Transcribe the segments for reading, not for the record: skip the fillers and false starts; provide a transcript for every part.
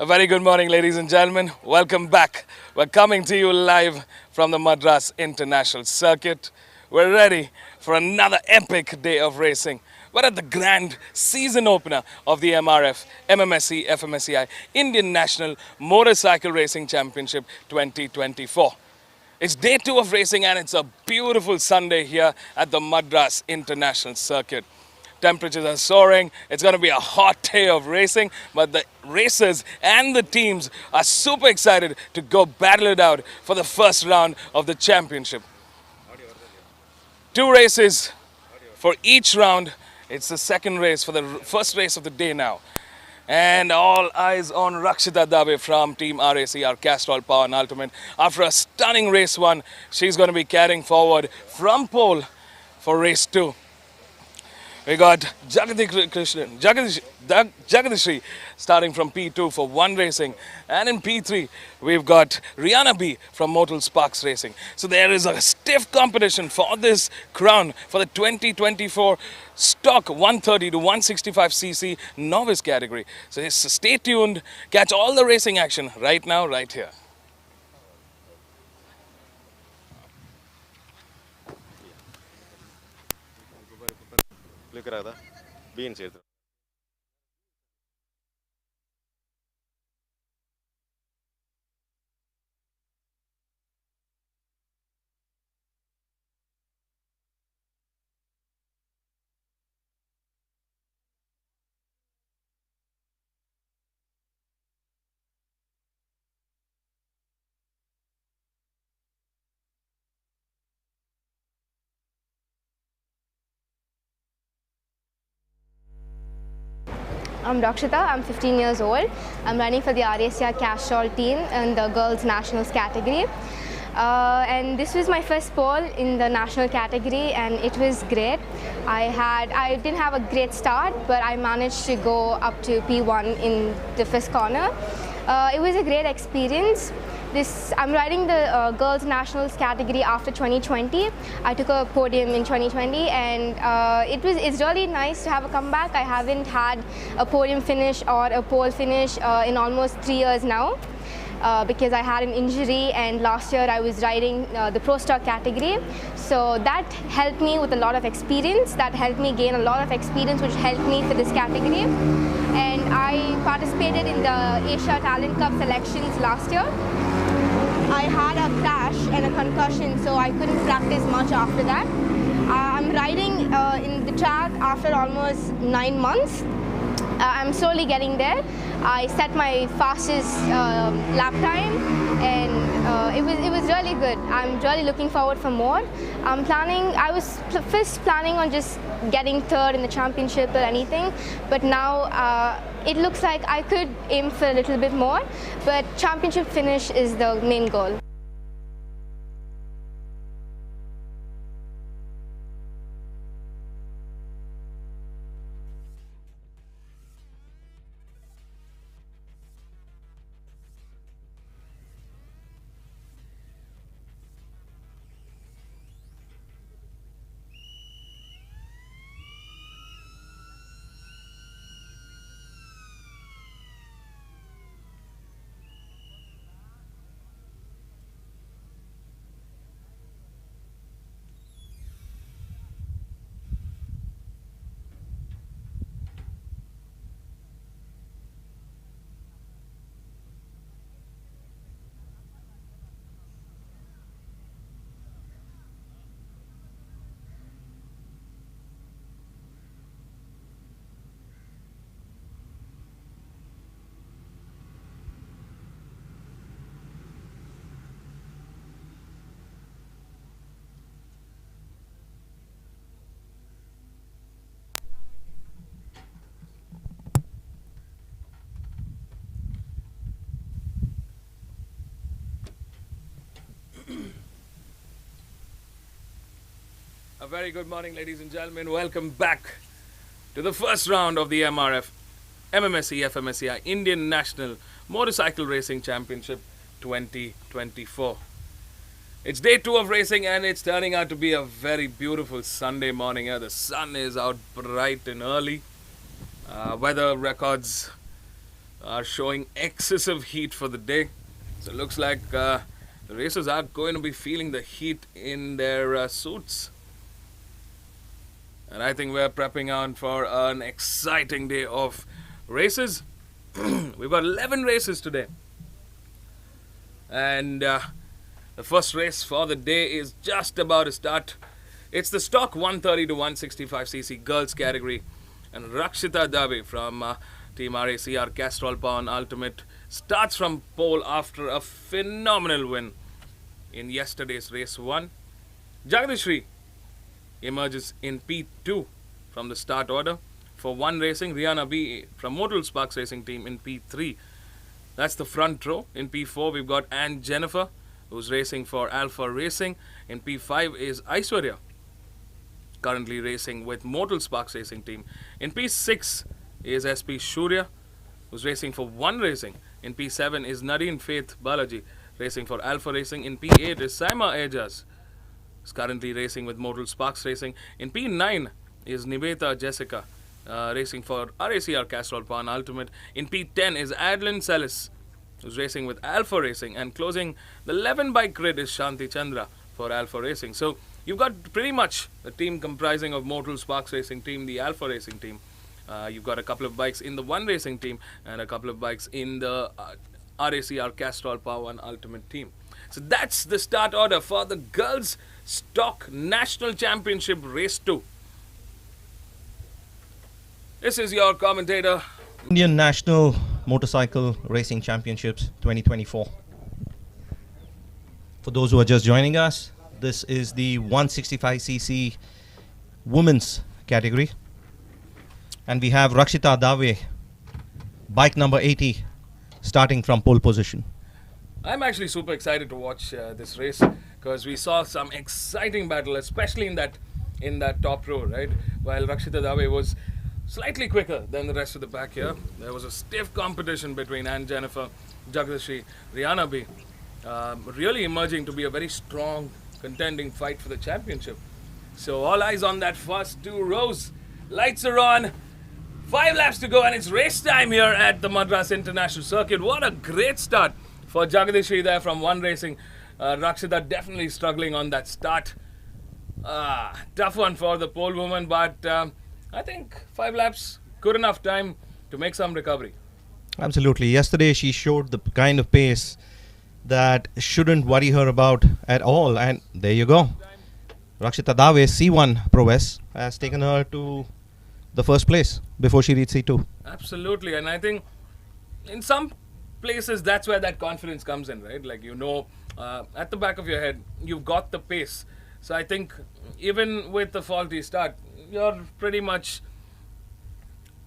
A very good morning, ladies and gentlemen. Welcome back. We're coming to you live from the Madras International Circuit. We're ready for another epic day of racing. We're at the grand season opener of the MRF MMSC fmsci Indian National Motorcycle Racing Championship 2024. It's day 2 of racing and it's a beautiful Sunday here at the Madras International Circuit. Temperatures are soaring. It's going to be a hot day of racing, but the racers and the teams are super excited to go battle it out for the first round of the championship. 2 races for each round. It's the second race for the first race of the day now. And all eyes on Rakshita Dave from Team RAC, our Castrol Power and Ultimate. After a stunning race 1, she's going to be carrying forward from pole for race 2. We got Jagadishri starting from P2 for 1 racing. And in P3, we've got Rihanna B from Motul Sparks Racing. So there is a stiff competition for this crown for the 2024 stock 130 to 165cc novice category. So stay tuned, catch all the racing action right now, right here. Beans. I'm Rakshita, I'm 15 years old. I'm running for the RACR Castrol team in the girls nationals category. And this was my first pole in the national category and it was great. I didn't have a great start, but I managed to go up to P1 in the first corner. It was a great experience. I'm riding the girls nationals category after 2020. I took a podium in 2020 and it's really nice to have a comeback. I haven't had a podium finish or a pole finish in almost 3 years now. Because I had an injury and last year I was riding the Pro Stock category. So that helped me with a lot of experience. That helped me gain a lot of experience which helped me for this category. And I participated in the Asia Talent Cup selections last year. I had a crash and a concussion, so I couldn't practice much after that. I'm riding in the track after almost 9 months. I'm slowly getting there. I set my fastest lap time and it was really good. I'm really looking forward for more. I was first planning on just getting 3rd in the championship or anything, but now it looks like I could aim for a little bit more, but championship finish is the main goal. A very good morning, ladies and gentlemen. Welcome back to the first round of the MRF MMSC fmsci Indian National Motorcycle Racing Championship 2024. It's day 2 of racing and it's turning out to be a very beautiful Sunday morning here. The sun is out bright and early. Weather records are showing excessive heat for the day. So it looks like the racers are going to be feeling the heat in their suits. And I think we're prepping on for an exciting day of races. We've got 11 races today. And the first race for the day is just about to start. It's the stock 130 to 165cc girls category. And Rakshita Dave from Team RACR Castrol Power Ultimate starts from pole after a phenomenal win in yesterday's race 1. Jagadishri emerges in P2 from the start order. For One Racing, Rihanna B from Motul Sparks Racing Team in P3. That's the front row. In P4, we've got Anne Jennifer, who's racing for Alpha Racing. In P5 is Aishwarya, currently racing with Motul Sparks Racing Team. In P6 is SP Shurya, who's racing for One Racing. In P7 is Nadine Faith Balaji, racing for Alpha Racing. In P8 is Saima Ejas, who's currently racing with Motul Sparks Racing. In P9 is Niveta Jessica, racing for RACR Castrol Power Ultimate. In P10 is Adeline Salis, who's racing with Alpha Racing. And closing the 11 bike grid is Shanti Chandra for Alpha Racing. So you've got pretty much a team comprising of Motul Sparks Racing Team, the Alpha Racing Team. You've got a couple of bikes in the One Racing Team and a couple of bikes in the RACR Castrol Power Ultimate Team. So that's the start order for the Girls Stock National Championship Race 2. This is your commentator. Indian National Motorcycle Racing Championships 2024. For those who are just joining us, this is the 165cc women's category. And we have Rakshita Dave, bike number 80, starting from pole position. I'm actually super excited to watch this race because we saw some exciting battle, especially in that top row, right? While Rakshita Dave was slightly quicker than the rest of the pack here. There was a stiff competition between Anne Jennifer, Jagadishri, Rihanna B. Really emerging to be a very strong contending fight for the championship. So all eyes on that first 2 rows. Lights are on. 5 laps to go and it's race time here at the Madras International Circuit. What a great start for Jagadishri there from One Racing. Rakshita definitely struggling on that start. Tough one for the pole woman, but I think 5 laps, good enough time to make some recovery. Absolutely. Yesterday she showed the kind of pace that shouldn't worry her about at all. And there you go. Rakshita Dave, C1 prowess, has taken her to the first place before she reached C2. Absolutely. And I think in some places that's where that confidence comes in, right? Like, at the back of your head, you've got the pace. So I think even with the faulty start, you're pretty much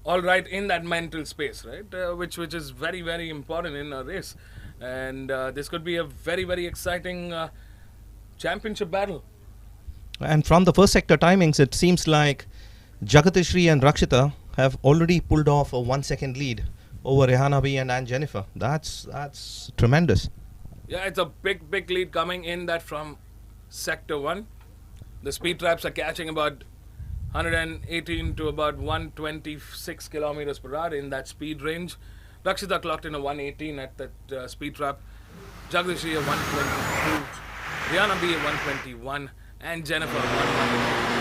all right in that mental space, right? Which is very, very important in a race. And this could be a very, very exciting championship battle. And from the first sector timings, it seems like Jagadishri and Rakshita have already pulled off a 1 second lead over Rihanna B and Anne Jennifer. That's tremendous. Yeah, it's a big, big lead coming in that from Sector 1. The speed traps are catching about 118 to about 126 kilometers per hour in that speed range. Rakshita clocked in a 118 at that speed trap. Jagadishri a 122. Rihanna B a 121. And Jennifer a 100.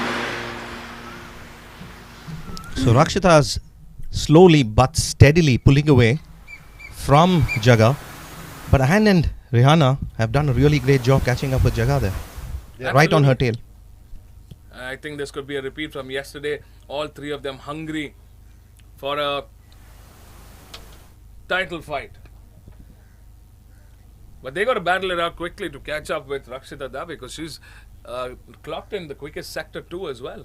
So Rakshita's slowly but steadily pulling away from Jaga. But Anne and Rihanna have done a really great job catching up with Jaga there. They're right on her tail. I think this could be a repeat from yesterday. All 3 of them hungry for a title fight. But they got to battle it out quickly to catch up with Rakshita Dave because she's clocked in the quickest Sector 2 as well.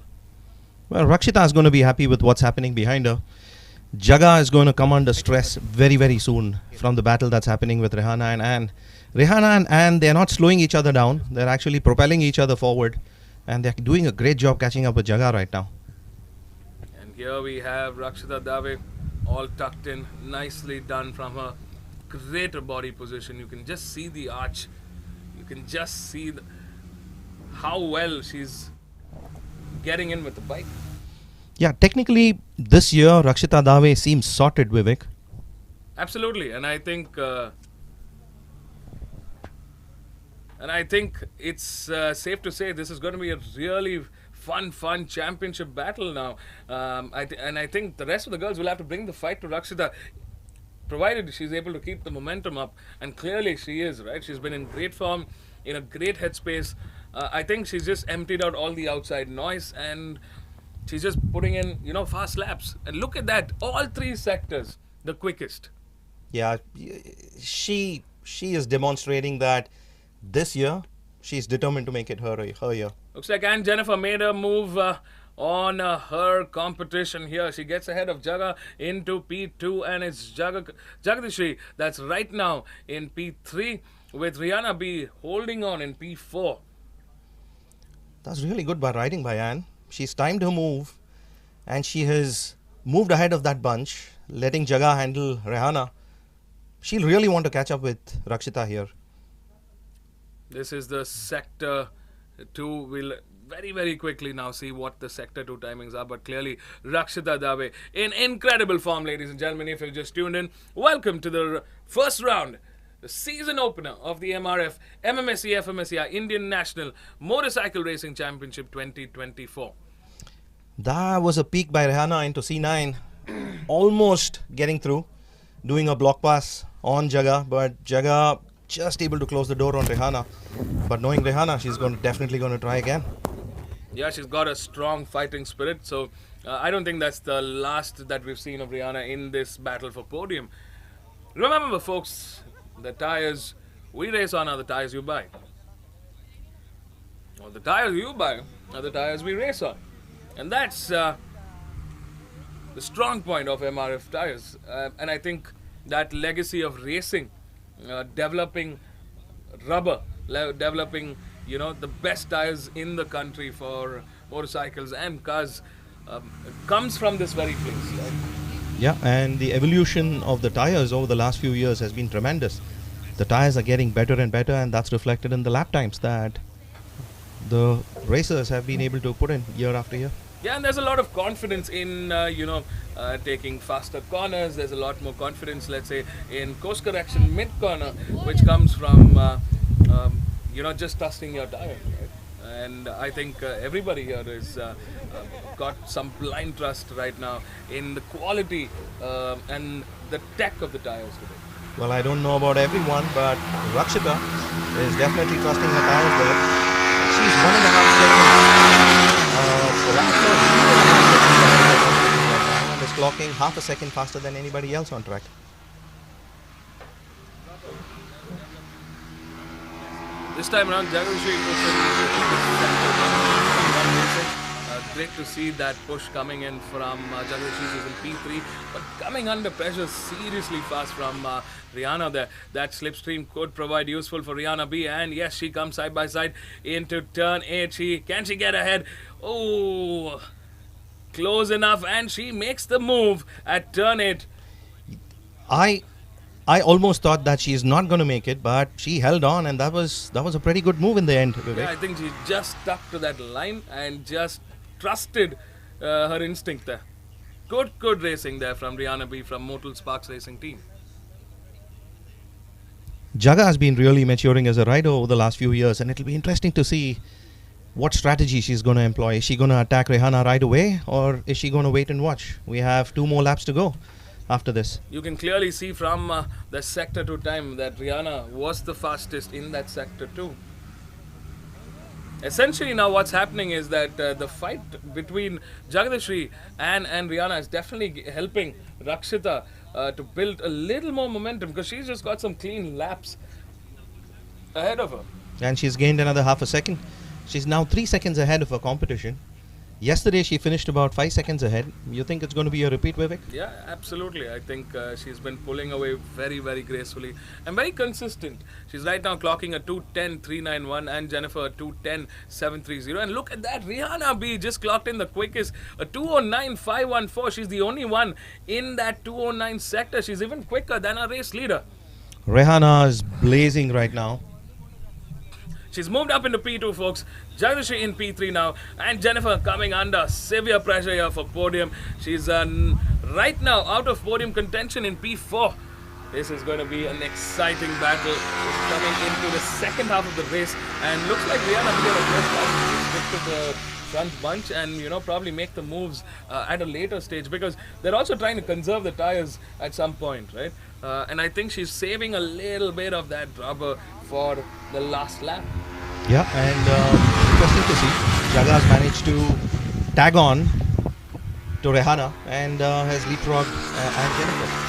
Well, Rakshita is going to be happy with what's happening behind her. Jaga is going to come under stress very, very soon from the battle that's happening with Rihanna and Anne. Rihanna and Anne, they're not slowing each other down. They're actually propelling each other forward. And they're doing a great job catching up with Jaga right now. And here we have Rakshita Dave all tucked in. Nicely done from her. Great body position. You can just see the arch. You can just see how well she's getting in with the bike. Yeah, technically this year Rakshita Dave seems sorted, Vivek. Absolutely, and I think it's safe to say this is going to be a really fun championship battle now. And I think the rest of the girls will have to bring the fight to Rakshita, provided she's able to keep the momentum up. And clearly she is, right? She's been in great form, in a great headspace. I think she's just emptied out all the outside noise and she's just putting in, fast laps. And look at that, all three sectors, the quickest. Yeah, she is demonstrating that this year she's determined to make it her year. Looks like Anne Jennifer made a move on her competition here. She gets ahead of Jaga into P2, and it's Jagadishri that's right now in P3, with Rihanna B holding on in P4. That's really good riding by Anne. She's timed her move and she has moved ahead of that bunch, letting Jaga handle Rihanna. She'll really want to catch up with Rakshita here. This is the Sector 2. We'll very, very quickly now see what the Sector 2 timings are. But clearly, Rakshita Dave in incredible form, ladies and gentlemen. If you've just tuned in, welcome to the first round, the season opener of the MRF MMSC fmsci Indian National Motorcycle Racing Championship 2024. That was a peak by Rihanna into C9. Almost getting through, doing a block pass on Jaga, but Jaga just able to close the door on Rihanna. But knowing Rihanna, she's definitely going to try again. Yeah, she's got a strong fighting spirit. So I don't think that's the last that we've seen of Rihanna in this battle for podium. Remember, folks, the tires we race on are the tires you buy. Well, the tires you buy are the tires we race on. And that's the strong point of MRF tires. And I think that legacy of racing, developing rubber, developing the best tires in the country for motorcycles and cars comes from this very place. Right? Yeah, and the evolution of the tires over the last few years has been tremendous. The tires are getting better and better, and that's reflected in the lap times that the racers have been able to put in year after year. Yeah, and there's a lot of confidence in, taking faster corners. There's a lot more confidence, let's say, in course correction mid-corner, which comes from, just trusting your tire. Right? And I think everybody here is got some blind trust right now in the quality and the tech of the tires today. Well, I don't know about everyone, but Rakshita is definitely trusting her tires there. She's 1.5 seconds. And is clocking half a second faster than anybody else on track. This time around, Jagadishri great to see that push coming in from Jagadishri. She's in P3, but coming under pressure seriously fast from Rihanna there. That slipstream could provide useful for Rihanna B, and yes, she comes side by side into turn 8. Can she get ahead? Oh, close enough, and she makes the move at turn 8. I almost thought that she's not going to make it, but she held on, and that was a pretty good move in the end. Yeah, I think she just stuck to that line and just trusted her instinct there. Good racing there from Rihanna B from Motul Sparks Racing team. Jaga has been really maturing as a rider over the last few years, and it'll be interesting to see what strategy she's going to employ. Is she going to attack Rihanna right away, or is she going to wait and watch? We have 2 more laps to go after this. You can clearly see from the Sector 2 time that Rihanna was the fastest in that Sector 2. Essentially now what's happening is that the fight between Jagadishri and Rihanna is definitely helping Rakshita to build a little more momentum, because she's just got some clean laps ahead of her. And she's gained another half a second. She's now 3 seconds ahead of her competition. Yesterday she finished about 5 seconds ahead. You think it's going to be a repeat, Vivek? Yeah, absolutely. I think she's been pulling away very, very gracefully and very consistent. She's right now clocking a 2:10.391 and Jennifer a 2:10.730. And look at that, Rihanna B just clocked in the quickest, a 2:09.514. She's the only one in that 2:09 sector. She's even quicker than our race leader. Rihanna is blazing right now. She's moved up into P2, folks. Jagadishri in P3 now, and Jennifer coming under severe pressure here for podium. She's right now out of podium contention in P4. This is going to be an exciting battle. It's coming into the second half of the race, and looks like Rihanna will stick to the front bunch and probably make the moves at a later stage, because they're also trying to conserve the tires at some point, right? And I think she's saving a little bit of that rubber for the last lap. Yeah, and interesting to see. Jaga's managed to tag on to Rihanna and has leapfrogged and Jennifer.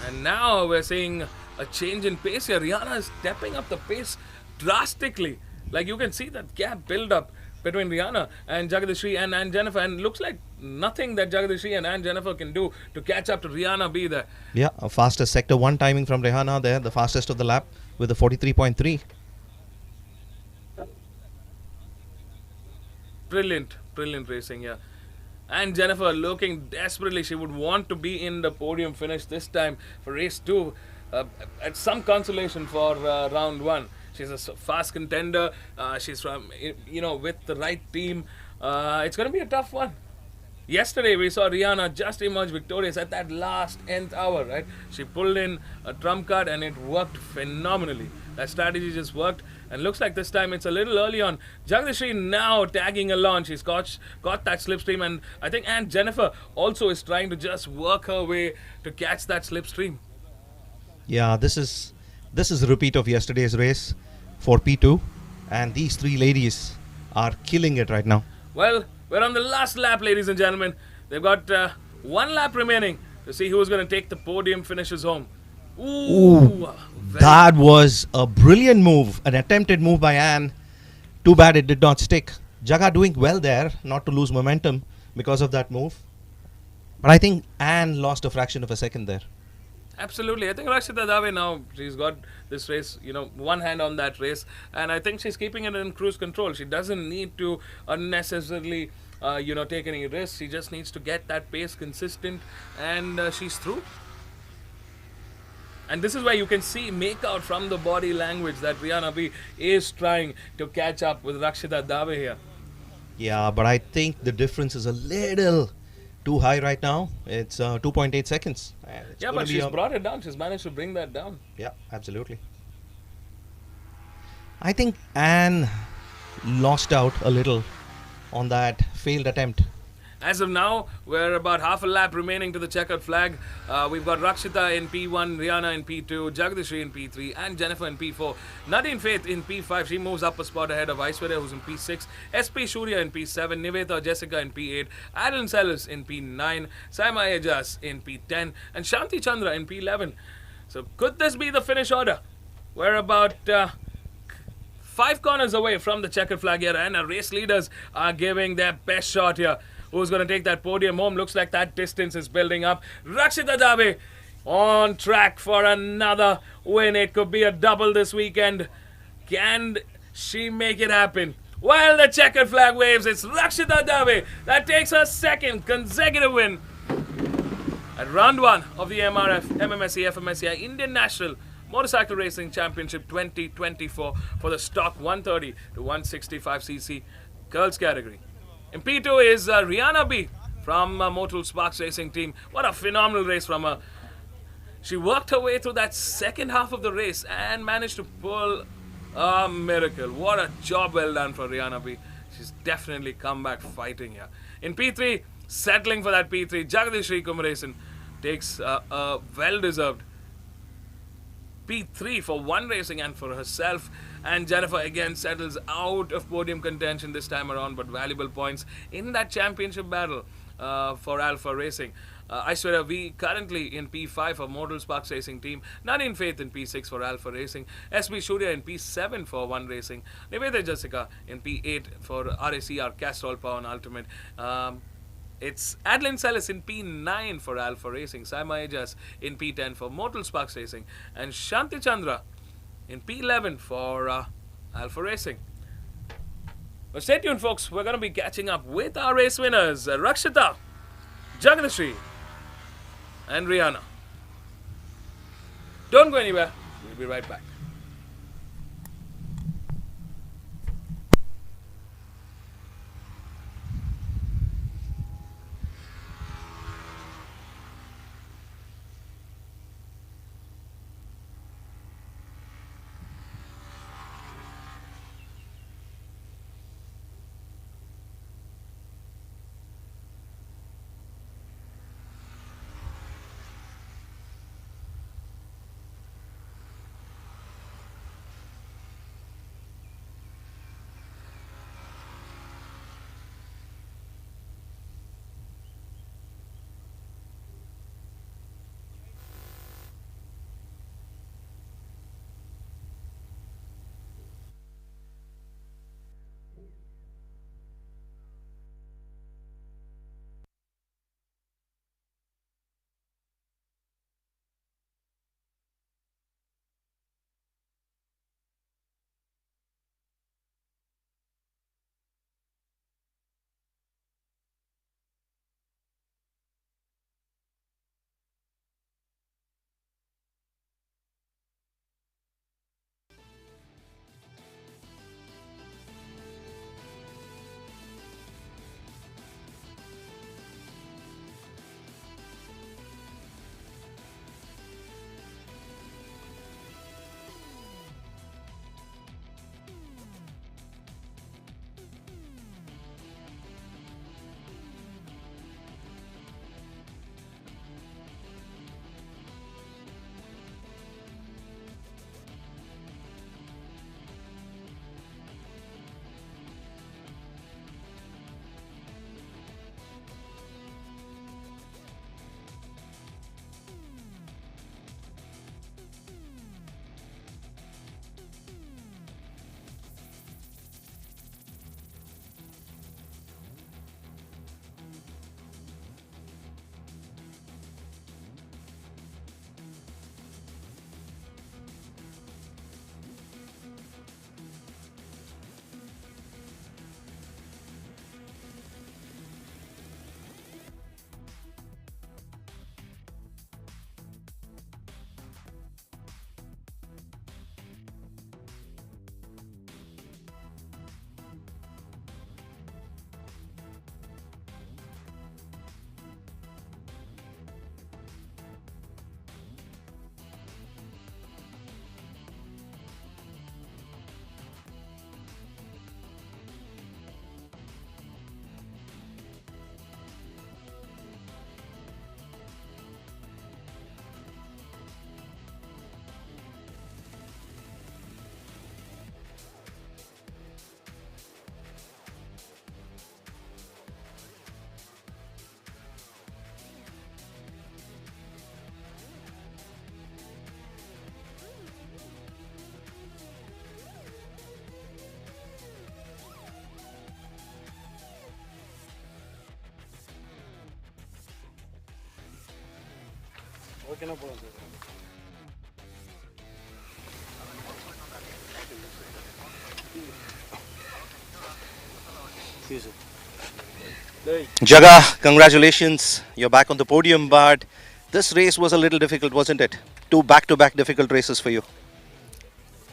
And now we're seeing a change in pace here. Rihanna is stepping up the pace drastically. Like, you can see that gap build up between Rihanna and Jagadishri and Jennifer, and looks like nothing that Jagadishri and Jennifer can do to catch up to Rihanna be there. Yeah, a fastest sector 1 timing from Rihanna there, the fastest of the lap with a 43.3. Brilliant racing, yeah. And Jennifer looking desperately. She would want to be in the podium finish this time for race 2. At some consolation for round 1. She's a fast contender. She's from, with the right team. It's going to be a tough one. Yesterday we saw Rihanna just emerge victorious at that last nth hour, right? She pulled in a trump card and it worked phenomenally. That strategy just worked, and looks like this time it's a little early on. Jagadishri now tagging along. She's got that slipstream, and I think Aunt Jennifer also is trying to just work her way to catch that slipstream. Yeah, this is a repeat of yesterday's race for P2, and these 3 ladies are killing it right now. Well, we're on the last lap, ladies and gentlemen. They've got 1 lap remaining to see who's going to take the podium finishes home. Ooh, that was a brilliant move, an attempted move by Anne. Too bad it did not stick. Jaga doing well there, not to lose momentum because of that move. But I think Anne lost a fraction of a second there. Absolutely. I think Rakshita Dave now, she's got this race, one hand on that race. And I think she's keeping it in cruise control. She doesn't need to unnecessarily, take any risks. She just needs to get that pace consistent, and she's through. And this is where you can make out from the body language that Rihanna B is trying to catch up with Rakshita Dave here. Yeah, but I think the difference is a little too high right now. It's 2.8 seconds. Yeah, but she's brought it down. She's managed to bring that down. Yeah, absolutely. I think Anne lost out a little on that failed attempt. As of now, we're about half a lap remaining to the checkered flag. We've got Rakshita in P1, Rihanna in P2, Jagadishri in P3, and Jennifer in P4. Nadine Faith in P5. She moves up a spot ahead of Aishwarya, who's in P6. SP Shurya in P7. Nivetha Jessica in P8. Adeline Sellis in P9. Saima Ejas in P10. And Shanti Chandra in P11. So could this be the finish order? We're about 5 corners away from the checkered flag here, and our race leaders are giving their best shot here. Who's going to take that podium home? Looks like that distance is building up. Rakshita Dave on track for another win. It could be a double this weekend. Can she make it happen? While the checkered flag waves, it's Rakshita Dave that takes her 2nd consecutive win at round 1 of the MRF MMSC fmsci Indian National Motorcycle Racing Championship 2024 for the stock 130 to 165cc girls category. In P2 is Rihanna B from Motul Sparks Racing Team. What a phenomenal race from her. She worked her way through that second half of the race and managed to pull a miracle. What a job well done for Rihanna B. She's definitely come back fighting here. In P3, settling for that P3, Jagadishri Kumaresan takes a well-deserved P3 for one racing and for herself. And Jennifer again settles out of podium contention this time around, but valuable points in that championship battle for Alpha Racing. Aishwarya V currently in P5 for Motul Sparks Racing Team. Nadine Faith in P6 for Alpha Racing. SB Shurya in P7 for One Racing. Nivetha Jessica in P8 for RACR Castrol Power and Ultimate. It's Adeline Sellis in P9 for Alpha Racing. Saima Ejas in P10 for Motul Sparks Racing. And Shanti Chandra in P11 for Alpha Racing. Well, stay tuned, folks. We're going to be catching up with our race winners, Rakshita, Jagadishri, and Rihanna. Don't go anywhere. We'll be right back. Jaga, congratulations. You're back on the podium, but this race was a little difficult, wasn't it? Two back-to-back difficult races for you.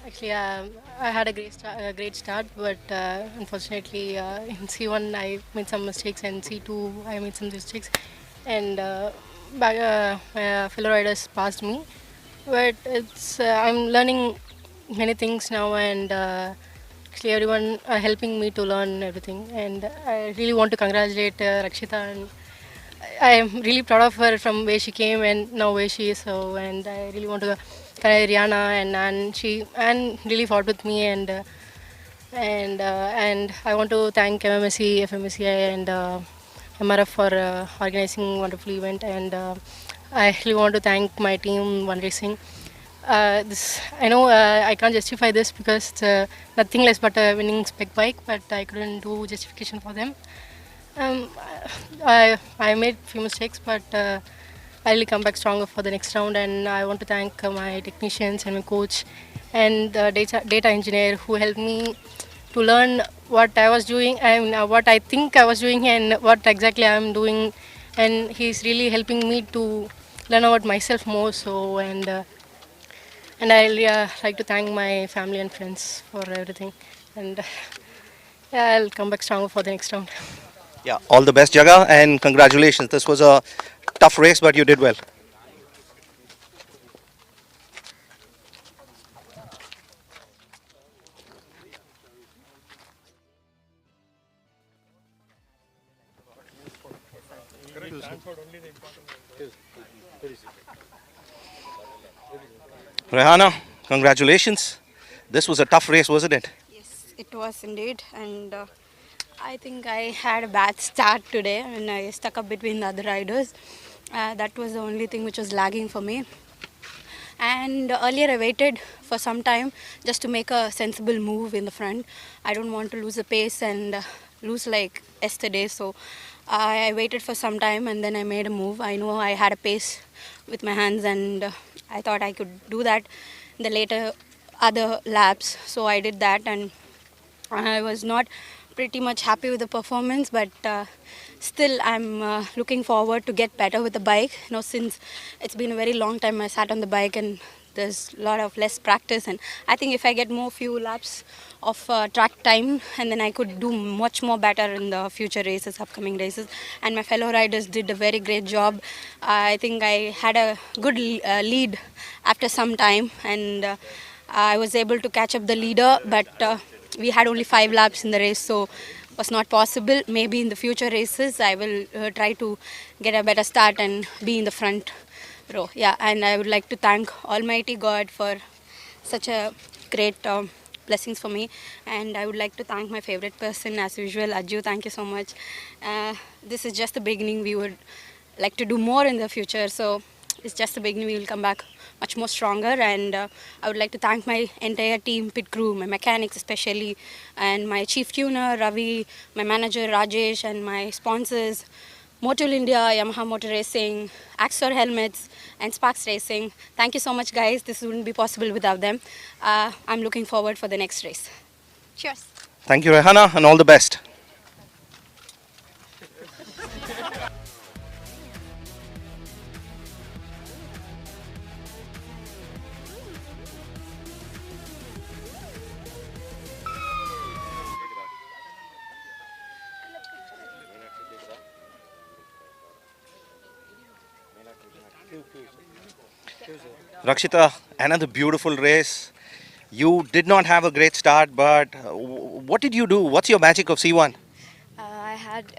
Actually, I had a great start, but unfortunately, in C1 I made some mistakes, and C2 I made some mistakes, and my fellow riders passed me. But it's I'm learning many things now, and actually everyone are helping me to learn everything. And I really want to congratulate Rakshita, and I am really proud of her from where she came and now where she is. So, and I really want to congratulate Rihanna and she really fought with me, and I want to thank MMSC, FMSci, and MRF for organizing wonderful event, and I really want to thank my team, One Racing. This I know I can't justify this because it's nothing less but a winning spec bike, but I couldn't do justification for them. Um, I made few mistakes, but I'll come back stronger for the next round. And I want to thank my technicians and my coach and the data engineer who helped me to learn what I was doing and what I think I was doing and what exactly I'm doing. And he's really helping me to learn about myself more. So and I'll like to thank my family and friends for everything. And yeah, I'll come back stronger for the next round. Yeah, all the best, Jaga, and congratulations. This was a tough race, but you did well. Rehana, congratulations. This was a tough race, wasn't it? Yes, it was indeed, and I think I had a bad start today, and I stuck up between the other riders. That was the only thing which was lagging for me. And earlier I waited for some time just to make a sensible move in the front. I don't want to lose the pace and lose like yesterday, so I waited for some time and then I made a move. I know I had a pace with my hands, and I thought I could do that in the later other laps, so I did that, and I was not pretty much happy with the performance, but still I'm looking forward to get better with the bike. You know, since it's been a very long time I sat on the bike and there's a lot of less practice, and I think if I get more few laps of track time, and then I could do much more better in the future races, upcoming races. And my fellow riders did a very great job. I think I had a good lead after some time, and I was able to catch up the leader, but we had only 5 laps in the race, so was not possible. Maybe in the future races I will try to get a better start and be in the front row. Yeah, and I would like to thank Almighty God for such a great blessings for me, and I would like to thank my favorite person as usual, Ajju. Thank you so much. This is just the beginning. We would like to do more in the future, so it's just the beginning. We will come back much more stronger, and I would like to thank my entire team, pit crew, my mechanics especially, and my chief tuner Ravi, my manager Rajesh, and my sponsors Motul India, Yamaha Motor Racing, Axor Helmets, and Sparks Racing. Thank you so much, guys. This wouldn't be possible without them. I'm looking forward for the next race. Cheers. Thank you, Rehana, and all the best. Rakshita, another beautiful race. You did not have a great start, but what did you do? What's your magic of C1? I had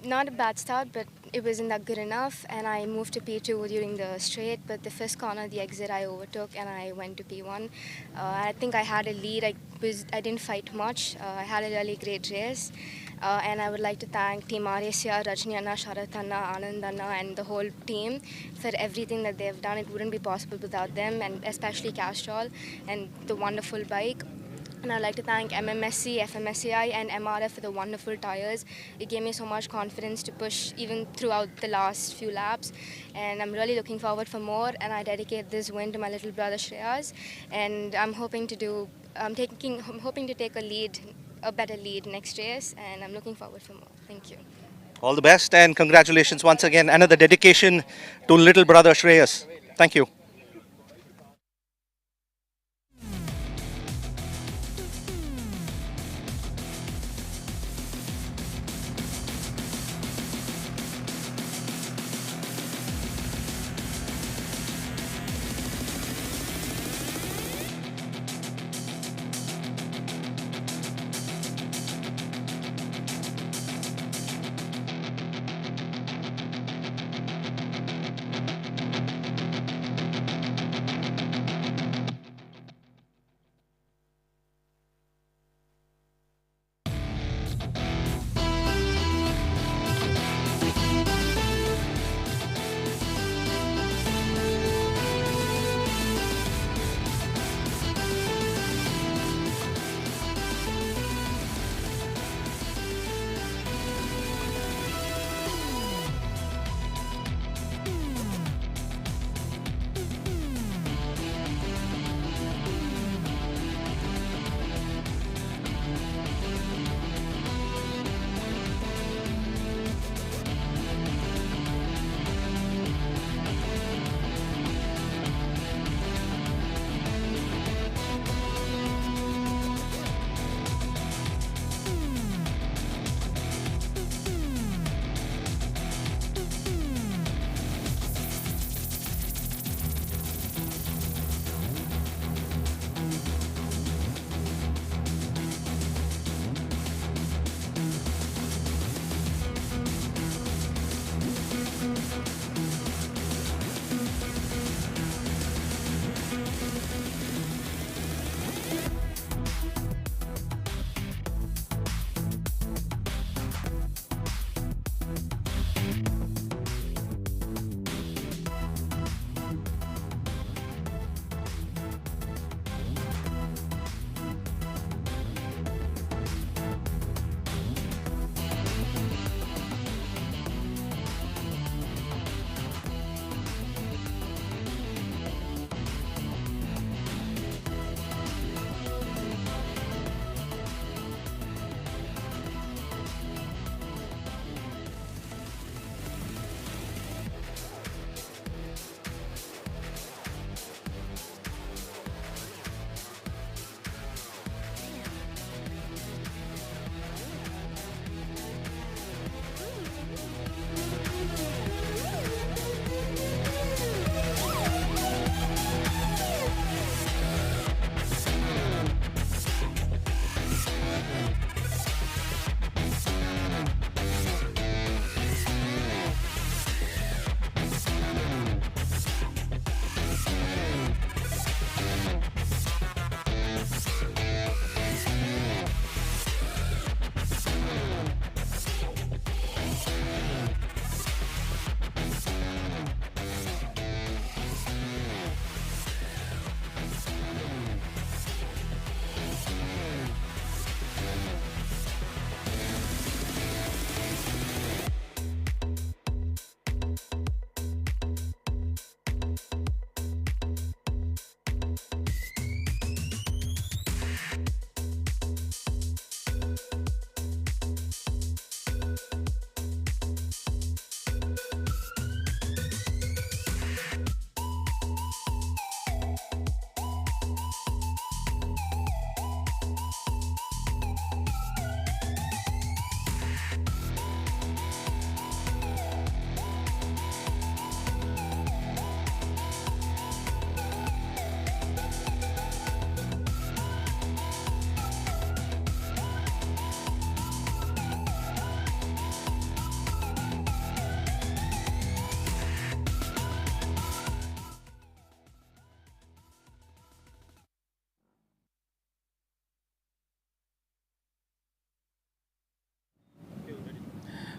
not a bad start, but it wasn't that good enough, and I moved to P2 during the straight, but the first corner, the exit, I overtook and I went to P1. I think I had a lead. I didn't fight much. I had a really great race. And I would like to thank Team Aresya, Rajni Anna, Sharath Anna, Anand Anna, and the whole team for everything that they've done. It wouldn't be possible without them, and especially Castrol and the wonderful bike. And I'd like to thank MMSC, FMSCI and MRF for the wonderful tires. It gave me so much confidence to push even throughout the last few laps. And I'm really looking forward for more, and I dedicate this win to my little brother Shreyas. And I'm hoping to take a better lead next race, and I'm looking forward for more. Thank you. All the best and congratulations once again. Another dedication to little brother Shreyas. Thank you.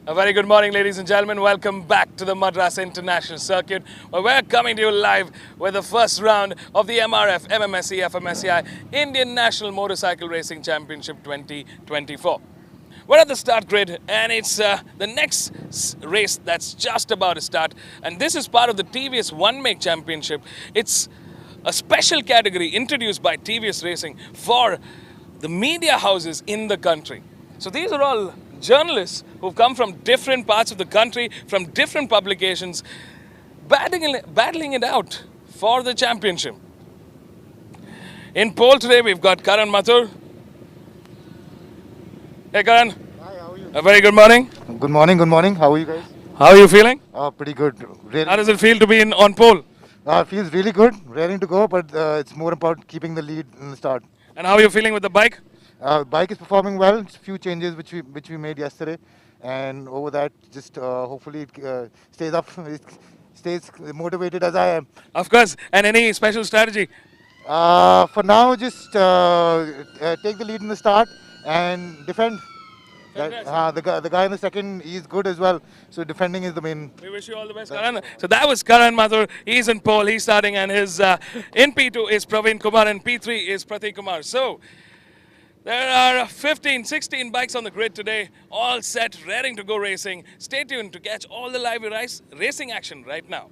A very good morning, ladies and gentlemen. Welcome back to the Madras International Circuit, where we're coming to you live with the first round of the MRF MMSC fmsci Indian National Motorcycle Racing Championship 2024. We're at the start grid, and it's the next race that's just about to start. And this is part of the TVS One Make Championship. It's a special category introduced by TVS Racing for the media houses in the country. So these are all journalists who've come from different parts of the country, from different publications, battling it out for the championship. In pole today, we've got Karan Mathur. Hey Karan. Hi, how are you? A very good morning. Good morning, good morning. How are you guys? How are you feeling? Pretty good. Really, How does it feel to be on pole? feels really good, raring to go, but it's more about keeping the lead in the start. And how are you feeling with the bike? Bike is performing well. It's a few changes which we made yesterday, and over that, just hopefully it stays up, it stays motivated as I am. Of course. And any special strategy? For now, just take the lead in the start and defend. The guy in the second, he's good as well. So defending is the main. We wish you all the best, Karan. So that was Karan Mathur. He's in pole. He's starting, and his in P2 is Praveen Kumar, and P3 is Pratik Kumar. So there are 15, 16 bikes on the grid today, all set, raring to go racing. Stay tuned to catch all the live racing action right now.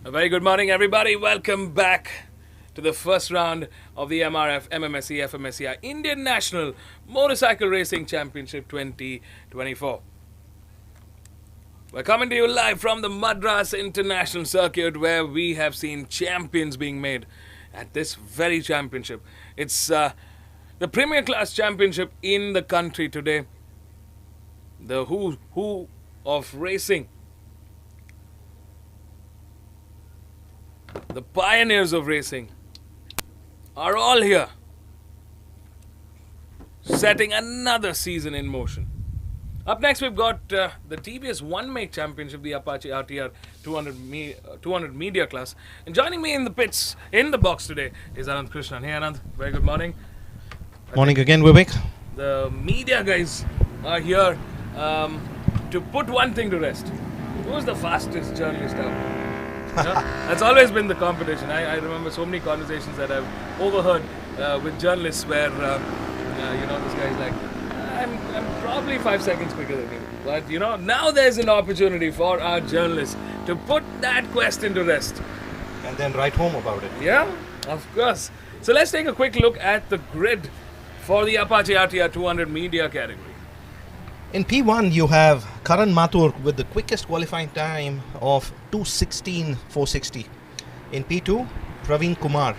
A very good morning, everybody. Welcome back to the first round of the MRF MMSC fmsci Indian National Motorcycle Racing Championship 2024. We're coming to you live from the Madras International Circuit, where we have seen champions being made at this very championship. It's the premier class championship in the country today. The who of racing. The pioneers of racing are all here, setting another season in motion. Up next, we've got the TBS One-Make Championship, the Apache RTR 200 media class. And joining me in the pits, in the box today, is Anand Krishnan. Hey Anand, very good morning. Morning again, Vivek. The media guys are here to put one thing to rest. Who's the fastest journalist out there? You know, that's always been the competition. I remember so many conversations that I've overheard with journalists where, this guy's like, I'm probably 5 seconds quicker than you. But, now there's an opportunity for our journalists to put that question to rest. And then write home about it. Yeah, of course. So let's take a quick look at the grid for the Apache RTR 200 media category. In P1, you have Karan Mathur with the quickest qualifying time of 2:16.460. In P2, Praveen Kumar.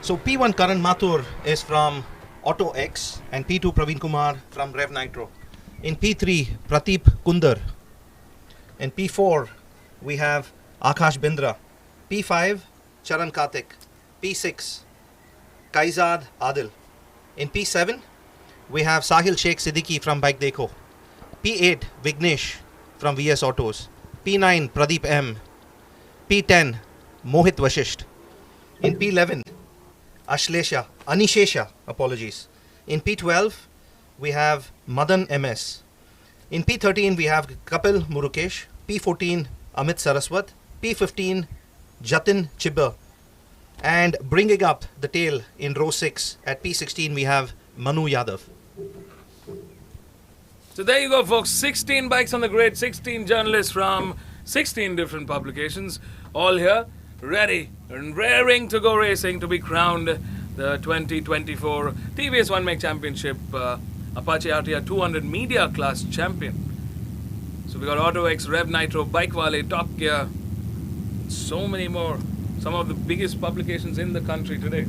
So P1 Karan Mathur is from Auto X and P2 Praveen Kumar from Rev Nitro. In P3, Prateep Kundar. In P4, we have Akash Bindra. P5, Charan Karthik. P6, Kaizad Adil. In P7, we have Sahil Sheikh Siddiqui from Bike Dekho. P8, Vignesh from VS Autos. P9, Pradeep M. P10, Mohit Vashisht. In P11, Anishesha, In P12, we have Madan MS. In P13, we have Kapil Murukesh. P14, Amit Saraswat. P15, Jatin Chibba. And bringing up the tail in row 6 at P16, we have Manu Yadav. So there you go, folks. 16 bikes on the grid, 16 journalists from 16 different publications, all here, ready and raring to go racing to be crowned the 2024 TBS One-Make Championship Apache RTR 200 media class champion. So we got Auto X, Rev Nitro, Bike Wale, Top Gear, so many more. Some of the biggest publications in the country today.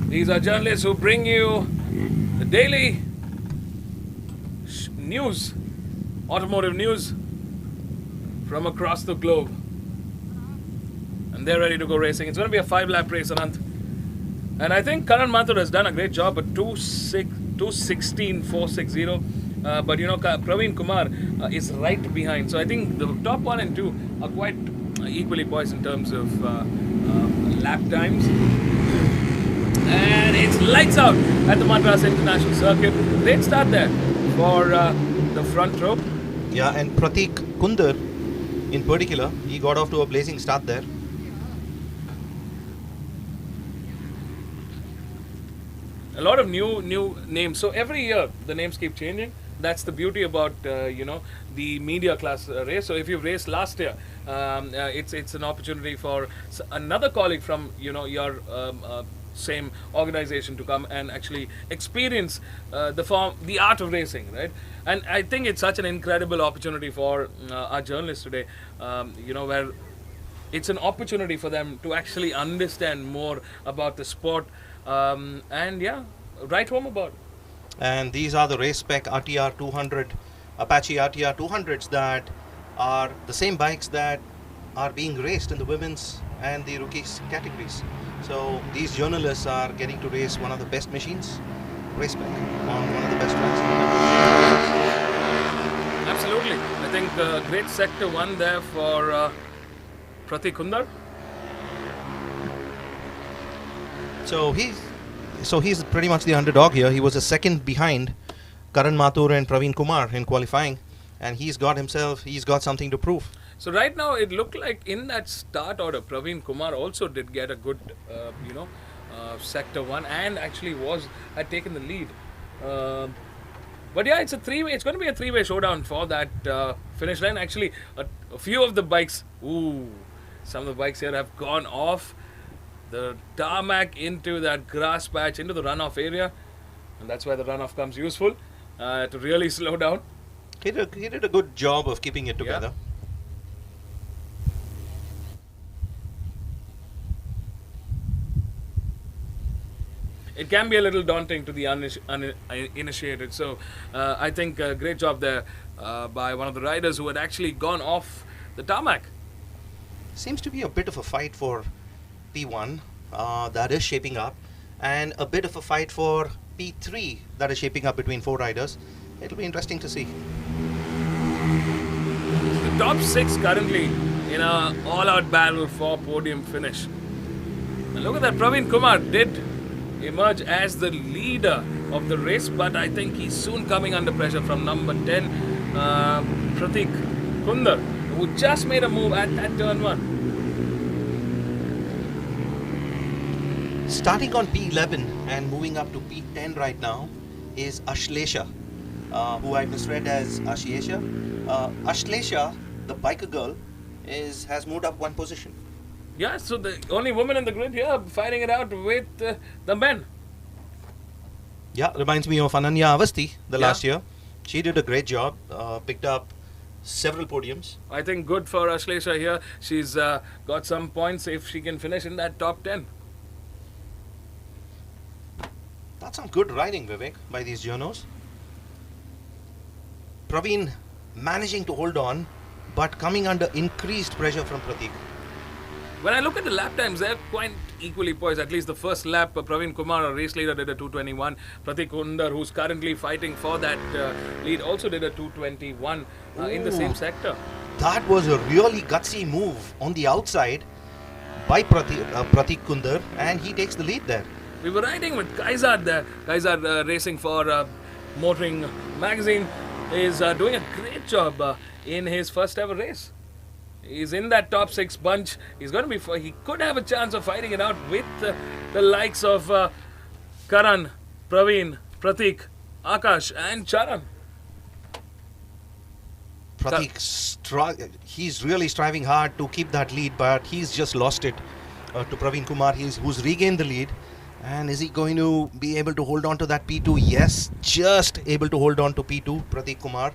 These are journalists who bring you the daily news, automotive news from across the globe. And they're ready to go racing. It's going to be a 5-lap race, Anant. And I think Karan Mathur has done a great job at 2:16.460. But Praveen Kumar is right behind. So I think the top 1 and 2 are quite equally poised in terms of lap times. And it's lights out at the Madras International Circuit. Great start there for the front row. Yeah, and Prateek Kundar in particular, he got off to a blazing start there. A lot of new names. So every year the names keep changing. That's the beauty about the media class race. So if you've raced last year, it's an opportunity for another colleague from your same organization to come and actually experience the art of racing, right? And I think it's such an incredible opportunity for our journalists today, where it's an opportunity for them to actually understand more about the sport and write home about it. And these are the race spec RTR 200, Apache RTR 200s that are the same bikes that are being raced in the women's and the rookies categories. So these journalists are getting to race one of the best machines, race spec, on one of the best tracks. Absolutely. I think great sector 1 there for Prateek Kundar. So he's pretty much the underdog here. He was a second behind Karan Mathur and Praveen Kumar in qualifying, and he's got something to prove. So right now it looked like in that start order, Praveen Kumar also did get a good, sector 1 and actually had taken the lead. But yeah, it's going to be a 3-way showdown for that finish line. Actually, a few of the bikes, some of the bikes here have gone off the tarmac into that grass patch, into the runoff area, and that's where the runoff comes useful to really slow down. He did a good job of keeping it together. It can be a little daunting to the uninitiated. So I think a great job there by one of the riders who had actually gone off the tarmac. Seems to be a bit of a fight for P1 that is shaping up, and a bit of a fight for P3 that is shaping up between 4 riders. It'll be interesting to see. The top 6 currently in a all-out battle for podium finish. And look at that, Praveen Kumar did emerge as the leader of the race, but I think he's soon coming under pressure from number 10, Pratik Kundar, who just made a move at that turn 1. Starting on P11 and moving up to P10 right now is Ashlesha, who I misread as Ashiesha. Ashlesha, the biker girl, has moved up 1 position. Yeah, so the only woman in the grid here fighting it out with the men. Yeah, reminds me of Ananya Avasti the last year. She did a great job, picked up several podiums. I think good for Ashlesha here. She's got some points if she can finish in that top 10. That's some good riding, Vivek, by these journos. Praveen managing to hold on, but coming under increased pressure from Pratik. When I look at the lap times, they're quite equally poised. At least the first lap, Praveen Kumar, a race leader, did a 2:21. Pratik Kundar, who's currently fighting for that lead, also did a 2:21 in the same sector. That was a really gutsy move on the outside by Pratik Kundar, and he takes the lead there. We were riding with Kaizad there. Kaizad racing for Motoring Magazine is doing a great job in his first ever race. He's in that top 6 bunch. He's going to be. He could have a chance of fighting it out with the likes of Karan, Praveen, Pratik, Akash, and Charan. Pratik, he's really striving hard to keep that lead, but he's just lost it to Praveen Kumar, who's regained the lead. And is he going to be able to hold on to that P2? Yes, just able to hold on to P2. Pratik Kumar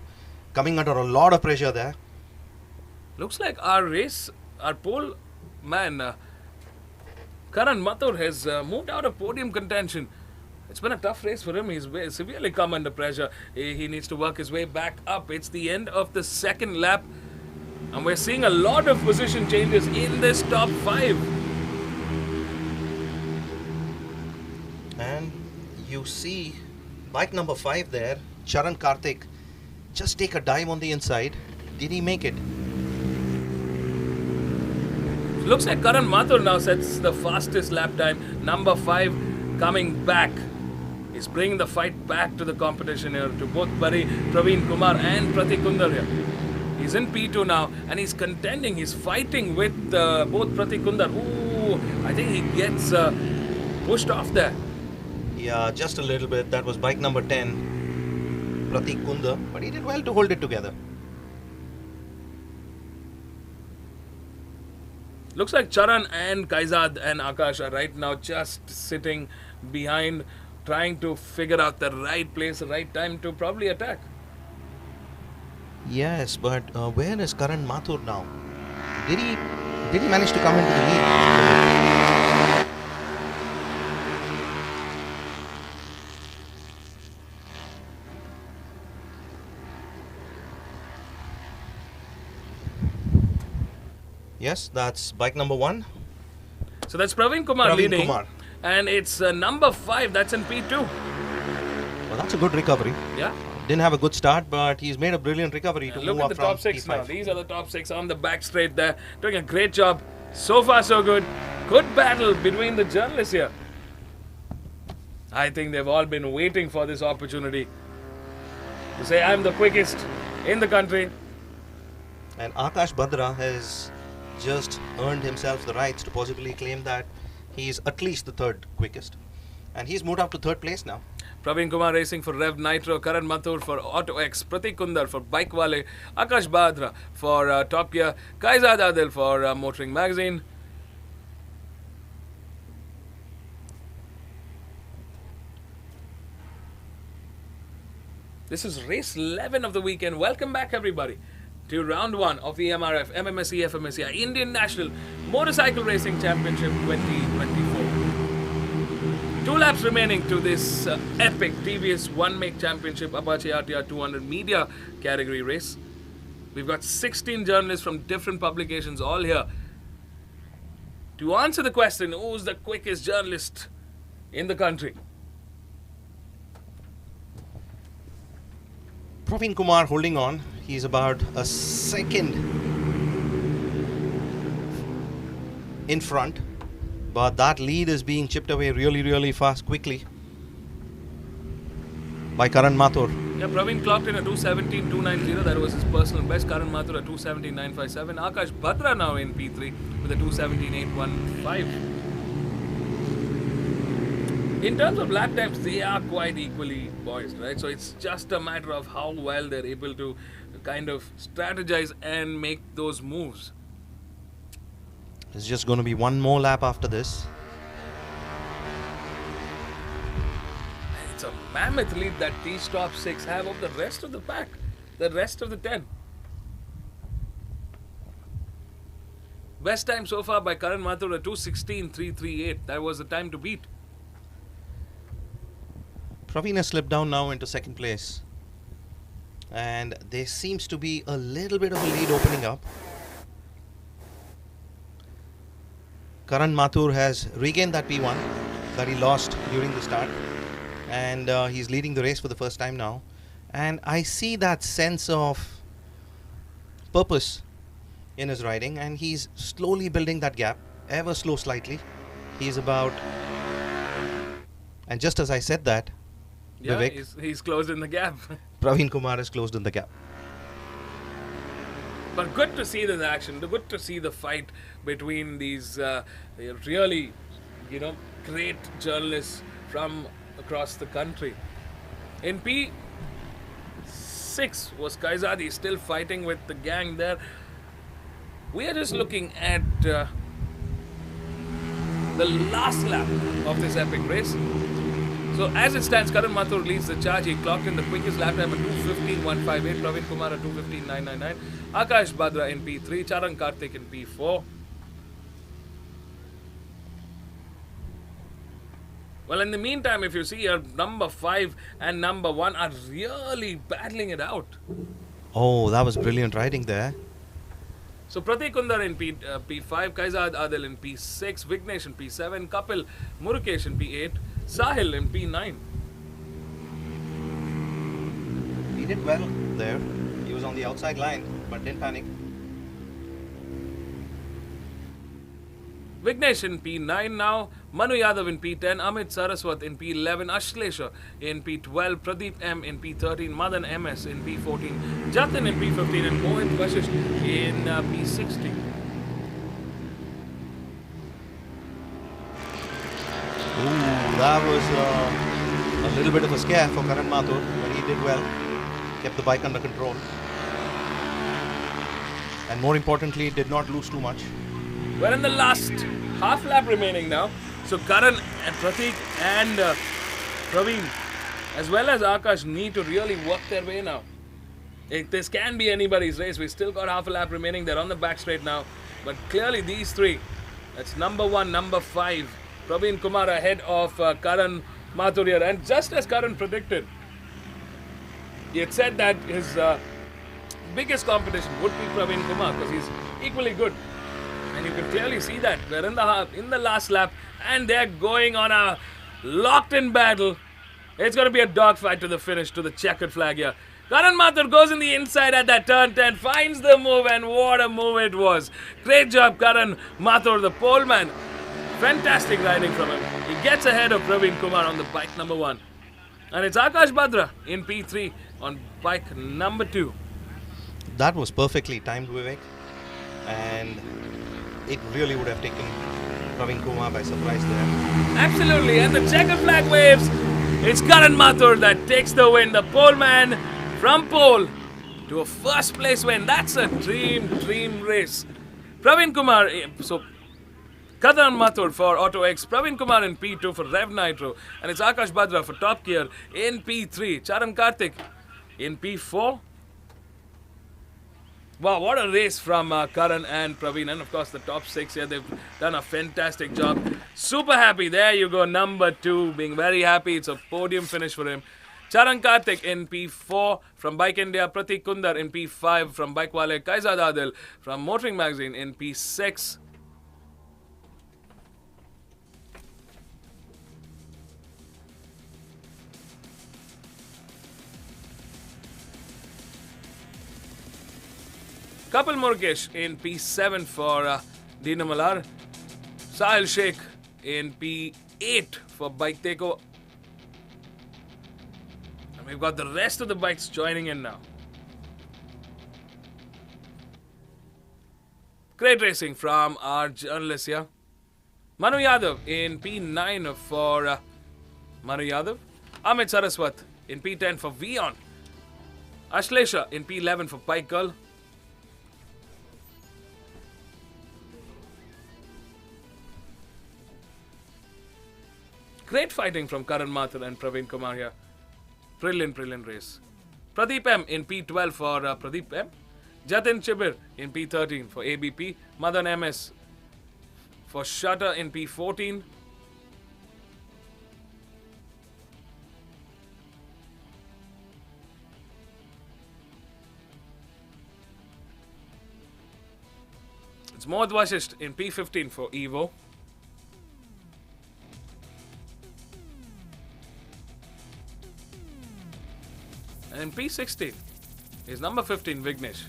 coming under a lot of pressure there. Looks like our pole man, Karan Mathur has moved out of podium contention. It's been a tough race for him. He's severely come under pressure. He needs to work his way back up. It's the end of the second lap, and we're seeing a lot of position changes in this top 5. And you see bike number 5 there, Charan Karthik, just take a dive on the inside. Did he make it? Looks like Karan Mathur now sets the fastest lap time. Number 5 coming back. He's bringing the fight back to the competition here, to both Praveen Kumar and Pratik Kundar here. He's in P2 now, and he's contending. He's fighting with both Pratik Kundar. Ooh, I think he gets pushed off there. Yeah, just a little bit. That was bike number 10, Pratik Kundar, but he did well to hold it together. Looks like Charan and Kaizad and Akash are right now just sitting behind, trying to figure out the right place, the right time to probably attack. Yes, but where is Karan Mathur now? Did he manage to come into the lead? Yes, that's bike number 1. So that's Praveen Kumar leading. And it's number 5, that's in P2. Well, that's a good recovery. Yeah. Didn't have a good start, but he's made a brilliant recovery to look move at up the top from 6 P5. now. These are the top 6 on the back straight there. Doing a great job. So far, so good. Good battle between the journalists here. I think they've all been waiting for this opportunity to say, I'm the quickest in the country. And Akash Badra has just earned himself the rights to possibly claim that he's at least the 3rd quickest. And he's moved up to 3rd place now. Praveen Kumar racing for Rev Nitro, Karan Mathur for Auto X, Pratik Kundar for Bike Wale, Akash Badra for Top Gear, Kaizad Adil for Motoring Magazine. This is race 11 of the weekend. Welcome back, everybody, to round 1 of the MRF MMSC fmsci Indian National Motorcycle Racing Championship 2024. 2 laps remaining to this epic TVS One Make Championship Apache RTR 200 media category race. We've got 16 journalists from different publications all here to answer the question, who's the quickest journalist in the country? Praveen Kumar holding on. He's about a second in front, but that lead is being chipped away really fast, quickly by Karan Mathur. Yeah, Praveen clocked in a 2:17.290. That was his personal best. Karan Mathur at 2:17.957. Akash Bhadra now in P3 with a 2:17.815. In terms of lap times, they are quite equally poised, right? So it's just a matter of how well they're able to kind of strategize and make those moves. There's just going to be one more lap after this. It's a mammoth lead that these top 6 have of the rest of the pack, the rest of the 10. Best time so far by Karan Mathur at 2:16.338. That was the time to beat. Praveen has slipped down now into second place, and there seems to be a little bit of a lead opening up. Karan Mathur has regained that P1 that he lost during the start, and he's leading the race for the first time now, and I see that sense of purpose in his riding, and he's slowly building that gap, ever slow slightly. He's about, and just as I said that, Yeah, Vivek, he's closed in the gap. Praveen Kumar is closed in the gap. But good to see this action. Good to see the fight between these really, great journalists from across the country. In P6 was Kaizadi still fighting with the gang there. We are just looking at the last lap of this epic race. So as it stands, Karan Mathur leads the charge. He clocked in the quickest lap time at 2:15.158. Praveen Kumar at 2:15.999. Akash Bhadra in P3. Charan Karthik in P4. Well, in the meantime, if you see here, number 5 and number 1 are really battling it out. Oh, that was brilliant riding there. So Pratik Kundar in P5, Kaizad Adil in P6, Vignesh in P7, Kapil Murukesh in P8, Sahil in P9. He did well there. He was on the outside line, but didn't panic. Vignesh in P9 now, Manu Yadav in P10, Amit Saraswat in P11, Ashlesha in P12, Pradeep M in P13, Madan MS in P14, Jatin in P15 and Mohit Vashish in P16. Ooh, that was a little bit of a scare for Karan Mathur, but he did well. Kept the bike under control. And more importantly, did not lose too much. We're in the last half lap remaining now. So Karan and Pratik and Praveen, as well as Akash, need to really work their way now. This can be anybody's race. We still got half a lap remaining. They're on the back straight now. But clearly these three, that's number 1, number 5, Praveen Kumar ahead of Karan Mathur here. And just as Karan predicted, he had said that his biggest competition would be Praveen Kumar because he's equally good. And you can clearly see that. They're in the last lap and they're going on a locked-in battle. It's going to be a dogfight to the finish, to the checkered flag here. Karan Mathur goes in the inside at that turn 10, finds the move, and what a move it was. Great job, Karan Mathur, the pole man. Fantastic riding from him. He gets ahead of Praveen Kumar on the bike number 1. And it's Akash Bhadra in P3 on bike number 2. That was perfectly timed, Vivek. And it really would have taken Praveen Kumar by surprise there. Absolutely, and the checkered flag waves. It's Karan Mathur that takes the win. The pole man from pole to a first place win. That's a dream race. Praveen Kumar, so Karan Mathur for Auto X, Praveen Kumar in P2 for Rev Nitro, and it's Akash Bhadra for Top Gear in P3. Charan Karthik in P4. Wow, what a race from Karan and Praveen. And of course, the top 6 here, they've done a fantastic job. Super happy. There you go, number 2, being very happy. It's a podium finish for him. Charan Karthik in P4 from Bike India. Pratik Kundar in P5 from Bike Wale. Kaizad Adil from Motoring Magazine in P6. Kapil Murugesh in P7 for Dina Malar. Sahil Sheikh in P8 for Bike Teko. And we've got the rest of the bikes joining in now. Great racing from our journalists here. Manu Yadav in P9 for Manu Yadav. Amit Saraswat in P10 for Vion. Ashlesha in P11 for Bike Girl. Great fighting from Karan Mathur and Praveen Kumar here. Brilliant race. Pradeep M in P12 for Pradeep M. Jatin Chibir in P13 for ABP. Madan MS for Shutter in P14. It's Mohd Vashisht in P15 for Evo. And in P16 is number 15 Vignesh.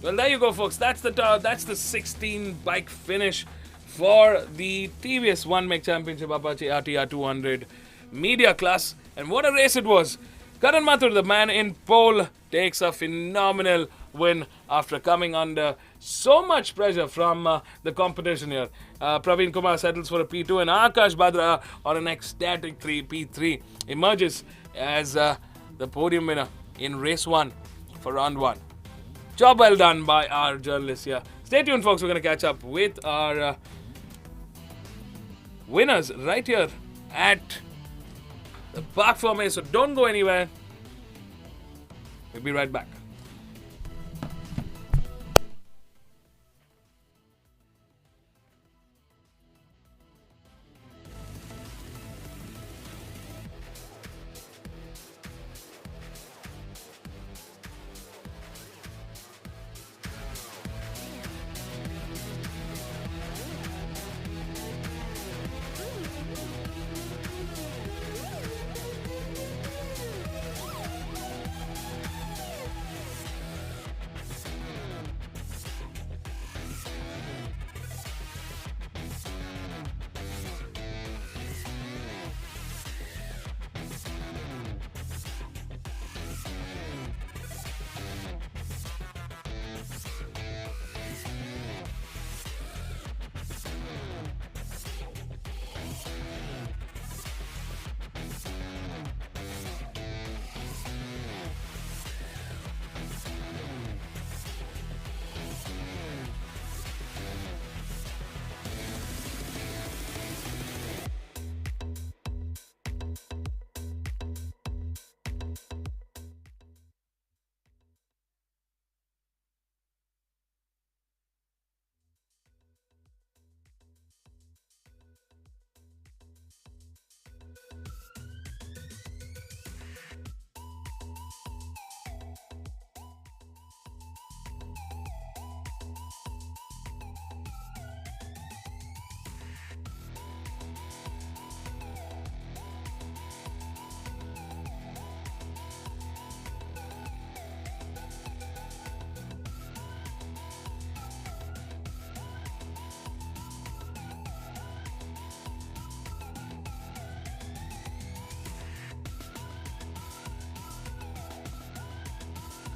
Well, there you go, folks. That's the 16 bike finish for the TVS One Make Championship Apache RTR 200 media class. And what a race it was. Karan Mathur, the man in pole, takes a phenomenal win after coming under so much pressure from the competition here. Praveen Kumar settles for a P2 and Akash Badra on an ecstatic P3 emerges as the podium winner in race 1 for round 1. Job well done by our journalists here. Stay tuned, folks. We're going to catch up with our winners right here at the Park Ferme. So don't go anywhere. We'll be right back.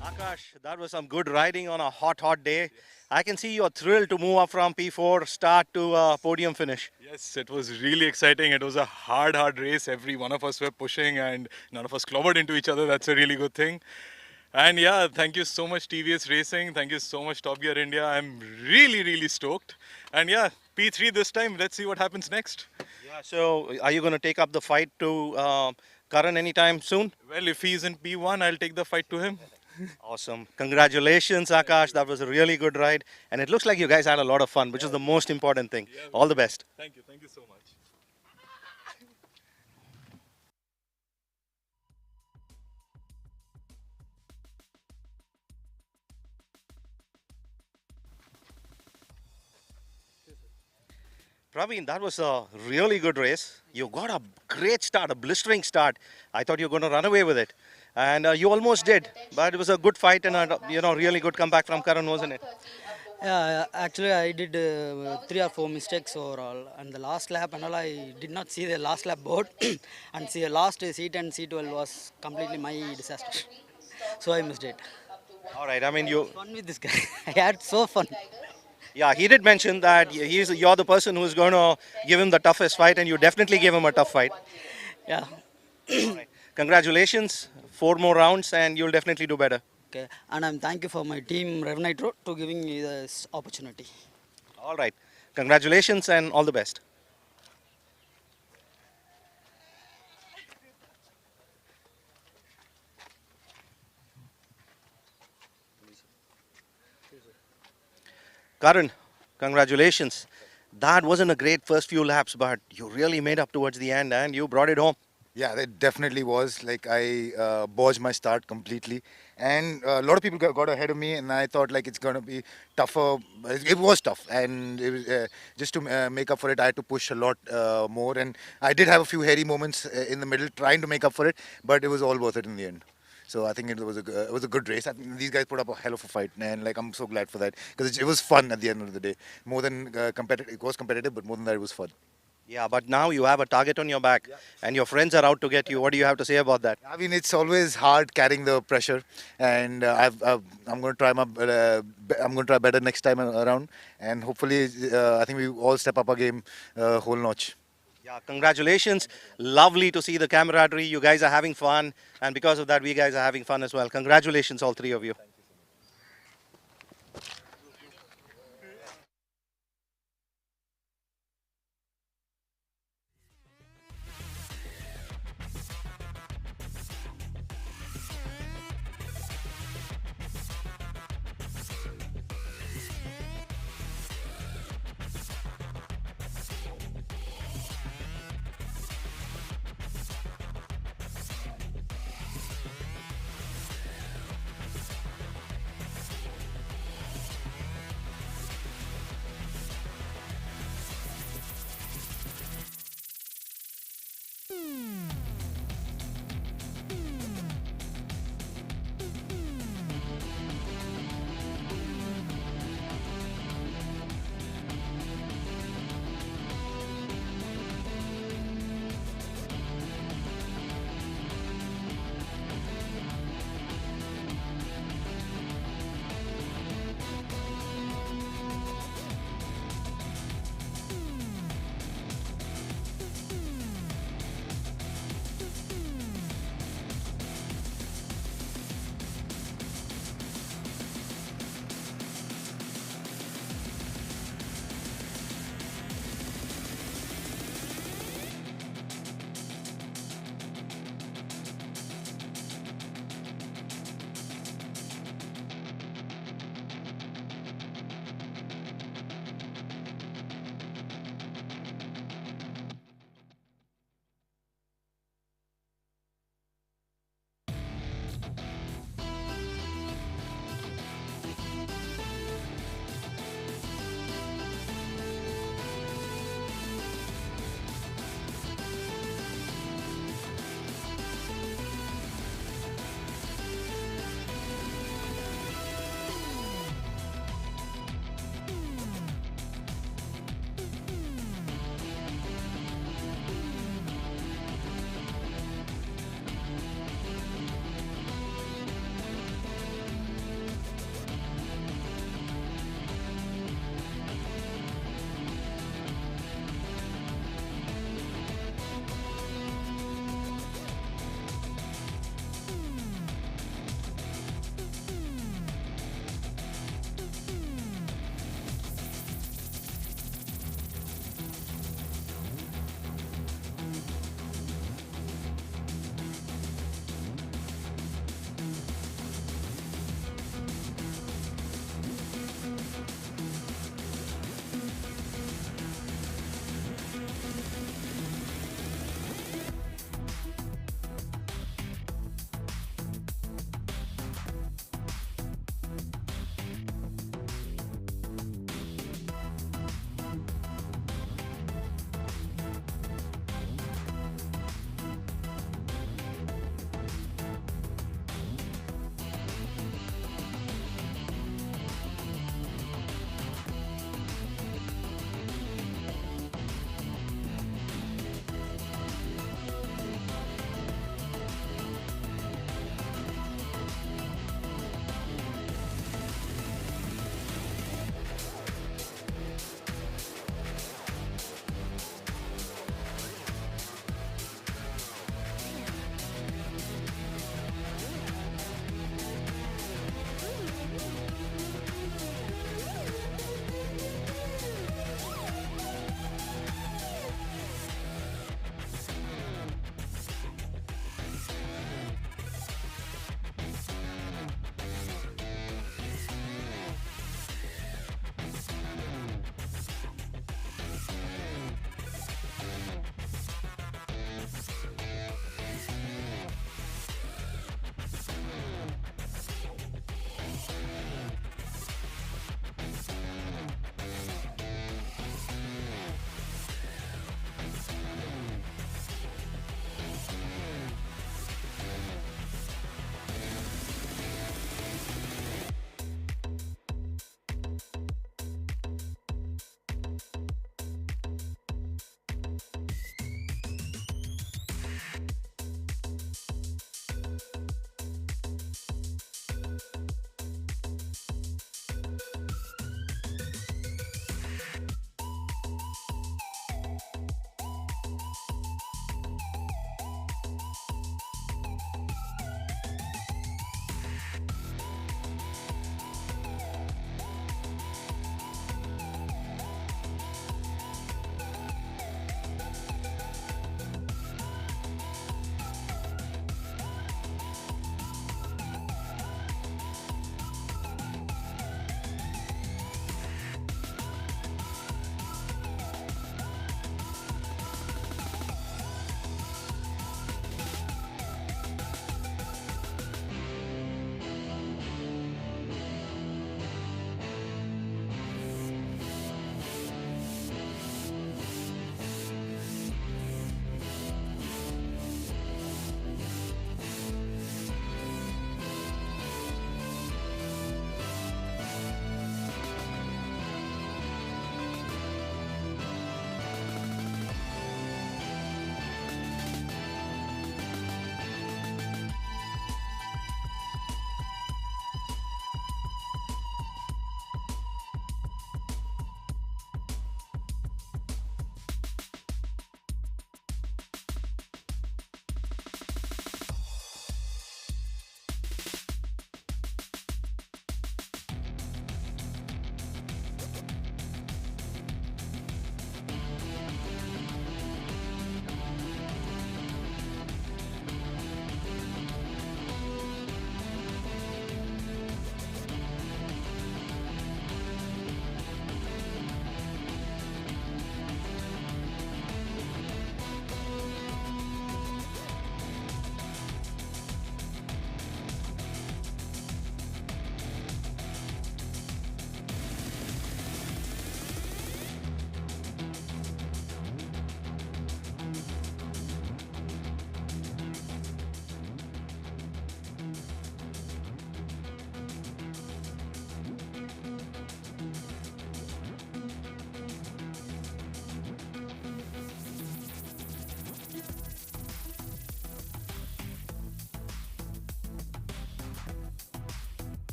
Akash, that was some good riding on a hot day. I can see you're thrilled to move up from P4 start to podium finish. Yes, it was really exciting. It was a hard race. Every one of us were pushing and none of us clobbered into each other. That's a really good thing. And yeah, thank you so much TVS Racing. Thank you so much Top Gear India. I'm really stoked. And yeah, P3 this time. Let's see what happens next. Yeah, so are you going to take up the fight to Karan anytime soon? Well, if he's in P1, I'll take the fight to him. Awesome. Congratulations, Akash. That was a really good ride. And it looks like you guys had a lot of fun, which is the most important thing. All the best. Thank you so much. Praveen, that was a really good race. You got a great start, a blistering start. I thought you were going to run away with it. and you almost did, but it was a good fight and a really good comeback from Karan, wasn't it? Yeah, actually, I did 3 or 4 mistakes overall, and the last lap and all, I did not see the last lap board, and see the last C10, C12 was completely my disaster. So I missed it. All right, I mean you. Fun with this guy. I had so fun. Yeah, he did mention that you're the person who's going to give him the toughest fight, and you definitely gave him a tough fight. Yeah. All right. Congratulations, 4 more rounds, and you'll definitely do better. Okay, and I'm thank you for my team Rev Nitro to giving me this opportunity. All right, congratulations and all the best. Karan, congratulations. That wasn't a great first few laps, but you really made up towards the end and you brought it home. Yeah, it definitely was. Like I botched my start completely, and a lot of people got ahead of me, and I thought like it's gonna be tougher. It was tough, and it was, just to make up for it, I had to push a lot more, and I did have a few hairy moments in the middle trying to make up for it, but it was all worth it in the end. So I think it was a good race. I think these guys put up a hell of a fight, and like I'm so glad for that because it was fun at the end of the day. More than competitive, it was competitive, but more than that, it was fun. Yeah, but now you have a target on your back and your friends are out to get you. What do you have to say about that? I mean, it's always hard carrying the pressure, and I'm going to try I'm going to try better next time around, and hopefully, I think we all step up our game whole notch. Yeah, congratulations. Lovely to see the camaraderie. You guys are having fun, and because of that, we guys are having fun as well. Congratulations, all three of you.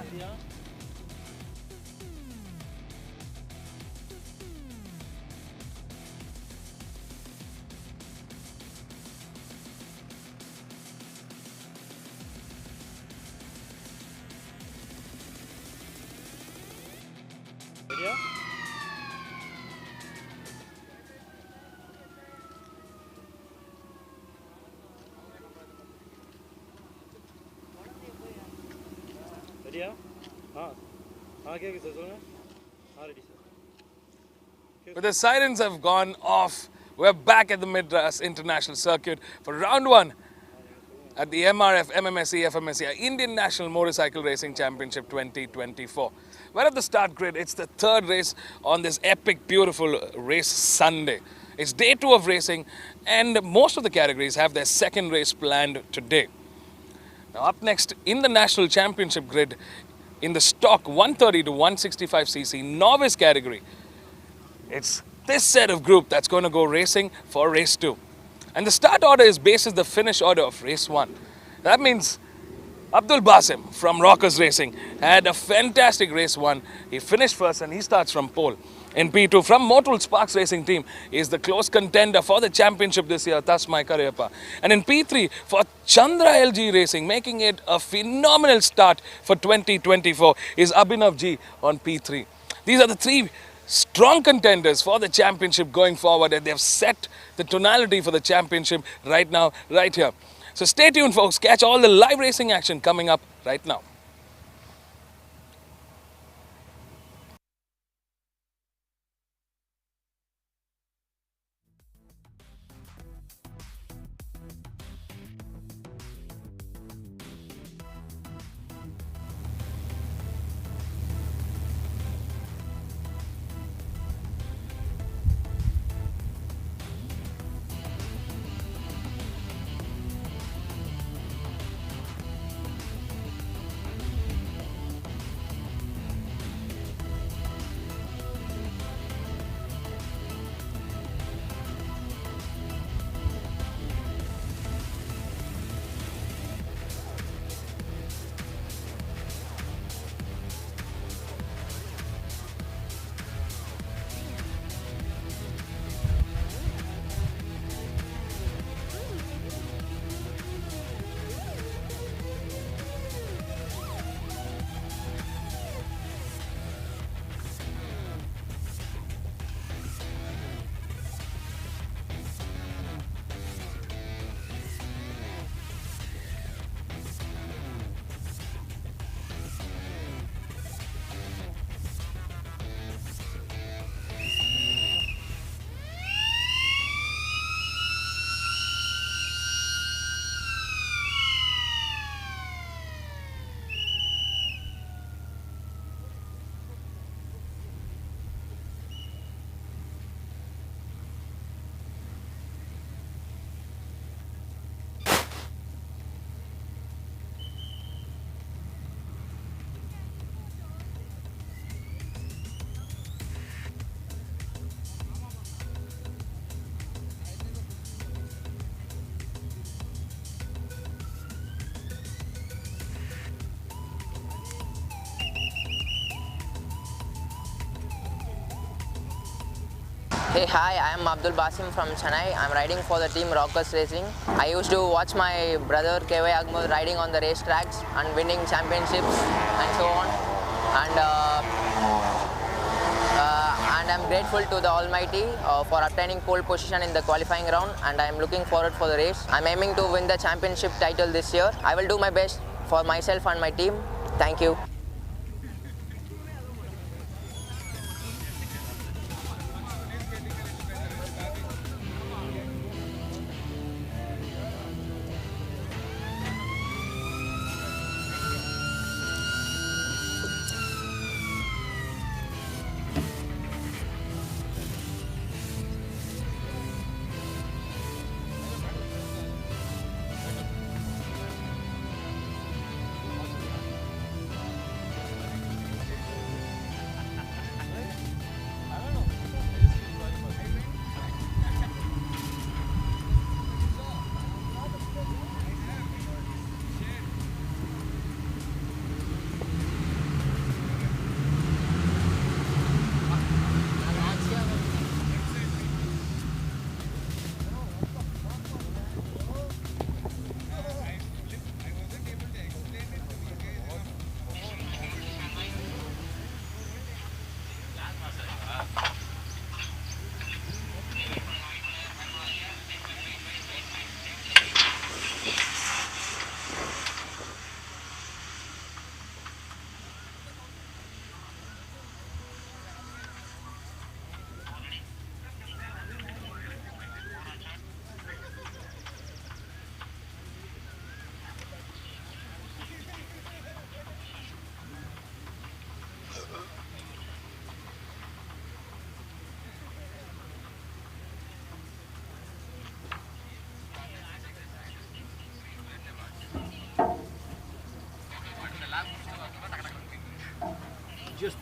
Yeah. But the sirens have gone off. We're back at the Madras International Circuit for round one at the MRF MMSC fmsci Indian National Motorcycle Racing Championship 2024. We're at the start grid. It's the third race on this epic, beautiful race Sunday. It's day 2 of racing, and most of the categories have their second race planned today. Now, up next in the National Championship grid, in the stock 130 to 165cc novice category, it's this set of group that's going to go racing for race 2. And the start order is basis the finish order of race 1. That means Abdul Basim from Rockers Racing had a fantastic race 1. He finished first and he starts from pole. In P2, from Motul Sparks Racing team, is the close contender for the championship this year, Tasmai Karayappa. And in P3, for Chandra LG Racing, making it a phenomenal start for 2024, is Abhinav G on P3. These are the 3 strong contenders for the championship going forward, and they've set the tonality for the championship right now, right here. So stay tuned, folks. Catch all the live racing action coming up right now. Hey, hi, I am Abdul Basim from Chennai. I'm riding for the team Rockers Racing. I used to watch my brother KY Agmud riding on the race tracks and winning championships and so on. And I'm grateful to the Almighty for obtaining pole position in the qualifying round, and I'm looking forward for the race. I'm aiming to win the championship title this year. I will do my best for myself and my team. Thank you.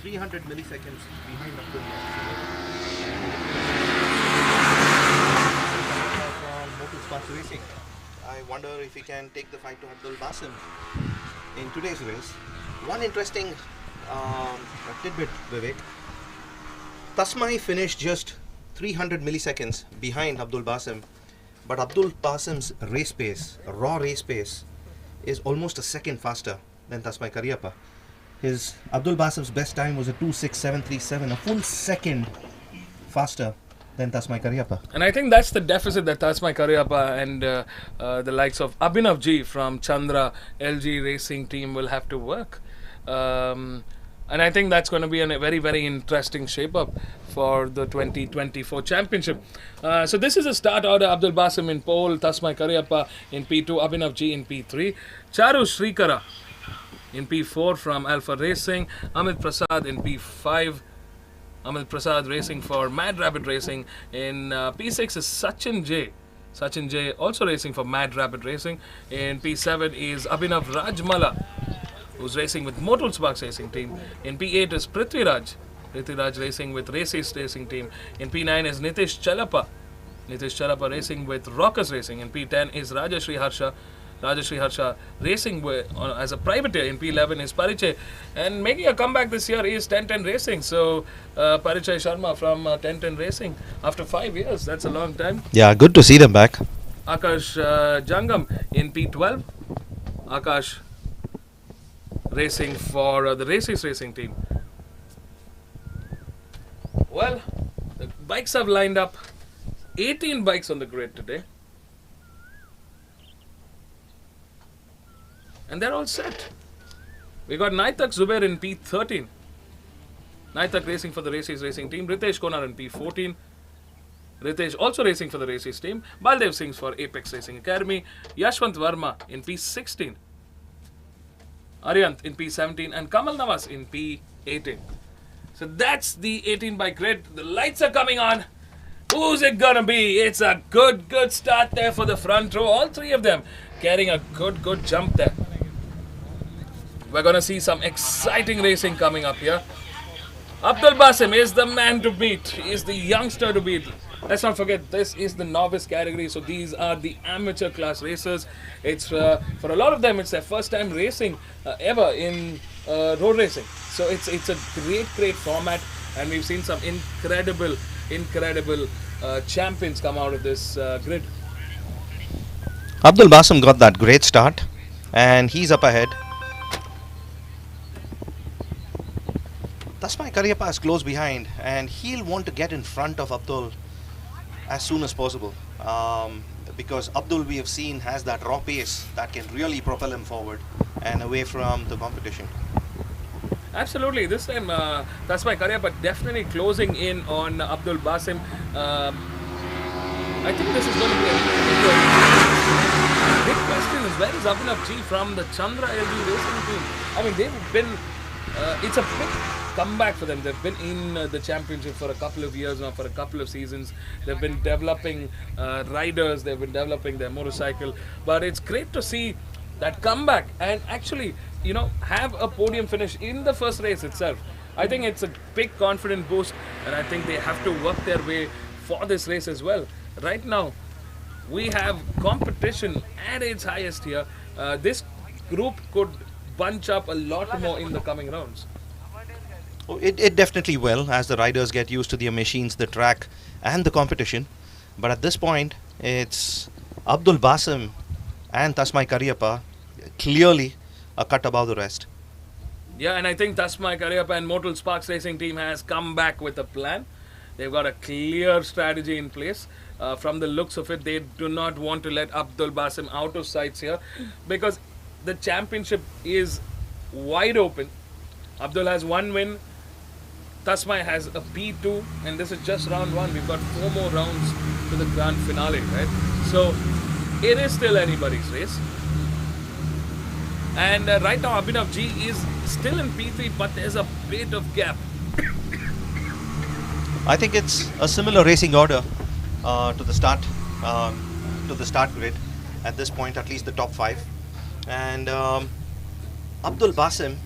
300 milliseconds behind Abdul from Motor Sports Racing. I wonder if he can take the fight to Abdul Basim in today's race. One interesting tidbit, Vivek. Tasmai finished just 300 milliseconds behind Abdul Basim, but Abdul Basim's race pace, raw race pace, is almost a second faster than Tasmai Karyappa. Abdul Basim's best time was a 2:06.737, a full second faster than Tasmai Karyappa. And I think that's the deficit that Tasmai Karyappa and the likes of Abhinav G from Chandra LG Racing team will have to work. And I think that's going to be a very, very interesting shape-up for the 2024 championship. So this is a start order. Abdul Basim in pole, Tasmai Karyappa in P2, Abhinav G in P3, Charu Srikara in P4 from Alpha Racing, Amit Prasad in P5, Amit Prasad racing for Mad Rabbit Racing. In P6 is Sachin J also racing for Mad Rabbit Racing. In P7 is Abhinav Rajmala, who's racing with Motul Sparks Racing team. In P8 is Prithviraj racing with Races Racing team. In P9 is Nitish Chalapa racing with Rockers Racing. In P10 is Rajashri Harsha racing as a privateer. In P11 is Parichay, and making a comeback this year is 1010 Racing. So Parichay Sharma from 1010 Racing after 5 years. That's a long time. Yeah, good to see them back. Akash Jangam in P12. Akash racing for the Races Racing team. Well, the bikes have lined up. 18 bikes on the grid today. And they're all set. We got Naitak Zubair in P13. Naitak racing for the Races Racing team. Ritesh Konar in P14. Ritesh also racing for the Races team. Baldev Singh for Apex Racing Academy. Yashwant Verma in P16. Aryant in P17 and Kamal Nawaz in P18. So that's the 18 bike grid. The lights are coming on. Who's it gonna be? It's a good start there for the front row. All three of them carrying a good jump there. We're gonna see some exciting racing coming up here. Abdul Basim is the man to beat. He is the youngster to beat. Let's not forget, this is the novice category, so these are the amateur class racers. It's for a lot of them, it's their first time racing ever in road racing. So it's a great format, and we've seen some incredible champions come out of this grid. Abdul Basim got that great start, and he's up ahead. Tasmai Karyappa is close behind, and he'll want to get in front of Abdul as soon as possible, because Abdul, we have seen, has that raw pace that can really propel him forward and away from the competition. Absolutely, this time Tasmai Karyappa definitely closing in on Abdul Basim. I think this is going to be a big question is, where is Abhinav G from the Chandra LG Racing team? I mean, they've been, it's a big comeback for them. They've been in the championship for a couple of years now, for a couple of seasons. They've been developing riders, they've been developing their motorcycle, but it's great to see that comeback and actually, you know, have a podium finish in the first race itself. I think it's a big confident boost, and I think they have to work their way for this race as well. Right now, we have competition at its highest here. This group could bunch up a lot more in the coming rounds. Oh, it definitely will, as the riders get used to their machines, the track and the competition. But at this point, it's Abdul Basim and Tasmai Karyappa clearly a cut above the rest. Yeah, and I think Tasmai Karyappa and Motul Sparks Racing team has come back with a plan. They've got a clear strategy in place. From the looks of it, they do not want to let Abdul Basim out of sights here, because the championship is wide open. Abdul has one win. Tasmai has a P2, and this is just round one. We've got 4 more rounds to the grand finale, right? So it is still anybody's race. And right now, Abhinav G is still in P3, but there's a bit of gap. I think it's a similar racing order to the start grid at this point, at least the top 5. And Abdul Basim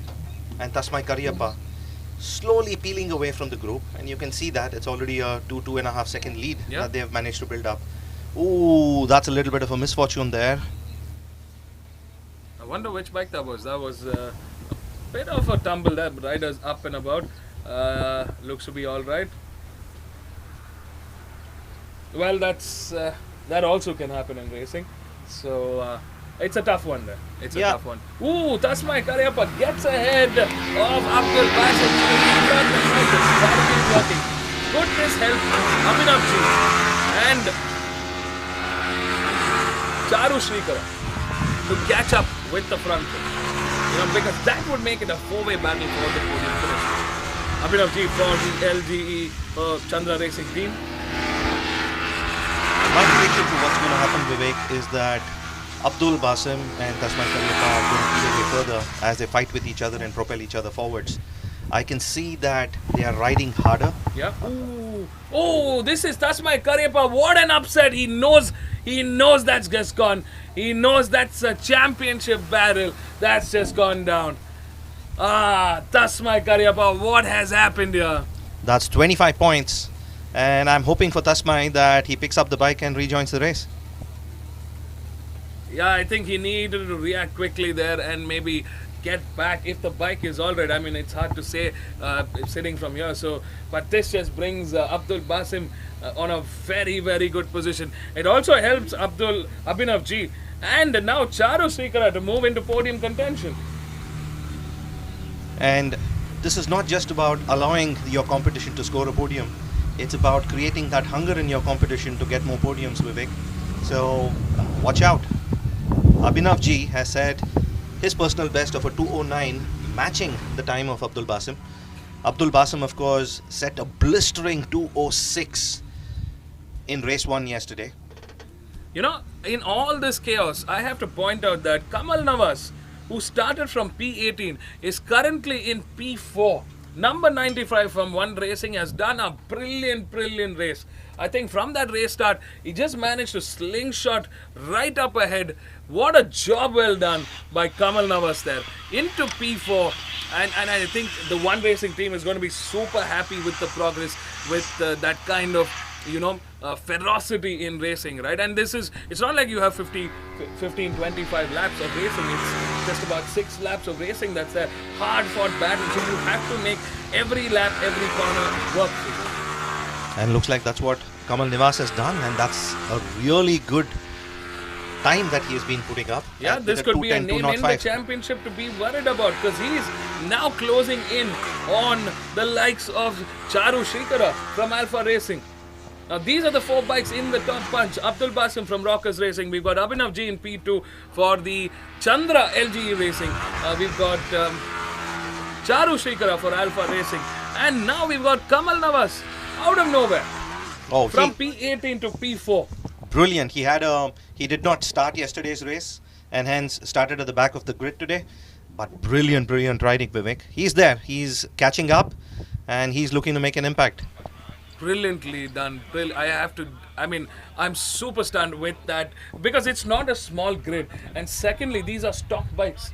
and Tasmai Karyappa slowly peeling away from the group, and you can see that it's already a 2.5 second lead that they have managed to build up. Ooh, that's a little bit of a misfortune there. I wonder which bike that was. That was a bit of a tumble there. Riders up and about. Looks to be all right. Well, that also can happen in racing. So it's a tough one there. It's a tough one. Ooh, Tasmai Karyappa gets ahead of Abdul Basim. Working. Goodness help Abhinavji and Charu Shrikara to catch up with the front row. Because that would make it a four-way battle for the podium finish. Abhinavji for the LGE Chandra Racing team. My prediction for what's going to happen, Vivek, is that Abdul Basim and Tasmai Karyappa are going to go further as they fight with each other and propel each other forwards. I can see that they are riding harder. Yeah. Ooh. Oh, this is Tasmai Karyappa. What an upset. He knows that's just gone. He knows that's a championship battle that's just gone down. Tasmai Karyappa, what has happened here? That's 25 points. And I'm hoping for Tasmai that he picks up the bike and rejoins the race. Yeah, I think he needed to react quickly there and maybe get back if the bike is all right. I mean, it's hard to say sitting from here. But this just brings Abdul Basim on a very, very good position. It also helps Abhinavji and now Charu Shrikara to move into podium contention. And this is not just about allowing your competition to score a podium. It's about creating that hunger in your competition to get more podiums, Vivek. So, watch out. Abhinavji has set his personal best of a 2:09, matching the time of Abdul Basim. Abdul Basim, of course, set a blistering 2:06 in race 1 yesterday. In all this chaos, I have to point out that Kamal Navas, who started from P18, is currently in P4. Number 95 from One Racing has done a brilliant race. I think from that race start, he just managed to slingshot right up ahead. What a job well done by Kamal Navas there. Into P4. And I think the One Racing team is going to be super happy with the progress, with that kind of, ferocity in racing, right? And it's not like you have 15, 25 laps of racing. It's just about 6 laps of racing that's a hard-fought battle. So you have to make every lap, every corner work for you. And looks like that's what Kamal Nivas has done, and that's a really good time that he has been putting up. Yeah, this could be a name in the championship to be worried about, because he's now closing in on the likes of Charu Shrikara from Alpha Racing. Now these are the 4 bikes in the top bunch. Abdul Basim from Rockers Racing. We've got Abhinavji in P2 for the Chandra LGE Racing. We've got Charu Shrikara for Alpha Racing. And now we've got Kamal Navas out of nowhere. From P18 to P4. Brilliant. He did not start yesterday's race and hence started at the back of the grid today. But brilliant riding, Vivek. He's there. He's catching up and he's looking to make an impact. Brilliantly done. I'm super stunned with that, because it's not a small grid, and secondly, these are stock bikes.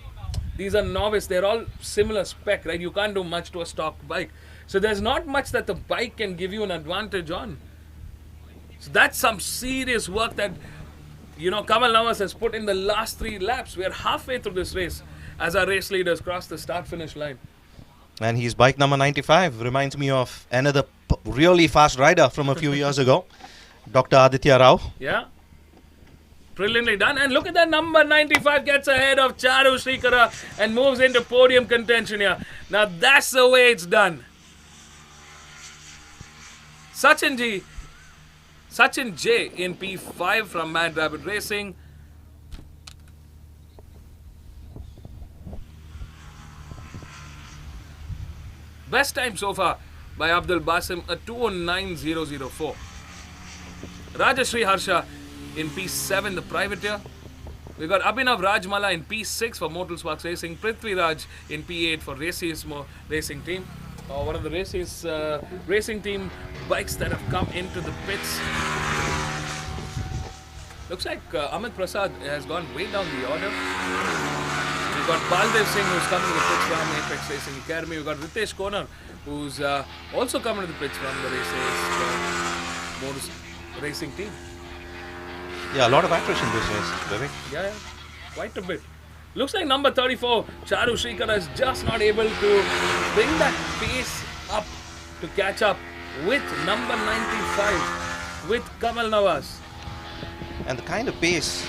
These are Novice. They're all similar spec, right? You can't do much to a stock bike. So there's not much that the bike can give you an advantage on. So that's some serious work that, Kamal Navas has put in the last 3 laps. We are halfway through this race as our race leaders cross the start-finish line. And his bike number 95 reminds me of another really fast rider from a few years ago, Dr. Aditya Rao. Yeah. Brilliantly done. And look at that, number 95 gets ahead of Charu Shrikara and moves into podium contention here. Now that's the way it's done. Sachin J in P5 from Mad Rabbit Racing. Best time so far by Abdul Basim, a 2:09.004. Rajashri Harsha in P7, the privateer. We've got Abhinav Rajmala in P6 for Mortal Sparks Racing. Prithvi Raj in P8 for Racismo Racing Team. One of the racing team bikes that have come into the pits. Looks like Amit Prasad has gone way down the order. We've got Baldev Singh, who's coming to the pits from Apex Racing Academy. We've got Ritesh Konar, who's also coming to the pitch from the motor racing team. Yeah, a lot of attrition this race, Vivek. Yeah, quite a bit. Looks like number 34, Charu Shrikar, is just not able to bring that pace up to catch up with number 95, with Kamal Nawaz. And the kind of pace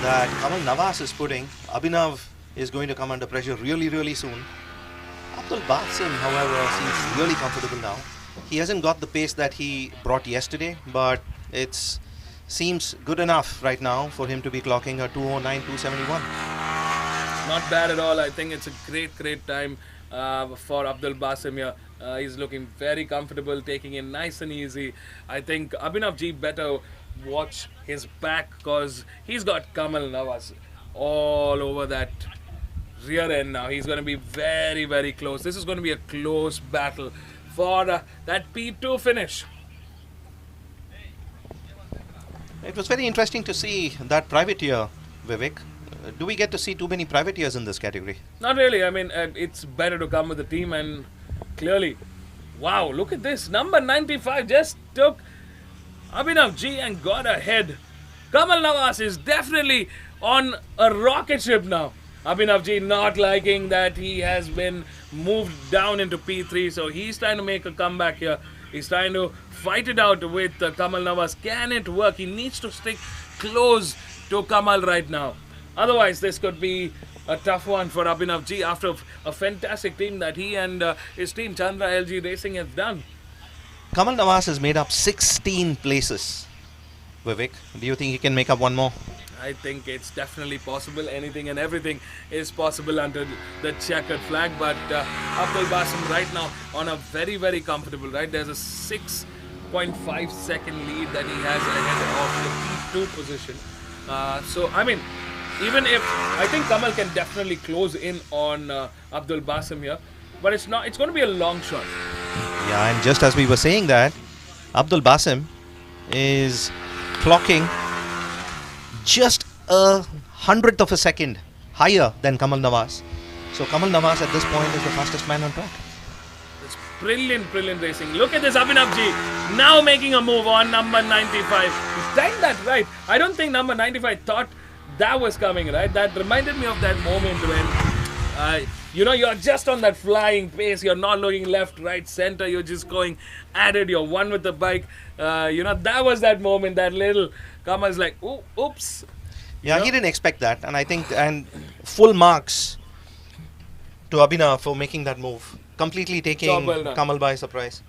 that Kamal Nawaz is putting, Abhinav is going to come under pressure really, really soon. Abdul Basim, however, seems really comfortable now. He hasn't got the pace that he brought yesterday, but it seems good enough right now for him to be clocking a 209.271. Not bad at all. I think it's a great time for Abdul Basim here. He's looking very comfortable, taking it nice and easy. I think Abhinav G better watch his back because he's got Kamal Nawaz all over that rear end now. He's going to be very close. This is going to be a close battle for that P2 finish. It was very interesting to see that privateer, Vivek. Do we get to see too many privateers in this category? Not really. I mean, it's better to come with the team, and clearly, wow, look at this. Number 95 just took Abhinav G and got ahead. Kamal Nawaz is definitely on a rocket ship now. Abhinav G not liking that he has been moved down into P3, so he's trying to make a comeback here. He's trying to fight it out with Kamal Nawaz. Can it work? He needs to stick close to Kamal right now. Otherwise, this could be a tough one for Abhinav G after a fantastic team that he and his team Chandra LG Racing have done. Kamal Nawaz has made up 16 places. Vivek, do you think he can make up one more? I think it's definitely possible. Anything and everything is possible under the checkered flag. But Abdul Basim right now on a very comfortable, right? There's a 6.5 second lead that he has ahead of the P2 position. So, I mean, even if I think Kamal can definitely close in on Abdul Basim here, but it's not. It's going to be a long shot. Yeah, and just as we were saying that, Abdul Basim is clocking just 1/100th of a second higher than Kamal Nawaz. So Kamal Nawaz at this point is the fastest man on track. It's brilliant racing. Look at this Abhinav G now making a move on number 95. He's timed that right. I don't think number 95 thought that was coming, right? That reminded me of that moment when you're just on that flying pace. You're not looking left, right, center. You're just going at it. You're one with the bike. That was that moment. That little Kamal's like, oops. Yeah, he didn't expect that, and I think full marks to Abhinav for making that move, completely taking Kamal by surprise.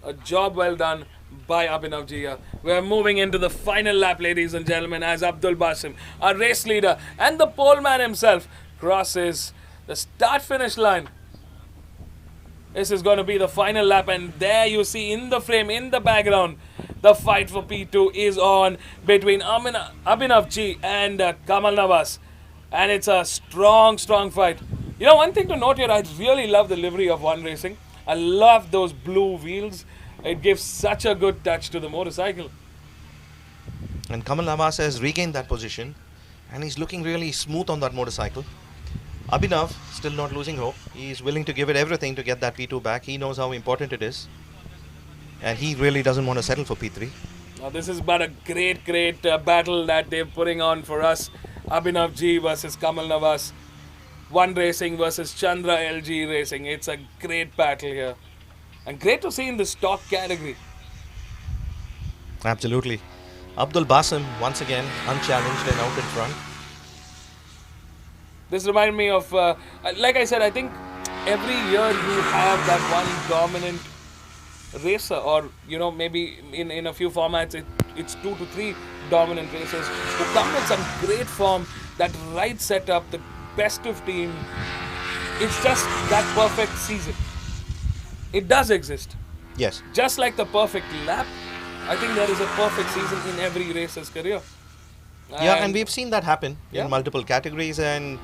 A job well done by Abhinav Ji. We're moving into the final lap, ladies and gentlemen, as Abdul Basim, our race leader and the pole man himself, crosses the start-finish line. This is going to be the final lap, and there you see in the frame, in the background, the fight for P2 is on between Abhinav G and Kamal Nawaz. And it's a strong fight. One thing to note here, I really love the livery of One Racing. I love those blue wheels. It gives such a good touch to the motorcycle. And Kamal Nawaz has regained that position, and he's looking really smooth on that motorcycle. Abhinav still not losing hope. He's willing to give it everything to get that P2 back. He knows how important it is, and he really doesn't want to settle for P3. Now this is but a great battle that they're putting on for us. Abhinav G versus Kamal Nawaz. One Racing versus Chandra LG Racing. It's a great battle here. And great to see in the stock category. Absolutely. Abdul Basim once again unchallenged and out in front. This reminds me of, like I said, I think every year you have that one dominant racer, or maybe in a few formats it's 2 to 3 dominant racers who come with some great form, that right setup, the best of team. It's just that perfect season. It does exist. Yes. Just like the perfect lap, I think there is a perfect season in every racer's career. And we've seen that happen in multiple categories, and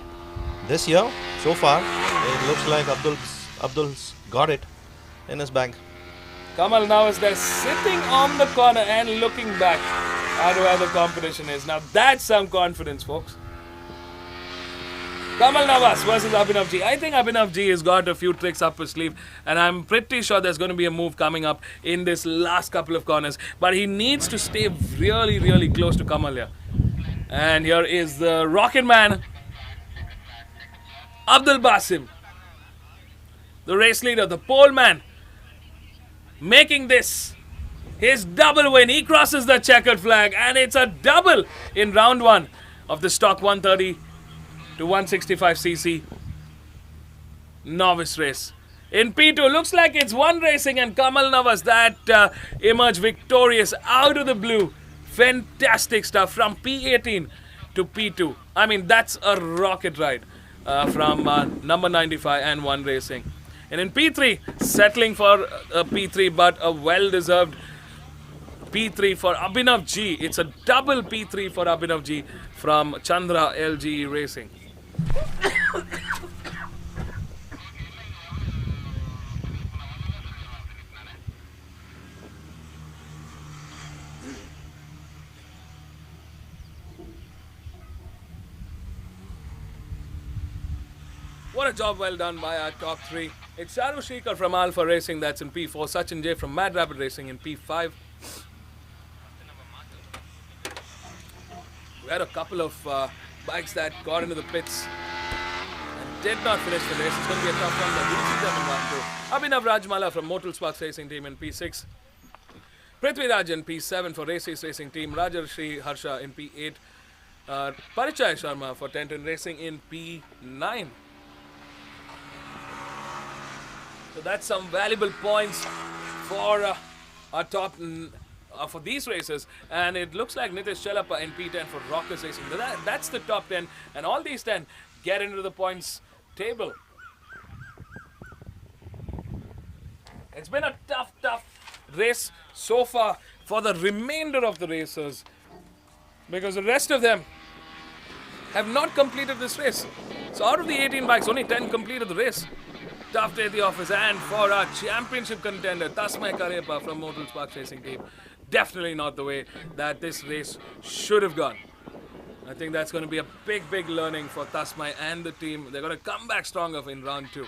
this year, so far, it looks like Abdul's got it in his bag. Kamal now is there sitting on the corner and looking back at where the competition is. Now that's some confidence, folks. Kamal Navas versus Abhinav G. I think Abhinav G has got a few tricks up his sleeve, and I'm pretty sure there's going to be a move coming up in this last couple of corners. But he needs to stay really, really close to Kamal here. And here is the Rocket Man, Abdul Basim, the race leader, the pole man, making this his double win. He crosses the checkered flag, and it's a double in round one of the stock 130 to 165cc novice race. In P2, looks like it's One Racing and Kamal Navas that emerged victorious out of the blue. Fantastic stuff from P18 to P2. I mean, that's a rocket ride from number 95 and One Racing. And in P3, settling for a P3, but a well-deserved P3 for Abhinav G. It's a double P3 for Abhinav G from Chandra LG Racing. What a job well done by our top three. It's Sharu Shikar from Alpha Racing, that's in P4. Sachin J from Mad Rabbit Racing in P5. We had a couple of bikes that got into the pits and did not finish the race. It's going to be a tough one, but we'll see them in round two. Abhinav Rajmala from Motul Sparks Racing Team in P6. Prithvi Raj in P7 for Races Racing Team. Rajarshi Harsha in P8. Parichai Sharma for Tenton Racing in P9. So that's some valuable points for our top for these races, and it looks like Nitish Chelappa in P10 for Rockers Racing. That's the top 10, and all these 10 get into the points table. It's been a tough race so far for the remainder of the racers, because the rest of them have not completed this race. So out of the 18 bikes, only 10 completed the race. Tough day at the office, and for our championship contender, Tasmai Karyappa from Motul Sparks Racing Team, definitely not the way that this race should have gone. I think that's going to be a big learning for Tasmai and the team. They're going to come back stronger in round two.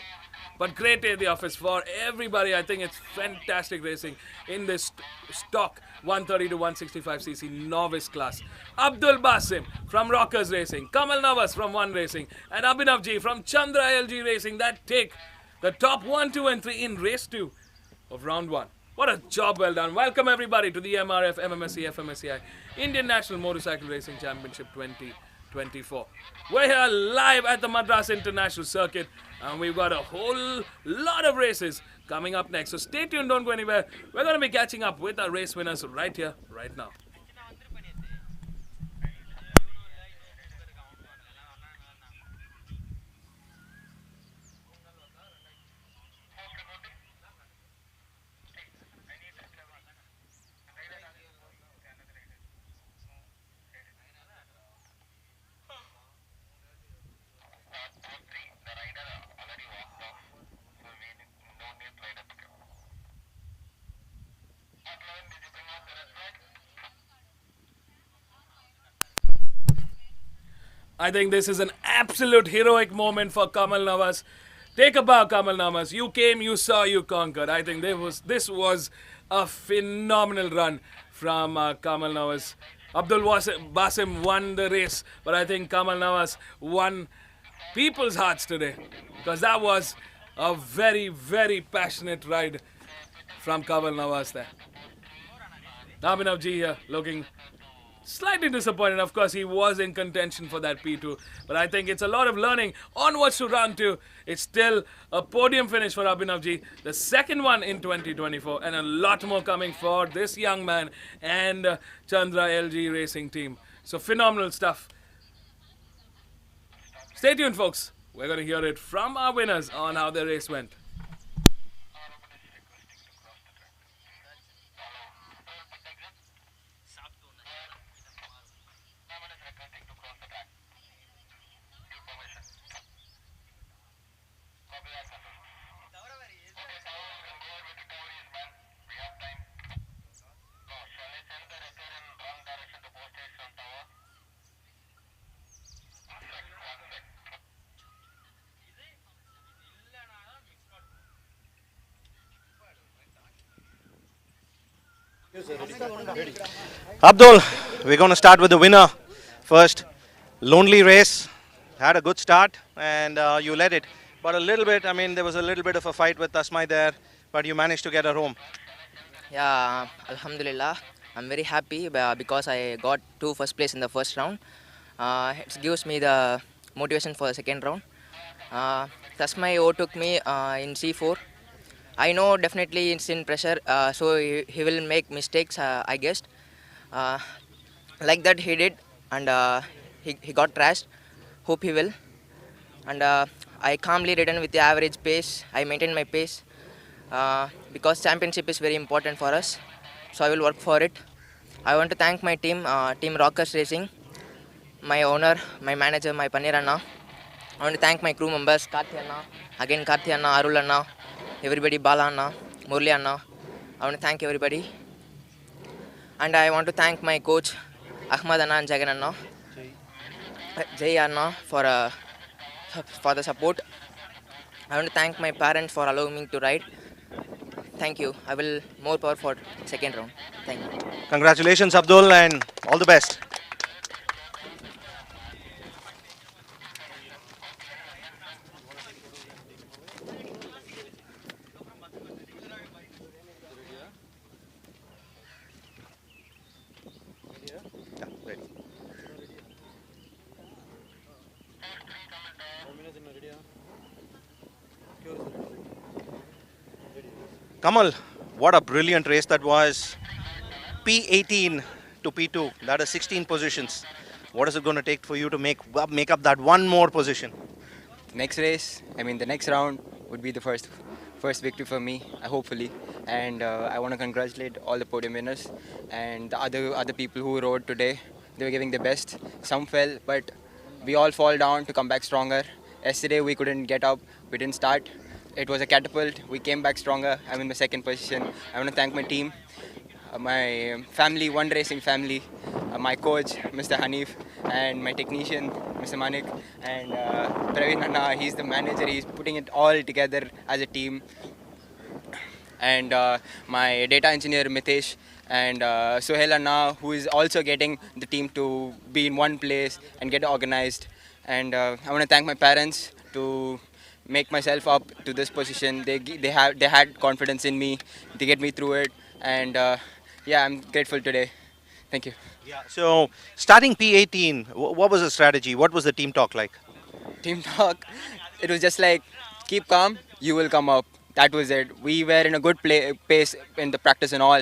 But great day at the office for everybody. I think it's fantastic racing in this stock 130 to 165cc novice class. Abdul Basim from Rockers Racing, Kamal Navas from One Racing, and Abhinav G from Chandra LG Racing that take the top 1, 2 and 3 in race 2 of round 1. What a job well done. Welcome everybody to the MRF MMSC fmsci Indian National Motorcycle Racing Championship 2024. We're here live at the Madras International Circuit, and we've got a whole lot of races coming up next. So stay tuned, don't go anywhere. We're going to be catching up with our race winners right here, right now. I think this is an absolute heroic moment for Kamal Navas. Take a bow, Kamal Navas. You came, you saw, you conquered. I think this was a phenomenal run from Kamal Navas. Abdul Basim won the race, but I think Kamal Navas won people's hearts today, because that was a very passionate ride from Kamal Navas there. Abhinav G here looking slightly disappointed. Of course, he was in contention for that P2, but I think it's a lot of learning. Onwards to round 2. It's still a podium finish for Abhinav G, the second one in 2024, and a lot more coming for this young man and Chandra LG Racing Team. So phenomenal stuff. Stay tuned, folks. We're going to hear it from our winners on how the race went. Abdul, we're going to start with the winner first. Lonely race. Had a good start and you led it. But a little bit, I mean, there was a little bit of a fight with Tasmai there, but you managed to get her home. Yeah, Alhamdulillah. I'm very happy because I got two first place in the first round. It gives me the motivation for the second round. Tasmai overtook me in C4. I know definitely it's in pressure, so he will make mistakes, I guessed. Uh, like that he did, and he got trashed. Hope he will. And I calmly ridden with the average pace. I maintained my pace because championship is very important for us. So I will work for it. I want to thank my team, Team Rockers Racing, my owner, my manager, my Panir Anna. I want to thank my crew members, Karthi Anna, again Karthi Anna, Arul Anna, everybody, Bala Anna, Murli Anna. I want to thank everybody. And I want to thank my coach, Ahmad Anna and Jagan Anna, Jay Anna for the support. I want to thank my parents for allowing me to ride. Thank you. I will more power for second round. Thank you. Congratulations, Abdul, and all the best. Kamal, what a brilliant race that was. P18 to P2, that is 16 positions. What is it going to take for you to make up that one more position? Next race, I mean the next round would be the first victory for me, hopefully. And I want to congratulate all the podium winners and the other people who rode today. They were giving their best. Some fell, but we all fall down to come back stronger. Yesterday we couldn't get up, we didn't start. It was a catapult. We came back stronger. I'm in the second position. I want to thank my team, my family, One Racing family, my coach, Mr. Hanif, and my technician, Mr. Manik, and Praveen Anna. He's the manager. He's putting it all together as a team. And my data engineer, Mitesh, and Sohail Anna, who is also getting the team to be in one place and get organized. And I want to thank my parents to make myself up to this position. They had confidence in me. They get me through it, and yeah, I'm grateful today. Thank you. Yeah. So, starting P18, what was the strategy? What was the team talk like? Team talk, it was just like, keep calm, you will come up. That was it. We were in a good pace in the practice and all.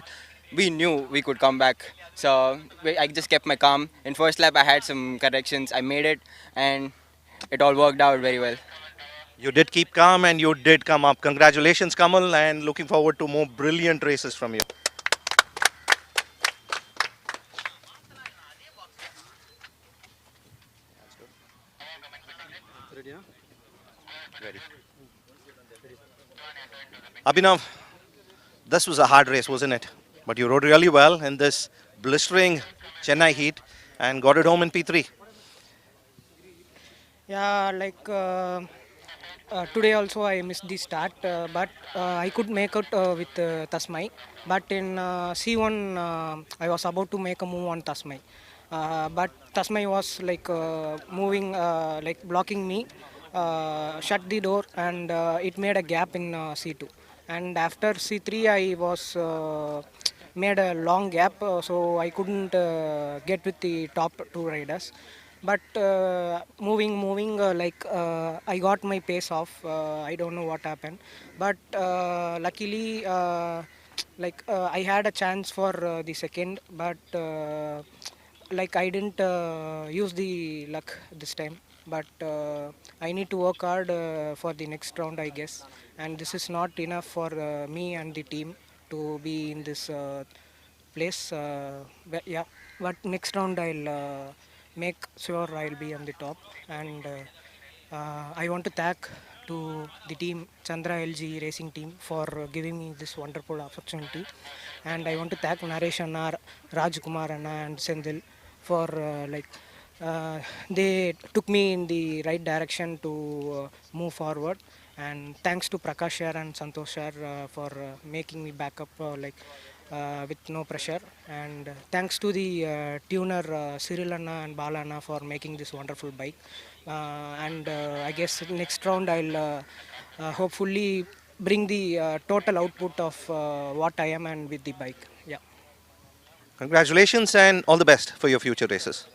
We knew we could come back. So I just kept my calm. In first lap, I had some corrections. I made it, and it all worked out very well. You did keep calm and you did come up. Congratulations, Kamal, and looking forward to more brilliant races from you. Ready. Abhinav, this was a hard race, wasn't it? But you rode really well in this blistering Chennai heat and got it home in P3. Yeah, today also I missed the start, but I could make out with Tasmai. But in C1, I was about to make a move on Tasmai. But Tasmai was moving, blocking me, shut the door, and it made a gap in C2. And after C3, I was made a long gap, so I couldn't get with the top two riders. But moving, I got my pace off. I don't know what happened, but luckily, I had a chance for the second, but I didn't use the luck this time. But I need to work hard for the next round, I guess. And this is not enough for me and the team to be in this place. But next round I'll make sure I'll be on the top. And I want to thank to the team, Chandra LG Racing team, for giving me this wonderful opportunity. And I want to thank Naresh Anna, Raj Kumar Anna, and Sendil for they took me in the right direction to move forward. And thanks to Prakash sir and Santosh sir for making me back up. with no pressure. And thanks to the tuner Cyril Anna and Bala Anna for making this wonderful bike. And I guess next round I'll hopefully bring the total output of what I am and with the bike. Yeah. Congratulations and all the best for your future races.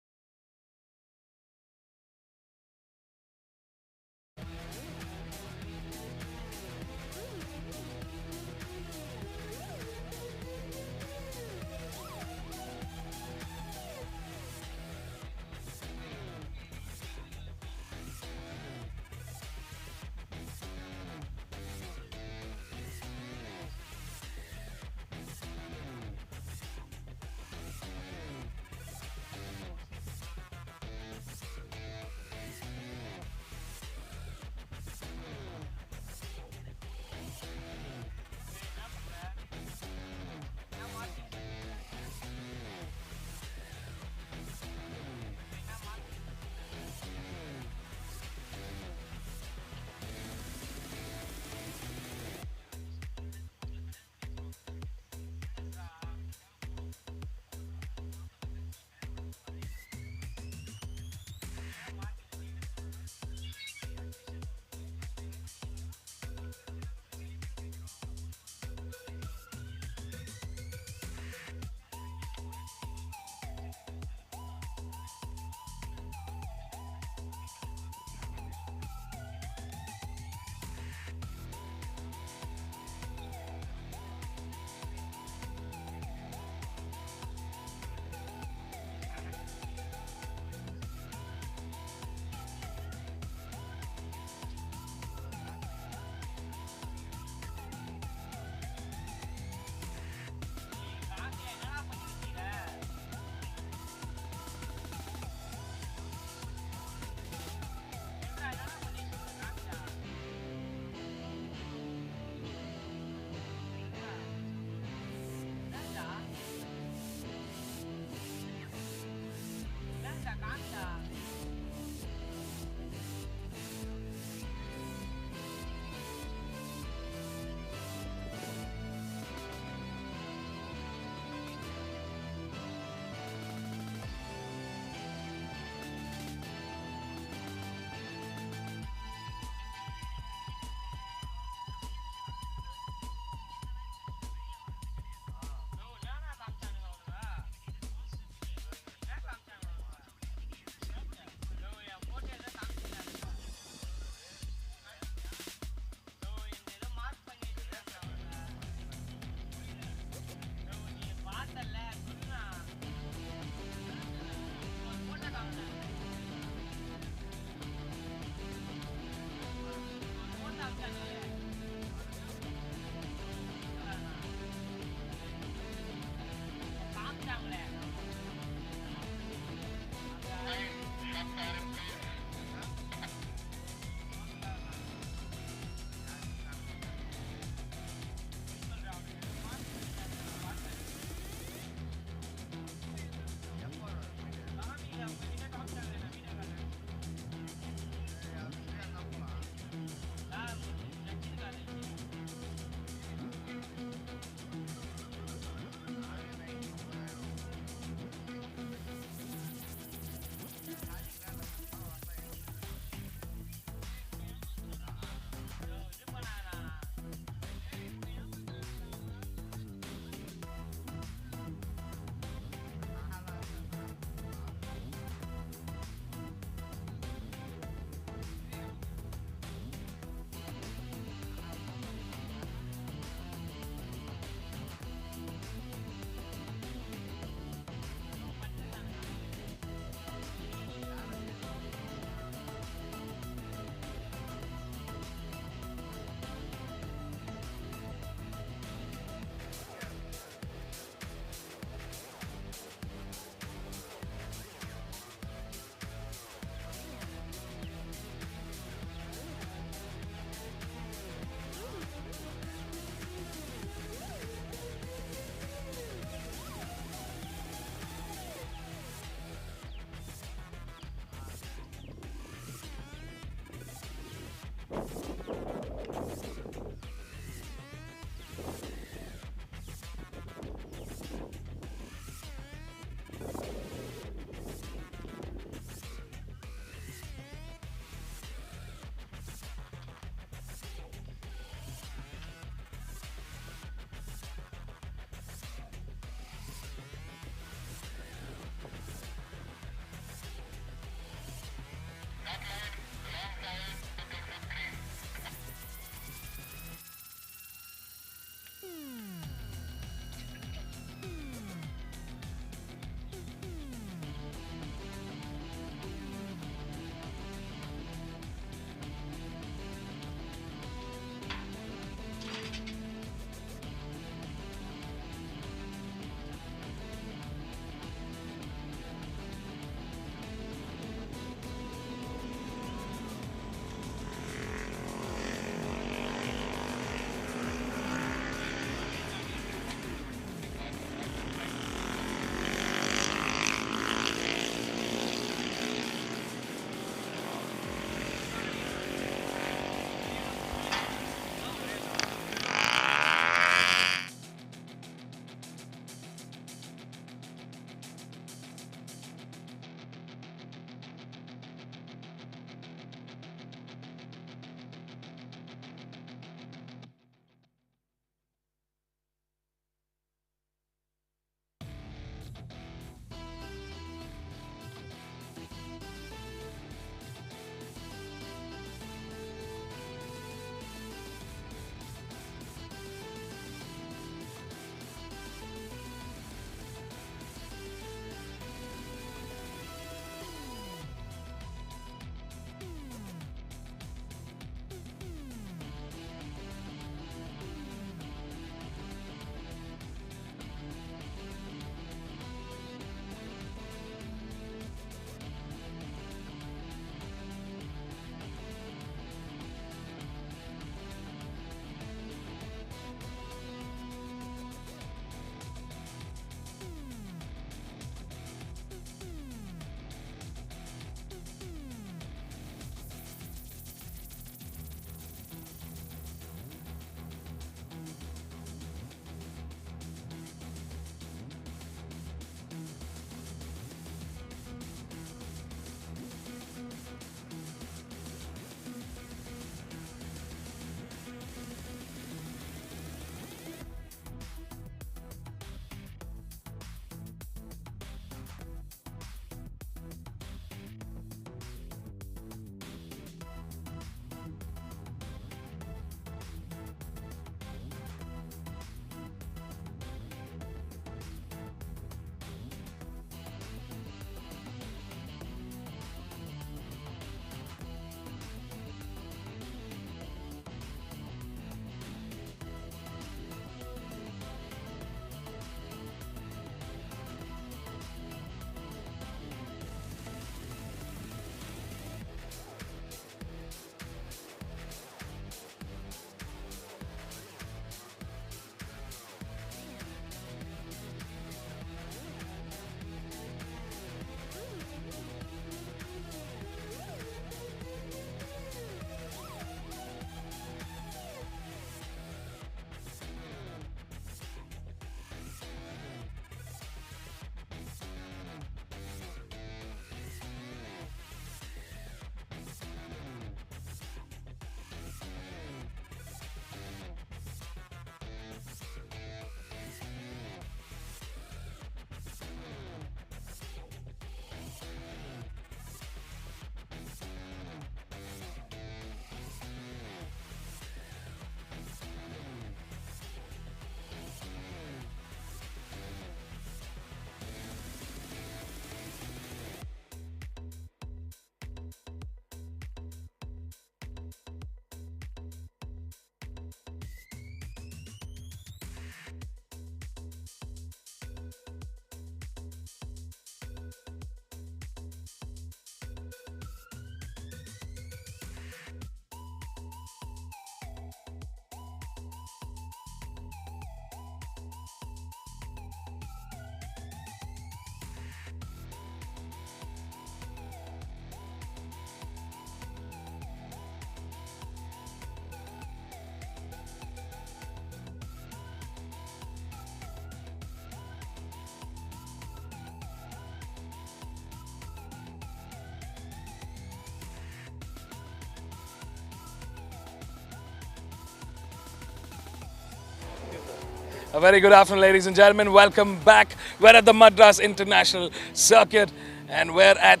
A very good afternoon, ladies and gentlemen. Welcome back. We're at the Madras International Circuit and we're at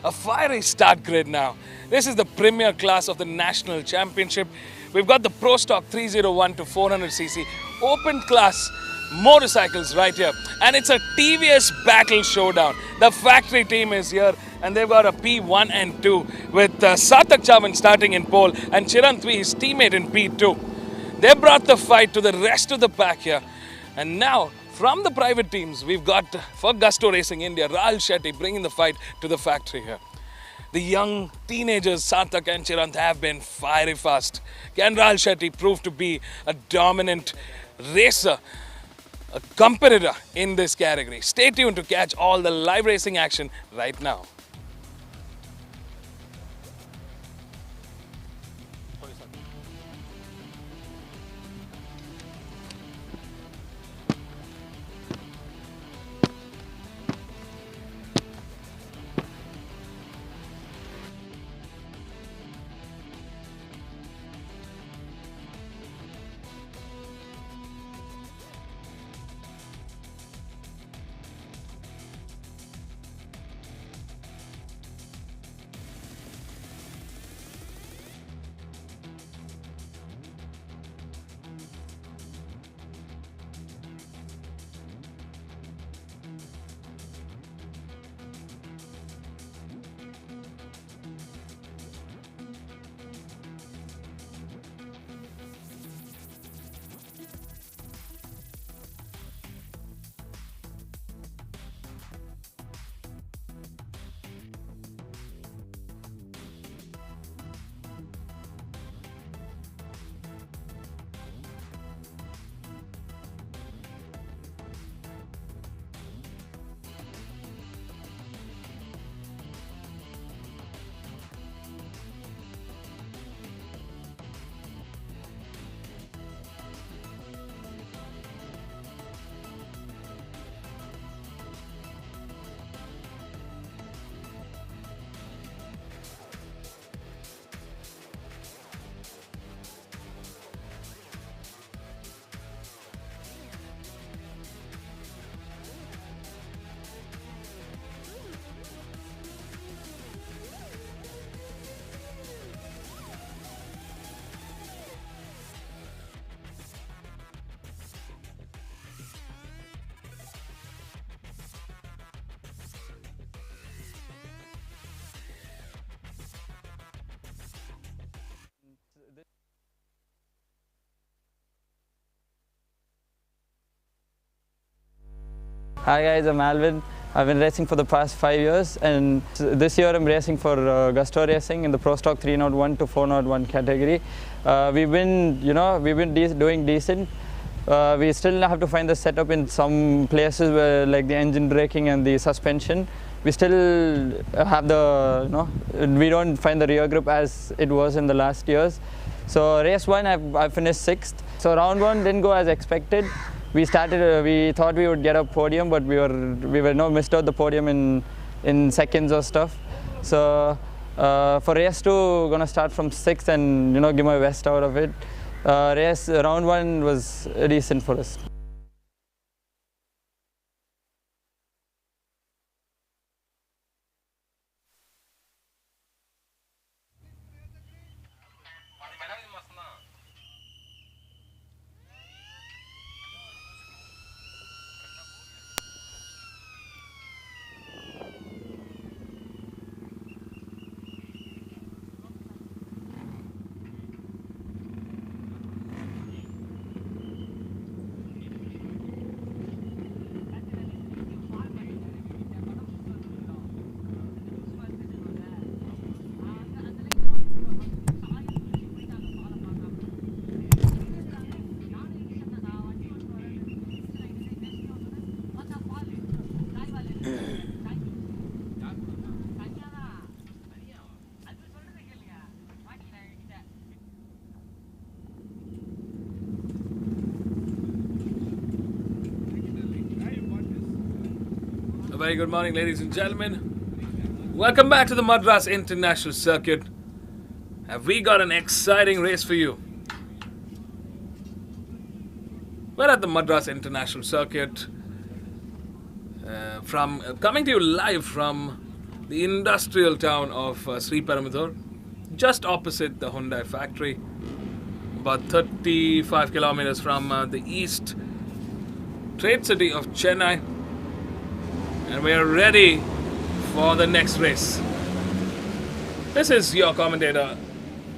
A fiery start grid now. This is the premier class of the national championship. We've got the Pro Stock 301 to 400cc open class motorcycles right here. And it's a TVS battle showdown. The factory team is here and they've got a P1 and 2 with Sarthak Chavan starting in pole and Chirantvi, his teammate, in P2. They brought the fight to the rest of the pack here. And now, from the private teams, we've got, for Gusto Racing India, Rahul Shetty bringing the fight to the factory here. The young teenagers, Sarthak and Chirant, have been fiery fast. Can Rahul Shetty prove to be a dominant racer, a competitor in this category? Stay tuned to catch all the live racing action right now. Hi guys, I'm Alvin. I've been racing for the past 5 years and this year I'm racing for Gusto Racing in the Pro Stock 301 to 401 category. We've been doing decent. We still have to find the setup in some places where, like the engine braking and the suspension. We still have we don't find the rear grip as it was in the last years. So race 1 I finished 6th. So round 1 didn't go as expected. We thought we would get a podium, but we missed out the podium in seconds or stuff. So for race 2, gonna start from 6th and give my best out of it. Round 1 was decent for us. Very good morning, ladies and gentlemen. Welcome back to the Madras International Circuit. Have we got an exciting race for you? We're at the Madras International Circuit, coming to you live from the industrial town of Sri Perumbudur, just opposite the Hyundai factory, about 35 kilometers from the east trade city of Chennai. And we are ready for the next race. This is your commentator.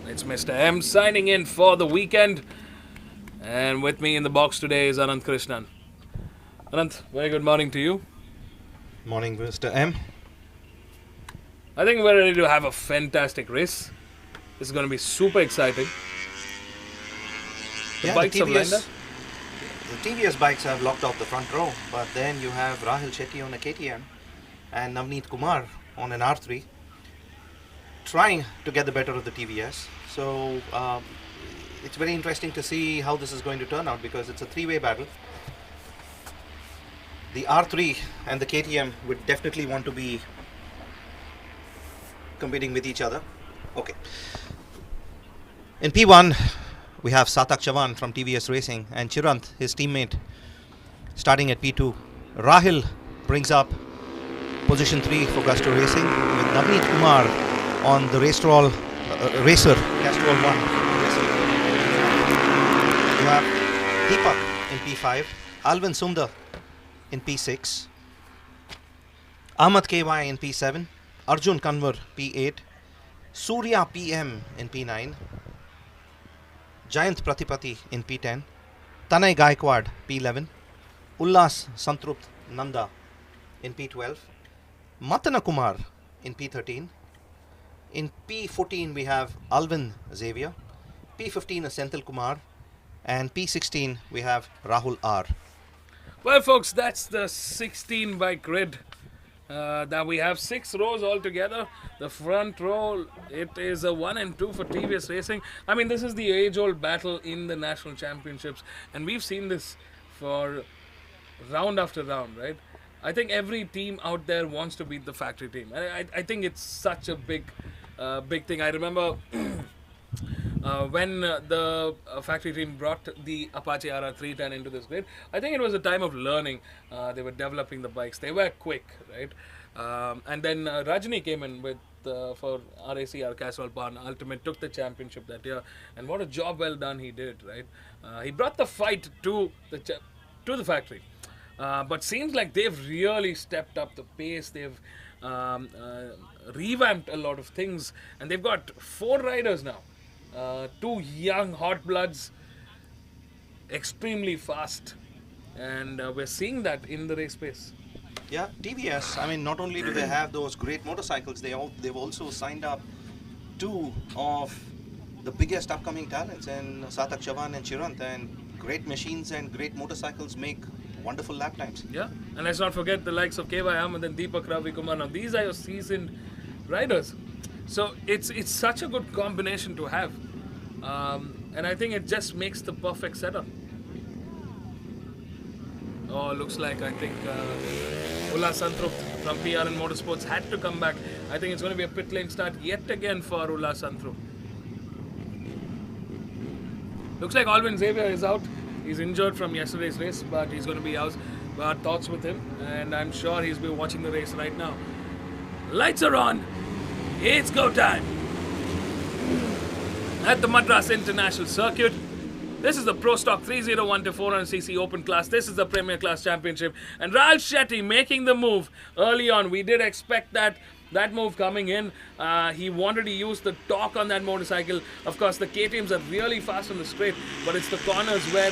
It's Mr. M signing in for the weekend. And with me in the box today is Anant Krishnan. Anant, very good morning to you. Morning, Mr. M. I think we're ready to have a fantastic race. This is going to be super exciting. The bikes have lined up. The TVS bikes have locked off the front row, but then you have Rahil Shetty on a KTM and Navneet Kumar on an R3 trying to get the better of the TVS. So it's very interesting to see how this is going to turn out because it's a three-way battle. The R3 and the KTM would definitely want to be competing with each other. Okay. In P1, we have Satak Chavan from TVS Racing and Chirant, his teammate, starting at P2. Rahil brings up position 3 for Gusto Racing with Navneet Kumar on the Racer, Castrol 1. You have Deepak in P5, Alvin Sundar in P6, Ahmad KY in P7, Arjun Kanwar P8, Surya PM in P9, Jayant Pratipati in P10, Tanay Gaikwad P11, Ullas Santrupt Nanda in P12, Matana Kumar in P13. In P14 we have Alvin Xavier, P15 is Senthil Kumar, and P16 we have Rahul R. Well, folks, that's the 16 bike grid. That we have 6 rows altogether. The front row, it is a 1 and 2 for TVS Racing. I mean, this is the age-old battle in the national championships, and we've seen this for round after round, right? I think every team out there wants to beat the factory team. I think it's such a big thing. I remember when the factory team brought the Apache RR310 into this grid, I think it was a time of learning. They were developing the bikes. They were quick, right? And then Rajani came in with for RACR Castrol Pan Ultimate, took the championship that year, and what a job well done he did, right? He brought the fight to the factory, but seems like they've really stepped up the pace. They've revamped a lot of things, and they've got 4 riders now. 2 young hot bloods, extremely fast, and we're seeing that in the race pace. Yeah, TVS, I mean, not only do they have those great motorcycles, they've also signed up 2 of the biggest upcoming talents in Satak Chavan and Chirant, and great machines and great motorcycles make wonderful lap times. Yeah, and let's not forget the likes of KY Ahmed and Deepak Ravi Kumar. Now, these are your seasoned riders. So it's such a good combination to have, and I think it just makes the perfect setup. Oh, looks like I think Ullas Santrupt from PRN Motorsports had to come back. I think it's going to be a pit lane start yet again for Ullas Santrupt. Looks like Alvin Xavier is out. He's injured from yesterday's race, but he's going to be out. Our thoughts with him, and I'm sure he's been watching the race right now. Lights are on. It's go time. At the Madras International Circuit, this is the Pro Stock 301 to 400cc Open Class. This is the Premier Class Championship. And Rahil Shetty making the move early on. We did expect that move coming in. He wanted to use the torque on that motorcycle. Of course, the KTMs are really fast on the straight, but it's the corners where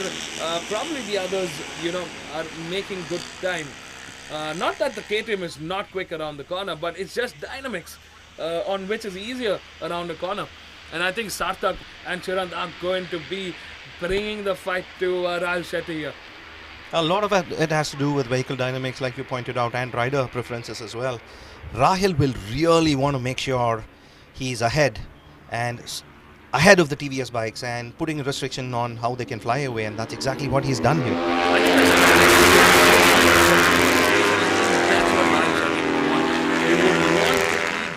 probably the others, are making good time. Not that the KTM is not quick around the corner, but it's just dynamics on which is easier around the corner. And I think Sarthak and Chirant are going to be bringing the fight to Rahil Shetty here. A lot of it has to do with vehicle dynamics, like you pointed out, and rider preferences as well. Rahil will really want to make sure he's ahead of the TVS bikes and putting a restriction on how they can fly away, and that's exactly what he's done here.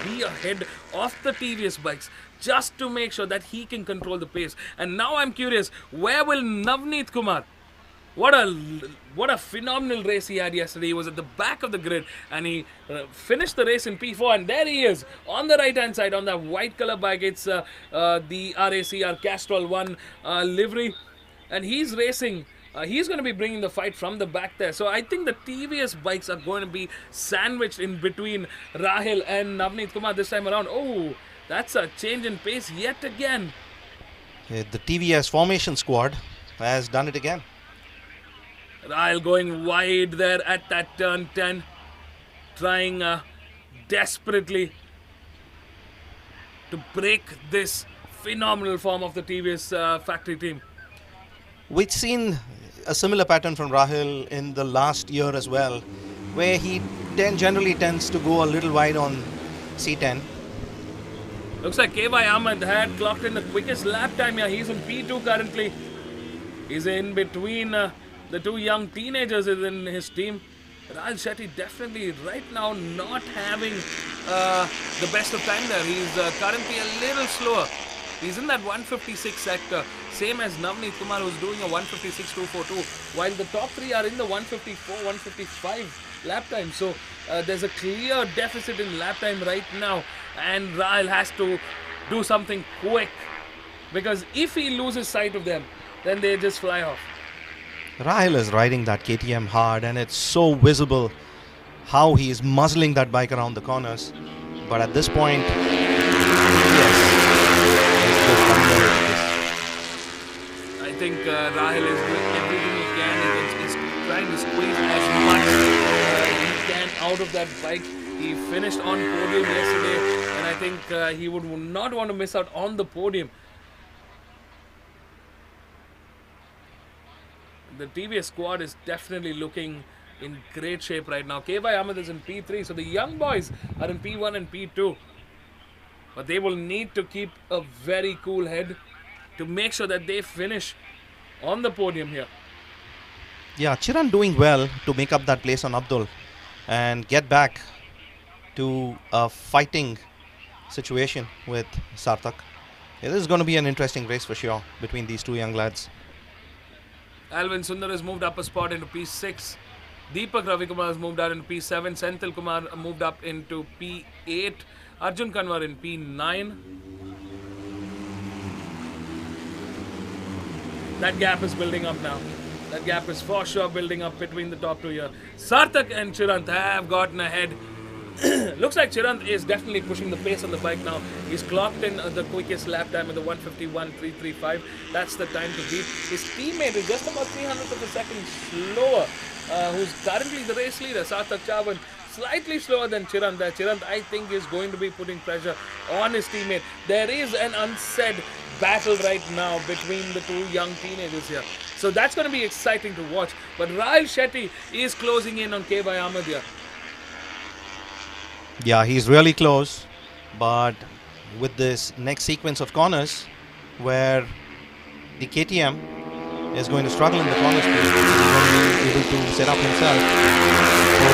Be ahead of the TVS bikes just to make sure that he can control the pace. And now I'm curious, where will Navneet Kumar What a phenomenal race he had yesterday. He was at the back of the grid and he finished the race in P4, and there he is on the right hand side on that white color bike. It's the RACR Castrol 1 livery, and he's racing. He's going to be bringing the fight from the back there. So I think the TVS bikes are going to be sandwiched in between Rahil and Navneet Kumar this time around. Oh, that's a change in pace yet again. The TVS formation squad has done it again. Rahil going wide there at that turn 10, trying desperately to break this phenomenal form of the TVS factory team. We've seen a similar pattern from Rahil in the last year as well, where he generally tends to go a little wide on C10. Looks like KY Ahmed had clocked in the quickest lap time here. He's in P2 currently. He's in between the two young teenagers in his team. Rahil Shetty definitely right now not having the best of time there. He's currently a little slower. He's in that 156 sector, same as Navneet Kumar, who's doing a 156.242, while the top three are in the 154, 155 lap time. So there's a clear deficit in lap time right now, and Rahil has to do something quick, because if he loses sight of them, then they just fly off. Rahil is riding that KTM hard, and it's so visible how he is muzzling that bike around the corners. But at this point, yes, I think Rahil is doing everything he can. He's trying to squeeze as much he can out of that bike. He finished on podium yesterday, and I think he would not want to miss out on the podium. The TVS squad is definitely looking in great shape right now. KY Ahmed is in P3, so the young boys are in P1 and P2. But they will need to keep a very cool head to make sure that they finish on the podium here. Yeah, Chiran doing well to make up that place on Abdul and get back to a fighting situation with Sarthak. Yeah, this is going to be an interesting race for sure between these two young lads. Alvin Sundar has moved up a spot into P6. Deepak Ravikumar has moved out into P7. Senthil Kumar moved up into P8. Arjun Kanwar in P9. That gap is building up now. That gap is for sure building up between the top two here. Sarthak and Chirant have gotten ahead. Looks like Chirant is definitely pushing the pace on the bike now. He's clocked in the quickest lap time at the 151.335. That's the time to beat. His teammate is just about 300th of a second slower, who's currently the race leader, Sarthak Chavan. Slightly slower than Chirant there. Chirant, I think, is going to be putting pressure on his teammate. There is an unsaid battle right now between the two young teenagers here. So that's going to be exciting to watch. But Rahil Shetty is closing in on KY Ahmed here. Yeah, he's really close, but with this next sequence of corners where the KTM is going to struggle in the corner space, he's going to be able to set up himself for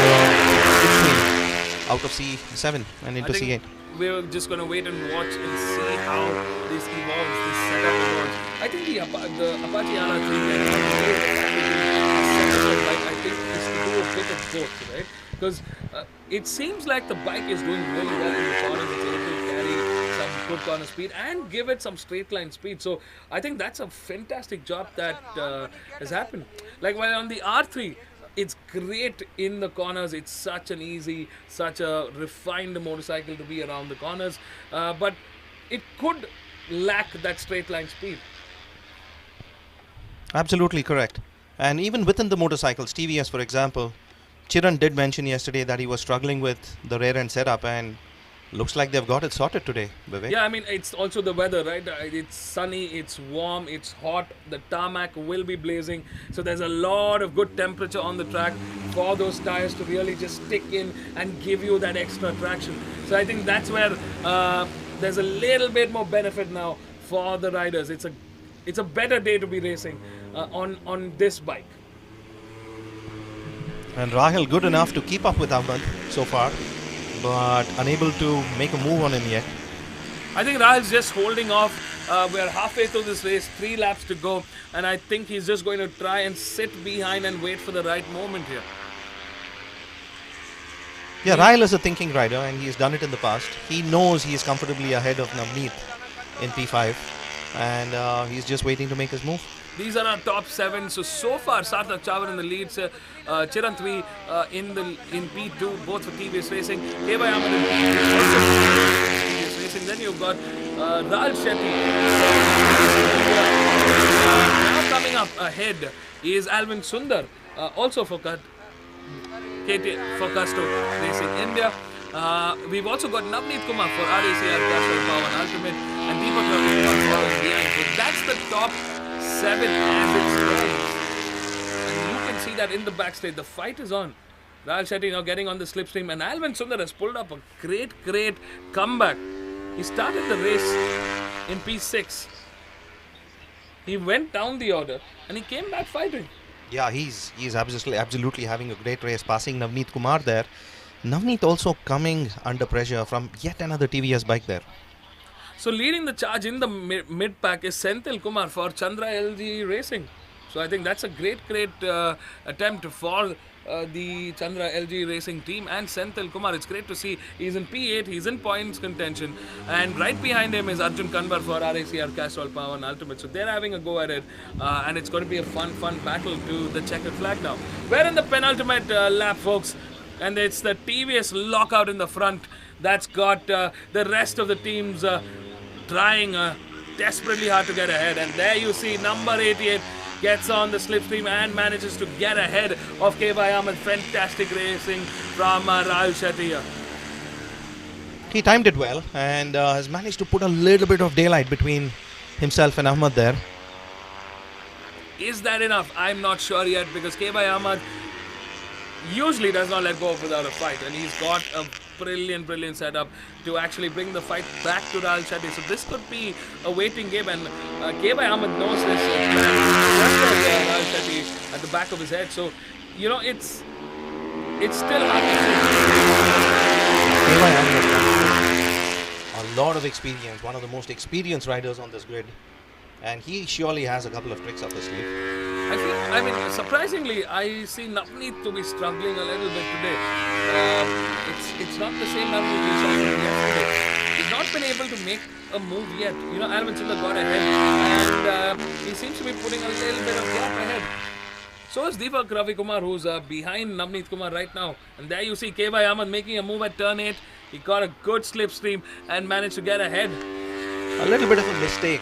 out of C7 and into C8. We're just going to wait and watch and see how this evolves, this setup evolves. I think the Apache R3 I think is to do a bit of both, right? Because it seems like the bike is doing really well in the corners. It's able to carry some good corner speed and give it some straight line speed. So I think that's a fantastic job that has happened. Like while on the R3, it's great in the corners. It's such an easy, such a refined motorcycle to be around the corners. But it could lack that straight line speed. Absolutely correct. And even within the motorcycles, TVS for example, Chiran did mention yesterday that he was struggling with the rear end setup, and looks like they've got it sorted today, Vivek. Yeah, I mean, it's also the weather, right? It's sunny, it's warm, it's hot. The tarmac will be blazing. So there's a lot of good temperature on the track for those tires to really just stick in and give you that extra traction. So I think that's where there's a little bit more benefit now for the riders. It's a better day to be racing on this bike. And Rahil good enough to keep up with Ahmed so far, but unable to make a move on him yet. I think Rahil's just holding off We're halfway through this race, 3 laps to go, and I think he's just going to try and sit behind and wait for the right moment here. Yeah, Rahil is a thinking rider and he's done it in the past. He knows he is comfortably ahead of Navneet in P5 and he's just waiting to make his move. These are our top 7. So far, Sarthak Chawar in the lead, Chirantvi in P2, both for TVS Racing. KY Ahmed in P2, also for TVS Racing. Then you've got Rahul Shetty. Now coming up ahead is Alvin Sundar, also for Casto Racing India. We've also got Navneet Kumar for RACR Castrol Power and Ultimate, and Deepak Ravi Kumar behind. So that's the top 7 as it stands. And you can see that in the backstage, the fight is on. Rahul Shetty now getting on the slipstream, and Alvin Sundar has pulled up a great comeback. He started the race in P6. He went down the order and he came back fighting. Yeah, he's absolutely having a great race, passing Navneet Kumar there. Navneet also coming under pressure from yet another TVS bike there. So leading the charge in the mid pack is Senthil Kumar for Chandra LG Racing. So I think that's a great attempt for the Chandra LG Racing team and Senthil Kumar. It's great to see he's in P8, he's in points contention, and right behind him is Arjun Kanbar for RACR Castrol Power and Ultimate. So they're having a go at it, and it's going to be a fun battle to the checkered flag now. We're in the penultimate lap, folks, and it's the TVS lockout in the front that's got the rest of the teams trying desperately hard to get ahead. And there you see number 88 gets on the slipstream and manages to get ahead of KY Ahmed. Fantastic racing from Rahul Shetty. He timed it well and has managed to put a little bit of daylight between himself and Ahmed there. Is that enough? I'm not sure yet, because KY Ahmed usually does not let go without a fight, and he's got a brilliant setup to actually bring the fight back to Rahul Shetty. So this could be a waiting game, and KY Ahmed knows this. Rahul Shetty at the back of his head, so you know it's still hard to say. KY Ahmed, a lot of experience, one of the most experienced riders on this grid, and he surely has a couple of tricks up his sleeve. I mean, surprisingly, I see Navneet to be struggling a little bit today. It's not the same Navneet we saw yesterday. He's not been able to make a move yet. You know, Alvin Sundar got ahead, and he seems to be putting a little bit of gap ahead. So is Deepak Ravi Kumar, who's behind Navneet Kumar right now. And there you see KY Ahmed making a move at turn 8. He got a good slipstream and managed to get ahead. A little bit of a mistake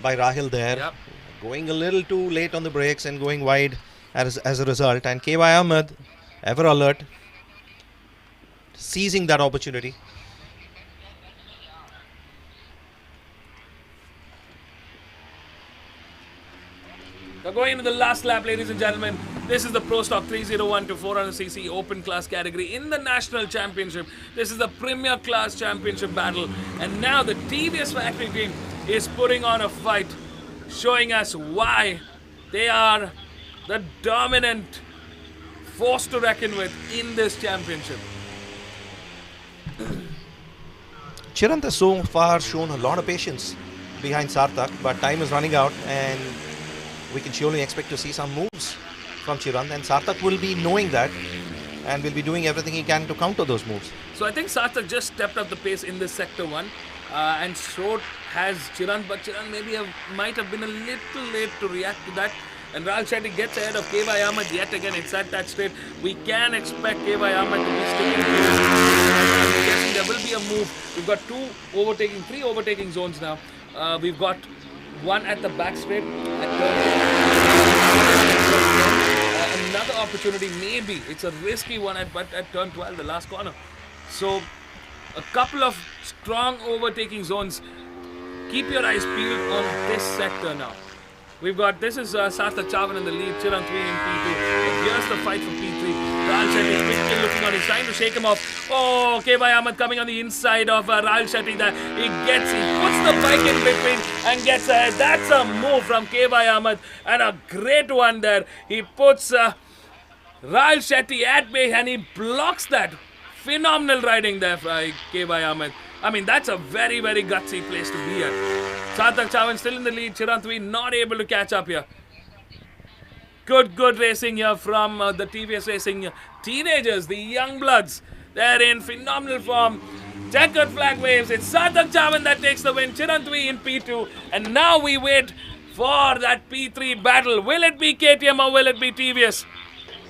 by Rahil there. Yep. Going a little too late on the brakes and going wide as a result. And KY Ahmed, ever alert, seizing that opportunity. We're going into the last lap, ladies and gentlemen. This is the Pro Stock 301 to 400cc Open Class category in the National Championship. This is the Premier Class Championship battle. And now the TVS Factory team is putting on a fight, showing us why they are the dominant force to reckon with in this championship. Chirant has so far shown a lot of patience behind Sarthak, but time is running out and we can surely expect to see some moves from Chirant, and Sarthak will be knowing that and will be doing everything he can to counter those moves. So I think Sarthak just stepped up the pace in this sector 1 and so has Chirant, but Chirant might have been a little late to react to that. And Rahul Shetty gets ahead of KY Ahmed yet again. It's at that straight. We can expect KY Ahmed to be sticking to it. I'm guessing there will be a move. We've got three overtaking zones now. We've got one at the back straight at turn. Another opportunity, maybe. It's a risky one at turn 12, the last corner. So a couple of strong overtaking zones. Keep your eyes peeled on this sector now. This is Sarthak Chawar in the lead, Chirant 3 in P2. But here's the fight for P3. Rahul Shetty is quickly looking on, he's trying to shake him off. Oh, KY Ahmed coming on the inside of Rahul Shetty there. He puts the bike in between and gets ahead. That's a move from KY Ahmed, and a great one there. He puts Rahul Shetty at bay and he blocks that. Phenomenal riding there by KY Ahmed. I mean, that's a very, very gutsy place to be at. Sarthak Chavan still in the lead. Chirantvi not able to catch up here. Good racing here from the TVS Racing teenagers, the young bloods. They're in phenomenal form. Checkered flag waves. It's Sarthak Chavan that takes the win. Chirantvi in P2. And now we wait for that P3 battle. Will it be KTM or will it be TVS?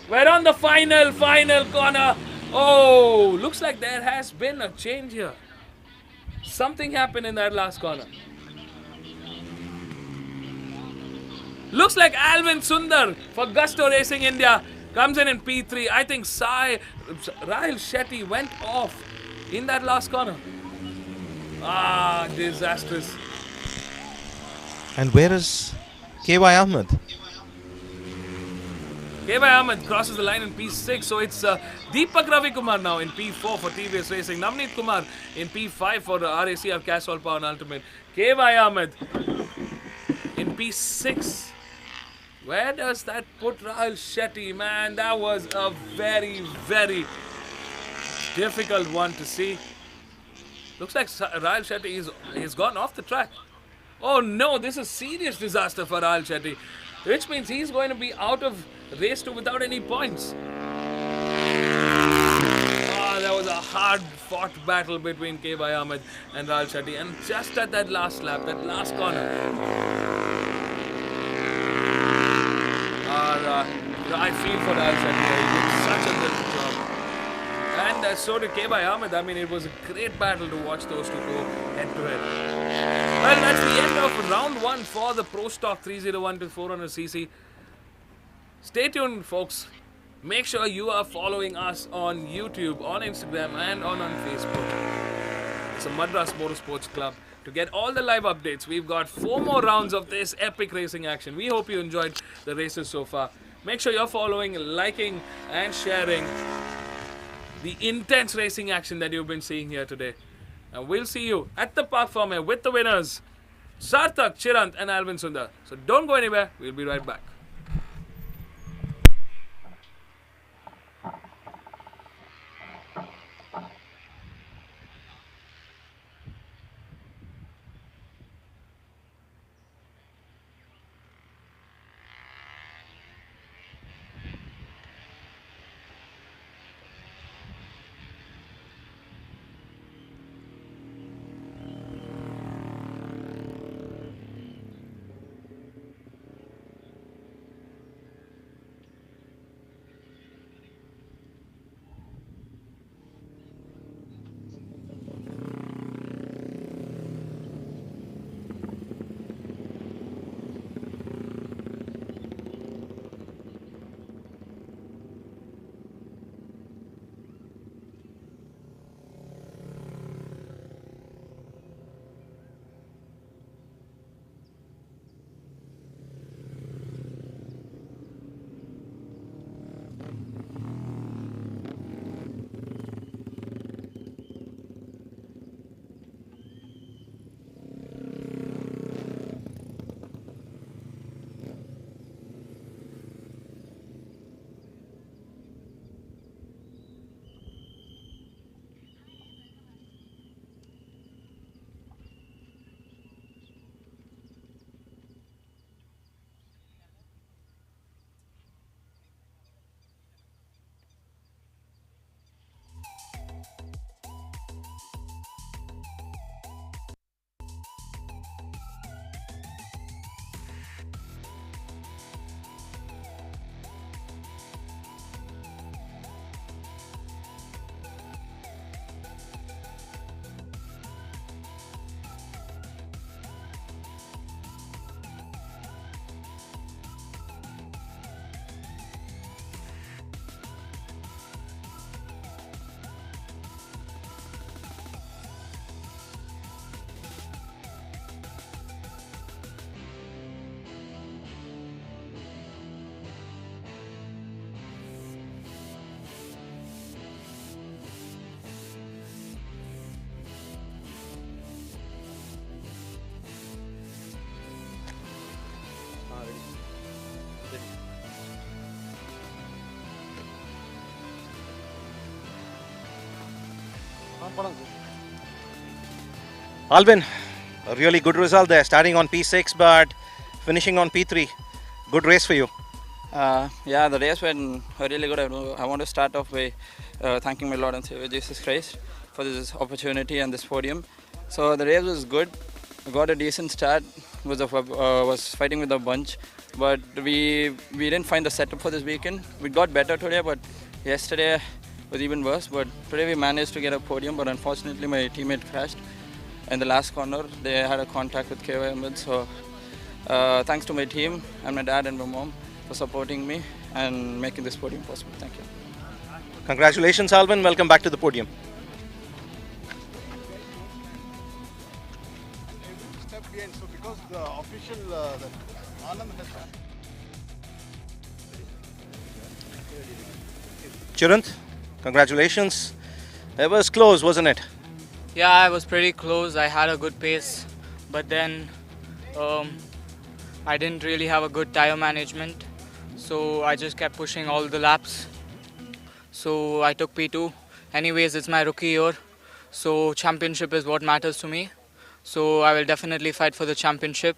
We're on the final corner. Oh, looks like there has been a change here. Something happened in that last corner. Looks like Alvin Sundar for Gusto Racing India comes in P3. I think Rahil Shetty went off in that last corner. Ah, disastrous. And where is KY Ahmed? KY Ahmed crosses the line in P6, so it's Deepak Ravi Kumar now in P4 for TVS Racing. Navneet Kumar in P5 for RACR Castrol Power and Ultimate. KY Ahmed in P6. Where does that put Rahil Shetty? Man, that was a very, very difficult one to see. Looks like Rahil Shetty is gone off the track. Oh no, this is serious disaster for Rahil Shetty, which means he's going to be out of race 2 without any points. There was a hard-fought battle between KY Ahmed and Rahil Shetty, and just at that last lap, that last corner, I feel for Rahil Shetty. He did such a good job. And so did KY Ahmed. I mean, it was a great battle to watch those two go head-to-head. Well, that's the end of round 1 for the Pro Stock 301 to 400cc. Stay tuned, folks. Make sure you are following us on YouTube, on Instagram, and on Facebook. It's a Madras Motorsports Club. To get all the live updates, we've got 4 more rounds of this epic racing action. We hope you enjoyed the races so far. Make sure you're following, liking, and sharing the intense racing action that you've been seeing here today. And we'll see you at the Park Farm with the winners, Sarthak, Chirant, and Alvin Sundar. So don't go anywhere. We'll be right back. Alvin, a really good result there, starting on P6 but finishing on P3. Good race for you. Yeah, the race went really good. I want to start off by thanking my Lord and Savior Jesus Christ for this opportunity and this podium. So the race was good. We got a decent start. Was fighting with a bunch, but we didn't find the setup for this weekend. We got better today, but yesterday was even worse. But today we managed to get a podium, but unfortunately my teammate crashed in the last corner. They had a contact with KY Ahmed. So thanks to my team and my dad and my mom for supporting me and making this podium possible. Thank you. Congratulations, Alvin. Welcome back to the podium. So because the official Anand has Chirant, congratulations. It was close, wasn't it? Yeah, it was pretty close. I had a good pace, but then I didn't really have a good tire management. So I just kept pushing all the laps. So I took P2. Anyways, it's my rookie year. So championship is what matters to me. So I will definitely fight for the championship.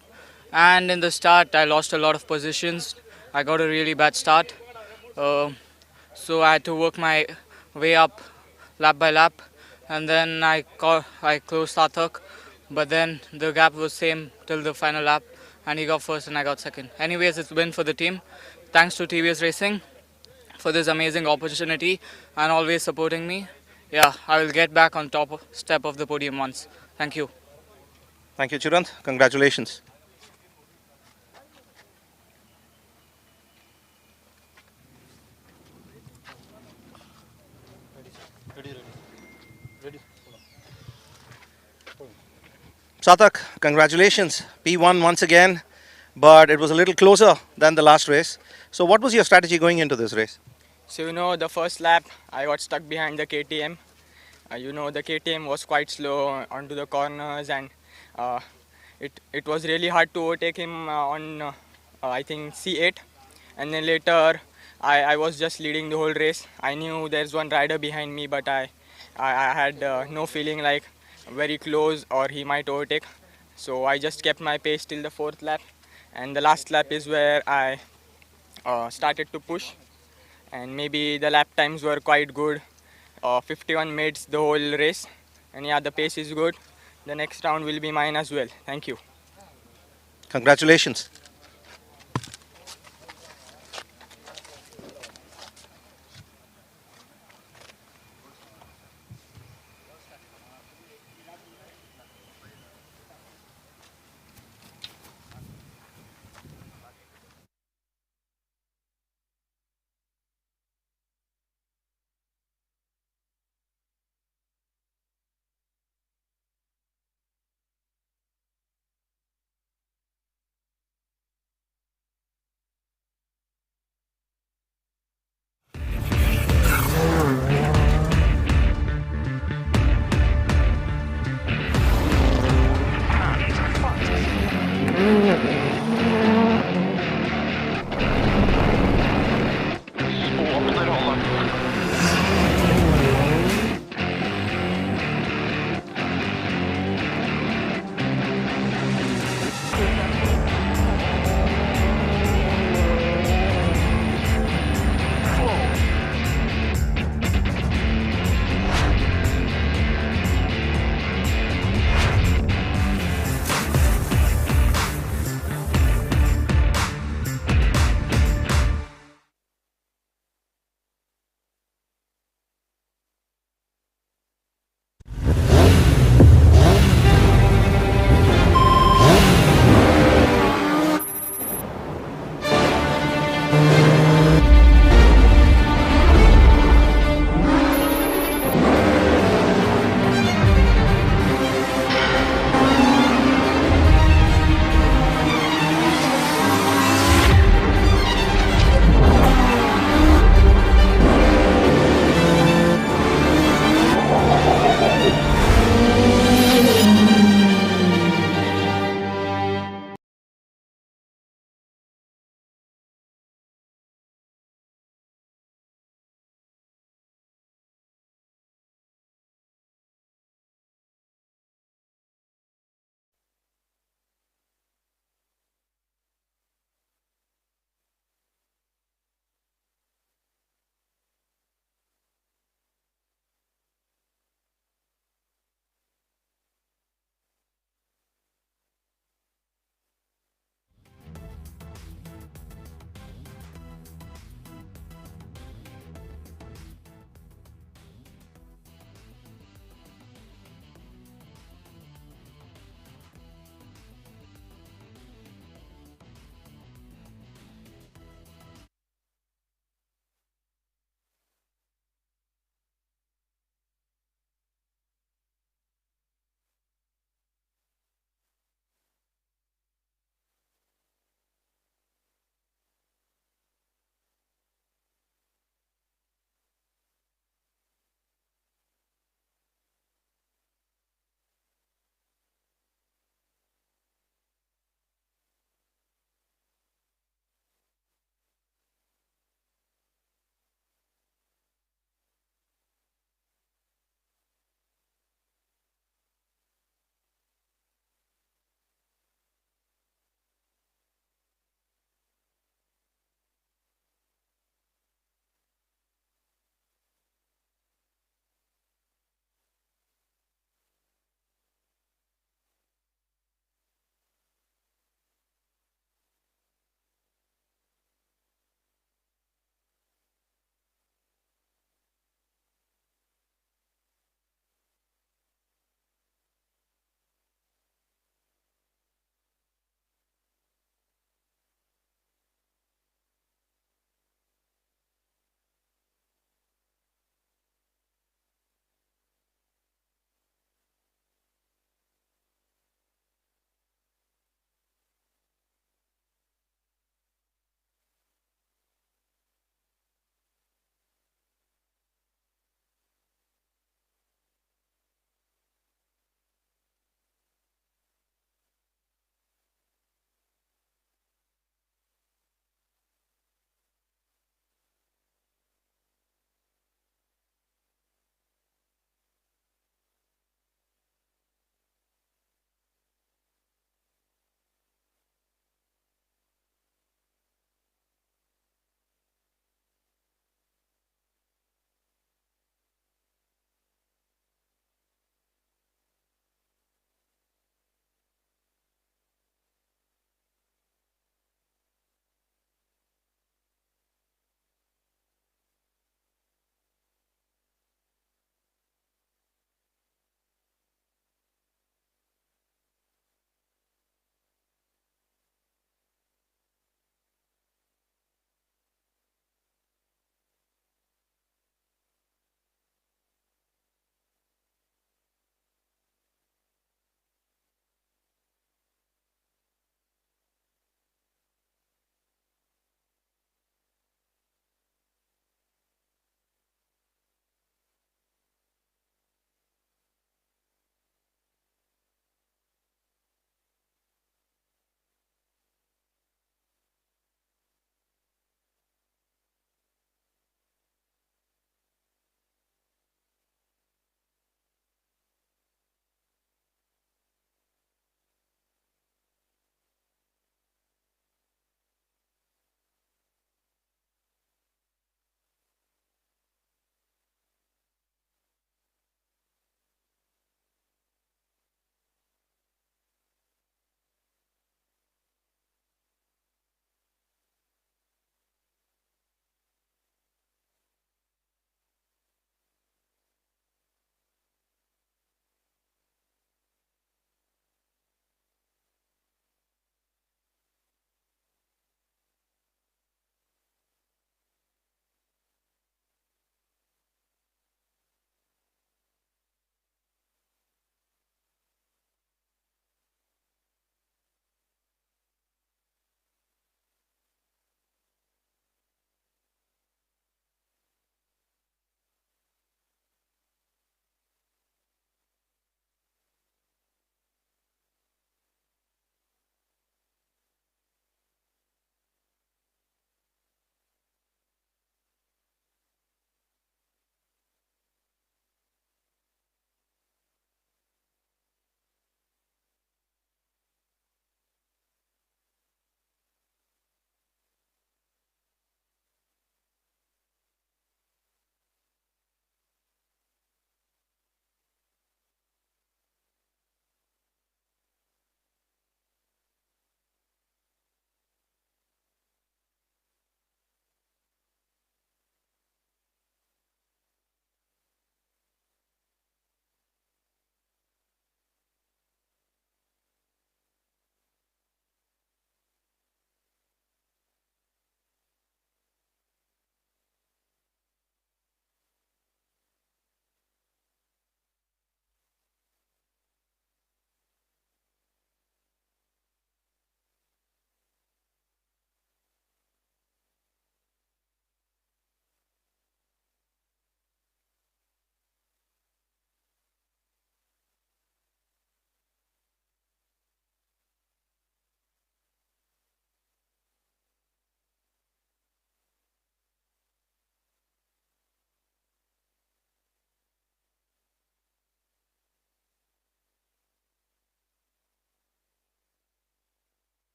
And in the start, I lost a lot of positions. I got a really bad start. So I had to work my way up lap by lap. And then I closed Sarthak. But then the gap was same till the final lap. And he got first and I got second. Anyways, it's a win for the team. Thanks to TVS Racing for this amazing opportunity and always supporting me. Yeah, I will get back on top step of the podium once. Thank you. Thank you, Chirant. Congratulations. Sarthak, congratulations. P1 once again, but it was a little closer than the last race. So what was your strategy going into this race? So the first lap I got stuck behind the KTM. The KTM was quite slow onto the corners, and it was really hard to overtake him on I think C8. And then later I was just leading the whole race. I knew there's one rider behind me, but I had no feeling like very close or he might overtake. So I just kept my pace till the fourth lap, and the last lap is where I started to push, and maybe the lap times were quite good. 51 mates the whole race, and yeah, the pace is good. The next round will be mine as well. Thank you. Congratulations.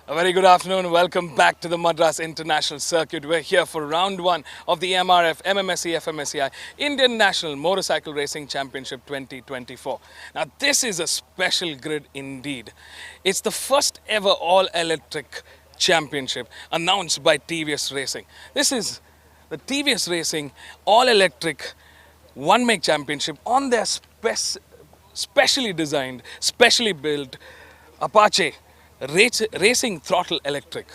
A very good afternoon. Welcome back to the Madras International Circuit. We're here for round one of the MRF MMSC fmsci Indian National Motorcycle Racing Championship 2024. Now, this is a special grid indeed. It's the first ever all-electric championship announced by TVS Racing. This is the TVS Racing all-electric one-make championship on their specially designed, specially built Apache Racing Throttle Electric.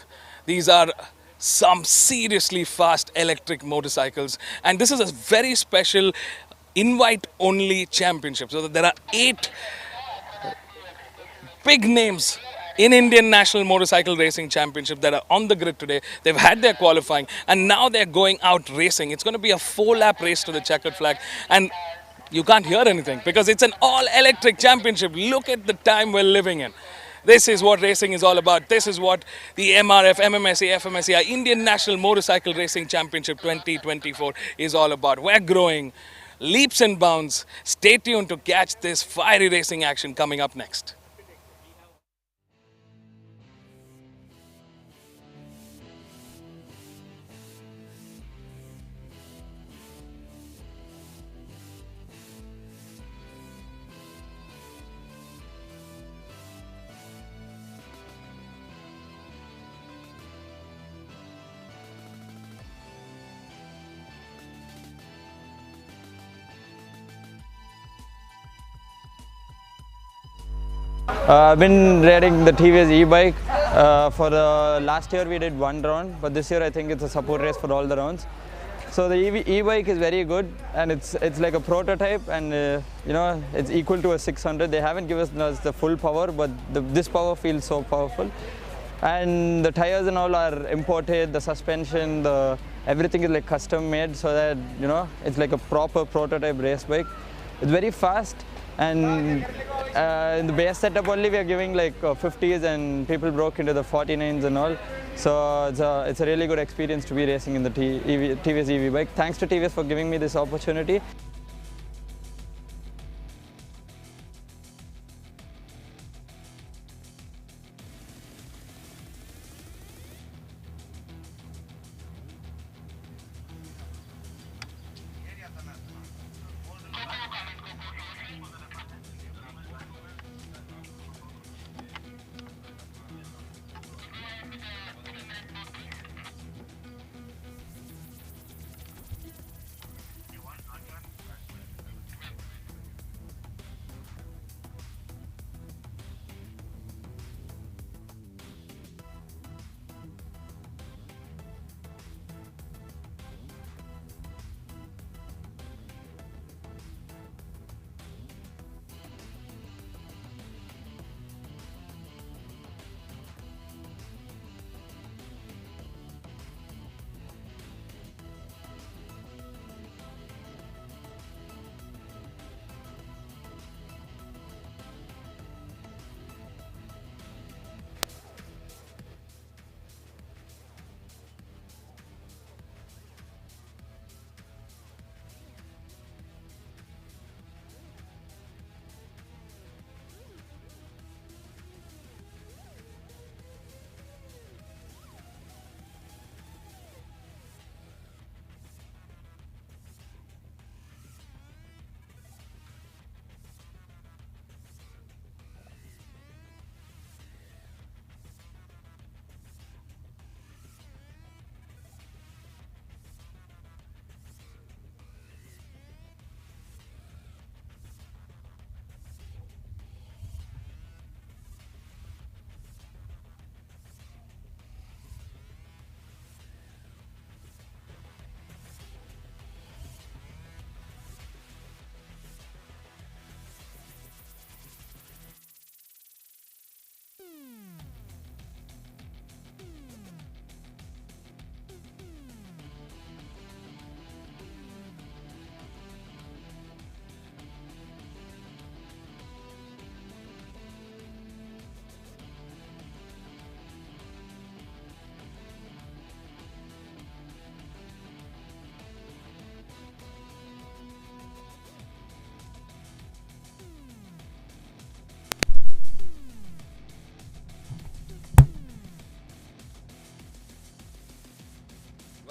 These are some seriously fast electric motorcycles, and this is a very special invite-only championship. So there are 8 big names in Indian National Motorcycle Racing Championship that are on the grid today. They've had their qualifying, and now they're going out racing. It's going to be a 4-lap race to the checkered flag, and you can't hear anything because it's an all-electric championship. Look at the time we're living in. This is what racing is all about. This is what the MRF MMSC fmsci Indian National Motorcycle Racing Championship 2024 is all about. We're growing leaps and bounds. Stay tuned to catch this fiery racing action coming up next. I've been riding the TVS e-bike. For the last year we did 1 round, but this year I think it's a support race for all the rounds. So the e-bike is very good, and it's like a prototype, and you know, it's equal to a 600. They haven't given us the full power, but this power feels so powerful. And the tires and all are imported. The suspension, everything is like custom made, so that you know it's like a proper prototype race bike. It's very fast. And in the base setup only we are giving like 50s, and people broke into the 49s and all. So it's a really good experience to be racing in the TVS EV bike. Thanks to TVS for giving me this opportunity.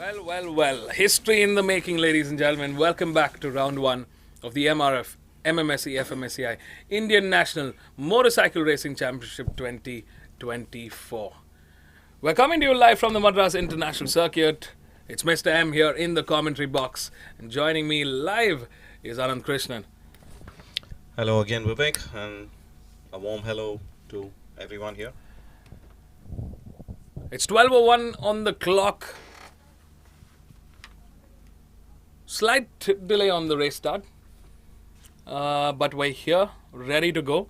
Well. History in the making, ladies and gentlemen. Welcome back to round one of the MRF MMSC fmsci Indian National Motorcycle Racing Championship 2024. We're coming to you live from the Madras International Circuit. It's Mr. M here in the commentary box. And joining me live is Anand Krishnan. Hello again, Vivek, and a warm hello to everyone here. It's 12:01 on the clock. Slight delay on the race start. But we're here, ready to go.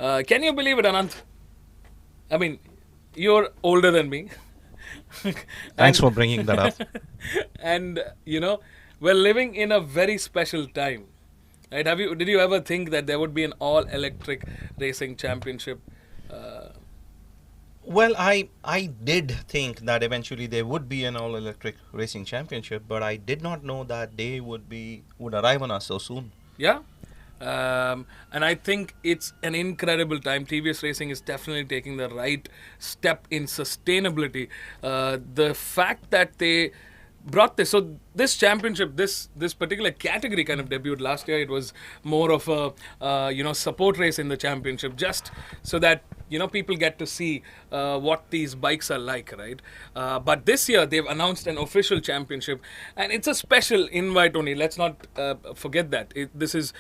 Can you believe it, Anand? I mean, you're older than me. Thanks for bringing that up. And, we're living in a very special time. Right? Did you ever think that there would be an all-electric racing championship? Well, I did think that eventually there would be an all-electric racing championship, but I did not know that day would arrive on us so soon. Yeah. And I think it's an incredible time. TVS Racing is definitely taking the right step in sustainability. The fact that they brought this championship, this particular category kind of debuted last year. It was more of a support race in the championship, just so that people get to see what these bikes are like, right? But this year they've announced an official championship, and it's a special invite only. Let's not forget that this is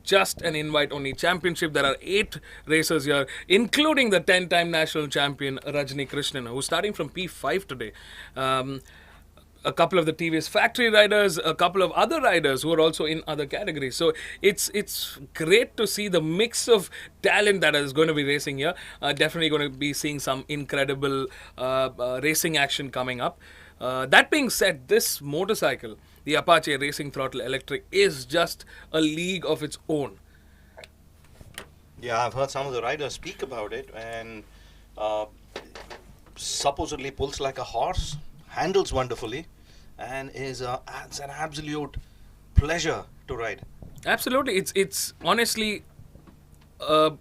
just an invite only championship. There are 8 racers here, including the 10-time national champion Rajni Krishnan, who's starting from P5 today. A couple of the TVS factory riders, a couple of other riders who are also in other categories. So it's great to see the mix of talent that is going to be racing here. Definitely going to be seeing some incredible racing action coming up. That being said, this motorcycle, the Apache Racing Throttle Electric, is just a league of its own. Yeah, I've heard some of the riders speak about it, and supposedly pulls like a horse, handles wonderfully, and it's an absolute pleasure to ride. Absolutely. It's honestly a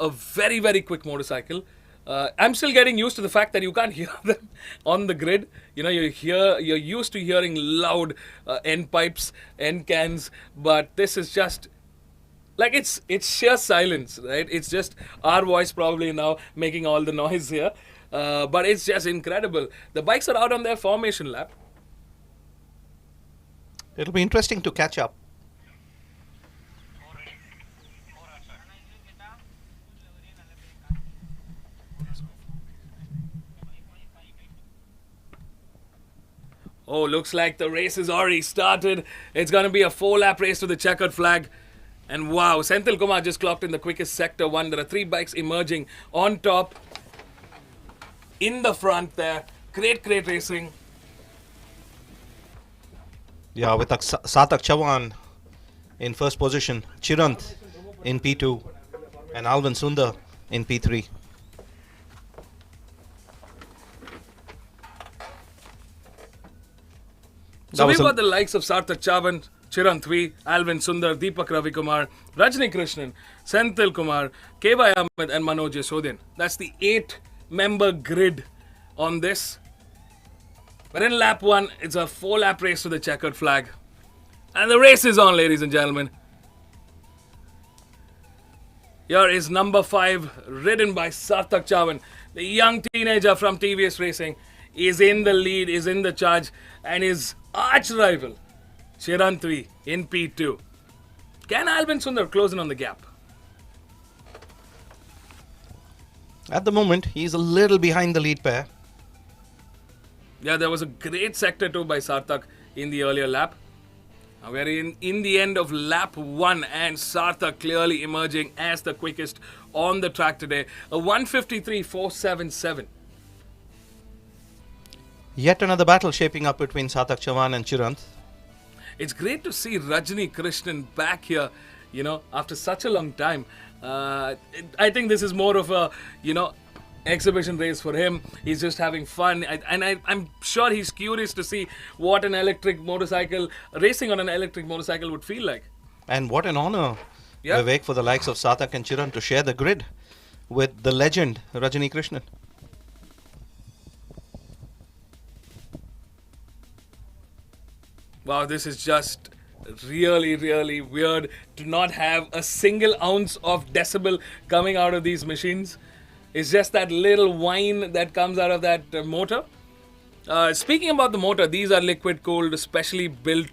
very, very quick motorcycle. I'm still getting used to the fact that you can't hear them on the grid. You're used to hearing loud end pipes, end cans, but this is just like it's sheer silence, right? It's just our voice probably now making all the noise here. But it's just incredible. The bikes are out on their formation lap. It'll be interesting to catch up. Oh, looks like the race has already started. It's going to be a 4-lap race to the checkered flag. And wow, Senthil Kumar just clocked in the quickest sector 1. There are 3 bikes emerging on top. In the front there. Great racing. Yeah, with Satak Chavan in first position, Chirant in P2, and Alvin Sundar in P3. So we've got the likes of Sarthak Chavan, Chirant V, Alvin Sundar, Deepak Ravikumar, Rajni Krishnan, Senthil Kumar, K.Y. Ahmed, and Manoj Yasodin. That's the 8-member grid on this. But in lap 1, it's a 4-lap race to the checkered flag. And the race is on, ladies and gentlemen. Here is number 5, ridden by Sarthak Chavan. The young teenager from TVS Racing is in the lead, is in the charge, and his arch rival, Chirant V, in P2. Can Alvin Sundar close in on the gap? At the moment, he's a little behind the lead pair. Yeah, there was a great sector 2 by Sarthak in the earlier lap. Now we're in the end of lap 1, and Sarthak clearly emerging as the quickest on the track today. A 1:53.477. Yet another battle shaping up between Sarthak Chavan and Chirant. It's great to see Rajni Krishnan back here, after such a long time. I think this is more of a, exhibition race for him. He's just having fun, and I'm sure he's curious to see what an electric motorcycle, racing on an electric motorcycle would feel like. And what an honor, Vivek, for the likes of Sarthak and Chirant to share the grid with the legend Rajni Krishnan. Wow, this is just really, really weird to not have a single ounce of decibel coming out of these machines. It's just that little whine that comes out of that motor. Speaking about the motor, these are liquid cooled, specially built.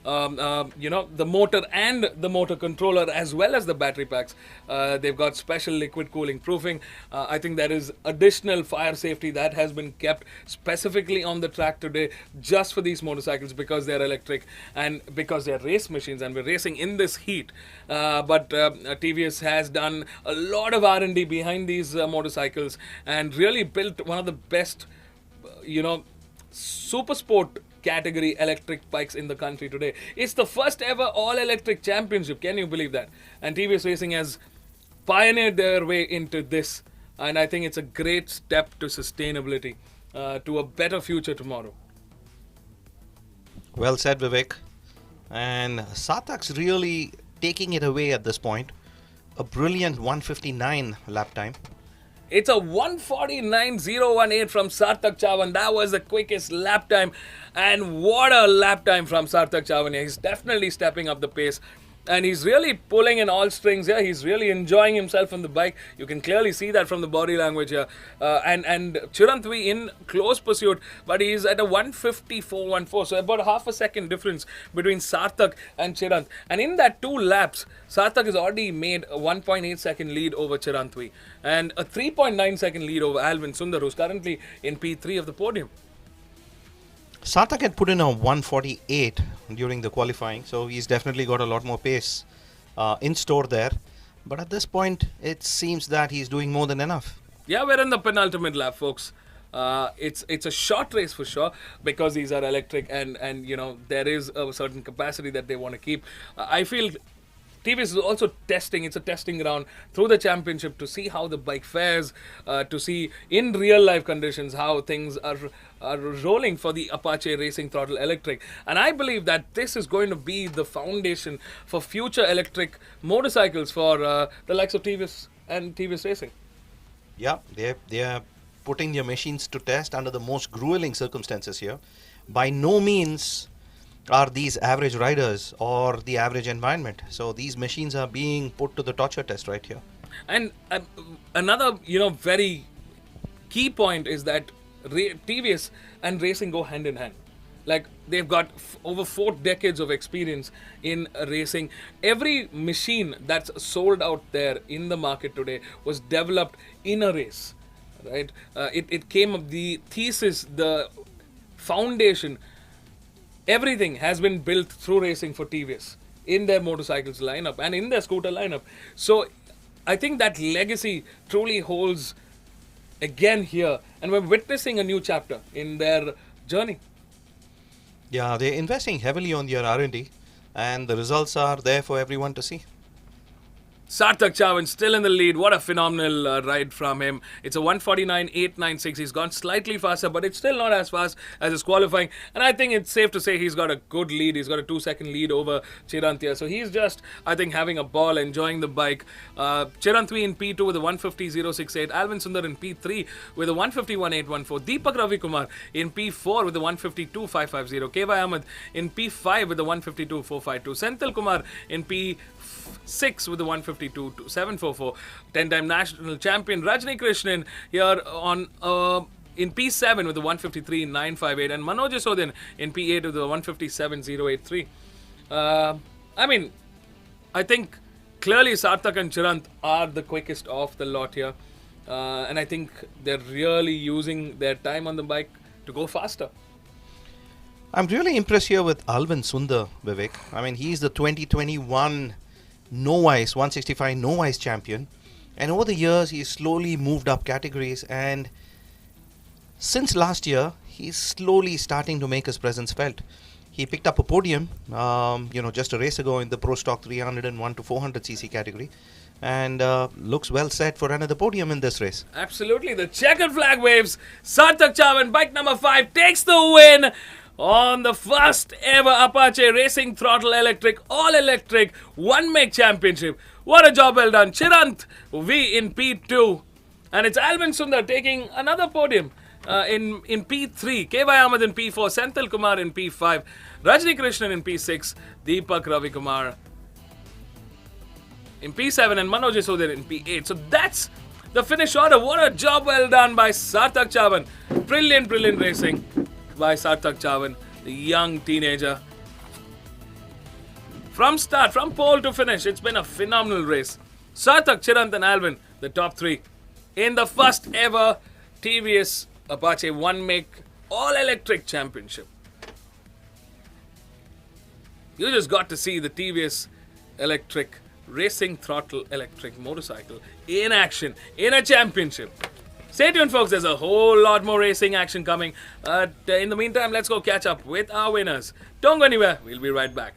The motor and the motor controller as well as the battery packs. They've got special liquid cooling proofing. I think there is additional fire safety that has been kept specifically on the track today just for these motorcycles because they're electric and because they're race machines and we're racing in this heat. But TVS has done a lot of R&D behind these motorcycles and really built one of the best, super sport category electric bikes in the country today. It's the first ever all-electric championship. Can you believe that? And TVS Racing has pioneered their way into this. And I think it's a great step to sustainability, to a better future tomorrow. Well said, Vivek. And Sarthak's really taking it away at this point. A brilliant 159 lap time. It's a 1:49.018 from Sarthak Chavan. That was the quickest lap time. And what a lap time from Sarthak Chavan. He's definitely stepping up the pace. And he's really pulling in all strings here. He's really enjoying himself on the bike. You can clearly see that from the body language here. And Chirantvi in close pursuit, but he's at a 1:54.14. So about half a second difference between Sarthak and Chirant. And in that 2 laps, Sarthak has already made a 1.8 second lead over Chirantvi and a 3.9 second lead over Alvin Sundar, who's currently in P3 of the podium. Sarthak had put in a 148 during the qualifying, so he's definitely got a lot more pace in store there. But at this point, it seems that he's doing more than enough. Yeah, we're in the penultimate lap, folks. It's a short race for sure because these are electric and there is a certain capacity that they want to keep. I feel TVS is also testing. It's a testing ground through the championship to see how the bike fares, to see in real life conditions how things are rolling for the Apache Racing Throttle Electric. And I believe that this is going to be the foundation for future electric motorcycles for the likes of TVS and TVS Racing. Yeah, they are putting their machines to test under the most grueling circumstances here. By no means are these average riders or the average environment. So these machines are being put to the torture test right here. And another, very key point is that TVS and racing go hand in hand. Like they've got over 4 decades of experience in racing. Every machine that's sold out there in the market today was developed in a race, right? It came up, the thesis, the foundation, everything has been built through racing for TVS in their motorcycles lineup and in their scooter lineup. So I think that legacy truly holds again here, and we're witnessing a new chapter in their journey. Yeah, they're investing heavily on their R&D, and the results are there for everyone to see. Sarthak Chavan still in the lead. What a phenomenal ride from him. It's a 1:49.896. He's gone slightly faster, but it's still not as fast as his qualifying. And I think it's safe to say he's got a good lead. He's got a 2-second lead over Chirantia. So he's just, I think, having a ball, enjoying the bike. Chirantvi in P2 with a 1:50.068. Alvin Sundar in P3 with a 1:51.814. Deepak Ravikumar in P4 with a 1:52.550. Kevai Ahmed in P5 with a 1:52.452. Senthil Kumar in P6 with a 1:52.744. 10-time national champion Rajni Krishnan here on in P7 with a 1:53.958, and Manoj Sodin in P8 with a 1:57.083. I think clearly Sarthak and Chirant are the quickest of the lot here, and I think they're really using their time on the bike to go faster. I'm really impressed here with Alvin Sundar, Vivek. I mean, he's the 2021 Novice 165 Novice champion, and over the years he's slowly moved up categories, and since last year he's slowly starting to make his presence felt. He picked up a podium just a race ago in the Pro Stock 301 to 400cc category, and looks well set for another podium in this race. Absolutely, the checkered flag waves. Sarthak Chavan, bike number 5, takes the win on the first ever Apache Racing Throttle Electric, all electric, 1-make championship. What a job well done. Chirant V in P2. And it's Alvin Sundar taking another podium. in P3, KY Ahmed in P4, Senthil Kumar in P5, Rajni Krishnan in P6, Deepak Ravi Kumar in P7 and Manoj Yasodhar in P8. So that's the finish order. What a job well done by Sarthak Chavan. Brilliant racing by Sarthak Chavan, the young teenager. From start, from pole to finish, it's been a phenomenal race. Sarthak, Chirant and Alvin, the top three, in the first ever TVS Apache One Make All-Electric Championship. You just got to see the TVS Electric Racing Throttle Electric motorcycle in action in a championship. Stay tuned, folks. There's a whole lot more racing action coming. In the meantime, let's go catch up with our winners. Don't go anywhere. We'll be right back.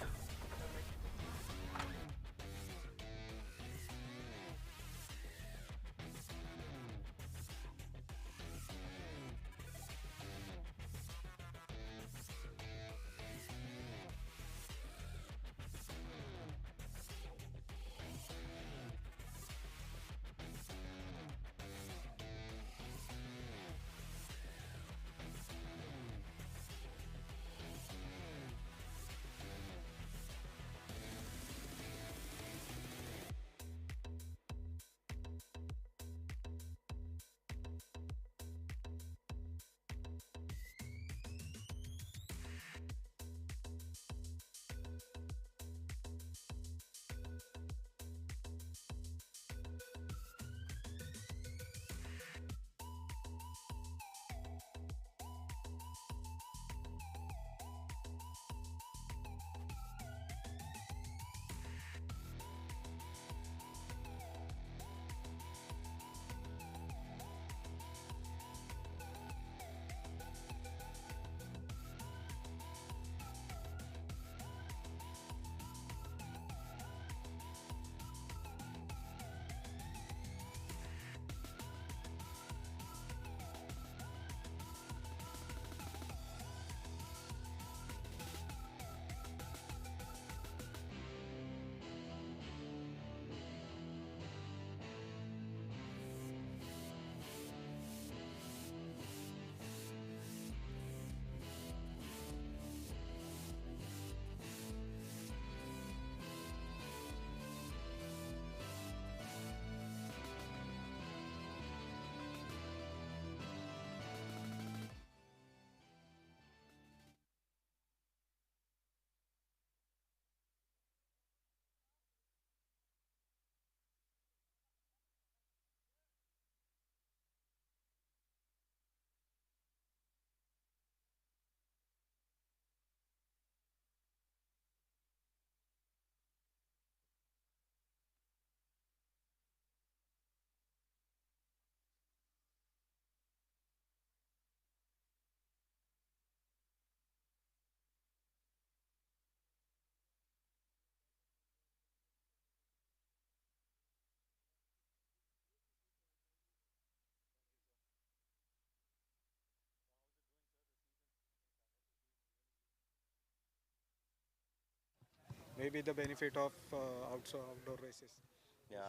Maybe the benefit of outdoor races. Yeah.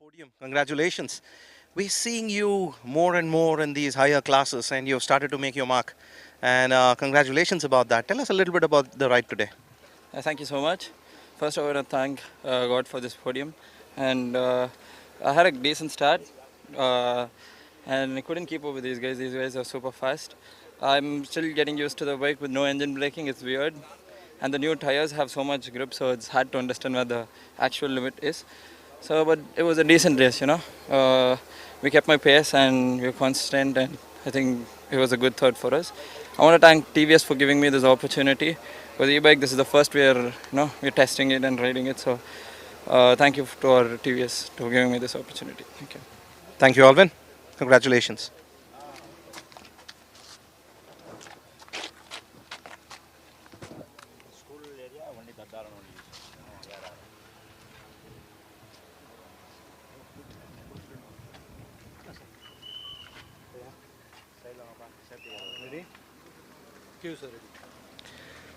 Podium. Congratulations. We're seeing you more and more in these higher classes, and you've started to make your mark. And congratulations about that. Tell us a little bit about the ride today. Thank you so much. First, I want to thank God for this podium. And I had a decent start. And I couldn't keep up with these guys. These guys are super fast. I'm still getting used to the bike with no engine braking. It's weird. And the new tires have so much grip, so it's hard to understand where the actual limit is. So, but it was a decent race, We kept my pace and we were consistent, and I think it was a good third for us. I want to thank TVS for giving me this opportunity. With e-bike, this is the first we're testing it and riding it. So, thank you to our TVS for giving me this opportunity. Thank you. Thank you, Alvin. Congratulations.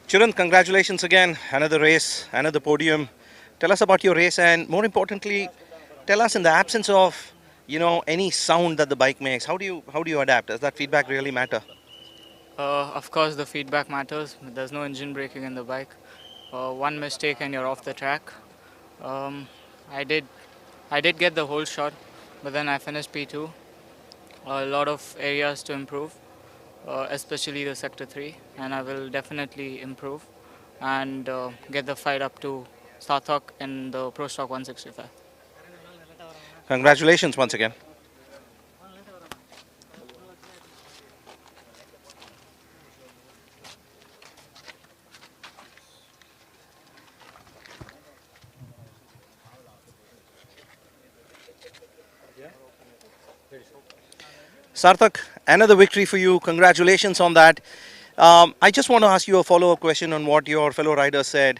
Chirant, congratulations again. Another race, another podium. Tell us about your race, and more importantly, tell us in the absence of any sound that the bike makes, how do you adapt? Does that feedback really matter? Of course, the feedback matters. There's no engine braking in the bike. One mistake and you're off the track. I did get the whole shot, but then I finished P2. A lot of areas to improve, especially the sector 3, and I will definitely improve and get the fight up to Sarthak in the Pro Stock 165. Congratulations once again. Sarthak, another victory for you. Congratulations on that. I just want to ask you a follow-up question on what your fellow rider said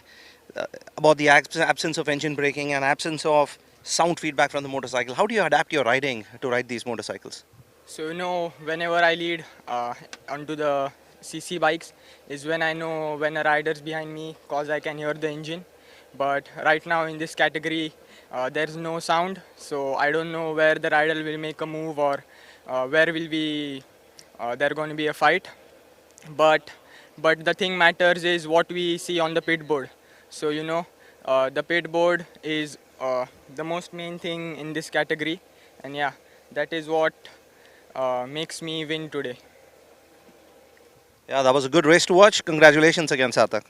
about the absence of engine braking and absence of sound feedback from the motorcycle. How do you adapt your riding to ride these motorcycles? So, whenever I lead onto the CC bikes is when I know when a rider's behind me, cause I can hear the engine. But right now in this category, there's no sound, so I don't know where the rider will make a move or where will be there going to be a fight. But the thing matters is what we see on the pit board. So the pit board is the most main thing in this category, and yeah, that is what makes me win today. Yeah, that was a good race to watch. Congratulations again, Sarthak.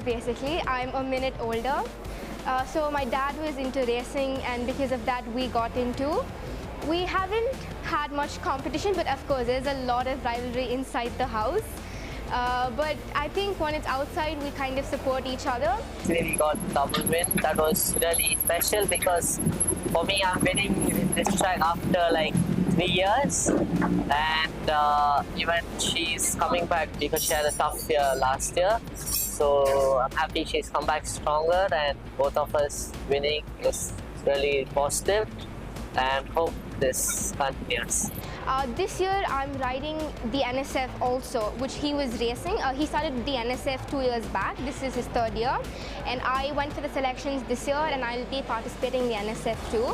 basically. I'm a minute older. So my dad was into racing, and because of that we got into. We haven't had much competition, but of course there's a lot of rivalry inside the house. But I think when it's outside, we kind of support each other. We got double win. That was really special because for me, I'm winning in this track after like 3 years, and even she's coming back because she had a tough year last year. So I'm happy she's come back stronger, and both of us winning is really positive, and hope this continues. This year I'm riding the NSF also, which he was racing. He started the NSF 2 years back. This is his 3rd year, and I went for the selections this year, and I'll be participating in the NSF too.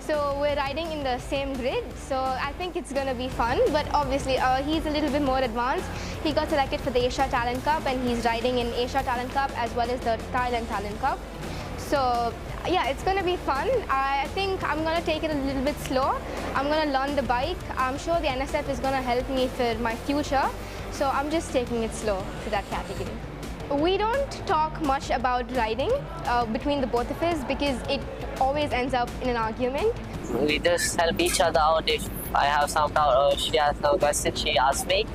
So we're riding in the same grid, so I think it's going to be fun. But obviously he's a little bit more advanced. He got selected for the Asia Talent Cup, and he's riding in Asia Talent Cup as well as the Thailand Talent Cup. So yeah, it's going to be fun. I think I'm going to take it a little bit slow. I'm going to learn the bike. I'm sure the NSF is going to help me for my future. So I'm just taking it slow for that category. We don't talk much about riding between the both of us because it always ends up in an argument. We just help each other out. If I have some doubt or she has no question, she asks me.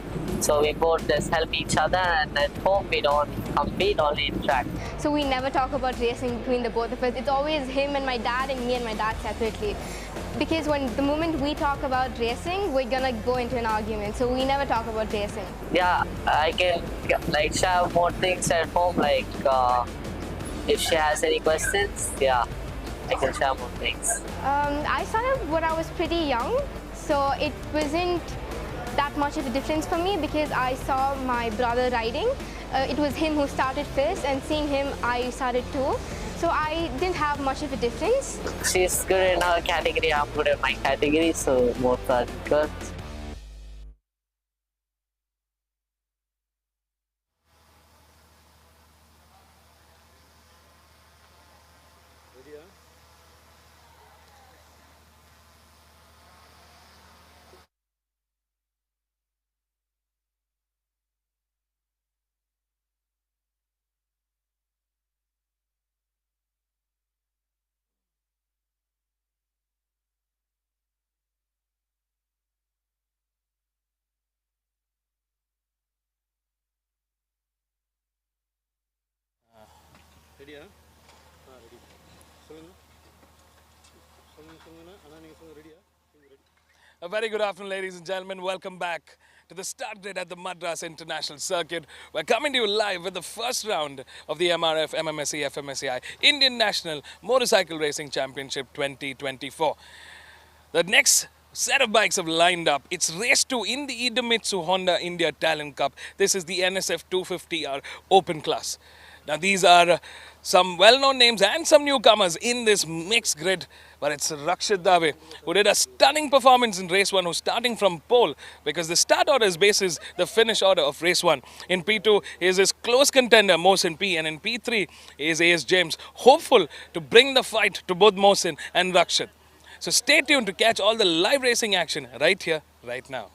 So we both just help each other, and at home we don't compete, only in track. So we never talk about racing between the both of us. It's always him and my dad, and me and my dad separately. Because the moment we talk about racing, we're gonna go into an argument. So we never talk about racing. Yeah, I can like share more things at home. Like if she has any questions, yeah, I can share more things. I started when I was pretty young, so it wasn't that much of a difference for me because I saw my brother riding. It was him who started first, and seeing him, I started too. So I didn't have much of a difference. She's good in her category, I'm good in my category, so both are good. ரெடியா ready சொல்லுங்க சொல்லுங்க அண்ணா நீங்க சொல்லுங்க ரெடியா ready. A very good afternoon, ladies and gentlemen. Welcome back to the start grid at the Madras International Circuit. We're coming to you live with the first round of the MRF MMSC fmsci Indian National Motorcycle Racing Championship 2024. The next set of bikes have lined up. It's race 2 in the Idemitsu Honda India Talent Cup. This is the NSF 250R Open Class. Now these are some well-known names and some newcomers in this mixed grid, but it's Rakshit Dave who did a stunning performance in race 1, who's starting from pole because the start order is basis the finish order of race 1. In P2 is his close contender Mohsin P, and in P3 is AS James, hopeful to bring the fight to both Mohsin and Rakshit. So stay tuned to catch all the live racing action right here, right now.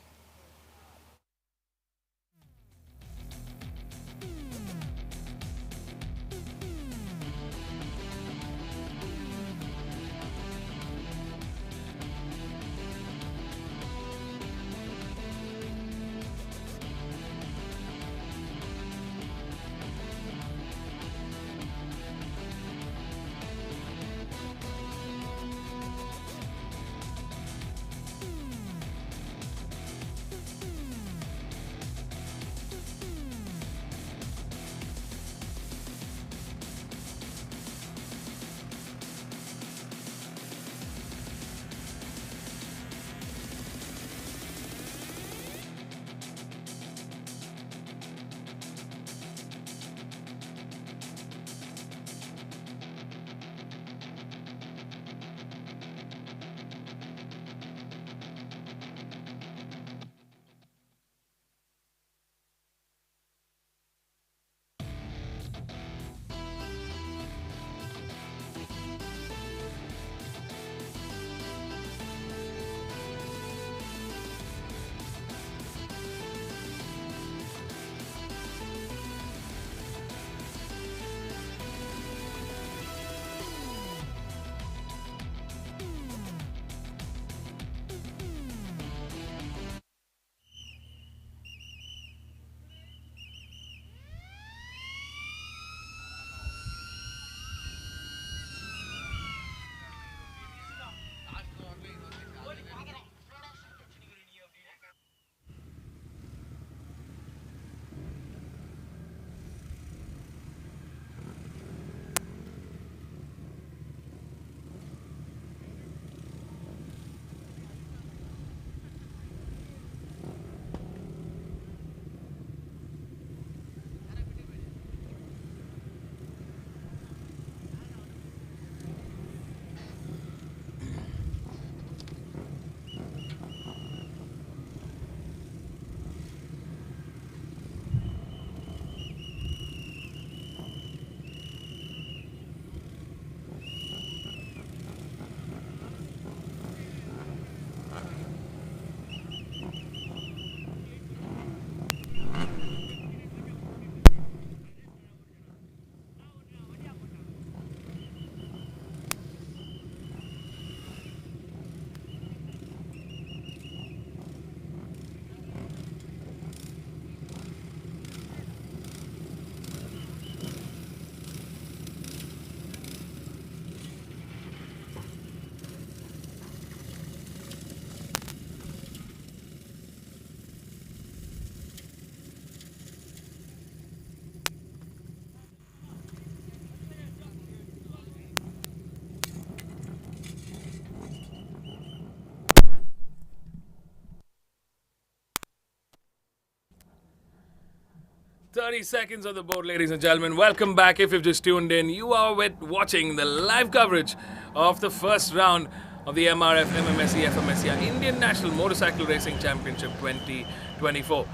30 seconds on the board, ladies and gentlemen. Welcome back. If you've just tuned in, you are watching the live coverage of the first round of the MRF MMSC fmsci Indian National Motorcycle Racing Championship 2024.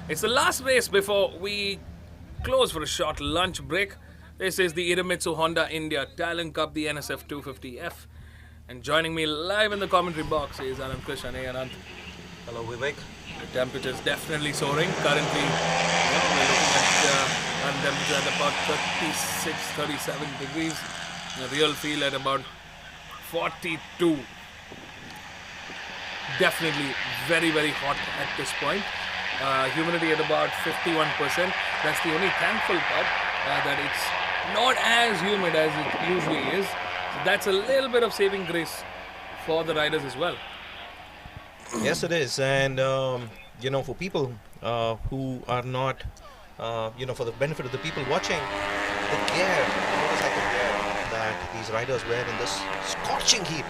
It's the last race before we close for a short lunch break. This is the Idemitsu Honda India Talent Cup, the NSF 250F. And joining me live in the commentary box is Anand Krishnan. Hey Anand. Hello Vivek. The temperature is definitely soaring. Currently, we're looking at temperature at about 36, 37 degrees. The real feel at about 42. Definitely very, very hot at this point. Humidity at about 51%. That's the only thankful part, that it's not as humid as it usually is. So that's a little bit of saving grace for the riders as well. Yes, it is. And, for people who are not, for the benefit of the people watching, the gear, the motorcycle gear that these riders wear in this scorching heat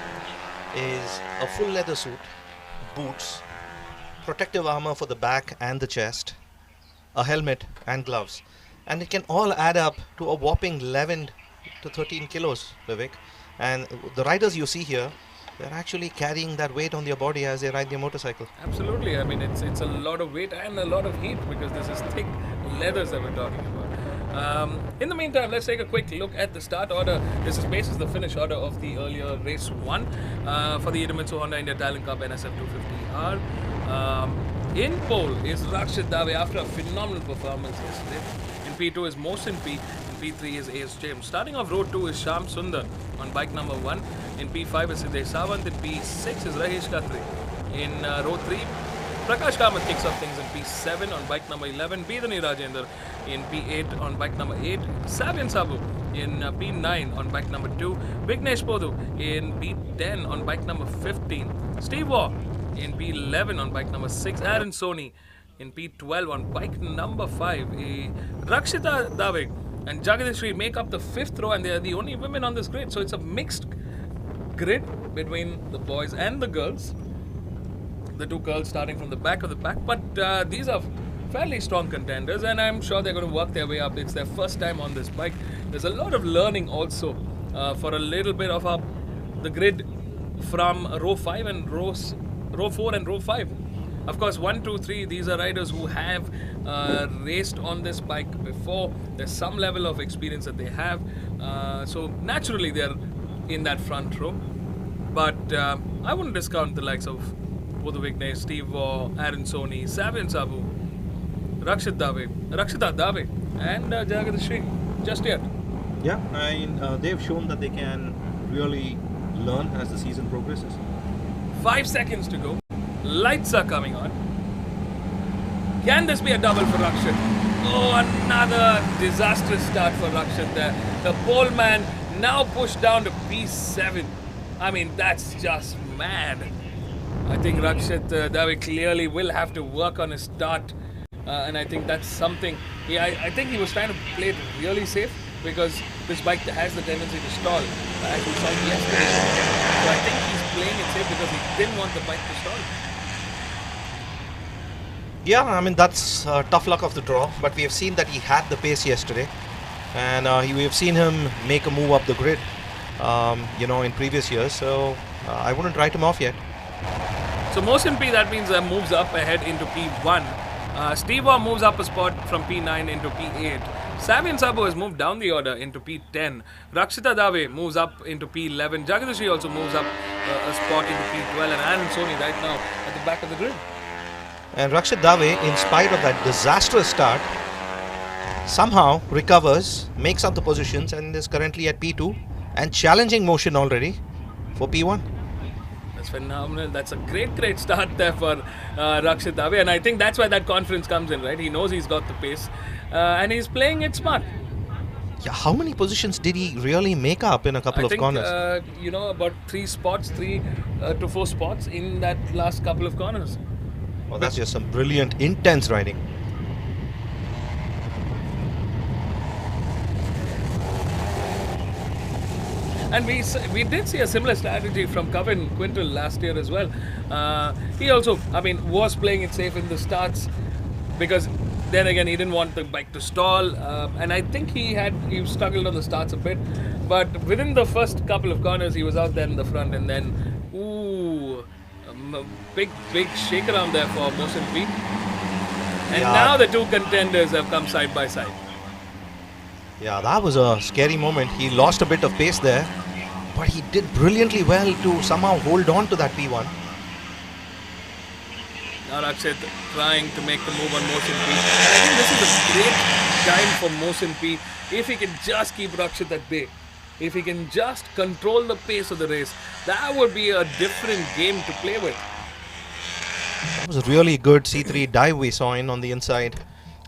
is a full leather suit, boots, protective armor for the back and the chest, a helmet and gloves. And it can all add up to a whopping 11 to 13 kilos, Vivek. And the riders you see here, they're actually carrying that weight on their body as they ride their motorcycle. Absolutely. I mean, it's a lot of weight and a lot of heat because this is thick leathers that we're talking about. In the meantime, let's take a quick look at the start order. This is based on the finish order of the earlier race 1 for the Idemitsu Honda India Talent Cup NSF 250R. In pole is Rakshit Dave after a phenomenal performance yesterday. In P2 is Mohsin P. P3 is AS James. Starting off row 2 is Sham Sundar on bike number 1. In P5 is Siddesh Sawant. In P6 is Rahesh Khatri. In row 3, Prakash Kamath kicks off things in P7 on bike number 11. Bidani Rajendra in P8 on bike number 8. Savian Sabu in P9 on bike number 2. Vignesh Podu in P10 on bike number 15. Steve Waugh in P11 on bike number 6. Aaron Soni in P12 on bike number 5. Rakshita Dave and Jagadishri make up the 5th row, and they are the only women on this grid. So it's a mixed grid between the boys and the girls. The two girls starting from the back of the pack. But these are fairly strong contenders, and I'm sure they're going to work their way up. It's their first time on this bike. There's a lot of learning also for a little bit of the grid from row 5 and row 4 and row 5. Of course, 1, 2, 3, these are riders who have raced on this bike before. There's some level of experience that they have. So naturally, they're in that front row. But I wouldn't discount the likes of Podu Vignesh, Steve Waugh, Aaron Soni, Savian Sabu, Rakshita Dave, and Jagadishri just yet. Yeah, and they've shown that they can really learn as the season progresses. 5 seconds to go. Lights are coming on. Can this be a double for Rakshit? Oh, another disastrous start for Rakshit there. The pole man now pushed down to P7. I mean, that's just mad. I think Rakshit Dave clearly will have to work on his start. And I think that's something. I think he was trying to play it really safe because this bike has the tendency to stall, as we saw yesterday. So I think he's playing it safe because he didn't want the bike to stall. Yeah, I mean, that's tough luck of the draw, but we have seen that he had the pace yesterday, and we have seen him make a move up the grid, in previous years, so I wouldn't write him off yet. So Mohsin P, that means moves up ahead into P1. Steve Waugh moves up a spot from P9 into P8. Savian Sabu has moved down the order into P10. Rakshita Dave moves up into P11. Jagadishri also moves up a spot into P12, and Aaron Soni right now at the back of the grid. And Rakshit Dave, in spite of that disastrous start, somehow recovers, makes up the positions, and is currently at P2 and challenging Motion already for P1. That's phenomenal. That's a great start there for Rakshit Dave, and I think that's why that confidence comes in, right? He knows he's got the pace, and he's playing it smart. Yeah, how many positions did he really make up in a couple of corners? I think, about 3 to 4 spots in that last couple of corners. Oh, that's just some brilliant, intense riding. And we did see a similar strategy from Kevin Quintal last year as well. He also, was playing it safe in the starts because then again, he didn't want the bike to stall, and I think he struggled on the starts a bit. But within the first couple of corners, he was out there in the front, and then big shake around there for Mohsin P. And now the two contenders have come side by side. Yeah, that was a scary moment. He lost a bit of pace there, but he did brilliantly well to somehow hold on to that P1. Now Rakshit trying to make the move on Mohsin P. And I think this is a great time for Mohsin P if he can just keep Rakshit at bay. If he can just control the pace of the race, that would be a different game to play with. That was a really good C3 dive we saw on the inside.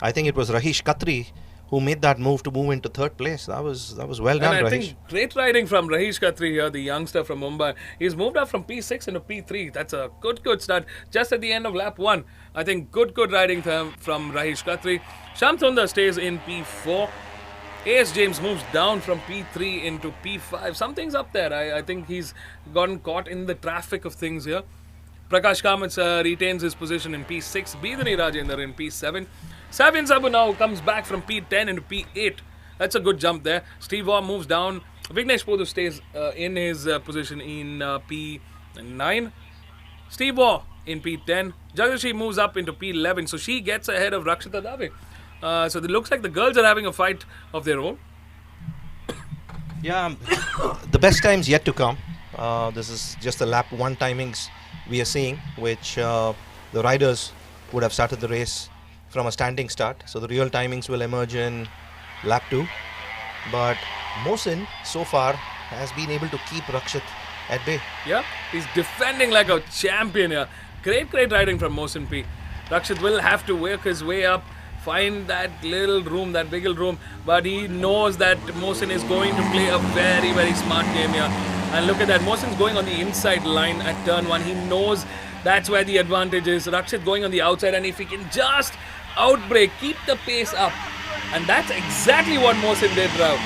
I think it was Rahish Khatri who made that move to move into third place. That was well done, and I Rahish. think great riding from Rahish Khatri here, the youngster from Mumbai. He's moved up from P6 into P3. That's a good start just at the end of lap 1. I think good riding from Rahish Khatri. Sham Sundar stays in P4. A.S. James moves down from P3 into P5. Something's up there. I think he's gotten caught in the traffic of things here. Prakash Kamath retains his position in P6. Bidani Rajendra in P7. Savian Sabu now comes back from P10 into P8. That's a good jump there. Steve Waugh moves down. Vignesh Podhu stays in his position in P9. Steve Waugh in P10. Jagashi moves up into P11. So she gets ahead of Rakshita Dave. So it looks like the girls are having a fight of their own. Yeah, the best times yet to come. This is just the lap 1 timings we are seeing, which the riders would have started the race from a standing start. So the real timings will emerge in lap 2. But Mohsin so far has been able to keep Rakshit at bay. Yeah, he's defending like a champion here. Great riding from Mohsin P. Rakshit will have to work his way up, find that little room, that wiggle room, but he knows that Mohsin is going to play a very smart game here. And look at that, Mohsin's going on the inside line at turn 1. He knows that's where the advantage is. Rakshit going on the outside, and if he can just outbreak, keep the pace up. And that's exactly what Mohsin did, Rao.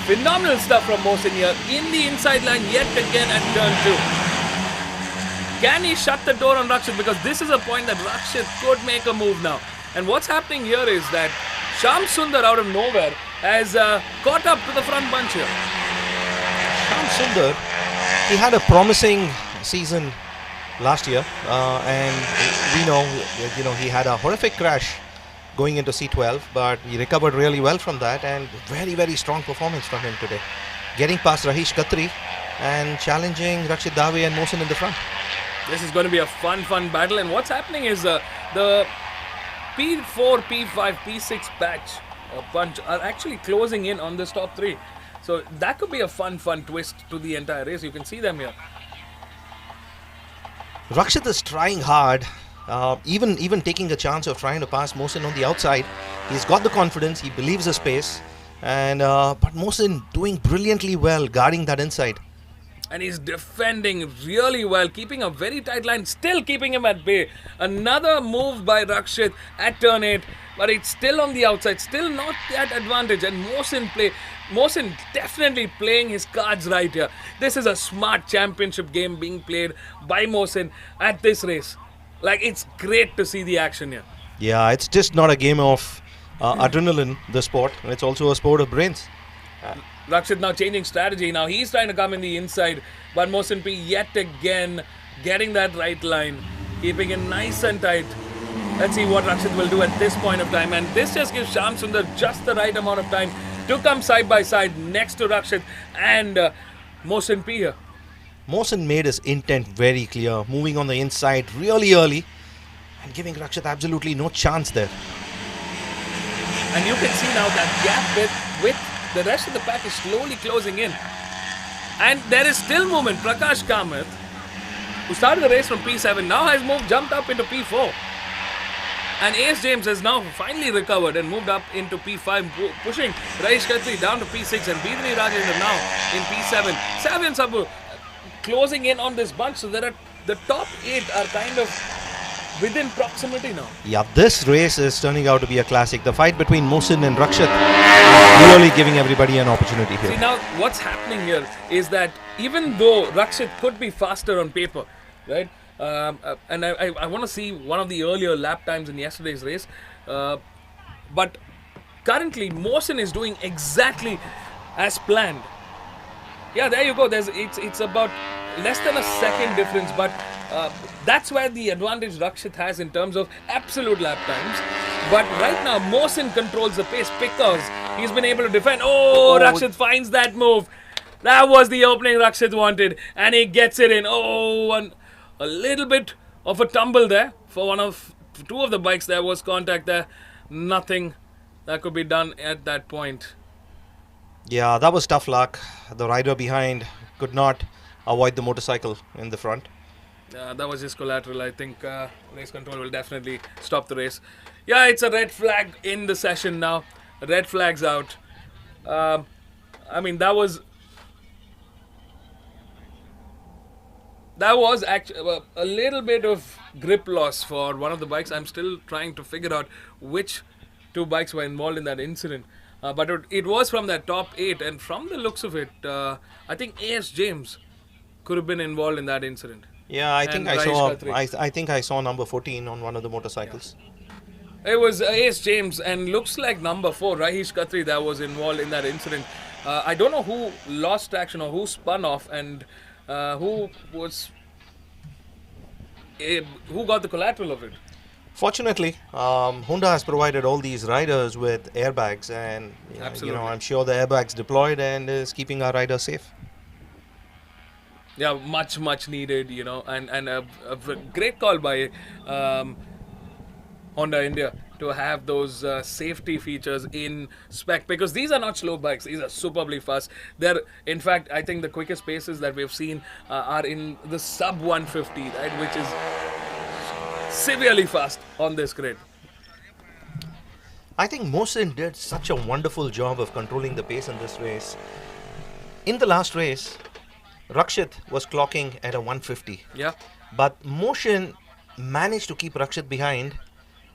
Phenomenal stuff from Mohsin here in the inside line yet again at turn 2. Can he shut the door on Rakshit? Because this is a point that Rakshit could make a move now. And what's happening here is that Sham Sundar out of nowhere has caught up to the front bunch here. Sham Sundar, he had a promising season last year, and we know he had a horrific crash going into C12, but he recovered really well from that, and very strong performance from him today, getting past Rahish Khatri and challenging Rakshit Dave and Mohsin in the front. This is going to be a fun battle, and what's happening is the P4, P5, P6 bunch are actually closing in on this top 3. So that could be a fun twist to the entire race. You can see them here. Rakshit is trying hard, even taking a chance of trying to pass Mohsin on the outside. He's got the confidence, he believes his pace, and but Mohsin doing brilliantly well, guarding that inside. And he's defending really well, keeping a very tight line, still keeping him at bay. Another move by Rakshit at turn 8, but it's still on the outside, still not that advantage. And Mohsin definitely playing his cards right here. This is a smart championship game being played by Mohsin at this race. Like, it's great to see the action here. Yeah, it's just not a game of adrenaline, the sport. It's also a sport of brains. Rakshit now changing strategy. Now he's trying to come in the inside, but Mohsin P yet again getting that right line, keeping it nice and tight. Let's see what Rakshit will do at this point of time, and this just gives Sham Sundar just the right amount of time to come side by side next to Rakshit and Mohsin P here. Mohsin made his intent very clear, moving on the inside really early and giving Rakshit absolutely no chance there. And you can see now that gap with the rest of the pack is slowly closing in. And there is still movement. Prakash Kamath, who started the race from P7, now has jumped up into P4. And A.S. James has now finally recovered and moved up into P5, pushing Rajesh Khatri down to P6 and Bidani Rajendra now in P7. Savian Sabu closing in on this bunch, so the top 8 are kind of within proximity now. Yeah, this race is turning out to be a classic. The fight between Mohsin and Rakshit is really giving everybody an opportunity here. See, now what's happening here is that even though Rakshit could be faster on paper, right? And I want to see one of the earlier lap times in yesterday's race. But currently, Mohsin is doing exactly as planned. Yeah, there you go. It's about less than a second difference, but that's where the advantage Rakshit has in terms of absolute lap times. But right now, Mohsin controls the pace because he's been able to defend. Oh, Rakshit finds that move. That was the opening Rakshit wanted, and he gets it in. Oh, and a little bit of a tumble there for two of the bikes. There was contact there. Nothing that could be done at that point. Yeah, that was tough luck. The rider behind could not avoid the motorcycle in the front. That was his collateral. I think race control will definitely stop the race. Yeah, it's a red flag in the session now. Red flag's out. I mean, that was actually a little bit of grip loss for one of the bikes. I'm still trying to figure out which two bikes were involved in that incident. But it was from that top 8, and from the looks of it, I think A.S. James could have been involved in that incident. Yeah, I think I Rajesh saw. Khatri. I think I saw number 14 on one of the motorcycles. It was A.S. James, and looks like number 4, Rajesh Khatri, that was involved in that incident. I don't know who lost traction or who spun off, and who got the collateral of it. Fortunately, Honda has provided all these riders with airbags, and Absolutely. I'm sure the airbags deployed and is keeping our riders safe. Yeah, much needed, and a great call by Honda India to have those safety features in spec, because these are not slow bikes, these are superbly fast. They're, in fact, I think the quickest paces that we've seen are in the sub 150, right, which is severely fast on this grid. I think Mohsin did such a wonderful job of controlling the pace in this race. In the last race, Rakshit was clocking at a 150. Yeah. But Mohsin managed to keep Rakshit behind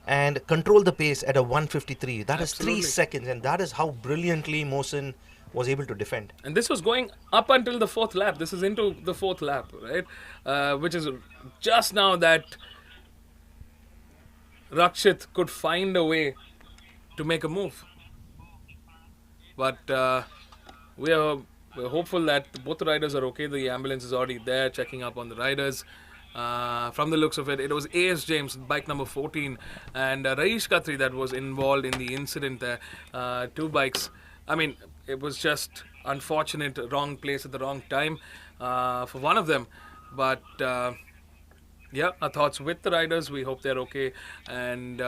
and control the pace at a 153. That is 3 seconds, and that is how brilliantly Mohsin was able to defend. And this was going up until the 4th lap. This is into the 4th lap, right? Which is just now that Rakshit could find a way to make a move. But we're hopeful that both the riders are okay. The ambulance is already there checking up on the riders. From the looks of it, it was A.S. James, bike number 14, and Rajesh Khatri that was involved in the incident there. Two bikes. I mean, it was just unfortunate, wrong place at the wrong time for one of them. But yeah, our thoughts with the riders. We hope they're okay, and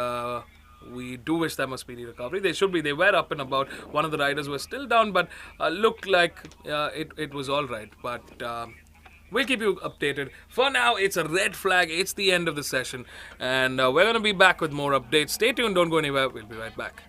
we do wish them a speedy recovery. They should be. They were up and about. One of the riders was still down, but looked like it was all right. But we'll keep you updated. For now, it's a red flag. It's the end of the session, and we're going to be back with more updates. Stay tuned. Don't go anywhere. We'll be right back.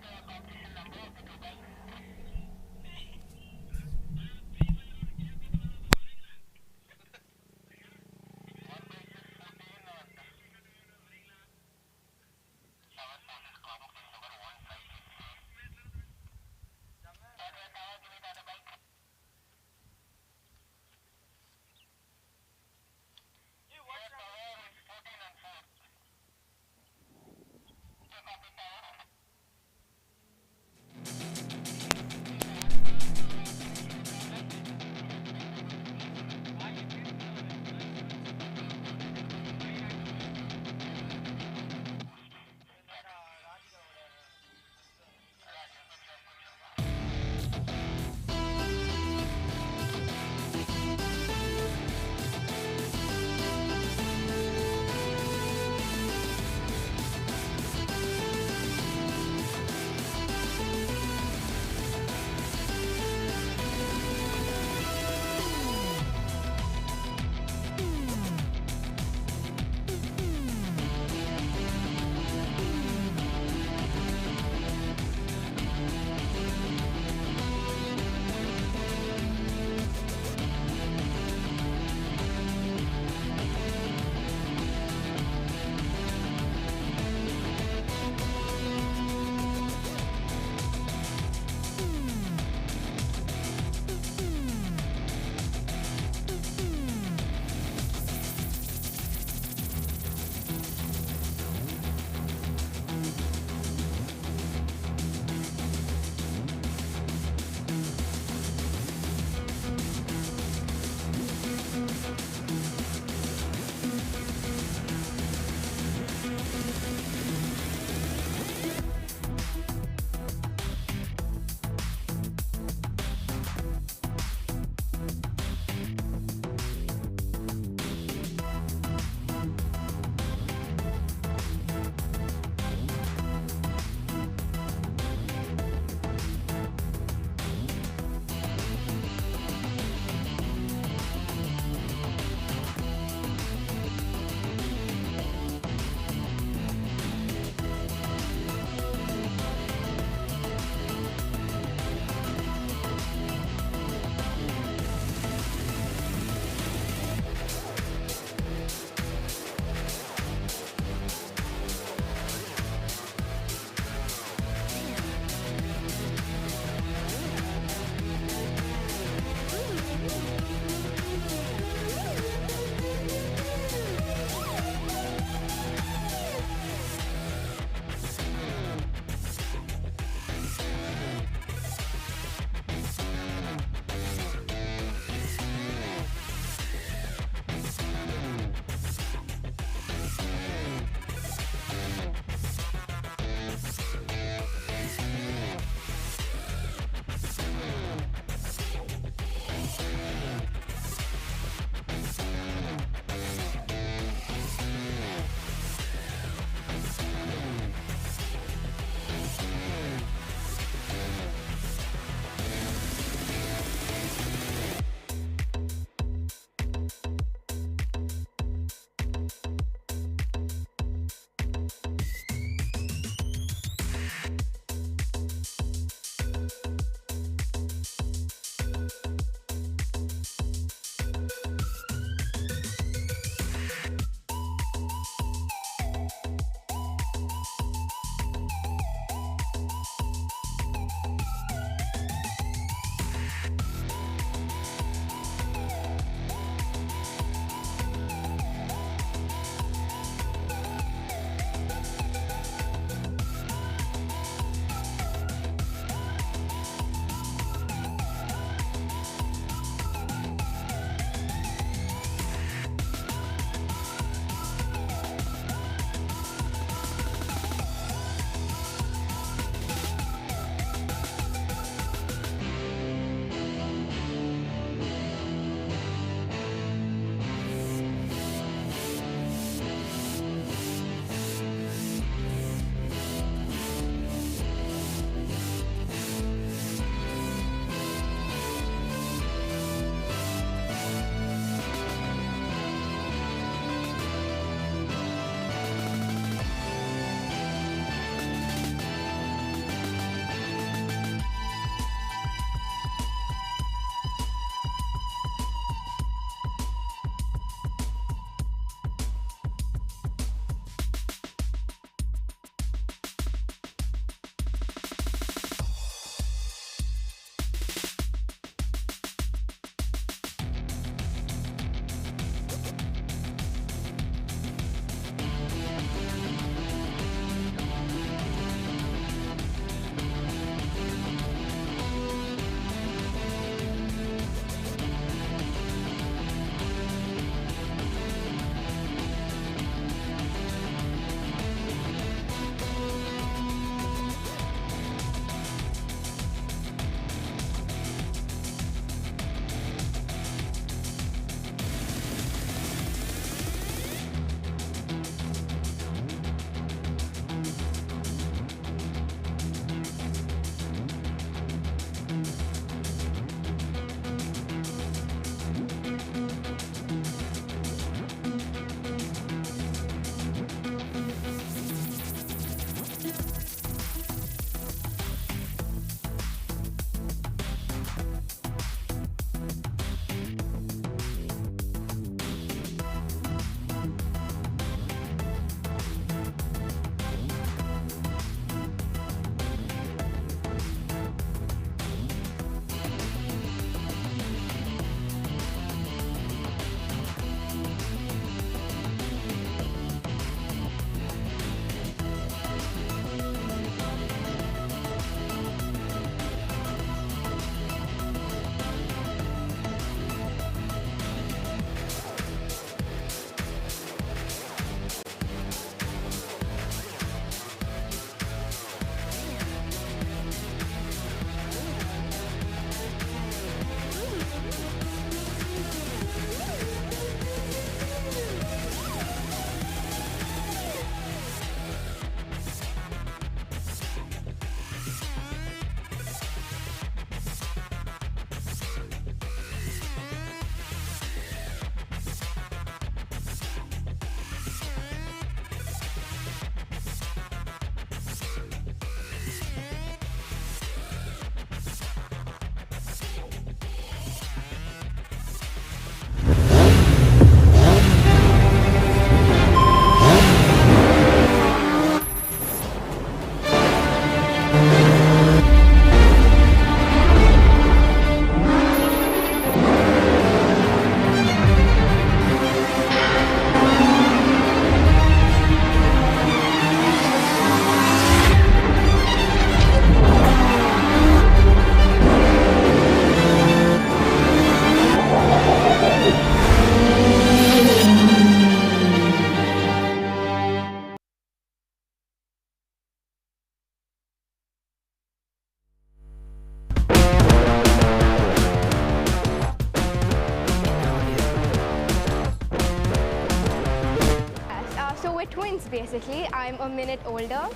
basically. I'm a minute older.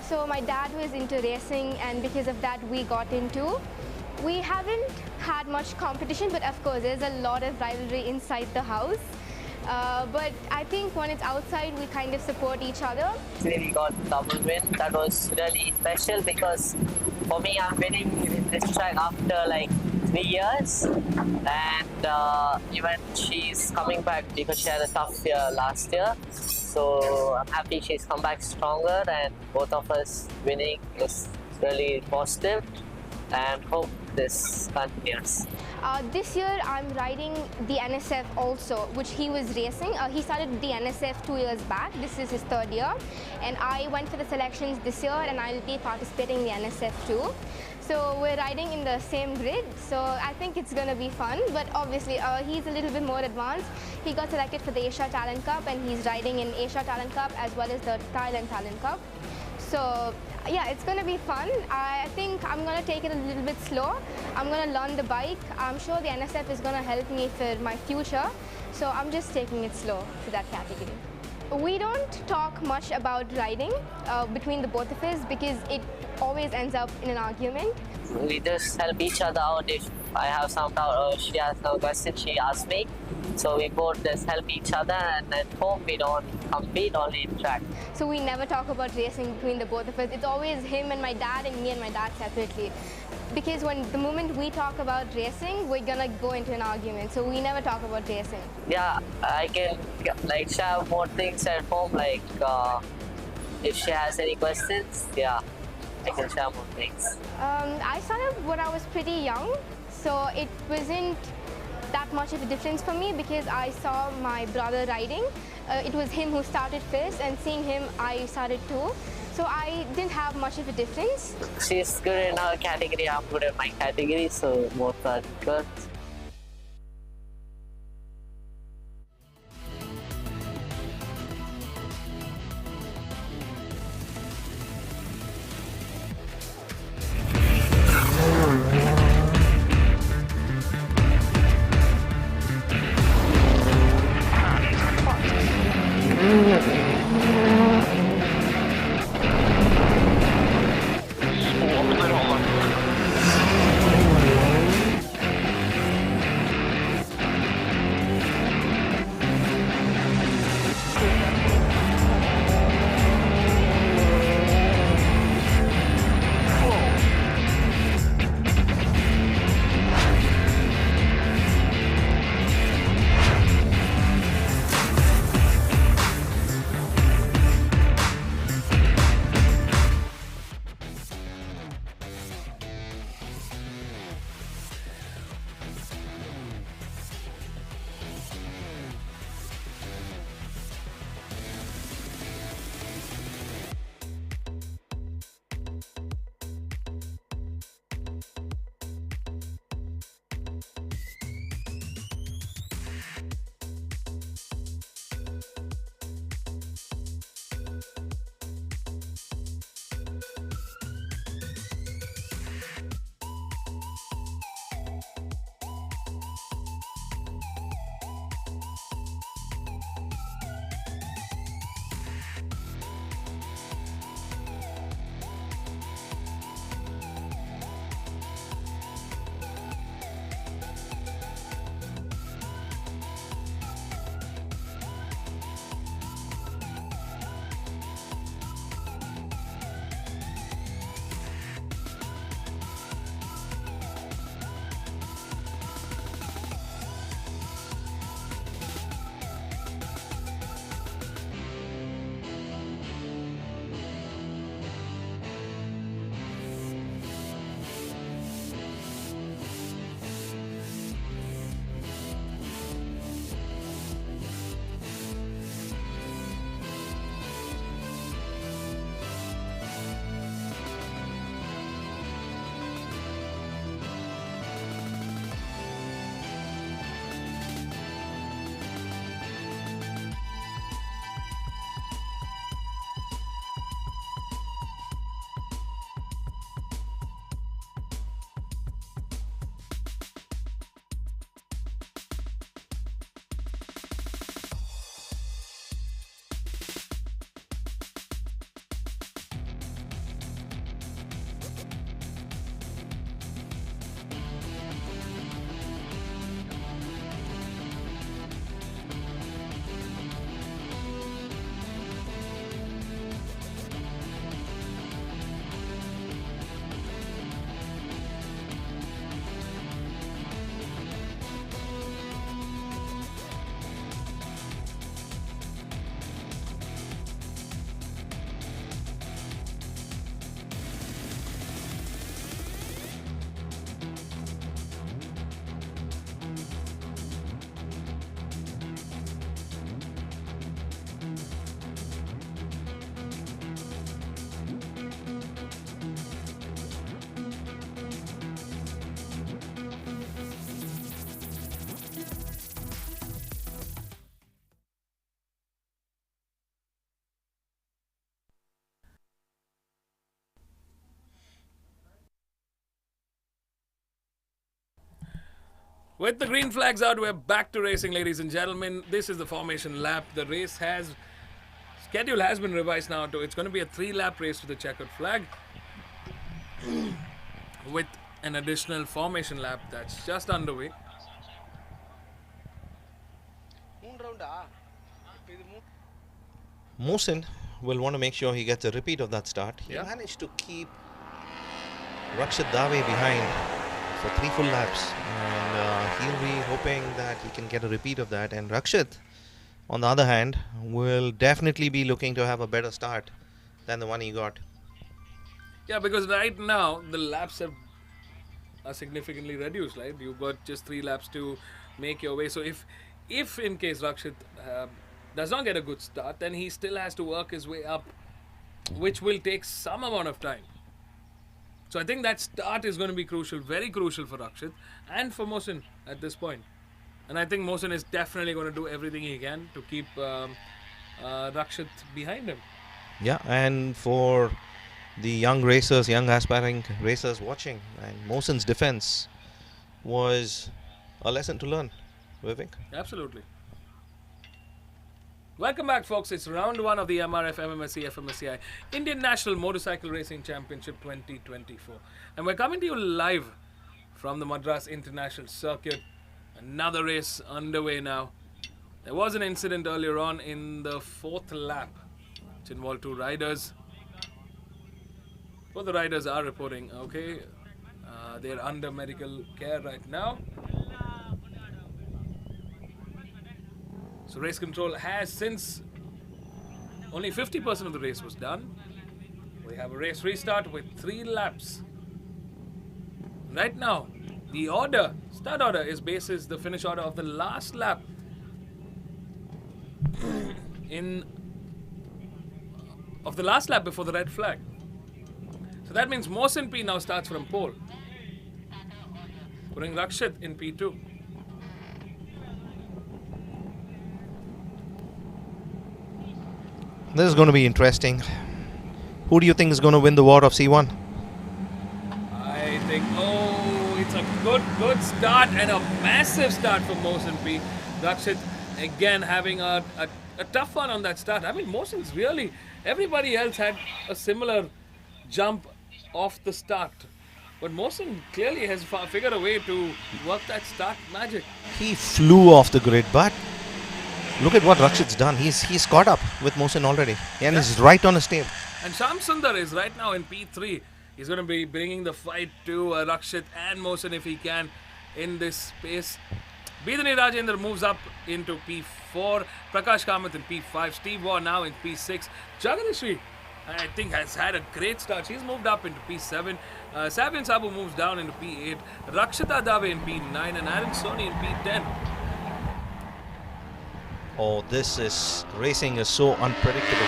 So my dad was into racing, and because of that we got into. We haven't had much competition, but of course there's a lot of rivalry inside the house. But I think when it's outside, we kind of support each other. Really got double win. That was really special because for me, I'm winning this track after like 3 years, and even she's coming back because she had a tough year last year. So I'm happy she's come back stronger, and both of us winning is really positive, and hope this continues. This year I'm riding the NSF also, which he was racing. He started the NSF 2 years back. This is his 3rd year, and I went for the selections this year, and I'll be participating in the NSF too. So we're riding in the same grid, so I think it's going to be fun. But obviously he's a little bit more advanced. He got selected for the Asia Talent Cup, and he's riding in Asia Talent Cup as well as the Thailand Talent Cup. So yeah, it's going to be fun. I think I'm going to take it a little bit slow. I'm going to learn the bike. I'm sure the NSF is going to help me for my future. So I'm just taking it slow for that category. We don't talk much about riding between the both of us because it always ends up in an argument. We just help each other out. If I have some doubt or she has no question, she asks me. So we both just help each other, and at home we don't compete, only in track. So we never talk about racing between the both of us. It's always him and my dad, and me and my dad separately. Because the moment we talk about racing, we're gonna go into an argument. So we never talk about racing. Yeah, I can like share more things at home. Like if she has any questions, yeah, I can share more things. I started when I was pretty young, so it wasn't that much of a difference for me because I saw my brother riding. It was him who started first, and seeing him, I started too. So I didn't have much of a difference. She's good in her category, I'm good in my category, so both are good. With the green flags out, we're back to racing, ladies and gentlemen. This is the formation lap. The schedule has been revised now to, it's going to be a 3-lap race to the checkered flag with an additional formation lap that's just underway. Mohsin will want to make sure he gets a repeat of that start. He managed to keep Rakshit Dave behind for 3 full laps, and he'll be hoping that he can get a repeat of that. And Rakshit, on the other hand, will definitely be looking to have a better start than the one he got. Yeah, because right now the laps are significantly reduced, right? You've got just 3 laps to make your way. So if in case Rakshit does not get a good start, then he still has to work his way up, which will take some amount of time. So I think that start is going to be crucial, very crucial for Rakshit and for Mohsin at this point. And I think Mohsin is definitely going to do everything he can to keep Rakshit behind him. Yeah, and for the young racers, young aspiring racers watching, and Mohsin's defense was a lesson to learn, Vivek. Absolutely. Welcome back, folks. It's round 1 of the MRF MMSC fmsci Indian National Motorcycle Racing Championship 2024. And we're coming to you live from the Madras International Circuit. Another race underway now. There was an incident earlier on in the 4th lap, which involved 2 riders. Both the riders are reporting okay. They're under medical care right now. So race control has, since only 50% of the race was done, we have a race restart with 3 laps. Right now, the start order is basis the finish order of the last lap of the last lap before the red flag. So that means Mohsin P now starts from pole, putting Rakshit in P2. This is going to be interesting. Who do you think is going to win the war of C1? I think, it's a good start and a massive start for Mohsin P. Rakshit again having a tough one on that start. I mean, Mohsin's really, everybody else had a similar jump off the start. But Mohsin clearly has figured a way to work that start magic. He flew off the grid, but look at what Rakshit's done. He's caught up with Mohsin already, and he's right on his tail. And Sham Sundar is right now in P3. He's going to be bringing the fight to Rakshit and Mohsin if he can in this space. Bidani Rajendra moves up into P4. Prakash Kamath in P5. Steve Waugh now in P6. Jagadishri, I think, has had a great start. She's moved up into P7. Sabian Sabu moves down into P8. Rakshita Dave in P9 and Aaron Soni in P10. Oh, this racing is so unpredictable.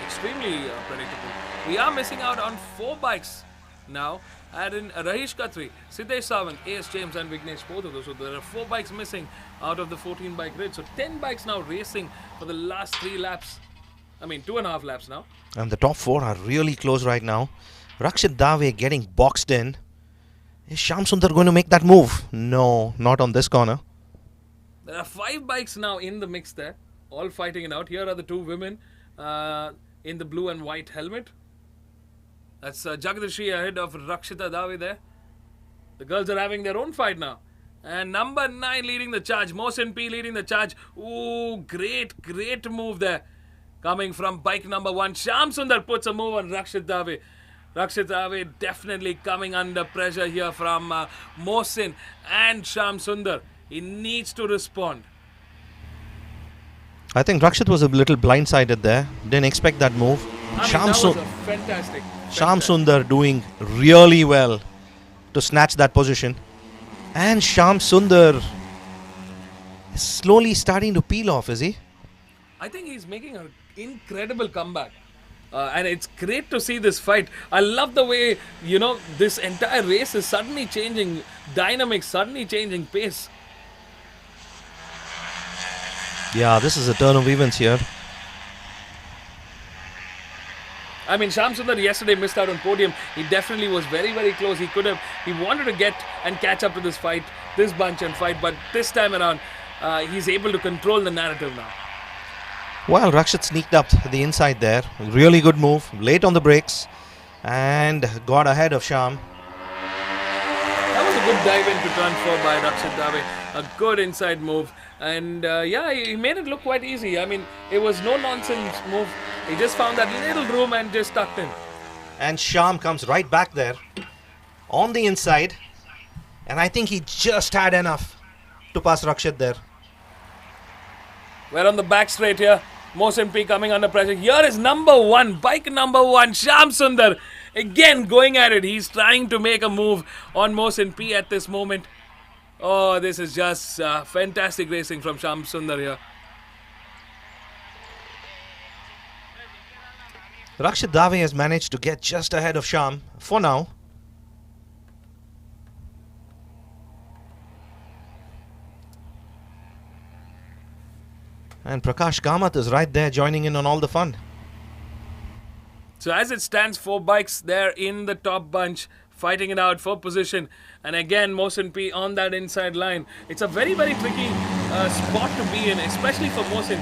Extremely predictable. We are missing out on 4 bikes now. Add in Rahish Khatri, Siddesh Sawant, A.S. James and Vignesh, both of those. So there are 4 bikes missing out of the 14 bike grid. So 10 bikes now racing for the last 3 laps. I mean 2.5 laps now. And the top 4 are really close right now. Rakshit Dave getting boxed in. Is Sham Sundar going to make that move? No, not on this corner. There are 5 bikes now in the mix there, all fighting it out. Here are the 2 women in the blue and white helmet. That's Jagadishri ahead of Rakshita Dave there. The girls are having their own fight now. And number 9 leading the charge. Mohsin P leading the charge. Ooh, great move there. Coming from bike number 1. Sham Sundar puts a move on Rakshit Dave. Rakshit Dave definitely coming under pressure here from Mohsin and Sham Sundar. He needs to respond. I think Rakshit was a little blindsided there. Didn't expect that move. That was a fantastic. Sham Sundar doing really well to snatch that position. And Sham Sundar is slowly starting to peel off, is he? I think he's making an incredible comeback. And it's great to see this fight. I love the way, this entire race is suddenly changing dynamics, suddenly changing pace. Yeah, this is a turn of events here. I mean, Shyam Sundar yesterday missed out on podium. He definitely was very, very close. He wanted to get and catch up to this bunch and fight. But this time around, he's able to control the narrative now. Well, Rakshit sneaked up the inside there. Really good move. Late on the brakes. And got ahead of Shyam. That was a good dive into turn 4 by Rakshit Dave. A good inside move. And yeah, he made it look quite easy. I mean, it was no nonsense move. He just found that little room and just tucked in. And Shyam comes right back there on the inside. And I think he just had enough to pass Rakshit there. We're on the back straight here. Mohsin P coming under pressure. Here is bike number 1, Shyam Sundar. Again going at it. He's trying to make a move on Mohsin P at this moment. Oh, this is just fantastic racing from Shyam Sundar here. Rakshit Dave has managed to get just ahead of Shyam for now. And Prakash Kamath is right there joining in on all the fun. So as it stands, 4 bikes there in the top bunch, fighting it out for position. And again, Mohsin P on that inside line. It's a very, very tricky spot to be in, especially for Mohsin,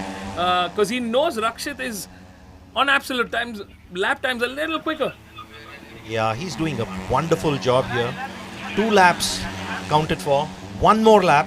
because he knows Rakshit is on absolute times, lap times a little quicker. Yeah, he's doing a wonderful job here. 2 laps counted for. 1 more lap.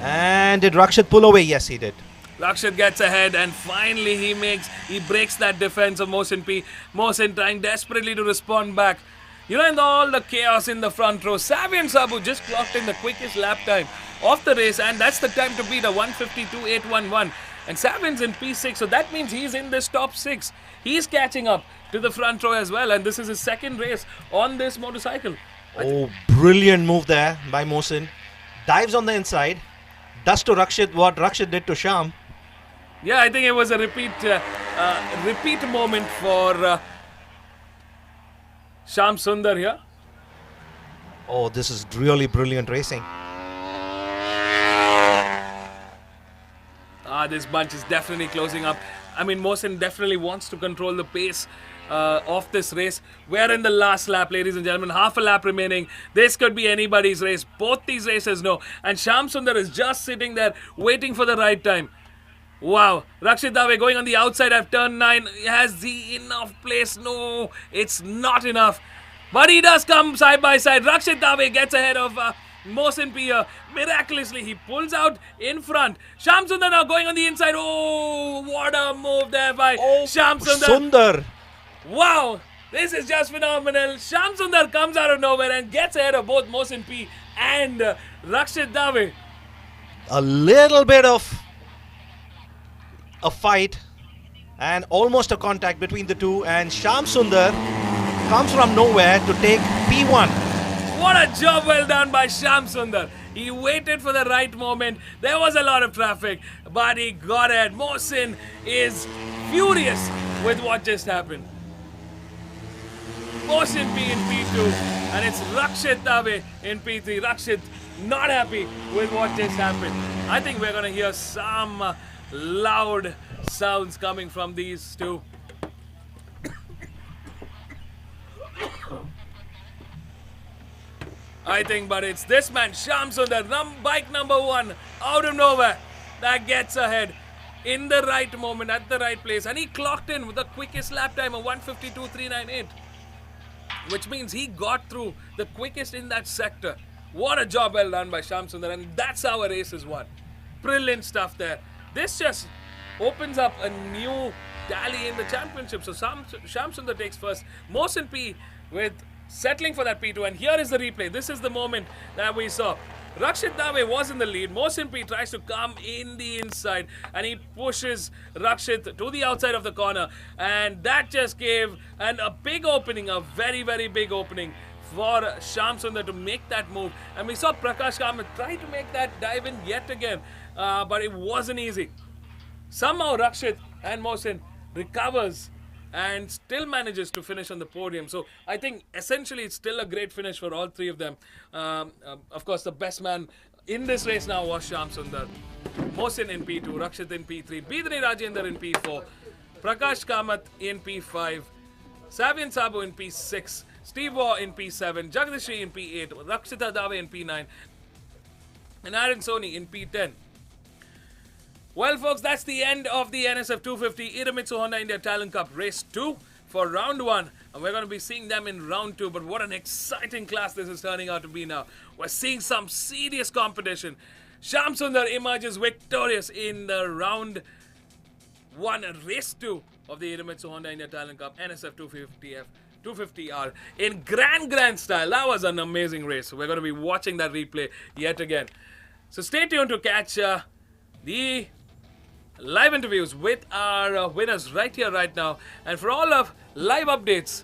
And did Rakshit pull away? Yes, he did. Rakshit gets ahead and finally he breaks that defense of Mohsin P. Mohsin trying desperately to respond back. You know, in all the chaos in the front row, Savi and Sabu just clocked in the quickest lap time of the race, and that's the time to beat a 1:52.811. And Savin's in P6, so that means he's in this top 6. He's catching up to the front row as well, and this is his second race on this motorcycle. Oh, brilliant move there by Mohsin. Dives on the inside. Does to Rakshit what Rakshit did to Shyam. Yeah, I think it was a repeat moment for Shyam Sundar here. Oh, this is really brilliant racing. This bunch is definitely closing up. I mean, Mohsin definitely wants to control the pace of this race. We're in the last lap, ladies and gentlemen. Half a lap remaining. This could be anybody's race. Both these races know. And Shyam Sundar is just sitting there waiting for the right time. Wow, Rakshit Dave going on the outside of turn 9. Has he enough place? No, it's not enough. But he does come side by side. Rakshit Dave gets ahead of Mohsin P. Miraculously, he pulls out in front. Shyam Sundar now going on the inside. Oh, what a move there by Shyam Sundar. Wow, this is just phenomenal. Shyam Sundar comes out of nowhere and gets ahead of both Mohsin P. and Rakshit Dave. A little bit of a fight and almost a contact between the two, and Shyam Sundar comes from nowhere to take P1. What a job well done by Shyam Sundar. He waited for the right moment. There was a lot of traffic, but he got it. Mohsin is furious with what just happened. Mohsin P in P2, and it's Rakshit Dave in P3. Rakshit not happy with what just happened. I think we're going to hear some loud sounds coming from these two. I think, but it's this man, Shyam Sundar, bike number 1, out of nowhere, that gets ahead in the right moment, at the right place. And he clocked in with the quickest lap time of 1:52.398, which means he got through the quickest in that sector. What a job well done by Shyam Sundar, and that's how a race is won. Brilliant stuff there. This just opens up a new tally in the championship. So Shyam Sundar takes first. Mohsin P with settling for that P2. And here is the replay. This is the moment that we saw. Rakshit Dave was in the lead. Mohsin P tries to come in the inside and he pushes Rakshit to the outside of the corner. And that just gave a big opening, a very, very big opening for Shyam Sundar to make that move. And we saw Prakash Kamath try to make that dive in yet again. But it wasn't easy. Somehow Rakshit and Mohsin recovers and still manages to finish on the podium. So I think essentially it's still a great finish for all three of them. Of course, the best man in this race now was Shyam Sundar. Mohsin in P2, Rakshit in P3, Bidri Rajendra in P4, Prakash Kamath in P5, Savian Sabo in P6, Steve Waugh in P7, Jagdishri in P8, Rakshita Dave in P9, and Aaron Soni in P10. Well, folks, that's the end of the NSF 250 Iramitsu Honda India Talent Cup Race 2 for round 1. And we're going to be seeing them in round 2. But what an exciting class this is turning out to be now. We're seeing some serious competition. Sham Sundar emerges victorious in the round 1 race 2 of the Iramitsu Honda India Talent Cup NSF 250R in grand style. That was an amazing race. We're going to be watching that replay yet again. So stay tuned to catch the live interviews with our winners right here, right now. And for all of live updates,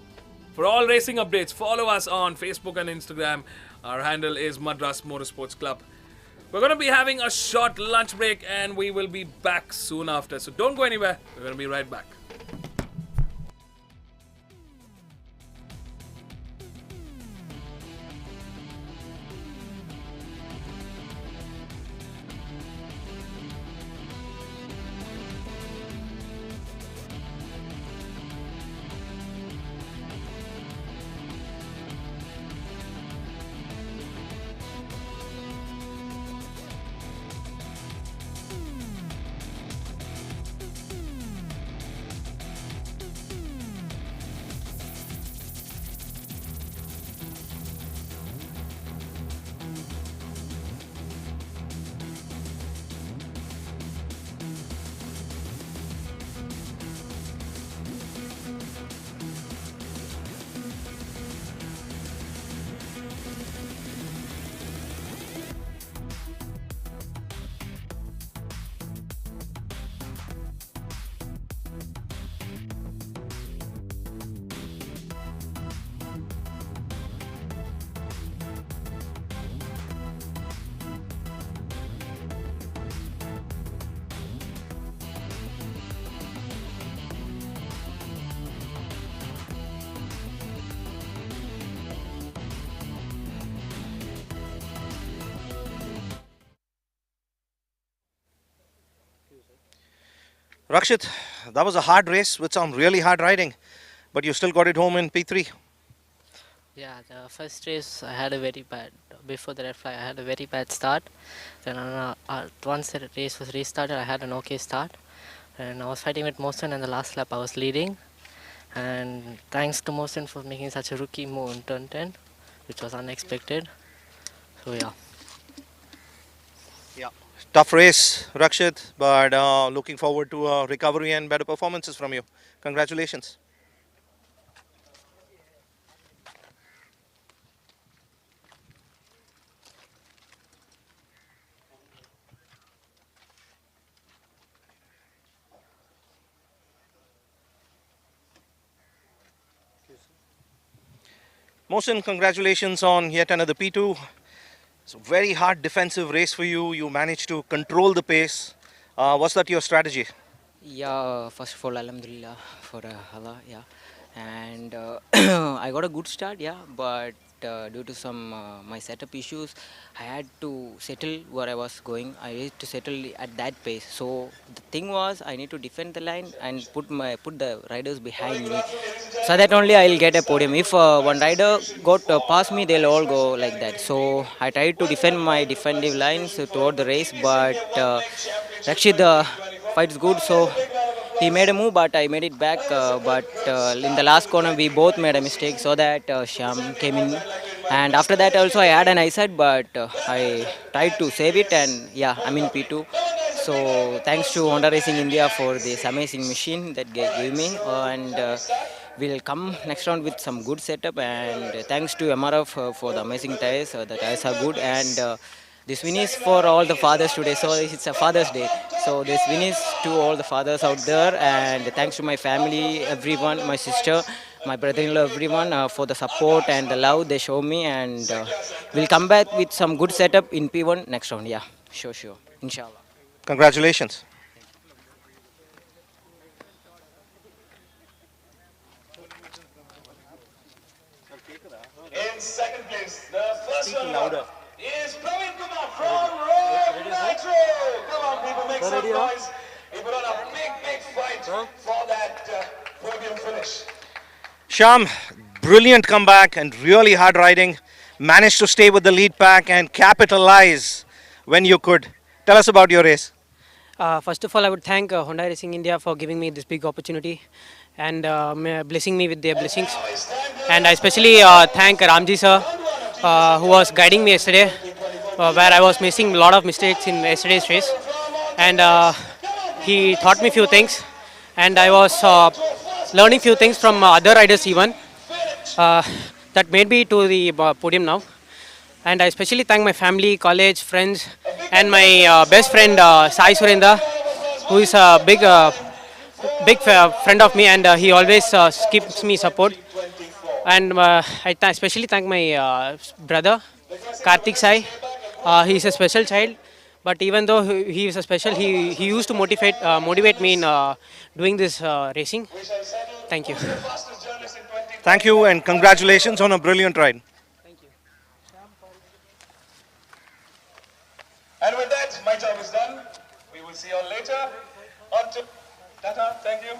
for all racing updates, follow us on Facebook and Instagram. Our handle is Madras Motorsports Club. We're going to be having a short lunch break and we will be back soon after. So don't go anywhere. We're going to be right back. Rakshit, that was a hard race with some really hard riding, but you still got it home in P3. Yeah, the first race I had a very bad, before the red flag I had a very bad start. Then once the race was restarted I had an okay start. And I was fighting with Mohsen and the last lap I was leading. And thanks to Mohsen for making such a rookie move in turn 10, which was unexpected. So yeah. Yeah. Tough race, Rakshit, but looking forward to recovery and better performances from you. Congratulations. Mohsen, congratulations on yet another P2. It's a very hard defensive race for you. You managed to control the pace. What's that your strategy? Yeah, first of all, Alhamdulillah for Allah, yeah. And I got a good start, yeah, but due to some my setup issues, I had to settle where I was going. I need to settle at that pace. So the thing was, I need to defend the line and put the riders behind me, so that only I'll get a podium. If one rider got past me, they'll all go like that. So I tried to defend my defensive lines throughout the race, but actually the fight's good. So he made a move, but I made it back. But in the last corner, we both made a mistake, so that Shyam came in. And after that, also I had an eyesight, but I tried to save it, and yeah, I'm in P2. So thanks to Honda Racing India for this amazing machine that gave me, and we'll come next round with some good setup. And thanks to MRF for the amazing tires. The tires are good, and this win is for all the fathers today, so it's a Father's Day. So this win is to all the fathers out there, and thanks to my family, everyone, my sister, my brother-in-law, everyone for the support and the love they show me. And we'll come back with some good setup in P1 next round. Yeah, sure, inshallah. Congratulations. In second place, the first runner is Praveen Kumar from Royal Nitro. Come on, people, make some noise. We put on a big fight for that podium finish. Sham, brilliant comeback and really hard riding. Managed to stay with the lead pack and capitalize when you could. Tell us about your race. First of all, I would thank Honda Racing India for giving me this big opportunity and blessing me with their blessings. And I especially thank Ramji sir, who was guiding me yesterday, where I was making a lot of mistakes in yesterday's race. And he taught me few things, and I was learning few things from other riders even. That made me to the podium now. And I especially thank my family, college, friends, and my best friend Sai Surendra, who is a big friend of me, and he always keeps me support. And especially thank my brother Karthik Sai. He is a special child, but even though he is a special, he used to motivate me in doing this racing. Thank you. Thank you and congratulations on a brilliant ride. And with that, my job is done. We will see you all later. On to Tata. Thank you.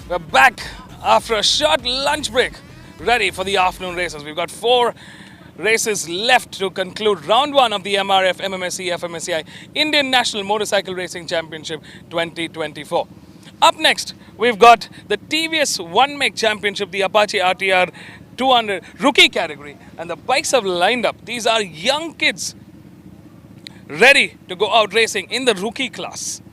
We're back after a short lunch break, ready for the afternoon races. We've got 4 races left to conclude round 1 of the MRF MMSC fmsci Indian National Motorcycle Racing Championship 2024. Up next, we've got the TVS One Make Championship, the Apache RTR 200 rookie category, and the bikes have lined up. These are young kids ready to go out racing in the rookie class.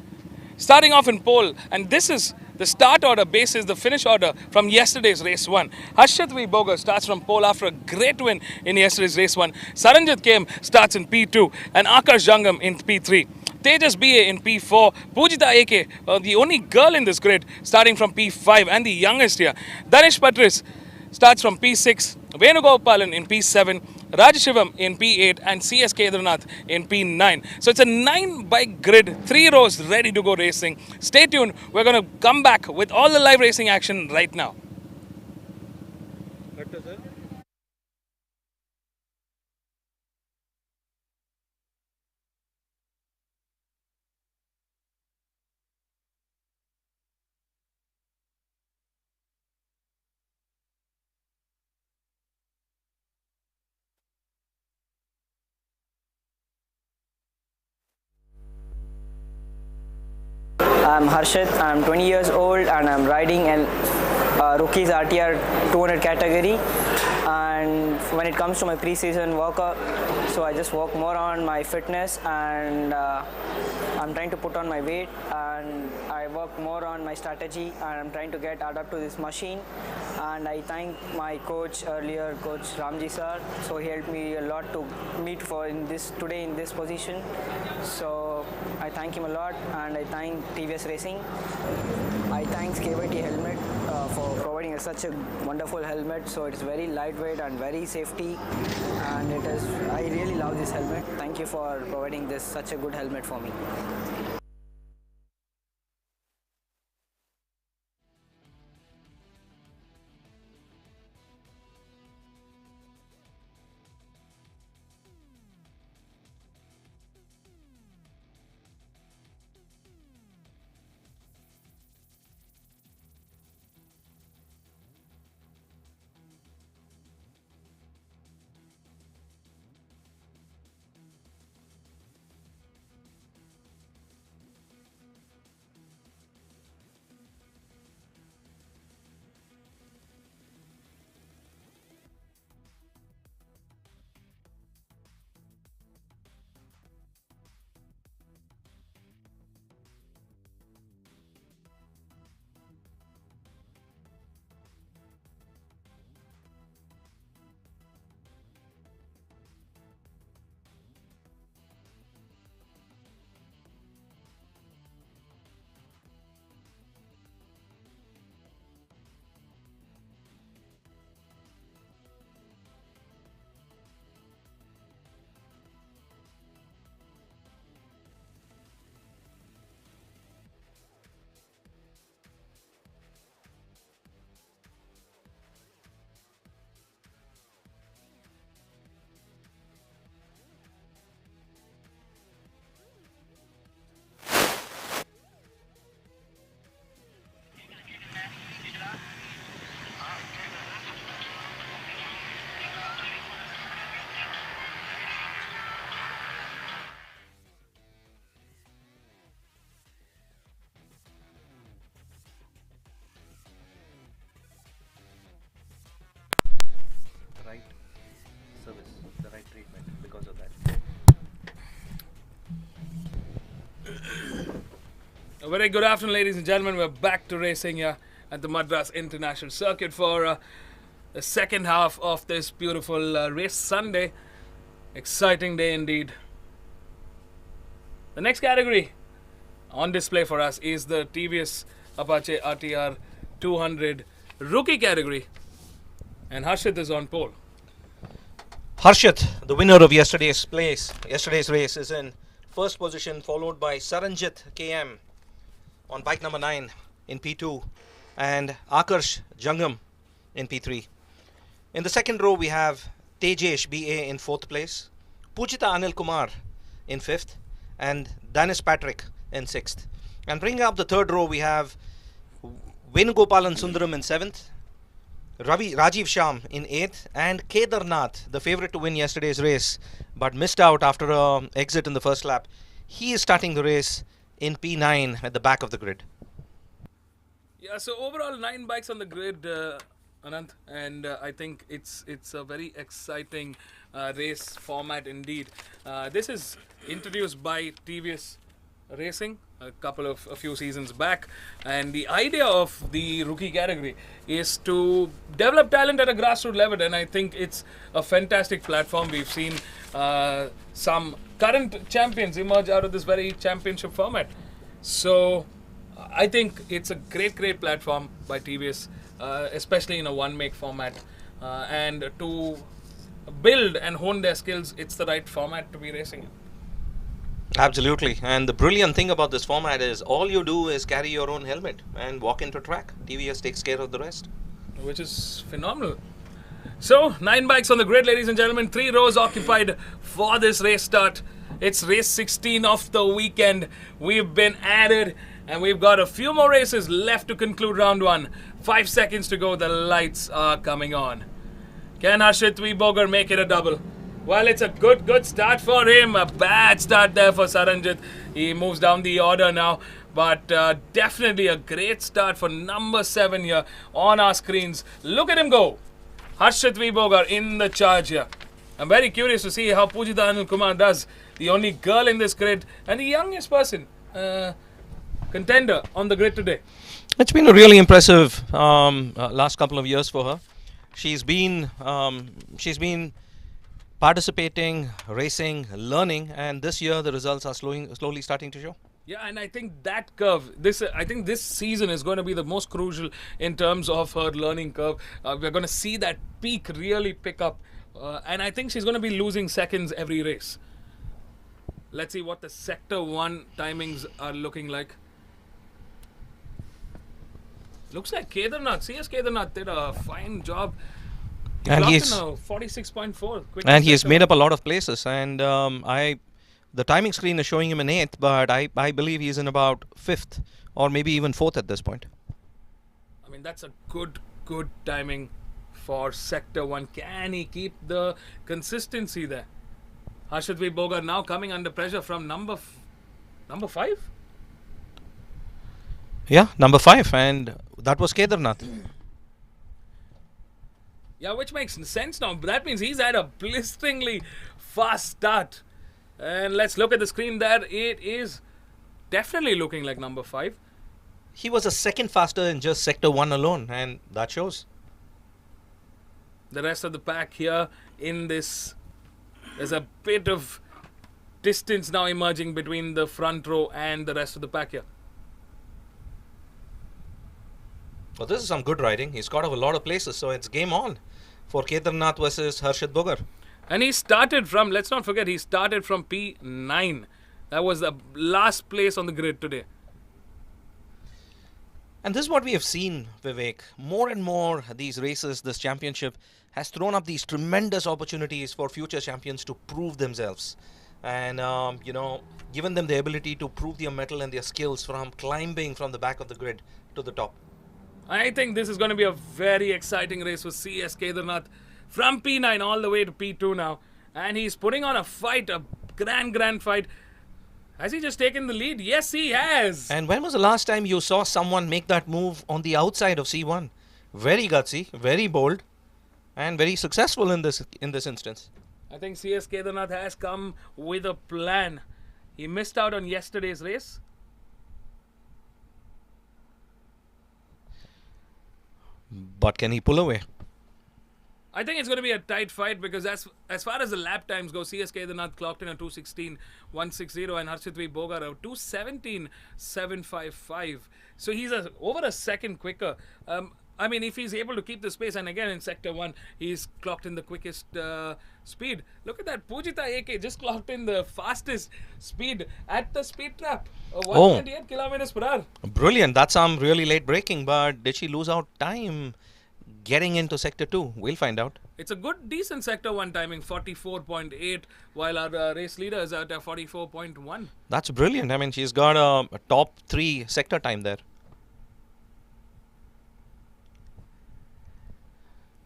Starting off in pole, and this is the start order basis the finish order from yesterday's race 1. Harshit V. Bogar starts from pole after a great win in yesterday's race 1. Saranjit KM starts in P2 and Akash Jangam in P3. Tejas BA in P4, Pujita AK, the only girl in this grid, starting from P5 and the youngest here. Danish Patris starts from P6, Venugopalan in P7, Rajashivam in P8 and CS Kedarnath in P9. So it's a 9-bike grid, 3 rows ready to go racing. Stay tuned, we're going to come back with all the live racing action right now. I'm Harshit, I'm 20 years old and I'm riding a Rookies RTR 200 category, and when it comes to my pre-season workout, so I just work more on my fitness and I'm trying to put on my weight, and I work more on my strategy, and I'm trying to get adapt to this machine. And I thank my coach earlier, Coach Ramji sir, so he helped me a lot to meet for today in this position. So I thank him a lot, and I thank TVS Racing. I thank KYT Helmet for providing such a wonderful helmet. So it's very lightweight and very safety, and I really love this helmet. Thank you for providing such a good helmet for me. The right treatment because of that. A very good afternoon, ladies and gentlemen. We're back to racing here at the Madras International Circuit for the second half of this beautiful race Sunday. Exciting day indeed. The next category on display for us is the TVS Apache RTR 200 rookie category, and Harshit is on pole. Harshit, the winner of yesterday's race, is in first position, followed by Saranjit KM on bike number 9 in P2 and Akash Jangam in P3. In the second row, we have Tejesh BA in 4th place, Pujita Anil Kumar in 5th, and Danis Patrick in 6th. And bringing up the third row, we have Venugopalan Sundaram in 7th, Rajiv Sham in 8th, and Kedarnath, the favorite to win yesterday's race, but missed out after an exit in the first lap. He is starting the race in P9 at the back of the grid. Yeah, so overall 9 bikes on the grid, Anant, and I think it's a very exciting race format indeed. This is introduced by TVS Racing a few seasons back, and the idea of the rookie category is to develop talent at a grassroots level, and I think it's a fantastic platform. We've seen some current champions emerge out of this very championship format, so I think it's a great platform by TVS, especially in a one-make format, and to build and hone their skills, it's the right format to be racing in. Absolutely, and the brilliant thing about this format is all you do is carry your own helmet and walk into track. TVS takes care of the rest. Which is phenomenal. So, 9 bikes on the grid, ladies and gentlemen, 3 rows occupied for this race start. It's race 16 of the weekend. We've been added, and we've got a few more races left to conclude round 1. 5 seconds to go, the lights are coming on. Can Harshit Vibogar make it a double? Well, it's a good start for him. A bad start there for Saranjit. He moves down the order now. But definitely a great start for number 7 here on our screens. Look at him go. Harshit Vibogar in the charge here. I'm very curious to see how Pujita Anil Kumar does. The only girl in this grid and the youngest person, contender on the grid today. It's been a really impressive last couple of years for her. She's been participating, racing, learning, and this year the results are slowly starting to show. Yeah, and I think that curve, I think this season is going to be the most crucial in terms of her learning curve. We're going to see that peak really pick up, and I think she's going to be losing seconds every race. Let's see what the Sector 1 timings are looking like. Looks like Kedarnath, CS Kedarnath did a fine job. And he's 46.4. And he's made up a lot of places. And the timing screen is showing him in 8th, but I believe he's in about 5th or maybe even 4th at this point. I mean, that's a good timing for Sector 1. Can he keep the consistency there? Harshit Vibogar now coming under pressure from number 5. Yeah, number 5, and that was Kedarnath. Yeah, which makes sense now. That means he's had a blisteringly fast start. And let's look at the screen there. It is definitely looking like number 5. He was a second faster in just Sector 1 alone, and that shows. The rest of the pack here in this, there's a bit of distance now emerging between the front row and the rest of the pack here. Well, this is some good riding. He's got a lot of places, so it's game on for Kedarnath versus Harshit Vibogar. And he started from, let's not forget, he started from P9. That was the last place on the grid today. And this is what we have seen, Vivek. More and more these races, this championship has thrown up these tremendous opportunities for future champions to prove themselves. And, given them the ability to prove their mettle and their skills from climbing from the back of the grid to the top. I think this is going to be a very exciting race for CS Kedarnath from P9 all the way to P2 now. And he's putting on a fight, a grand fight. Has he just taken the lead? Yes, he has. And when was the last time you saw someone make that move on the outside of C1? Very gutsy, very bold, and very successful in this instance. I think CS Kedarnath has come with a plan. He missed out on yesterday's race. But can he pull away? I think it's going to be a tight fight because as far as the lap times go, CS Kedarnath clocked in a 2:16.160 and Harshit Vibogar a 2:17.755. So he's over a second quicker. I mean, if he's able to keep the pace, and again in Sector 1, he's clocked in the quickest speed. Look at that. Pujita AK just clocked in the fastest speed at the speed trap. 128 kilometers per hour. Brilliant. That's some really late braking, but did she lose out time getting into Sector 2? We'll find out. It's a decent Sector 1 timing, 44.8, while our race leader is at 44.1. That's brilliant. I mean, she's got a top 3 sector time there.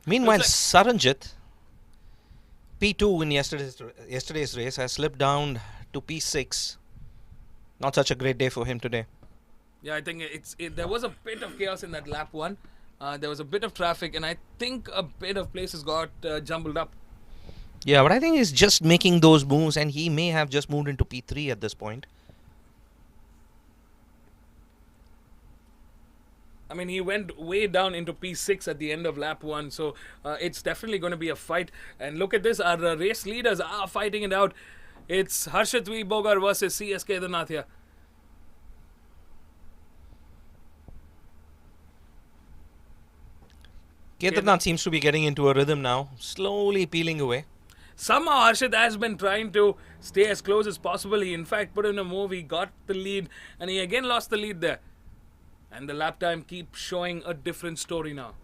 Meanwhile, Saranjit, P2 in yesterday's race, has slipped down to P6. Not such a great day for him today. Yeah, I think there was a bit of chaos in that lap 1. There was a bit of traffic, and I think a bit of places got jumbled up. Yeah, but I think he's just making those moves, and he may have just moved into P3 at this point. I mean, he went way down into P6 at the end of lap 1, so it's definitely going to be a fight. And look at this, our race leaders are fighting it out. It's Harshit V. Bogar versus CS Kedarnath here. Kedarnath seems to be getting into a rhythm now, slowly peeling away. Somehow Harshit has been trying to stay as close as possible. He in fact put in a move, he got the lead, and he again lost the lead there. And the lap time keeps showing a different story now.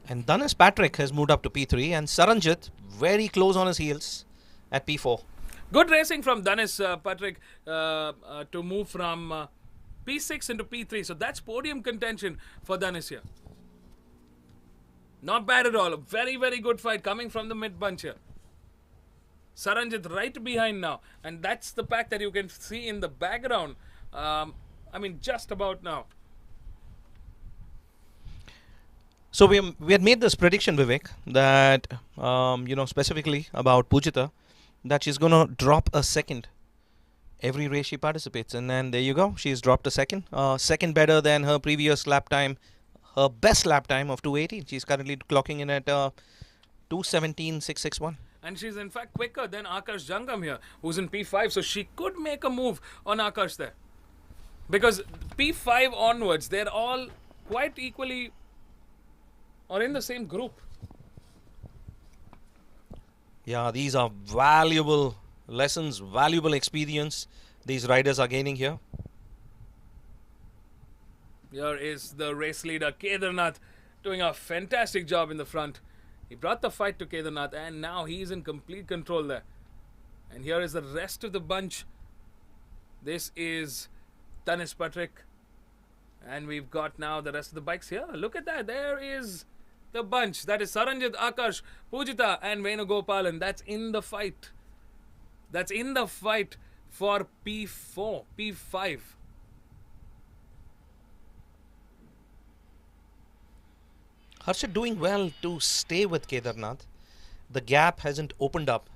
And Dhanis Patrick has moved up to P3, and Saranjit very close on his heels at P4. Good racing from Dhanis Patrick to move from P6 into P3. So that's podium contention for Dhanis here. Not bad at all. A very, very good fight coming from the mid bunch here. Saranjit right behind now. And that's the pack that you can see in the background. I mean, just about now. So we had made this prediction, Vivek, that, specifically about Pujita, that she's going to drop a second every race she participates in. And there you go. She's dropped a second. Second better than her previous lap time, her best lap time of 2:18. She's currently clocking in at 2:17.661. And she's in fact quicker than Akash Jangam here, who's in P5. So she could make a move on Akash there. Because P5 onwards, they're all quite equally or in the same group. Yeah, these are valuable lessons, valuable experience these riders are gaining here. Here is the race leader, Kedarnath, doing a fantastic job in the front. He brought the fight to Kedarnath, and now he's in complete control there. And here is the rest of the bunch. This is Dhanis Patrick. And we've got now the rest of the bikes here. Look at that. There is the bunch. That is Saranjit, Akash, Pujita, and Venugopalan. That's in the fight. That's in the fight for P4, P5. Harshit doing well to stay with Kedarnath. The gap hasn't opened up.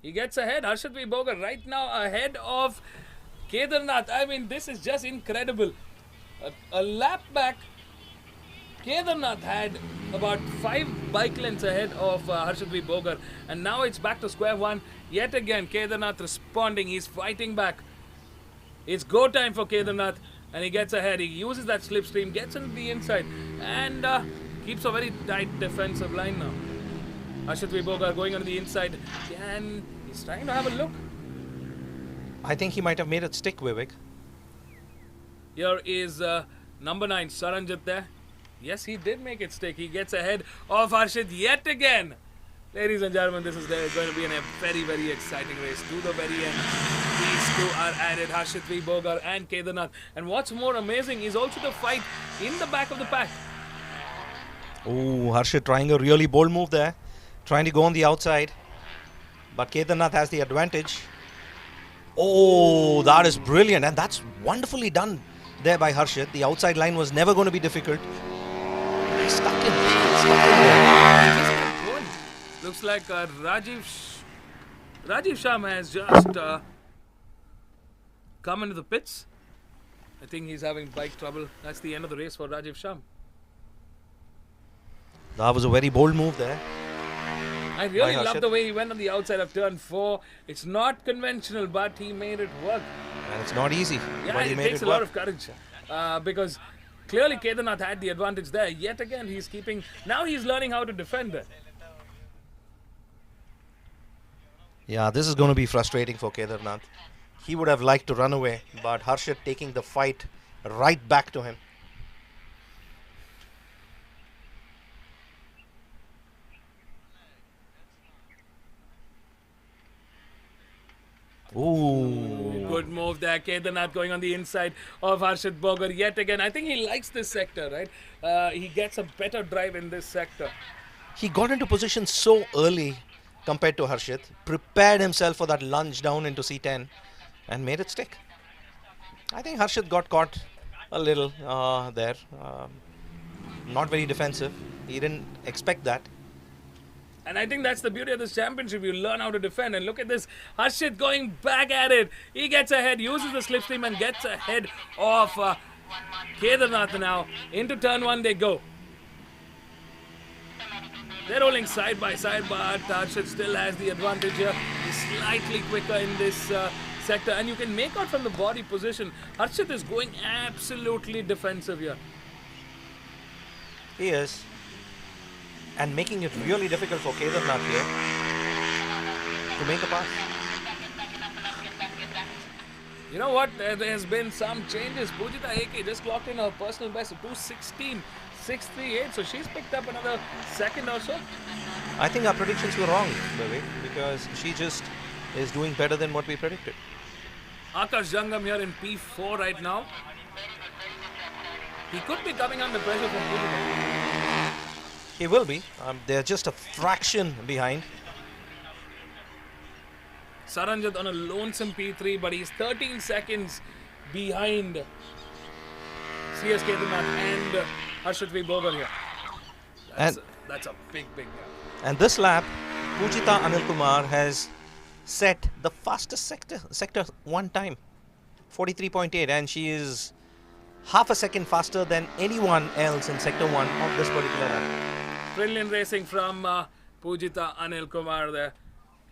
He gets ahead. Harshit V. Bogar right now ahead of Kedarnath. I mean, this is just incredible. A lap back, Kedarnath had about 5 bike lengths ahead of Harshit V. Bogar. And now it's back to square one. Yet again, Kedarnath responding. He's fighting back. It's go time for Kedarnath. And he gets ahead. He uses that slipstream, gets into the inside. And keeps a very tight defensive line now. Harshit V. Bogar going on the inside. And he's trying to have a look. I think he might have made it stick, Vivek. Here is number 9, Saranjit there. Yes, he did make it stick. He gets ahead of Harshit yet again. Ladies and gentlemen, this is going to be a very, very exciting race to the very end. These two are added, Harshit V. Bogar and Kedarnath. And what's more amazing is also the fight in the back of the pack. Oh, Harshit trying a really bold move there. Trying to go on the outside. But Kedarnath has the advantage. Oh, that is brilliant. And that's wonderfully done there by Harshit. The outside line was never going to be difficult. Stuck in there. Looks like Rajiv Sham has just come into the pits. I think he's having bike trouble. That's the end of the race for Rajiv Sham. That was a very bold move there. I really love the way he went on the outside of turn 4. It's not conventional, but he made it work. And it's not easy. Yeah, but he it made takes it a lot work. of courage. Because clearly Kedarnath had the advantage there. Yet again, he's keeping... Now he's learning how to defend it. Yeah, this is going to be frustrating for Kedarnath. He would have liked to run away, but Harshit taking the fight right back to him. Good Ooh. Good move there. Kedarnath going on the inside of Harshit Bogar yet again. I think he likes this sector, right? He gets a better drive in this sector. He got into position so early compared to Harshit, prepared himself for that lunge down into C10 and made it stick. I think Harshit got caught a little there. Not very defensive. He didn't expect that. And I think that's the beauty of this championship. You learn how to defend. And look at this. Harshit going back at it. He gets ahead, uses the slipstream and gets ahead of Kedarnath now. Into turn 1 they go. They're rolling side by side, but Harshit still has the advantage here. He's slightly quicker in this sector. And you can make out from the body position, Harshit is going absolutely defensive here. He is. And making it really difficult for Kedarnath here to make a pass. You know what? There has been some changes. Pujita AK just clocked in her personal best of 2:16.638. So she's picked up another second or so. I think our predictions were wrong, Vivek, because she just is doing better than what we predicted. Akash Jangam here in P4 right now. He could be coming under pressure from Pujita. He will be. They're just a fraction behind. Saranjit on a lonesome P3, but he's 13 seconds behind CS Kedarnath and Harshit V. Bogar here. That's a big gap. And this lap, Pujita Anilkumar has set the fastest sector one time, 43.8, and she is half a second faster than anyone else in sector 1 of this particular lap. Brilliant racing from Pujita Anilkumar there.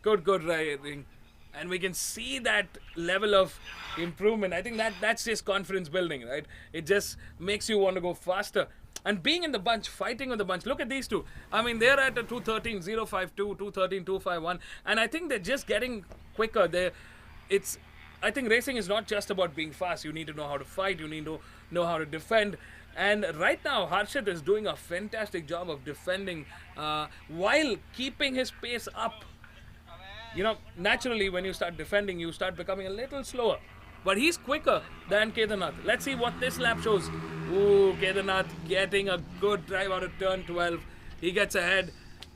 Good riding. And we can see that level of improvement. I think that's just confidence building, right? It just makes you want to go faster. And being in the bunch, fighting with the bunch. Look at these two. I mean, they're at a 2:13.052, 2:13.251. And I think they're just getting quicker. I think racing is not just about being fast. You need to know how to fight. You need to know how to defend. And right now, Harshit is doing a fantastic job of defending while keeping his pace up. You know, naturally, when you start defending, you start becoming a little slower. But he's quicker than Kedarnath. Let's see what this lap shows. Ooh, Kedarnath getting a good drive out of turn 12. He gets ahead.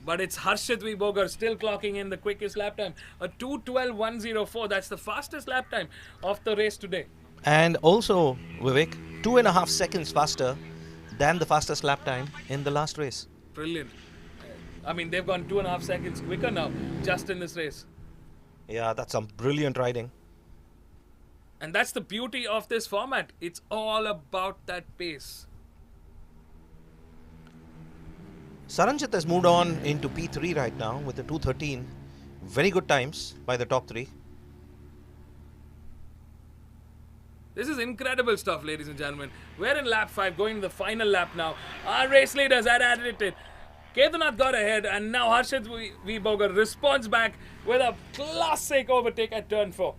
But it's Harshit V. Bogar still clocking in the quickest lap time. A 2:12.104. That's the fastest lap time of the race today. And also, Vivek, 2.5 seconds faster than the fastest lap time in the last race. Brilliant. I mean, they've gone 2.5 seconds quicker now, just in this race. Yeah, that's some brilliant riding. And that's the beauty of this format. It's all about that pace. Saranjit has moved on into P3 right now with the 2:13. Very good times by the top 3. This is incredible stuff, ladies and gentlemen. We're in lap 5, going to the final lap now. Our race leaders had added it. Kedarnath got ahead, and now Harshit V. Bogar responds back with a classic overtake at turn 4.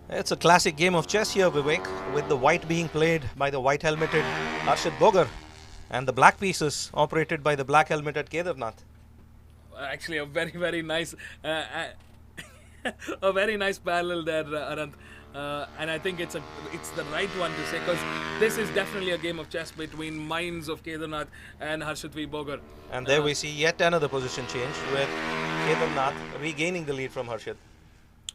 It's a classic game of chess here, Vivek, with the white being played by the white helmeted Harshit Bogar and the black pieces operated by the black helmeted Kedarnath. Actually, a very nice, a very nice parallel there, Arant. And I think it's the right one to say, because this is definitely a game of chess between minds of Kedarnath and Harshit V. Bogar. And there we see yet another position change with Kedarnath regaining the lead from Harshit.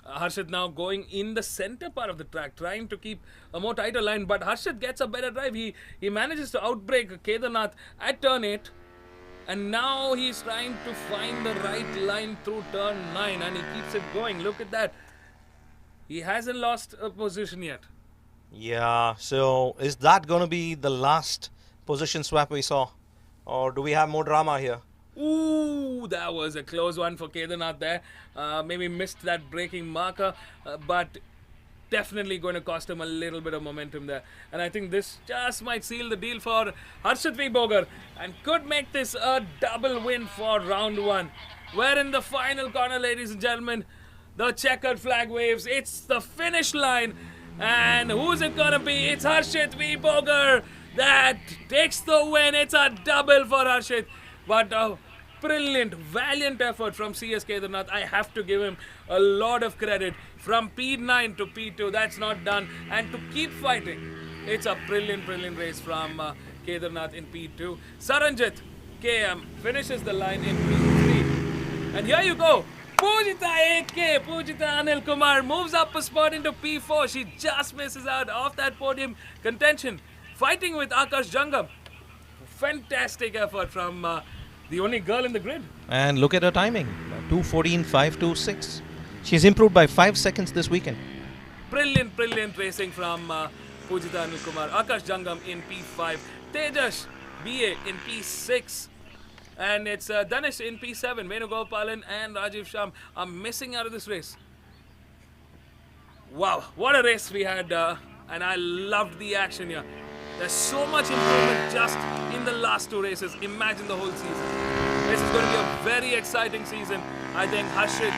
Harshit now going in the center part of the track, trying to keep a more tighter line, but Harshit gets a better drive. He manages to outbreak Kedarnath at turn 8, and now he's trying to find the right line through turn 9, and he keeps it going. Look at that. He hasn't lost a position yet. Yeah, so is that going to be the last position swap we saw? Or do we have more drama here? Ooh, that was a close one for Kedarnath there. Maybe missed that braking marker, but definitely going to cost him a little bit of momentum there. And I think this just might seal the deal for Harshit V. Bogar and could make this a double win for round 1. We're in the final corner, ladies and gentlemen. The checkered flag waves. It's the finish line. And who's it gonna be? It's Harshit V. Bogar that takes the win. It's a double for Harshit. But brilliant, valiant effort from CS Kedarnath. I have to give him a lot of credit. From P9 to P2, that's not done. And to keep fighting, it's a brilliant, brilliant race from Kedarnath in P2. Saranjit KM finishes the line in P3. And here you go. Pujita AK, Pujita Anil Kumar moves up a spot into P4. She just misses out off that podium contention. Fighting with Akash Jangam. Fantastic effort from the only girl in the grid. And look at her timing, 2:14.526. She's improved by 5 seconds this weekend. Brilliant, brilliant racing from Pujita Anil Kumar. Akash Jangam in P5. Tejas BA in P6. And it's Danish in P7. Venugopalan and Rajiv Sham are missing out of this race. Wow, what a race we had. And I loved the action here. There's so much improvement just in the last 2 races. Imagine the whole season. This is going to be a very exciting season. I think Harshit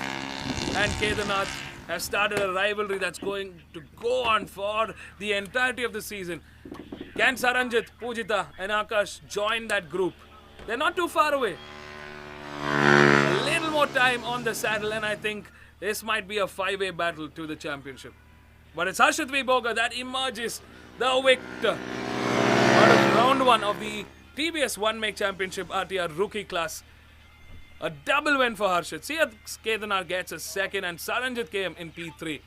and Kedarnath have started a rivalry that's going to go on for the entirety of the season. Can Saranjit, Pujita and Akash join that group? They're not too far away. A little more time on the saddle and I think this might be a 5-way battle to the championship. But it's Harshit V. Boga that emerges the victor out of round 1 of the TBS One Make Championship RTR Rookie Class. A double win for Harshit. CS Kedarnath gets a second and Saranjit KM in P3.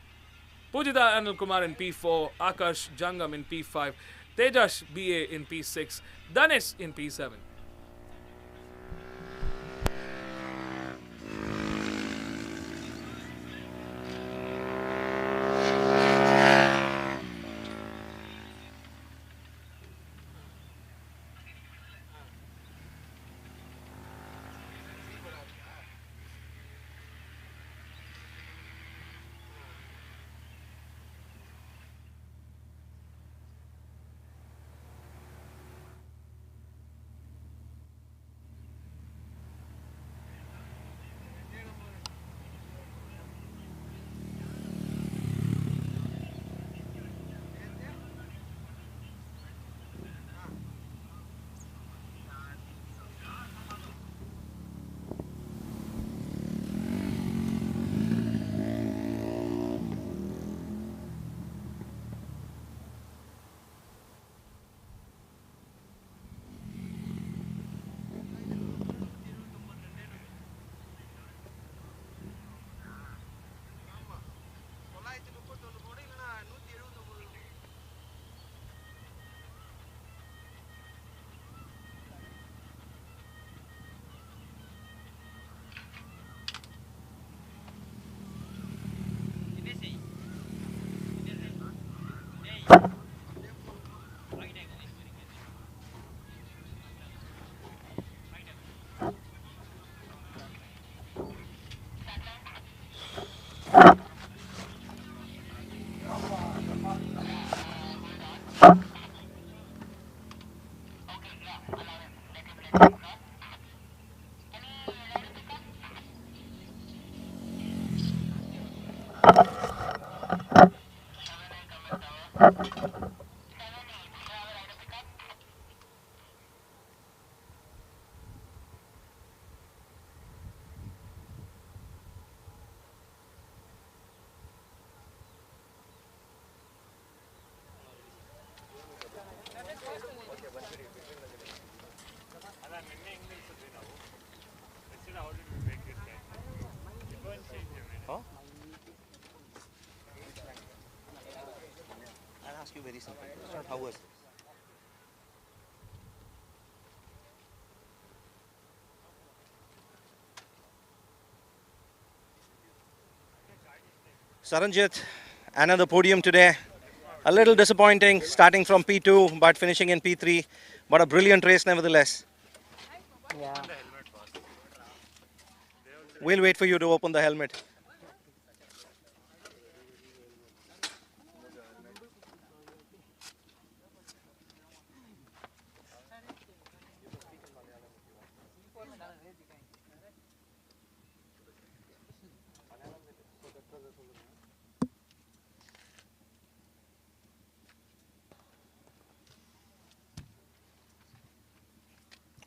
Pujita Anil Kumar in P4. Akash Jangam in P5. Tejas BA in P6. Danish in P7. I'll ask you very simple question. How was it? Saranjit, another podium today. A little disappointing, starting from P2 but finishing in P3. But a brilliant race nevertheless. Yeah. We'll wait for you to open the helmet.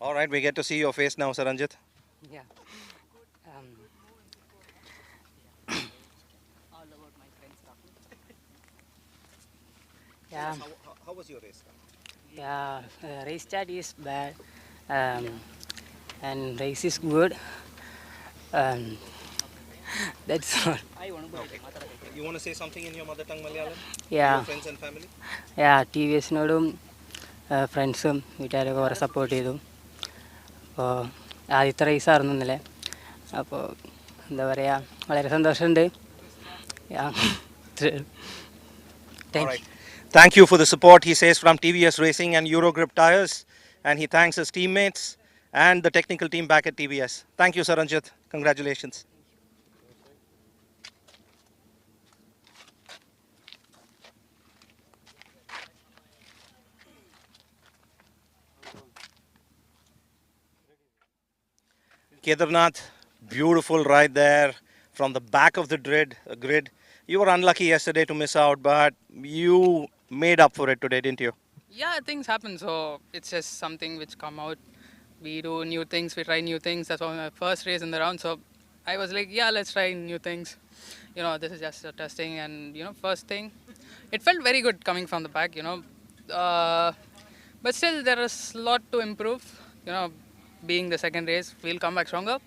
All right, we get to see your face now, Saranjit. Yeah. All about my friends talking. Yeah. How was your race? Yeah, race chat is bad, and race is good. That's all. Okay. You want to say something in your mother tongue Malayalam? Yeah. To your friends and family? Yeah, TVSനോടും ഫ്രണ്ട്സും വീട്ടുകാരൊക്കെ കുറേ support ചെയ്തു. അപ്പോൾ ആദ്യത്തെ റേസായിരുന്നു ഇന്നലെ. അപ്പോൾ എന്താ പറയുക, വളരെ സന്തോഷമുണ്ട്. All right. Thank you for the support, he says, from TVS Racing and Eurogrip Tires. And he thanks his teammates and the technical team back at TVS. Thank you, Saranjit. Congratulations. Kedarnath, beautiful ride there from the back of the grid. You were unlucky yesterday to miss out, but you made up for it today, didn't you? Yeah, things happen. So it's just something which come out. We do new things. We try new things. That's why my first race in the round. So I was like, yeah, let's try new things. This is just a testing, and first thing, it felt very good coming from the back. But still there is a lot to improve. Being the second race, we'll come back stronger.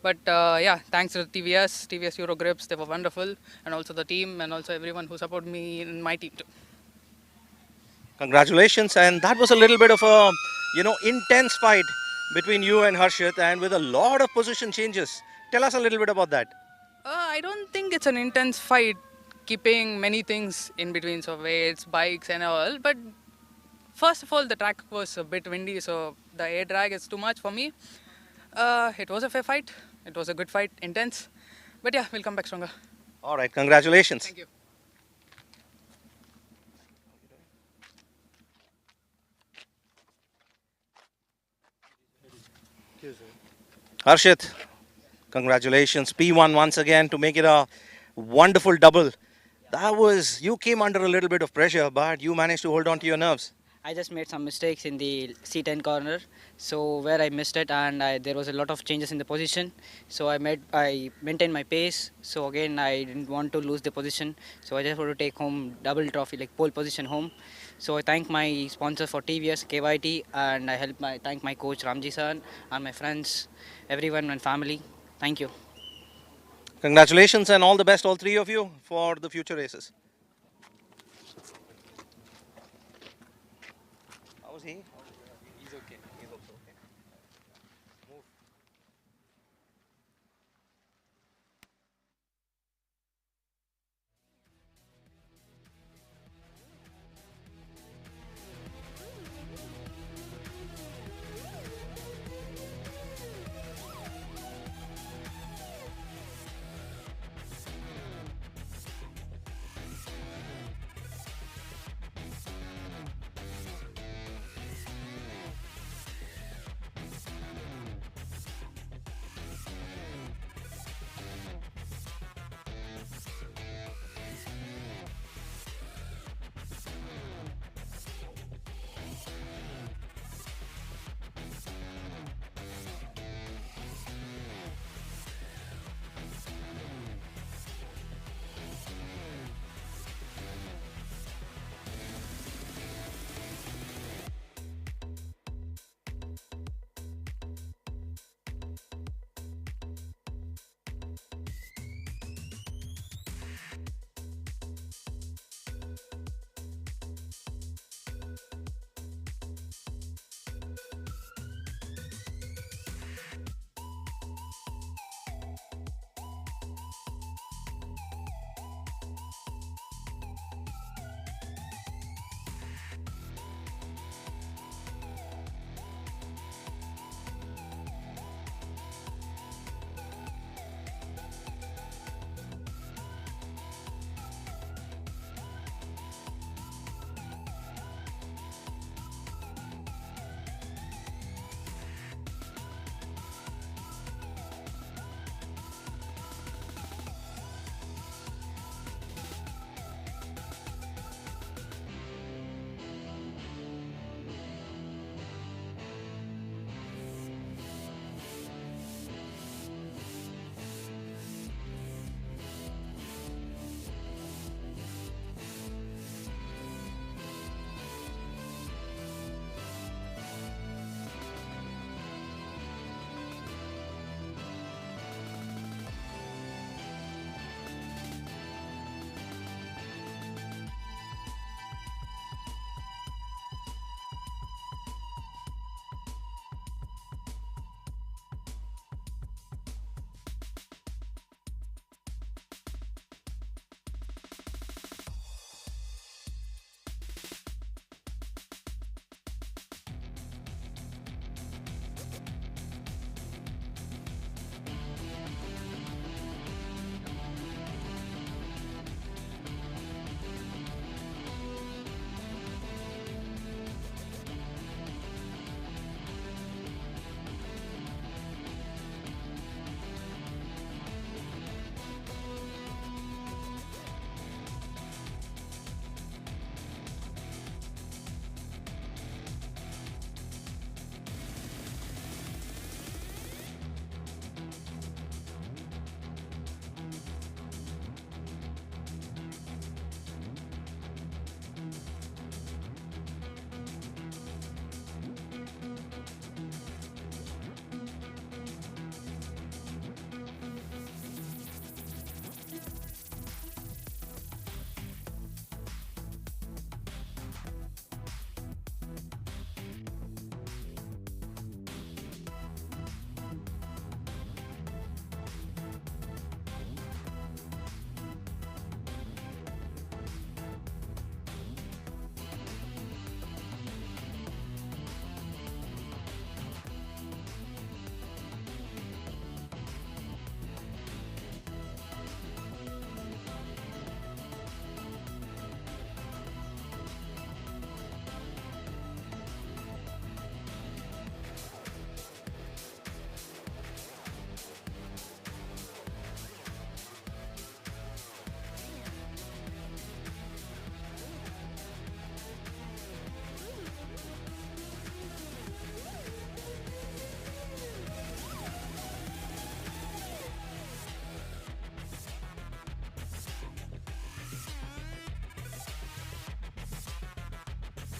But yeah, thanks to TVS Euro Grips, they were wonderful, and also the team, and also everyone who supported me in my team too. Congratulations, and that was a little bit of a intense fight between you and Harshit, and with a lot of position changes. Tell us a little bit about that. I don't think it's an intense fight, keeping many things in between, so weights, bikes and all. But first of all, the track was a bit windy, so the air drag is too much for me. It was a fair fight. It was a good fight, intense. But yeah, we'll come back stronger. All right, congratulations. Thank you. Harshit, congratulations. P1 once again to make it a wonderful double. You came under a little bit of pressure, but you managed to hold on to your nerves. I just made some mistakes in the C10 corner, so where I missed it, and there was a lot of changes in the position. So I maintained my pace. So again, I didn't want to lose the position. So I just want to take home double trophy, like pole position home. So I thank my sponsor for TVS, KYT, and I thank my coach Ramji San and my friends, everyone and family. Thank you. Congratulations and all the best, all three of you, for the future races. How was he? He's okay. He's also okay. Move.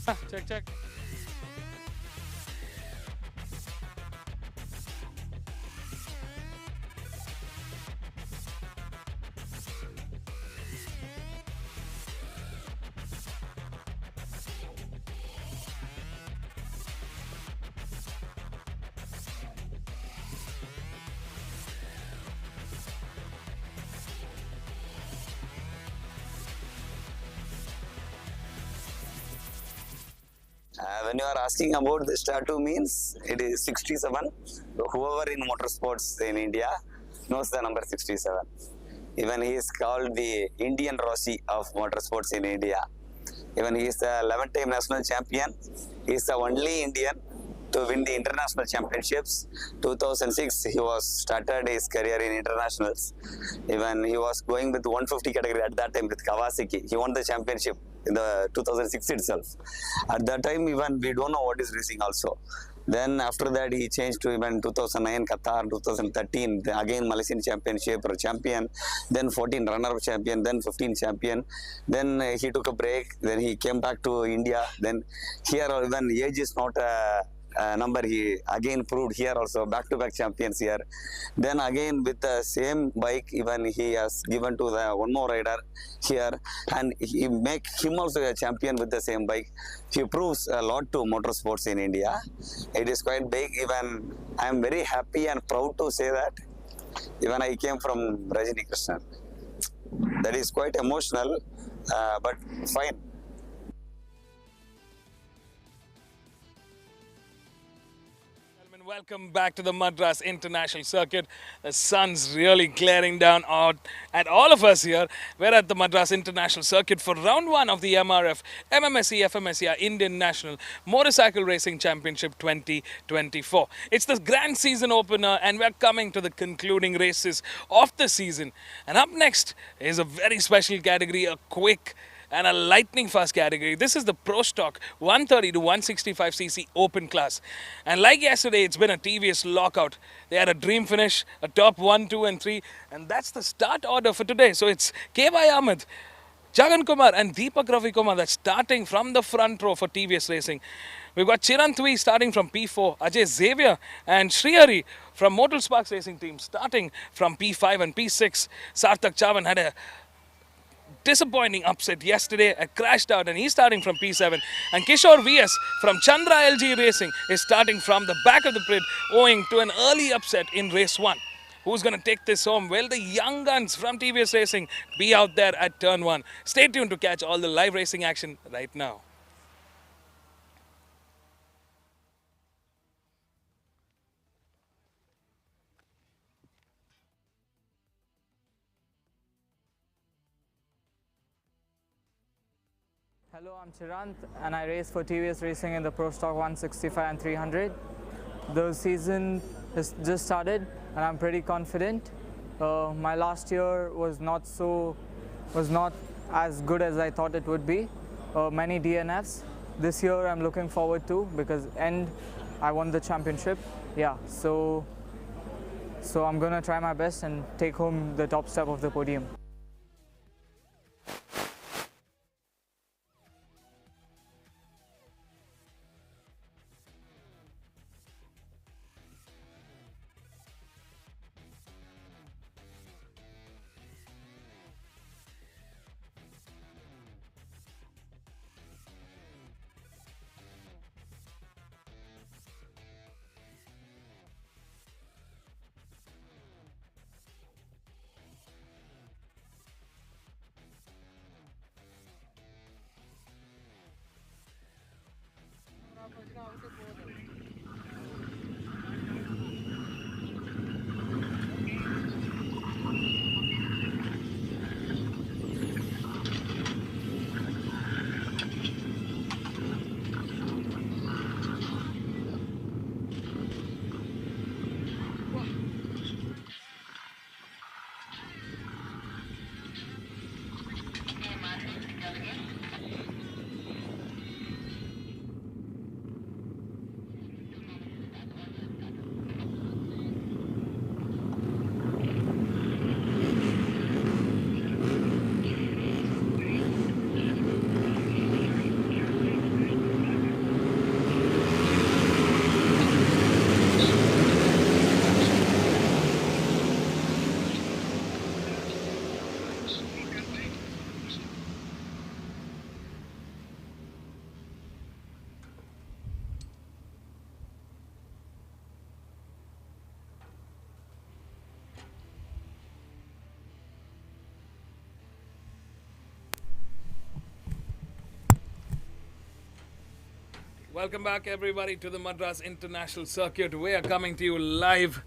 Check. When you are asking about this tattoo means, it is 67. Whoever in motorsports in India knows the number 67. Even he is called the Indian Rossi of motorsports in India. Even he is the 11th-time national champion. He is the only Indian to win the international championships. 2006, he was started his career in internationals. Even he was going with 150 category at that time with Kawasaki. He won the championship in the 2006 itself. At that time, even we don't know what is racing also. Then after that, he changed to even 2009 Qatar, 2013 again Malaysian championship or champion, then 14 runner-up champion, then 15 champion. Then he took a break. Then he came back to India. Then here even age is not a number. He again proved here also back-to-back champions here. Then again with the same bike, even he has given to the one more rider here, and he make him also a champion with the same bike. He proves a lot to motorsports in India. It is quite big. Even I am very happy and proud to say that even I came from Rajini Krishnan. That is quite emotional, but fine. Welcome back to the Madras International Circuit. The sun's really glaring down out at all of us here. We're at the Madras International Circuit for round 1 of the MRF MMSC fmsci Indian National Motorcycle Racing Championship 2024. It's the grand season opener and we're coming to the concluding races of the season. And up next is a very special category, a quick and a lightning fast category. This is the Pro Stock 130 to 165cc open class. And like yesterday, it's been a TVS lockout. They had a dream finish, a top 1, 2 and 3. And that's the start order for today. So it's KY Ahmed, Jagan Kumar and Deepak Ravi Kumar that's starting from the front row for TVS Racing. We've got Chirantwi starting from P4, Ajay Xavier and Srihari from Motor Sparks Racing Team starting from P5 and P6. Sarthak Chavan had a disappointing upset yesterday, crashed out and he's starting from P7. And Kishore VS from Chandra LG Racing is starting from the back of the grid owing to an early upset in race 1. Who's going to take this home? Well, the young guns from TVS Racing be out there at turn 1. Stay tuned to catch all the live racing action right now. Hello, I'm Chirant and I race for TVS Racing in the Pro Stock 165 and 300. The season has just started and I'm pretty confident. My last year was not as good as I thought it would be. Many DNFs. This year I'm looking forward to because I won the championship. Yeah, so I'm gonna try my best and take home the top step of the podium. Welcome back, everybody, to the Madras International Circuit. We are coming to you live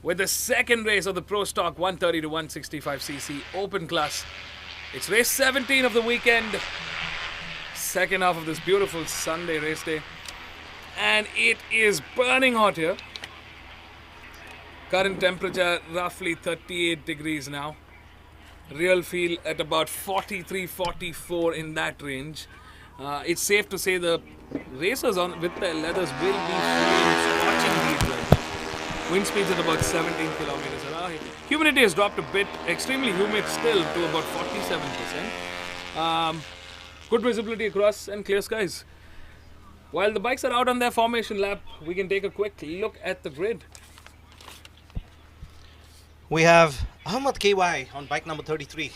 with the second race of the Pro Stock 130 to 165cc Open Class. It's race 17 of the weekend, second half of this beautiful Sunday race day. And it is burning hot here. Current temperature roughly 38 degrees now. Real feel at about 43, 44 in that range. It's safe to say the racers on with their leathers will be feeling scorching heat right now. Wind speeds at about 17 kilometers an hour. Humidity has dropped a bit, extremely humid still to about 47%. Good visibility across and clear skies. While the bikes are out on their formation lap, we can take a quick look at the grid. We have Ahmad KY on bike number 33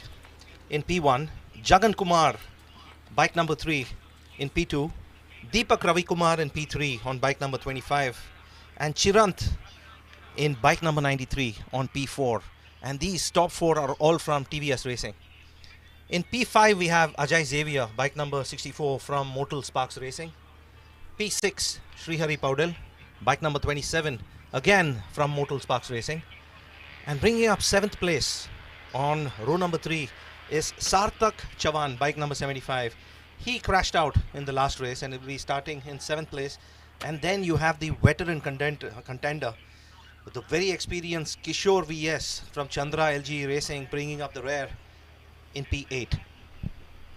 in P1, Jagan Kumar, bike number 3 in P2, Deepak Ravi Kumar in P3 on bike number 25, and Chirant in bike number 93 on P4. And these top 4 are all from TVS Racing. In P5 we have Ajay Xavier, bike number 64 from Motul Sparks Racing. P6 Srihari Paudel, bike number 27, again from Motul Sparks Racing. And bringing up 7th place on row number 3 is Sarthak Chavan, bike number 75. He crashed out in the last race and will be starting in 7th place. And then you have the veteran contender with the very experienced Kishore VS from Chandra LG Racing bringing up the rear in P8.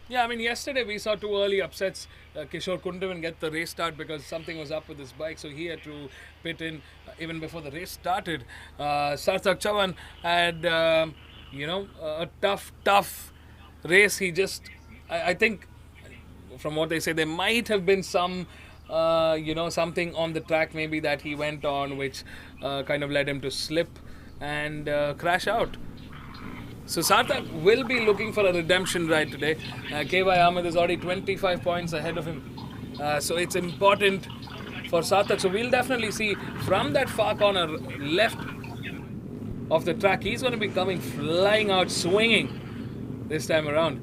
Yeah, I mean, yesterday we saw 2 early upsets. Kishore couldn't even get the race start because something was up with his bike, so he had to pit in even before the race started. Sarthak Chavan had, a tough race. He just, I think, from what they say, there might have been some, something on the track maybe that he went on which kind of led him to slip and crash out. So Sarthak will be looking for a redemption ride today. KY Ahmed is already 25 points ahead of him. So it's important for Sarthak. So we'll definitely see from that far corner left of the track, he's going to be coming flying out, swinging this time around.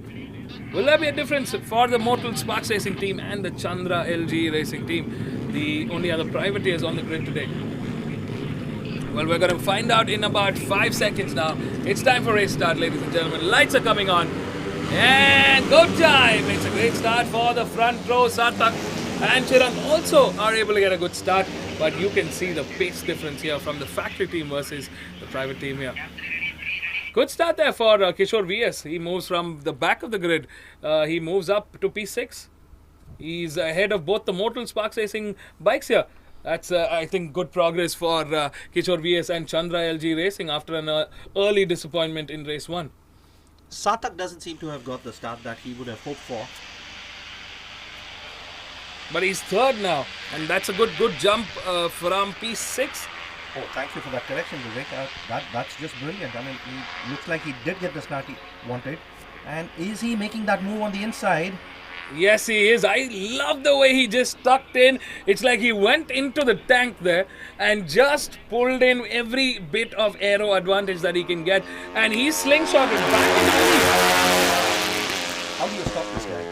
Will there be a difference for the Motul Sparks Racing team and the Chandra LG Racing team, the only other privateers on the grid today? Well, we're going to find out in about 5 seconds now. It's time for race start, ladies and gentlemen. Lights are coming on. And go time! It's a great start for the front row. Sarthak and Chirant also are able to get a good start. But you can see the pace difference here from the factory team versus the private team here. Good start there for Kishore VS. He moves from the back of the grid. He moves up to P6. He's ahead of both the Motul Sparks Racing bikes here. That's, I think, good progress for Kishore VS and Chandra LG Racing after an early disappointment in race 1. Sarthak doesn't seem to have got the start that he would have hoped for. But he's third now, and that's a good jump from P6. Oh, thank you for that correction, Vivek. That's just brilliant. I mean, he looks like he did get the start he wanted. And is he making that move on the inside? Yes, he is. I love the way he just tucked in. It's like he went into the tank there and just pulled in every bit of aero advantage that he can get. And he's slingshotted back in the lead. How do you stop this guy?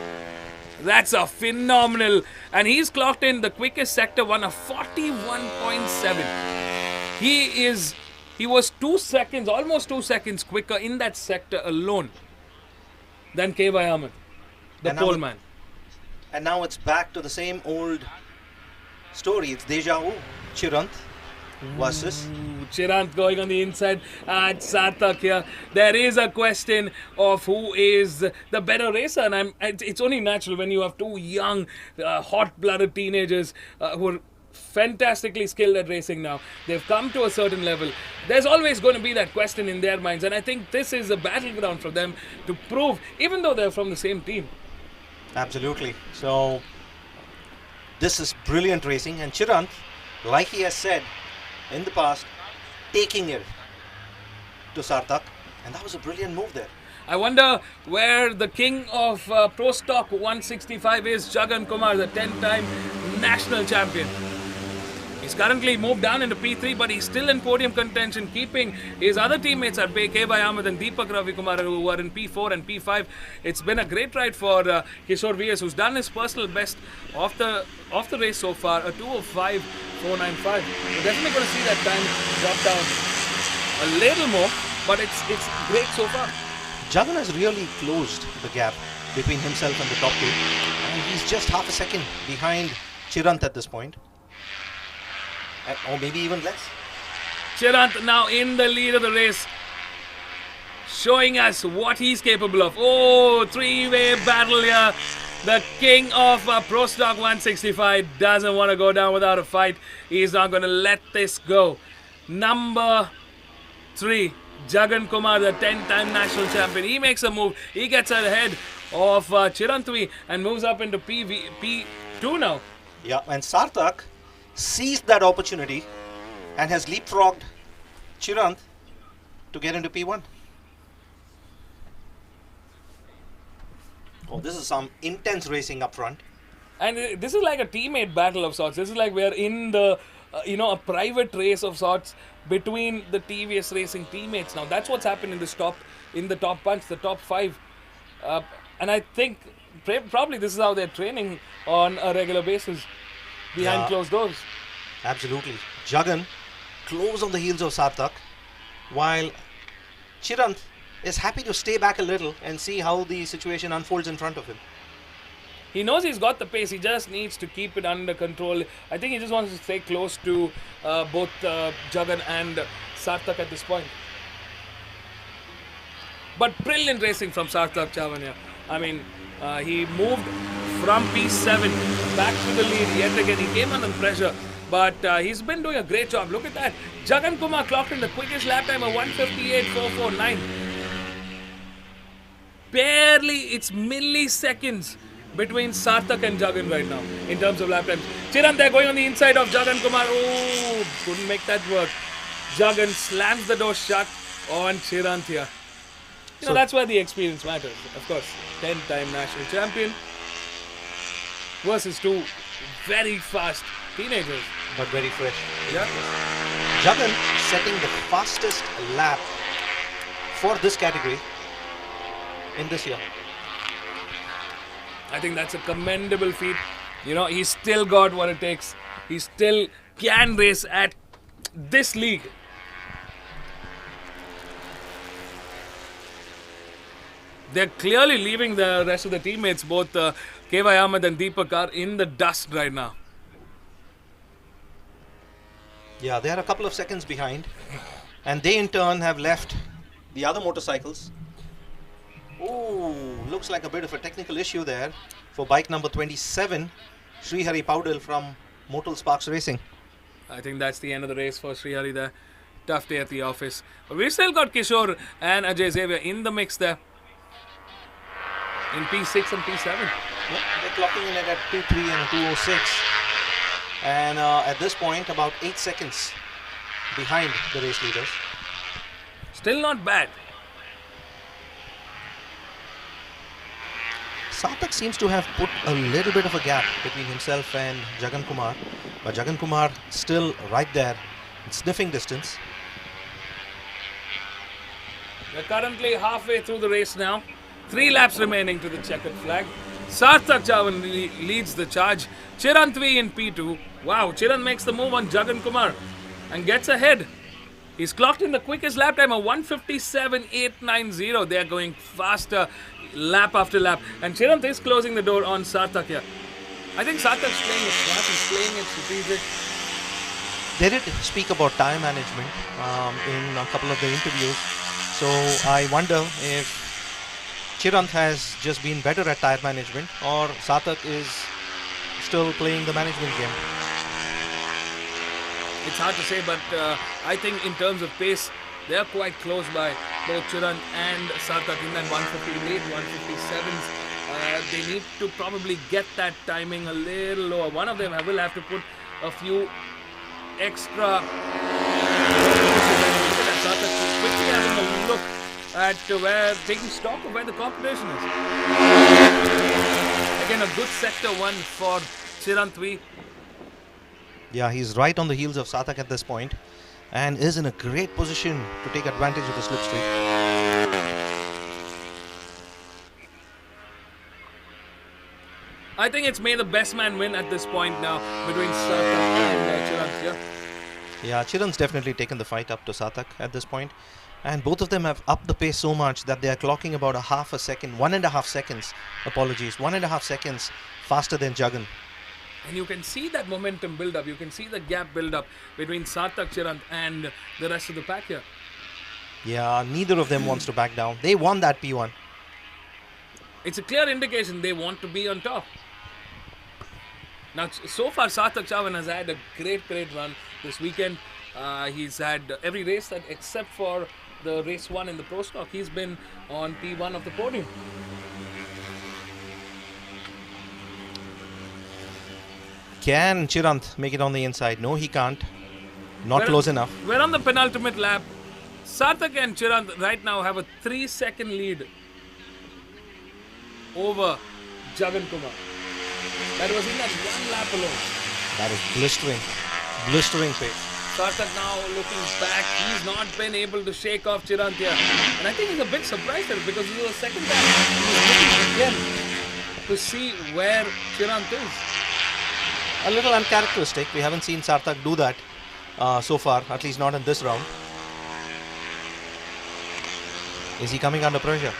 That's a phenomenal. And he's clocked in the quickest sector one of 41.7. He was 2 seconds, almost 2 seconds quicker in that sector alone than KY Ahmed, the pole man. And now it's back to the same old story. It's deja vu. Chirant versus Chirant going on the inside and Sarthak here. There is a question of who is the better racer, and it's only natural when you have 2 young, hot-blooded teenagers who are fantastically skilled at racing now. They've come to a certain level. There's always going to be that question in their minds, and I think this is a battleground for them to prove, even though they're from the same team. Absolutely. So this is brilliant racing, and Chirant, like he has said in the past, taking it to Sarthak, and that was a brilliant move there. I wonder where the king of Pro Stock 165 is, Jagan Kumar, the 10-time national champion. He's He's currently moved down into P3, but he's still in podium contention, keeping his other teammates at bay, K.Y. Ahmed and Deepak Ravikumar, who are in P4 and P5. It's been a great ride for Kishore VS, who's done his personal best of the race so far, a 2:05.495. We're definitely going to see that time drop down a little more, but it's great so far. Jagan has really closed the gap between himself and the top two, and he's just half a second behind Chirant at this point. Or maybe even less. Chirant now in the lead of the race, showing us what he's capable of. Oh, three-way battle here. The king of Pro Stock 165 doesn't want to go down without a fight. He's not going to let this go. Number 3, Jagan Kumar, the 10-time national champion. He makes a move. He gets ahead of Chirantvi and moves up into P2 now. Yeah, and Sarthak seized that opportunity and has leapfrogged Chirant to get into P1. Oh, this is some intense racing up front. And this is like a teammate battle of sorts. This is like we're in the, a private race of sorts between the TVS Racing teammates now. That's what's happened in the top bunch, the top 5. And I think probably this is how they're training on a regular basis behind closed doors. Absolutely. Jagan close on the heels of Sarthak, while Chirant is happy to stay back a little and see how the situation unfolds in front of him. He knows he's got the pace. He just needs to keep it under control. I think he just wants to stay close to both Jagan and Sarthak at this point. But brilliant racing from Sarthak Chavania. I mean, he moved from P7 back to the lead yet again. He came under pressure, but he's been doing a great job. Look at that. Jagan Kumar clocked in the quickest lap time of 1:58.449. Barely, it's milliseconds between Sarthak and Jagan right now in terms of lap times. Chirant, they're going on the inside of Jagan Kumar. Oh, couldn't make that work. Jagan slams the door shut on Chirant here. So that's where the experience matters. Of course, 10-time national champion versus 2 very fast teenagers. But very fresh. Yeah. Jagan setting the fastest lap for this category in this year. I think that's a commendable feat. He's still got what it takes. He still can race at this league. They're clearly leaving the rest of the teammates, both K.Y. Ahmed and Deepak, are in the dust right now. Yeah, they are a couple of seconds behind, and they in turn have left the other motorcycles. Oh, looks like a bit of a technical issue there for bike number 27, Srihari Paudil from Motul Sparks Racing. I think that's the end of the race for Srihari there. Tough day at the office. But we've still got Kishore and Ajay Xavier in the mix there. In P6 and P7. Yeah, they're clocking in at 2.3 and 2.06. And at this point, about 8 seconds behind the race leaders. Still not bad. Sarthak seems to have put a little bit of a gap between himself and Jagan Kumar. But Jagan Kumar still right there, sniffing distance. We're currently halfway through the race now. 3 laps remaining to the checkered flag. Sarthak Chavan leads the charge. Chirantvi in P2. Wow, Chirant makes the move on Jagan Kumar and gets ahead. He's clocked in the quickest lap time of 1:57.890. They are going faster lap after lap. And Chirant is closing the door on Sarthak here. I think Sarthak's playing it smart. He's playing it strategic. They did speak about tire management in a couple of the interviews. So I wonder if Chirant has just been better at tire management, or Sarthak is still playing the management game. It's hard to say, but I think in terms of pace, they are quite close by both Chirant and Sarthak in that 158, 157s. They need to probably get that timing a little lower. One of them will have to put a few extra. Sarthak quickly having a look at taking stock of where the competition is. Again, a good sector 1 for Chirantvi. Yeah, he's right on the heels of Sarthak at this point and is in a great position to take advantage of the slipstream. I think it's may the best man win at this point now between Sarthak and Chirant. Yeah. Yeah, Chirant's definitely taken the fight up to Sarthak at this point. And both of them have upped the pace so much that they are clocking about 1.5 seconds, apologies, 1.5 seconds faster than Jagan. And you can see that momentum build up. You can see the gap build up between Sarthak, Chirant and the rest of the pack here. Yeah, neither of them wants to back down. They won that P1. It's a clear indication they want to be on top. Now, so far, Sarthak Chavan has had a great run this weekend. He's had every race that except for the race 1 in the Pro Stock. He's been on P1 of the podium. Can Chirant make it on the inside? No, he can't. Not close enough. We're on the penultimate lap. Sarthak and Chirant right now have a 3-second lead over Jagan Kumar. That was in that one lap alone. That is blistering pace. Sarthak now looking back. He's not been able to shake off Chirant here. And I think he's a bit surprised there because this was the second time he was looking again to see where Chirant is. A little uncharacteristic. We haven't seen Sarthak do that so far, at least not in this round. Is he coming under pressure?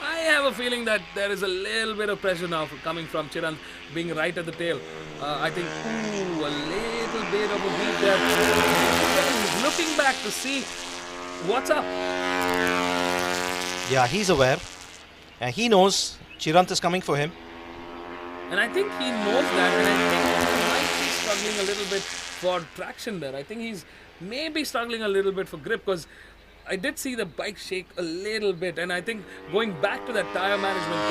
I have a feeling that there is a little bit of pressure now coming from Chirant being right at the tail. I think, a little bit of a beat there. He's looking back to see what's up. Yeah, he's aware. And he knows Chirant is coming for him. And I think he knows that. And I think he might be struggling a little bit for traction there. I think he's maybe struggling a little bit for grip because I did see the bike shake a little bit, and I think going back to that tyre management,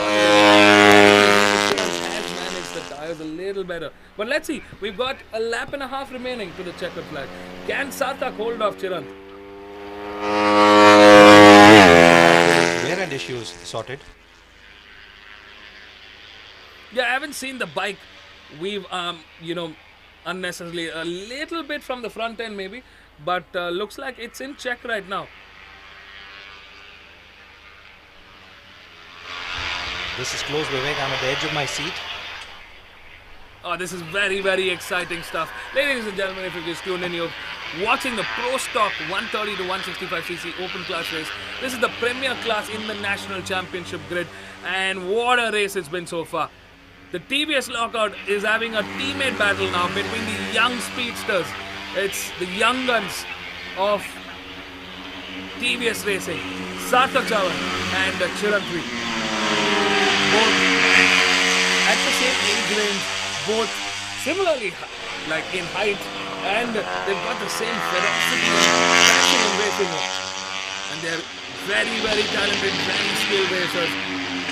has managed the tyres a little better. But let's see, we've got a lap and a half remaining to the checkered flag. Can Sarthak hold off Chirant? Rear end issues sorted. Yeah, I haven't seen the bike weave, unnecessarily a little bit from the front end maybe, but looks like it's in check right now. This is close, Vivek. I'm at the edge of my seat. Oh, this is very exciting stuff. Ladies and gentlemen, if you just tuned in, you're watching the Pro Stock 130 to 165cc open class race. This is the premier class in the national championship grid, and what a race it's been so far. The TVS Lockout is having a teammate battle now between the young speedsters. It's the young guns of TVS Racing, Sarthak Chavan and Chirant. Both at the same age range, both similarly like in height, and they've got the same ferocity and racing. And they're very talented, very skilled racers.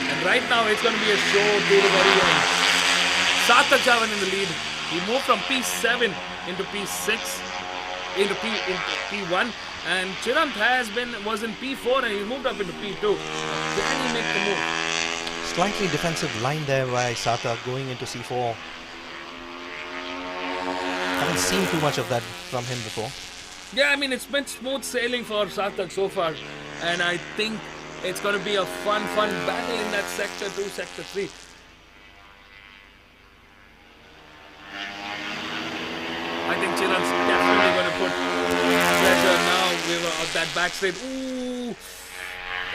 And right now it's going to be a show to the very end. Sarthak Chavan in the lead. He moved from P7 into P6 into P1, and Chirant was in P4 and he moved up into P2. Can he make the move? Slightly defensive line there by Sarthak going into C4. Haven't seen too much of that from him before. Yeah, I mean, it's been smooth sailing for Sarthak so far, and I think it's going to be a fun battle in that Sector 2, Sector 3. I think Chirant's definitely going to put pressure now with that back straight. Ooh,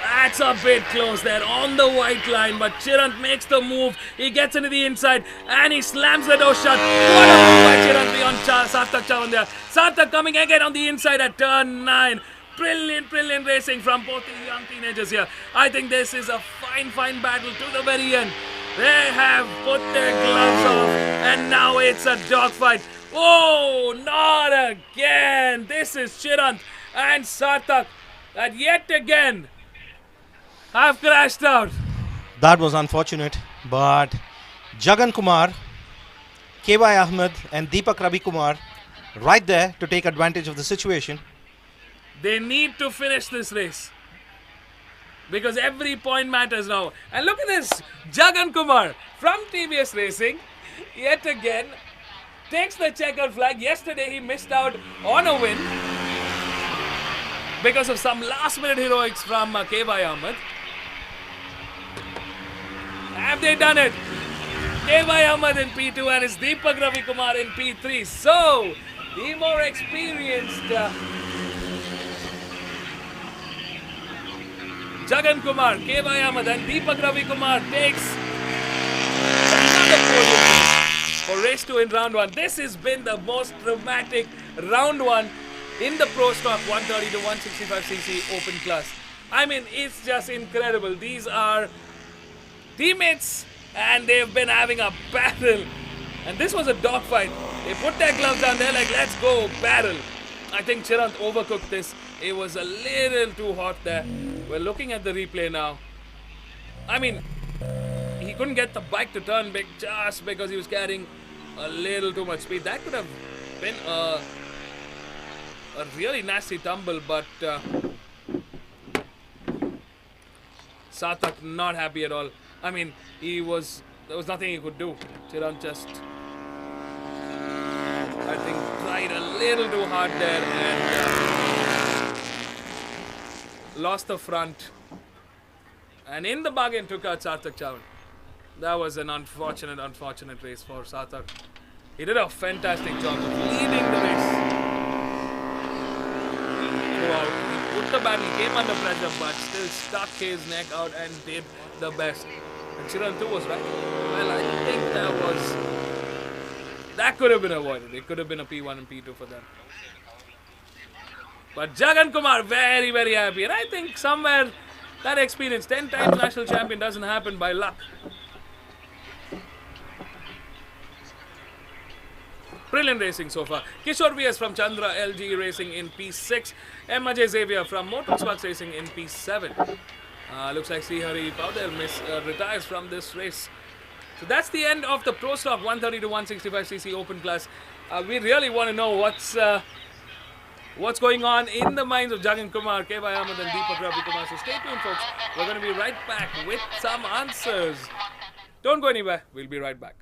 that's a bit close there on the white line, but Chirant makes the move. He gets into the inside and he slams the door shut. What a move by Chirant beyond Sarthak Chavan there. Sarthak coming again on the inside at turn 9. Brilliant racing from both the young teenagers here. I think this is a fine battle to the very end. They have put their gloves off and now it's a dogfight. Oh, not again. This is Chirant and Sarthak that yet again have crashed out. That was unfortunate, but Jagan Kumar, KY Ahmed and Deepak Ravi Kumar right there to take advantage of the situation. They need to finish this race because every point matters now. And look at this, Jagan Kumar from TVS Racing yet again takes the checkered flag. Yesterday he missed out on a win because of some last-minute heroics from K.Y. Ahmed. Have they done it? K.Y. Ahmed in P2 and it's Deepak Ravi Kumar in P3. So, the more experienced Jagan Kumar, K.Y. Ahmed and Deepak Ravi Kumar takes another podium for race 2 in round 1. This has been the most dramatic round 1 in the Pro Stock 130 to 165cc open class. I mean, it's just incredible. These are teammates and they've been having a battle. And this was a dogfight. They put their gloves down, they're like, let's go, battle. I think Chirant overcooked this. It was a little too hot there. We're looking at the replay now. I mean, he couldn't get the bike to turn big just because he was carrying a little too much speed. That could have been a really nasty tumble, but Sarthak not happy at all. I mean, there was nothing he could do. Chirant just, I think, tried a little too hard there and lost the front. And in the bargain took out Sarthak Chavan. That was an unfortunate race for Sarthak. He did a fantastic job of leading the race throughout. He put the battle, came under pressure, but still stuck his neck out and did the best. And Chirantu was right. Well, I think that could have been avoided. It could have been a P1 and P2 for them. But Jagan Kumar, very, very happy. And I think somewhere that experience, 10 times national champion, doesn't happen by luck. Brilliant racing so far. Kishore VS from Chandra LG Racing in P6. Ajay Xavier from Motorsports Racing in P7. Looks like Srihari Paudel retires from this race. So that's the end of the Pro Stock 130 to 165cc open class. We really want to know what's going on in the minds of Jagan Kumar, K.Y. Ahmed and Deepak Ravi Kumar. So stay tuned, folks. We're going to be right back with some answers. Don't go anywhere. We'll be right back.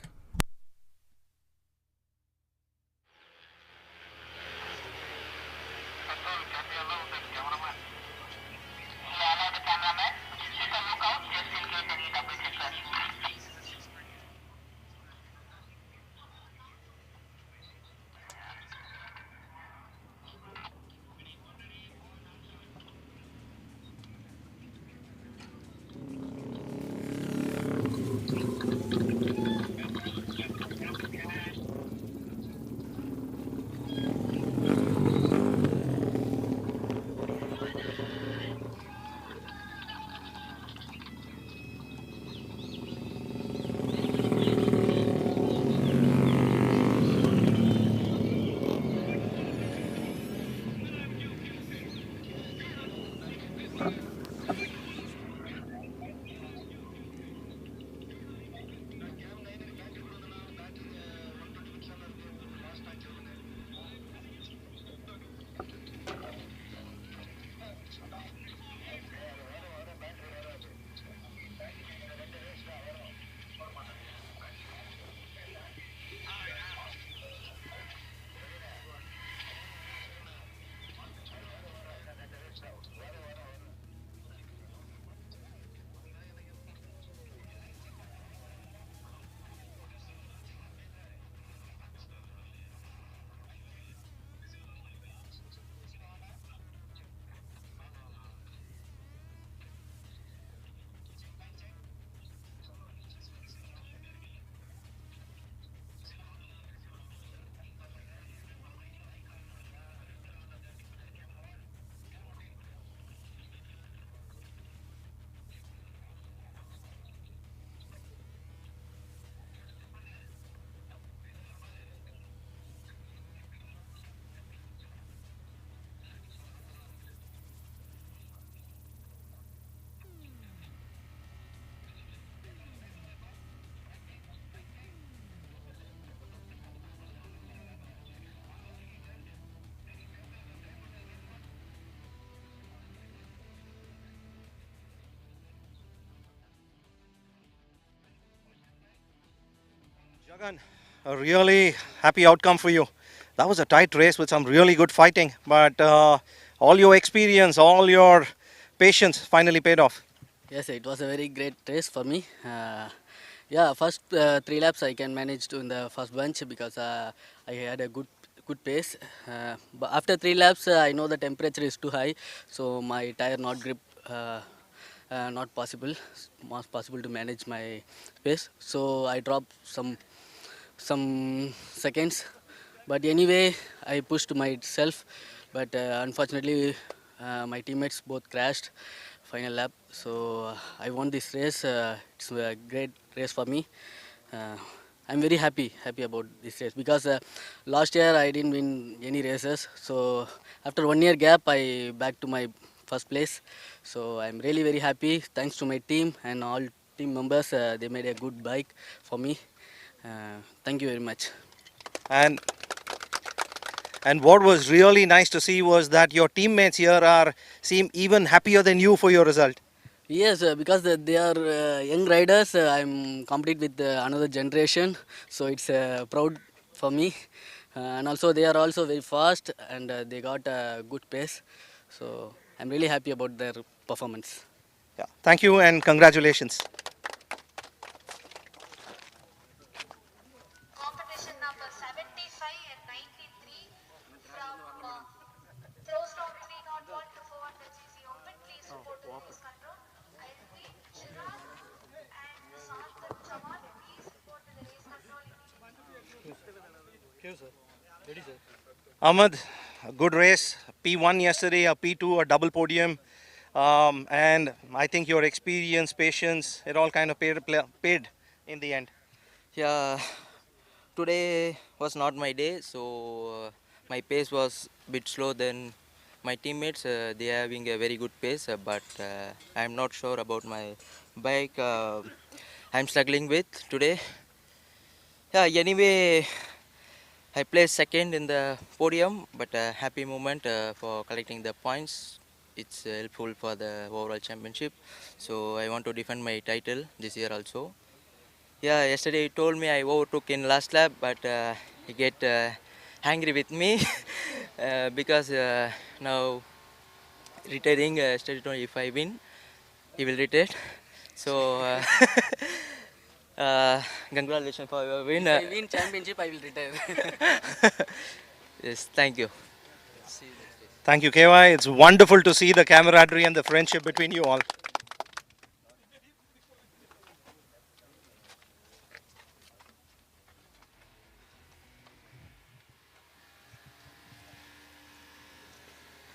Jagan, a really happy outcome for you. That was a tight race with some really good fighting, but all your experience, all your patience finally paid off. Yes, it was a very great race for me. Yeah, first 3 laps I can manage to in the first bunch because I had a good pace. But after 3 laps, I know the temperature is too high, so my tire not grip. Not possible, not possible to manage my pace. So I dropped some seconds, but anyway I pushed myself. But unfortunately, my teammates both crashed final lap. So I won this race. It's a great race for me. Uh, I'm very happy about this race because last year I didn't win any races. So after 1 year gap, I back to my first place. So I'm really very happy. Thanks to my team and all team members. They made a good bike for me. Thank you very much. And what was really nice to see was that your teammates here seem even happier than you for your result. Yes, because they are young riders. I'm compete with another generation, so it's proud for me. And also they are also very fast and they got a good pace. So I'm really happy about their performance. Yeah. Thank you and congratulations. Competition number 75 and 93 from Throwstock 301 to 400cc open. Please report to the race control. I repeat, Chirag and Sarthak Chavan, please report to the race control immediately. Sir. Ready, sir. Ahmed, a good race. P1 yesterday, a P2, a double podium. And I think your experience, patience, it all kind of paid in the end. Yeah, today was not my day, so my pace was a bit slow than my teammates. They are having a very good pace, but I'm not sure about my bike. I'm struggling with today. Yeah, anyway, I placed second in the podium, but a happy moment for collecting the points. It's helpful for the overall championship. So I want to defend my title this year also. Yeah, yesterday he told me I overtook in last lap, but he get angry with me because now retiring steady if I win, he will retire. So congratulations for your win. If I win championship, I will retire. Yes, thank you. Thank you, KY. It's wonderful to see the camaraderie and the friendship between you all.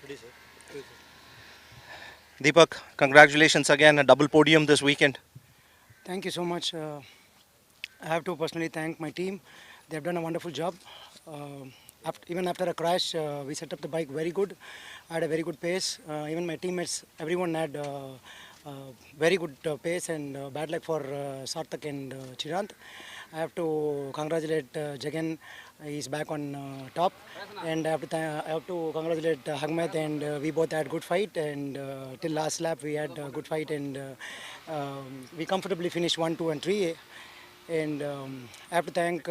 Ready, sir. Ready, sir. Deepak, congratulations again, a double podium this weekend. Thank you so much. I have to personally thank my team. They have done a wonderful job. Even after a crash, we set up the bike very good. I had a very good pace. Even my teammates, everyone had very good pace and bad luck for Sarthak and Chirant. I have to congratulate Jagan. He's back on top, and I have to congratulate Ahmed. And we both had good fight. And till last lap, we had a good fight, and we comfortably finished 1, 2, and 3. And I have to thank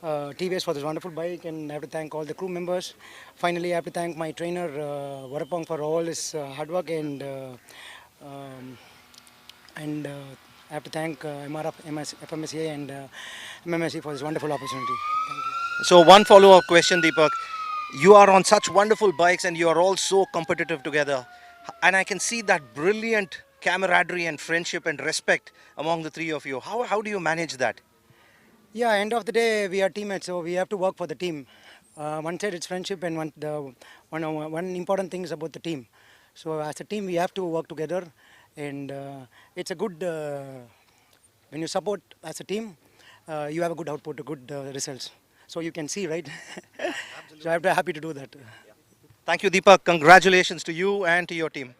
TVS for this wonderful bike, and I have to thank all the crew members. Finally, I have to thank my trainer Varapong for all his hard work, and I have to thank MRF FMSci and MMSC for this wonderful opportunity. Thank you. So one follow-up question, Deepak. You are on such wonderful bikes and you are all so competitive together. And I can see that brilliant camaraderie and friendship and respect among the three of you. How do you manage that? Yeah, end of the day, we are teammates, so we have to work for the team. One side it's friendship, and one important thing is about the team. So as a team, we have to work together, and it's a good, when you support as a team, you have a good output, a good results. So you can see, right? So I'm happy to do that. Thank you, Deepak. Congratulations to you and to your team.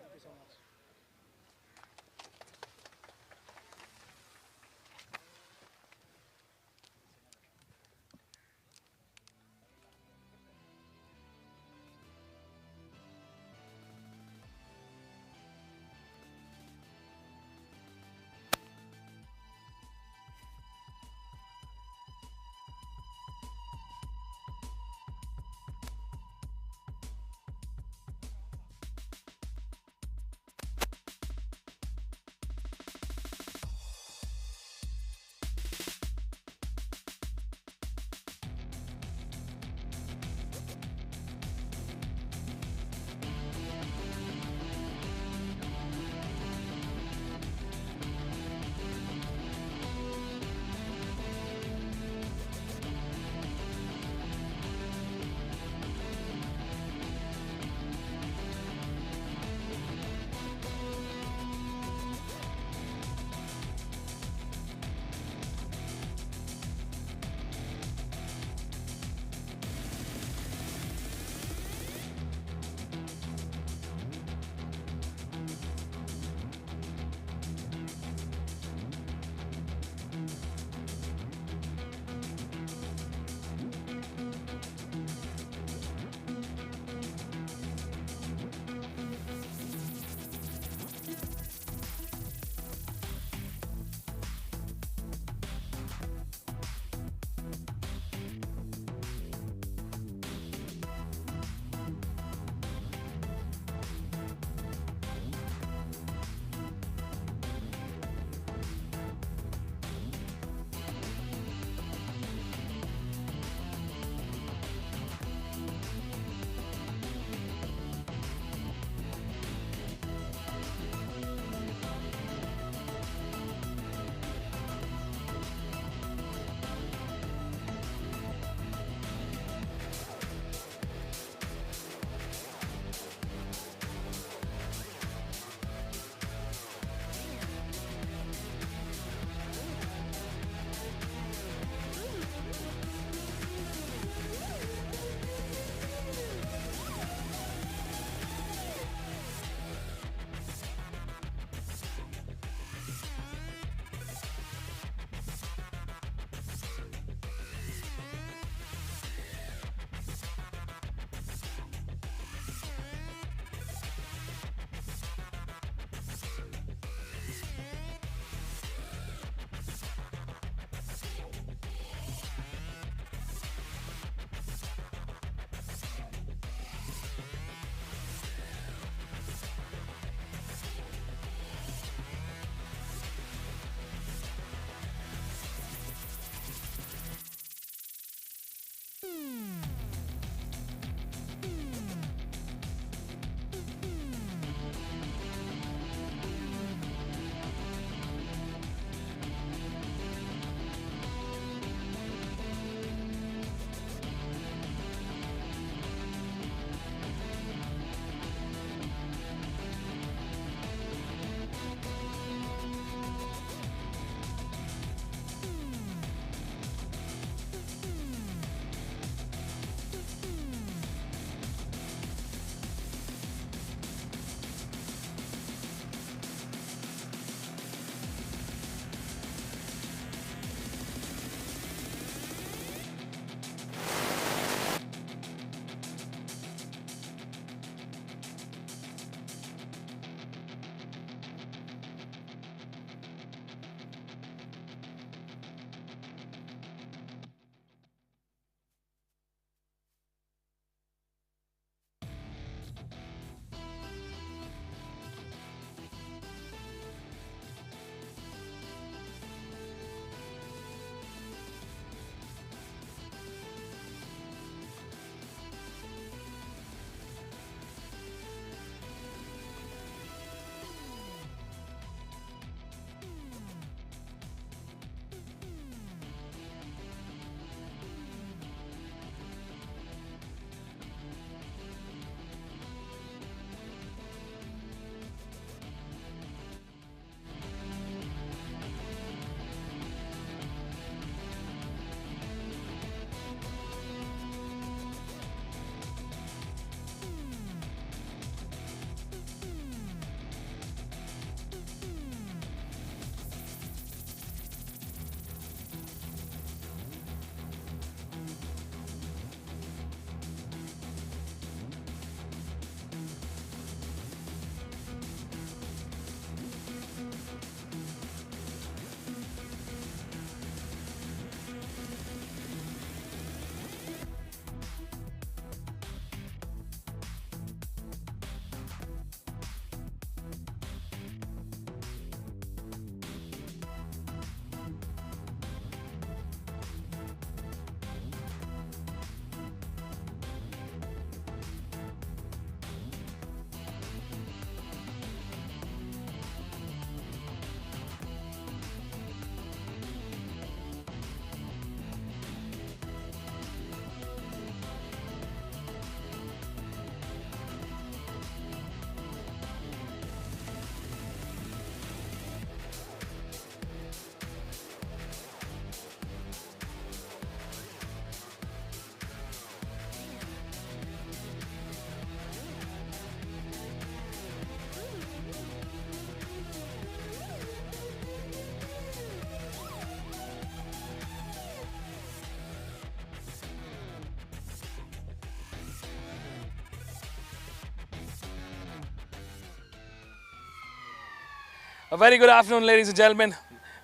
A very good afternoon, ladies and gentlemen.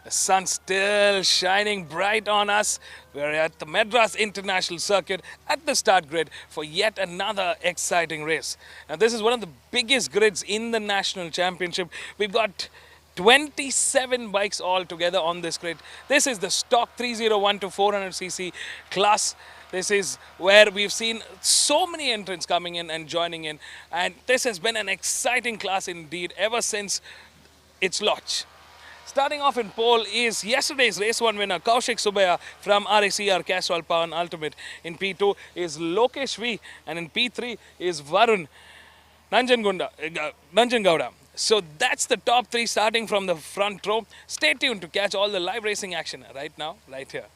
The sun's still shining bright on us. We're at the Madras International Circuit at the start grid for yet another exciting race. Now, this is one of the biggest grids in the National Championship. We've got 27 bikes all together on this grid. This is the stock 301 to 400cc class. This is where we've seen so many entrants coming in and joining in. And this has been an exciting class indeed ever since its launch. Starting off in pole is yesterday's race 1 winner Kaushik Subaya from RACR Castrol Power Ultimate. In P2 is Lokesh V, and in P3 is Varun Nanjangowda. So that's the top 3 starting from the front row. Stay tuned to catch all the live racing action right now, right here.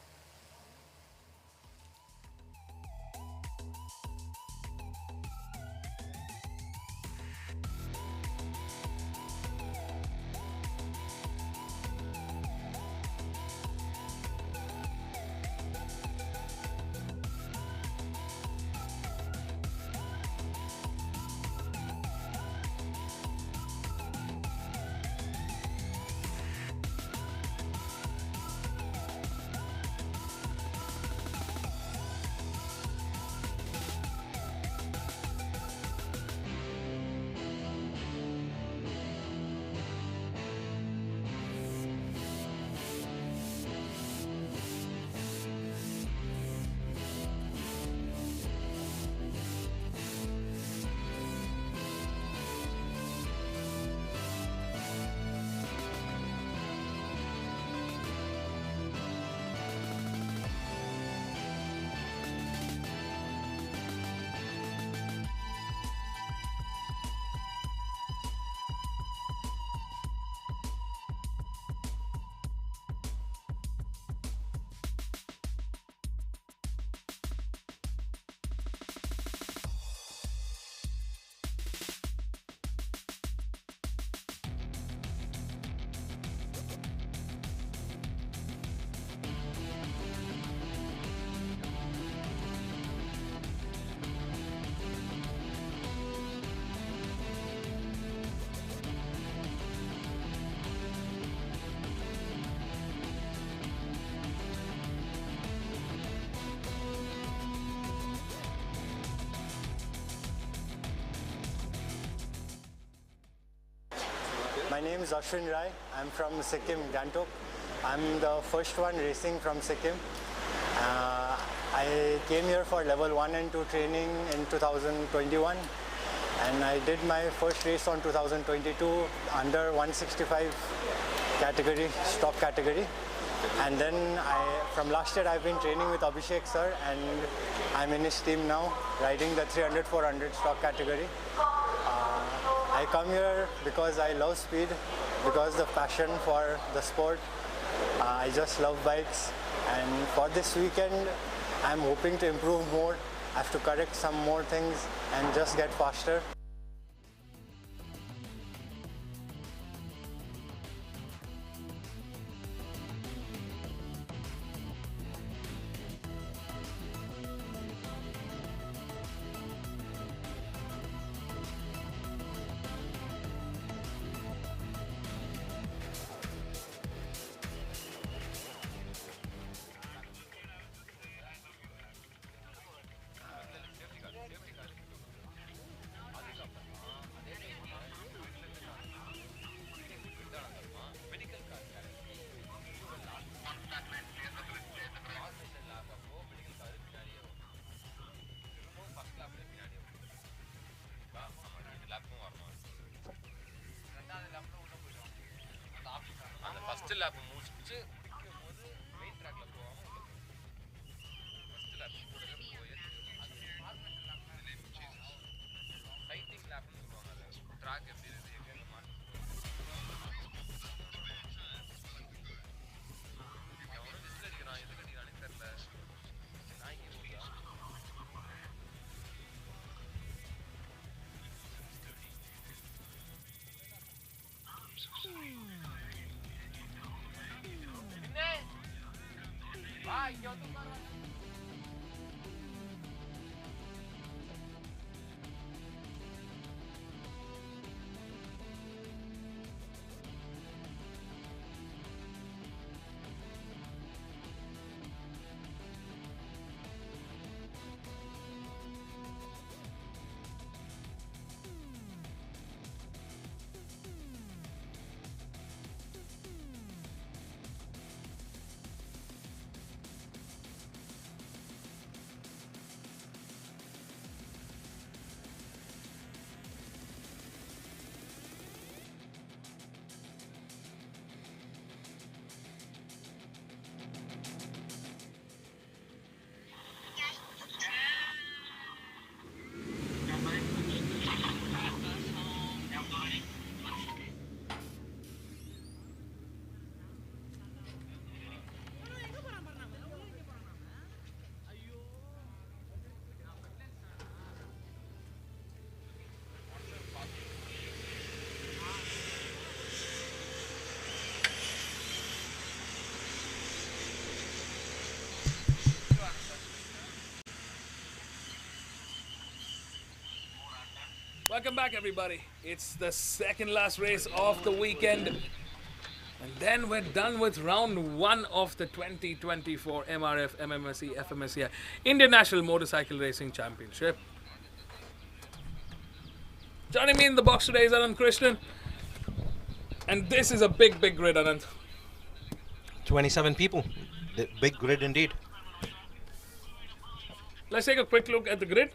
My name is Ashwin Rai. I'm from Sikkim, Gangtok. I'm the first one racing from Sikkim. I came here for level 1 and 2 training in 2021, and I did my first race on 2022 under 165 category, stock category. And then from last year I've been training with Abhishek sir, and I'm in his team now, riding the 300-400 stock category. I come here because I love speed, because the passion for the sport. I just love bikes, and for this weekend I'm hoping to improve more. I have to correct some more things and just get faster. First lab முடிச்சு போது main ட்ராக்ல போகாம first lab கூடவே போய் sighting லேப்னு சொல்லுவாங்க. அது track எப்படி இருக்கு எங்க மாட்டி அவனும் டிஸ்பிளே அடிக்கிறான். எதுக்கு அடிக்கிறானே தெரியல. நான் இங்கே போயா Welcome back, everybody. It's the second last race of the weekend. And then we're done with round 1 of the 2024 MRF MMSC fmsci Indian National Motorcycle Racing Championship. Joining me in the box today is Anand Krishnan. And this is a big grid, Anand. 27 people. Big grid indeed. Let's take a quick look at the grid.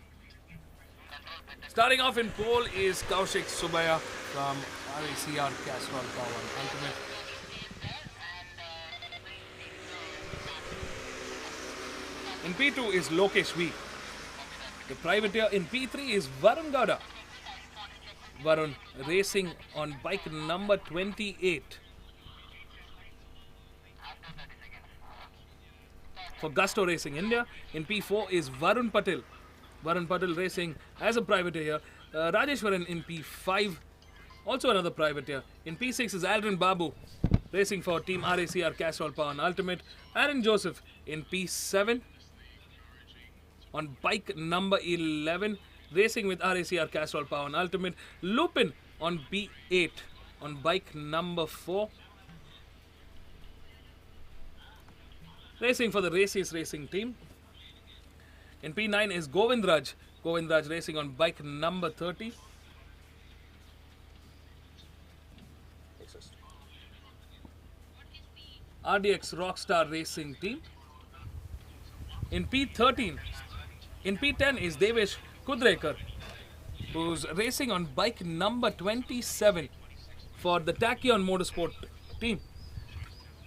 Starting off in pole is Kaushik Subaya from RACR Castrol Power Ultimate. In P2 is Lokesh V. The privateer in P3 is Varun Gowda. Varun racing on bike number 28. For Gusto Racing India, in P4 is Varun Patil. Varun Patil racing as a privateer. Rajeshwaran in P5, also another privateer. In P6 is Aldrin Babu, racing for Team RACR Castrol Power Ultimate. Aaron Joseph in P7, on bike number 11, racing with RACR Castrol Power Ultimate. Lupin on B8, on bike number 4. Racing for the Races Racing team. In P9 is Govind Raj. Govind Raj racing on bike number 30. RDX Rockstar Racing team. In P10 is Devesh Kudrekar, who's racing on bike number 27 for the Tachyon Motorsport team.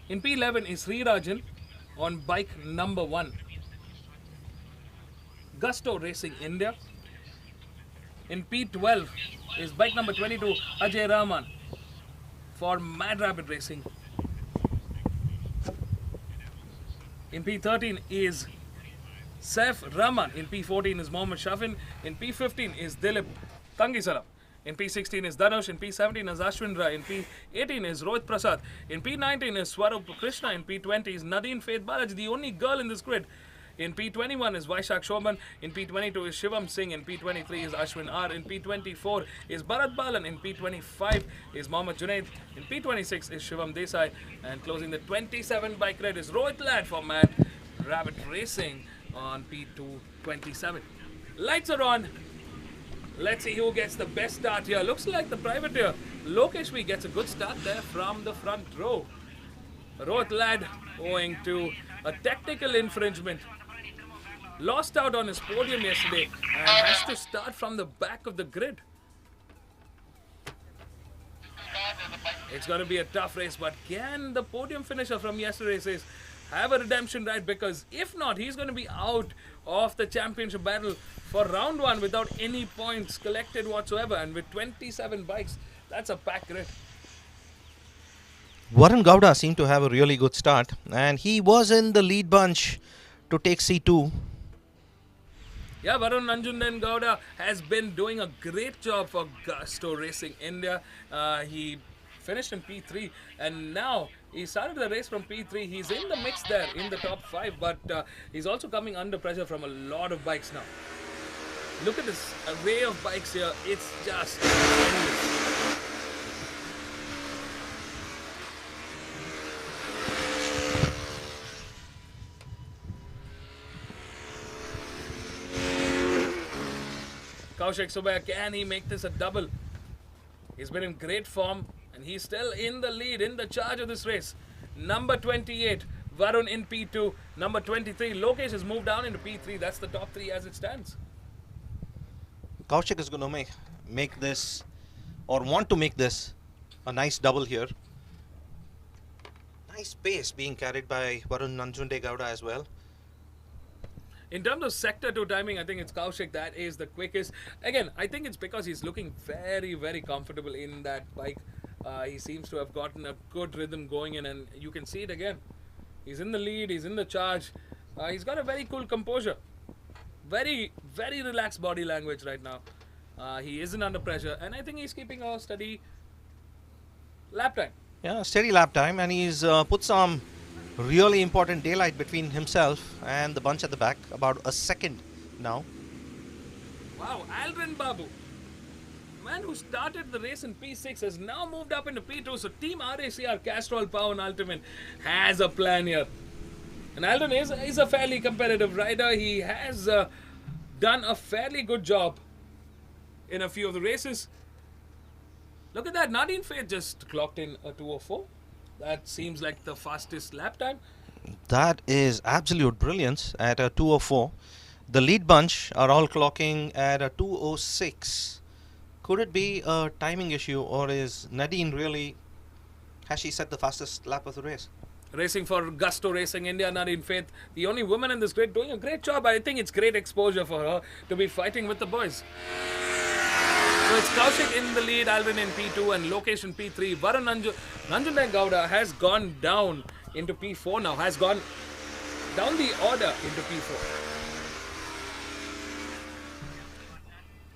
In P11 is Srirajan on bike number 1. Gusto Racing India. In P12 is bike number 22 Ajay Rahman for Mad Rabbit Racing. In P13 is Saif Rahman. In P14 is Mohammad Shafin. In P15 is Dilip Tangisalam. In P16 is Dhanush. In P17 is Ashwin Rai. In P18 is Rohit Prasad. In P19 is Swarup Krishna. In P20 is Nadine Faith Balaji, the only girl in this grid. In P21 is Vaishak Shoban. In P22 is Shivam Singh. In P23 is Ashwin R. In P24 is Bharat Balan. In P25 is Mohammad Junaid. In P26 is Shivam Desai. And closing the 27 bike red is Rohit Lad for Mad Rabbit Racing on P227. Lights are on. Let's see who gets the best start here. Looks like the privateer Lokesh V gets a good start there from the front row. Rohit Lad, owing to a technical infringement, lost out on his podium yesterday and has to start from the back of the grid. It's going to be a tough race, but can the podium finisher from yesterday's race have a redemption ride? Because if not, he's going to be out of the championship battle for round 1 without any points collected whatsoever. And with 27 bikes, that's a packed grid. Varun Gowda seemed to have a really good start, and he was in the lead bunch to take C2. Yeah, Varun Nanjundan Gowda has been doing a great job for Gusto Racing India. He finished in P3 and now he started the race from P3. He's in the mix there in the top 5, but he's also coming under pressure from a lot of bikes now. Look at this array of bikes here. It's just endless. Kaushik Subaya, can he make this a double? He's been in great form and he's still in the lead, in the charge of this race. Number 28, Varun in P2. Number 23, Lokesh has moved down into P3. That's the top 3 as it stands. Kaushik is going to make this, or want to make this, a nice double here. Nice pace being carried by Varun Nanjunde Gowda as well. In terms of sector 2 timing, I think it's Kaushik that is the quickest. Again, I think it's because he's looking very comfortable in that bike. He seems to have gotten a good rhythm going in, and you can see it again. He's in the lead, he's in the charge. He's got a very cool composure. Very relaxed body language right now. He isn't under pressure, and I think he's keeping a steady lap time. Yeah, steady lap time, and he's put some really important daylight between himself and the bunch at the back, about a second now. Wow, Aldrin Babu man who started the race in P6 has now moved up into P2. So Team RACR Castrol Power and Ultimate has a plan here. And Alden is a fairly competitive rider. He has done a fairly good job in a few of the races. Look at that. Nadine Faith just clocked in a 2:04. That seems like the fastest lap time. That is absolute brilliance at a 2:04. The lead bunch are all clocking at a 2:06. Could it be a timing issue, or is Nadine really, has she set the fastest lap of the race? Racing for Gusto Racing India, Nadine Faith, the only woman in this grid, doing a great job. I think it's great exposure for her to be fighting with the boys. So it's Kaushik in the lead, Alvin in P2 and Lokesh in P3. Varun Nanjunai Gowda has gone down into P4 now, has gone down the order into P4.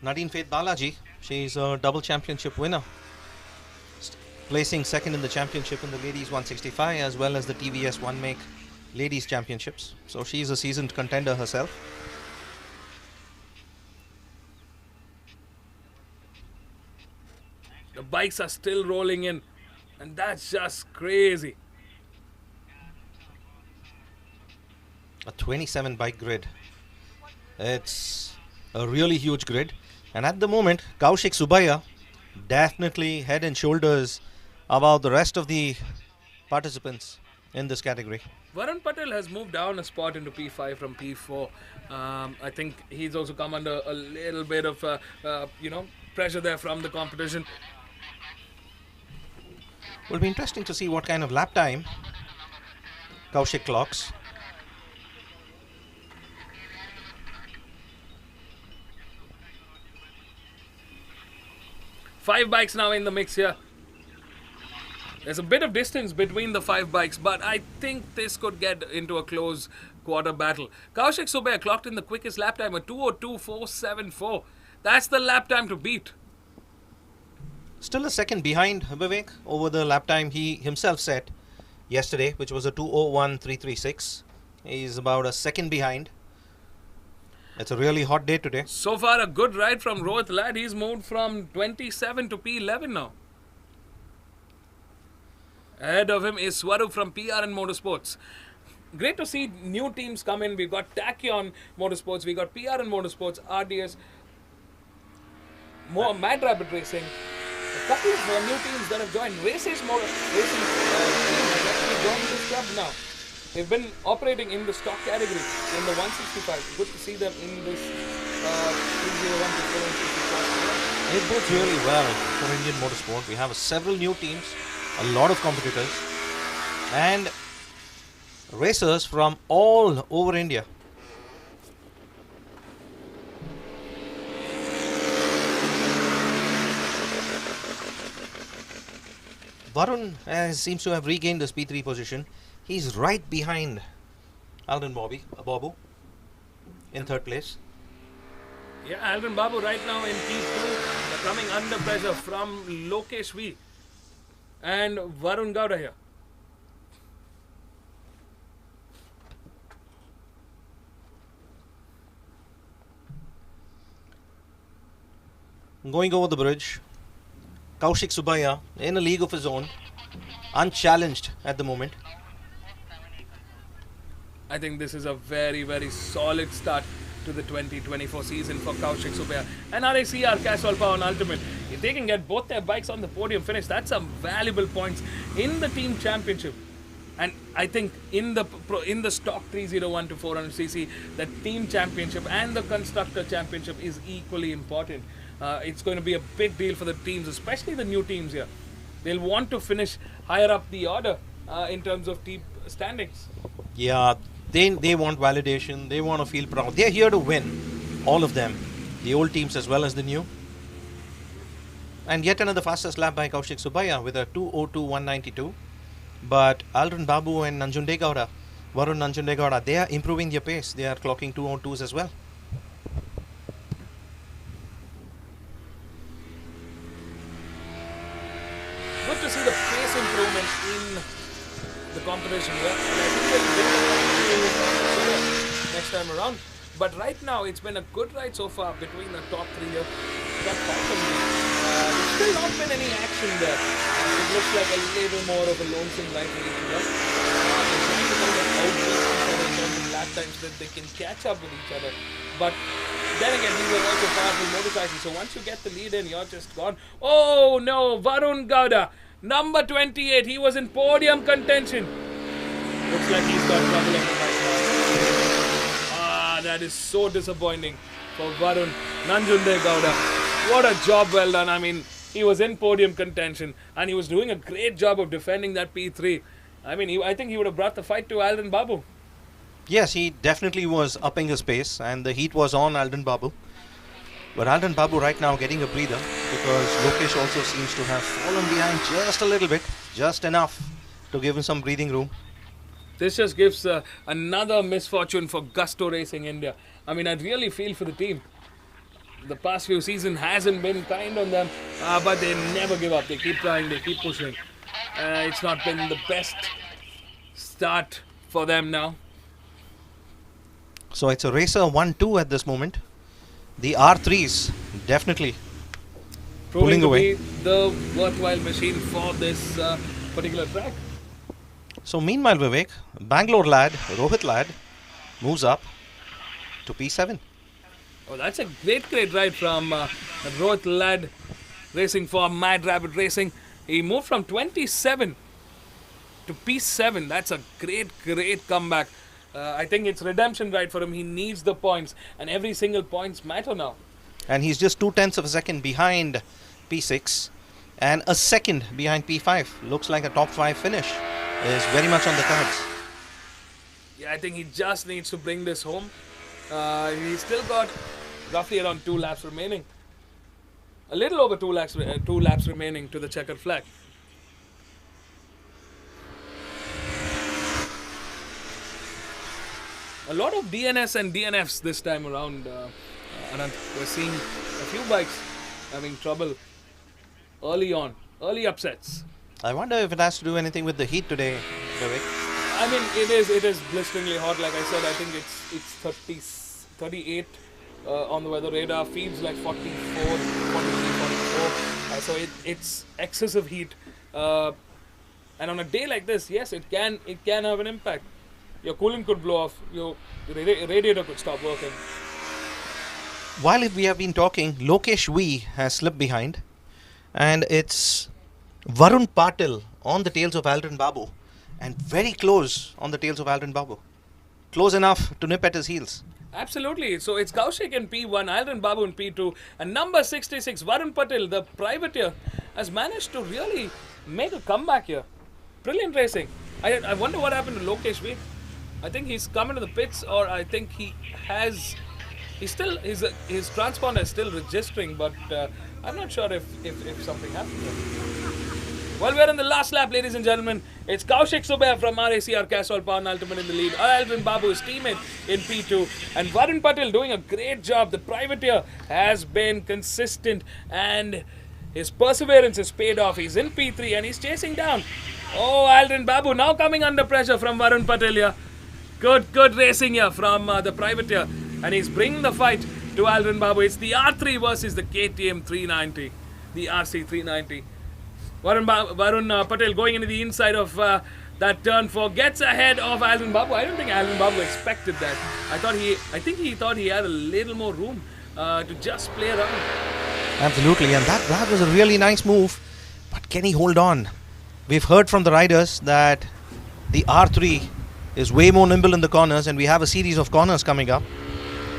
Nadine Faith Balaji, she's a double championship winner, placing second in the championship in the ladies 165 as well as the TVS One Make ladies championships. So she's a seasoned contender herself. The bikes are still rolling in, and that's just crazy. A 27 bike grid. It's a really huge grid, and at the moment Kaushik Subaya definitely head and shoulders above the rest of the participants in this category. Varun Patel has moved down a spot into P5 from P4. I think he's also come under a little bit of pressure there from the competition. Will be interesting to see what kind of lap time Kaushik clocks. Five bikes now in the mix here. There's a bit of distance between the five bikes, but I think this could get into a close quarter battle. Kaushik Subaya clocked in the quickest lap time at 2:02.474. That's the lap time to beat. Still a second behind Vivek over the lap time he himself set yesterday, which was a 2:01.336. He's about a second behind. It's a really hot day today. So far, a good ride from Rohit Lad. He's moved from 27 to P11 now. Ahead of him is Swarup from PRN Motorsports. Great to see new teams come in. We've got Tachyon Motorsports, we got PRN Motorsports, RDS, more Mad Rabbit Racing. A couple of new teams that have joined. Racing team has actually joined this club now. They've been operating in the stock category in the 165. Good to see them in this 301 to 465. It bodes really well for Indian motorsport. We have several new teams, a lot of competitors, and racers from all over India. Varun seems to have regained his P3 position. He's right behind Alden Babu in third place. Yeah, Alden Babu right now in P2. They're coming under pressure from Lokesh V and Varun Gowda here. Going over the bridge, Kaushik Subaya in a league of his own, unchallenged at the moment. I think this is a very, very solid start to the 2024 season for Kaushik Subaya and RACR Castrol Power and Ultimate. If they can get both their bikes on the podium finish, that's some valuable points in the team championship. And I think in the stock 301 to 400cc, the team championship and the constructor championship is equally important. It's going to be a big deal for the teams, especially the new teams here. They'll want to finish higher up the order in terms of team standings. Yeah, they want validation. They want to feel proud. They're here to win, all of them, the old teams as well as the new. And yet another fastest lap by Kaushik Subaya with a 2:02.192. But Alden Babu and Nanjunde Gowda, Varun Nanjunde Gowda, they are improving their pace. They are clocking 2:02s as well. Good to see the pace improvement in the competition here. And I think they'll bring next time around. But right now, it's been a good ride so far between the top three here. Top five There's still not been any action there. It looks like a little more of a lonesome ride for each other. They're trying to kind of outbeat each other in terms of lap times that they can catch up with each other. But then again, these are also powerful motorcycles. So once you get the lead in, you're just gone. Oh no, Varun Gowda, number 28. He was in podium contention. Looks like he's got trouble on the bike now. That is so disappointing for Varun. Nanjunde Gowda. What a job well done. I mean, he was in podium contention and he was doing a great job of defending that P3. I mean, I think he would have brought the fight to Alden Babu. Yes, he definitely was upping his pace and the heat was on Alden Babu. But Alden Babu right now getting a breather because Lokesh also seems to have fallen behind just a little bit, just enough to give him some breathing room. This just gives another misfortune for Gusto Racing India. I mean, I really feel for the team. The past few seasons hasn't been kind on them, but they never give up. They keep trying, they keep pushing. It's not been the best start for them now. So it's a racer 1-2 at this moment. The R3s definitely pulling away. Be the worthwhile machine for this particular track. So meanwhile, Vivek, Bangalore lad, Rohit lad, moves up to P7. Oh, that's a great ride from Rohit lad racing for Mad Rabbit Racing. He moved from 27 to P7. That's a great comeback. I think it's redemption ride for him. He needs the points and every single points matter now. And he's just 0.2 of a second behind P6 and a second behind P5. Looks like a top 5 finish is very much on the cards. Yeah, I think he just needs to bring this home. He's still got roughly around 2 laps remaining. A little over 2 laps remaining to the checkered flag. A lot of DNS and DNFs this time around, Anant. We're seeing a few bikes having trouble early on, early upsets. I wonder if it has to do anything with the heat today, Vivek. I mean, it is blisteringly hot. Like I said, I think it's 38 on the weather radar. Feels like 44, 43, 44. So it's excessive heat. And on a day like this, yes, it can have an impact. Your coolant could blow off. Your radiator could stop working. While we have been talking, Lokesh V has slipped behind. And it's Varun Patil on the tails of Alden Babu. And very close on the tails of Alden Babu. Close enough to nip at his heels. Absolutely. So it's Kaushik in P1, Alden Babu in P2. And number 66, Varun Patil, the privateer, has managed to really make a comeback here. Brilliant racing. I wonder what happened to Lokesh V. I think he's come into the pits, or I think his transponder is still registering, but I'm not sure if something happened there. Well, we're in the last lap, ladies and gentlemen. It's Kaushik Subeh from RACR Castrol Power and Ultimate in the lead. Alden Babu, his teammate, in P2. And Varun Patil doing a great job. The privateer has been consistent and his perseverance has paid off. He's in P3 and he's chasing down. Oh, Alden Babu now coming under pressure from Varun Patil here. Good racing here from the privateer. And he's bringing the fight to Alden Babu. It's the R3 versus the KTM 390. The RC 390. Varun Patil going into the inside of that turn 4. Gets ahead of Alden Babu. I don't think Alden Babu expected that. I think he thought he had a little more room to just play around. Absolutely. And that was a really nice move. But can he hold on? We've heard from the riders that the R3 is way more nimble in the corners, and we have a series of corners coming up.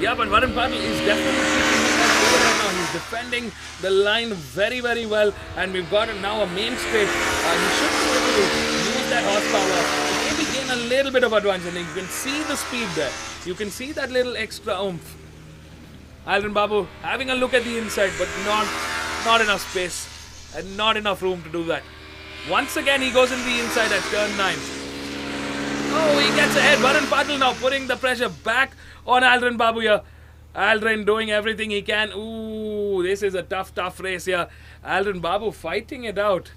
Yeah, but Varun Patil is definitely keeping that over right now. He's defending the line very well, and we've got now a main straight. He should be able to use that horsepower to maybe gain a little bit of advantage, and you can see the speed there. You can see that little extra oomph. Alden Babu having a look at the inside, but not enough space and not enough room to do that. Once again, he goes in the inside at turn 9. Oh, he gets ahead. Varun Patil now putting the pressure back on Alden Babu here. Alden doing everything he can. Ooh, this is a tough race here. Alden Babu fighting it out.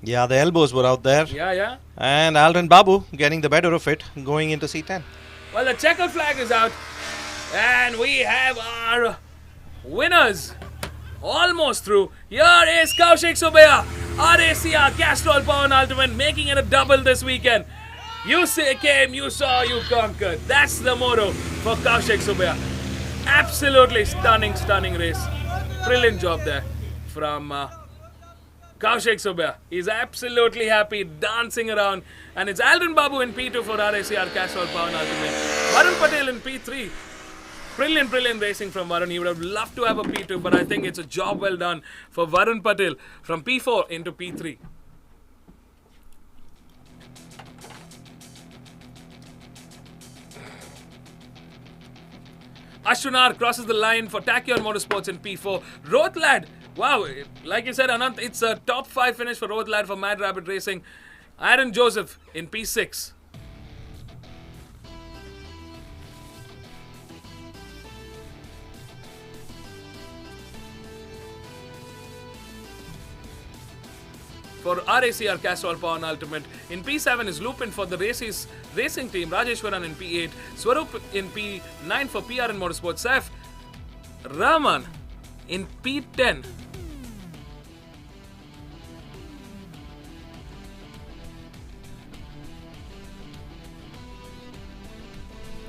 Yeah, the elbows were out there. Yeah. And Alden Babu getting the better of it, going into C10. Well, the checker flag is out. And we have our winners almost through. Here is Kaushik Subbiah, RACR Castrol Power and Ultimate, making it a double this weekend. You came, you saw, you conquered. That's the motto for Kaushik Subbiah. Absolutely stunning race. Brilliant job there from Kaushik Subbiah. He's absolutely happy, dancing around. And it's Aldrin Babu in P2 for RACR Castrol Power and Ultimate. Varun Patel in P3. Brilliant racing from Varun. He would have loved to have a P2, but I think it's a job well done for Varun Patel from P4 into P3. Ashwanar crosses the line for Tachyon Motorsports in P4. Roth wow, like you said, Anant, it's a top 5 finish for Roth for Mad Rabbit Racing. Aaron Joseph in P6. For RACR Castrol Power and Ultimate. In P7 is Lupin for the racing team. Rajeshwaran in P8. Swaroop in P9 for PRN Motorsports. Saif Rahman in P10.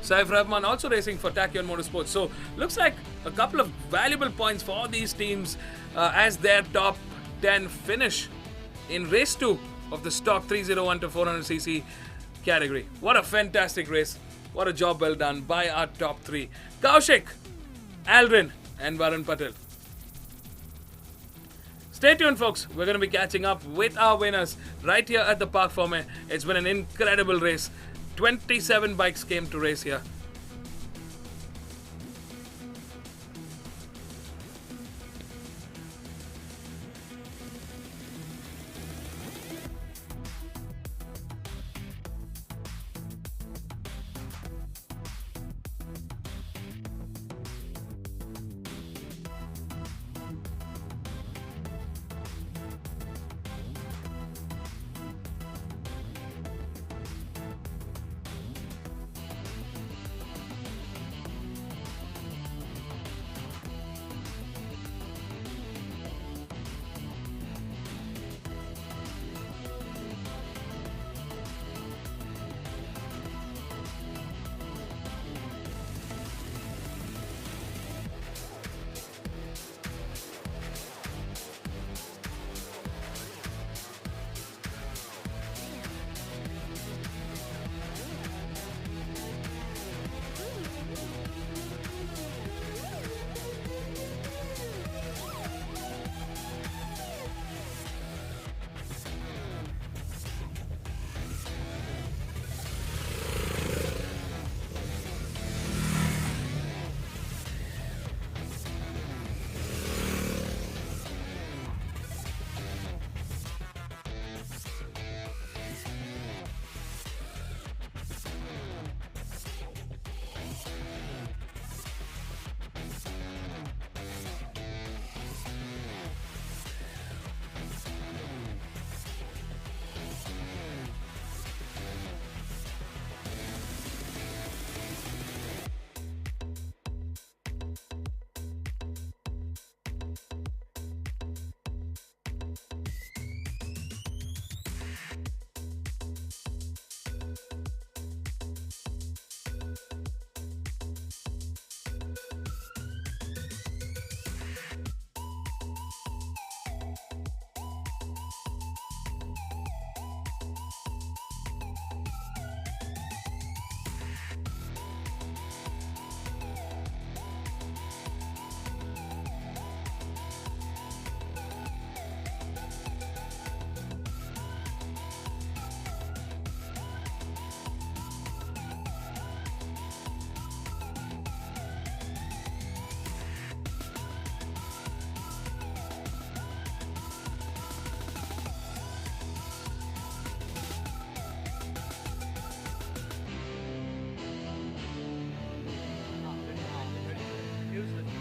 Saif Rahman also racing for Tachyon Motorsports. So looks like a couple of valuable points for these teams as their top 10 finish in race 2 of the stock 301 to 400cc category. What a fantastic race. What a job well done by our top 3. Kaushik, Aldrin and Varun Patel. Stay tuned, folks. We're going to be catching up with our winners right here at the Park Forme. It's been an incredible race. 27 bikes came to race here.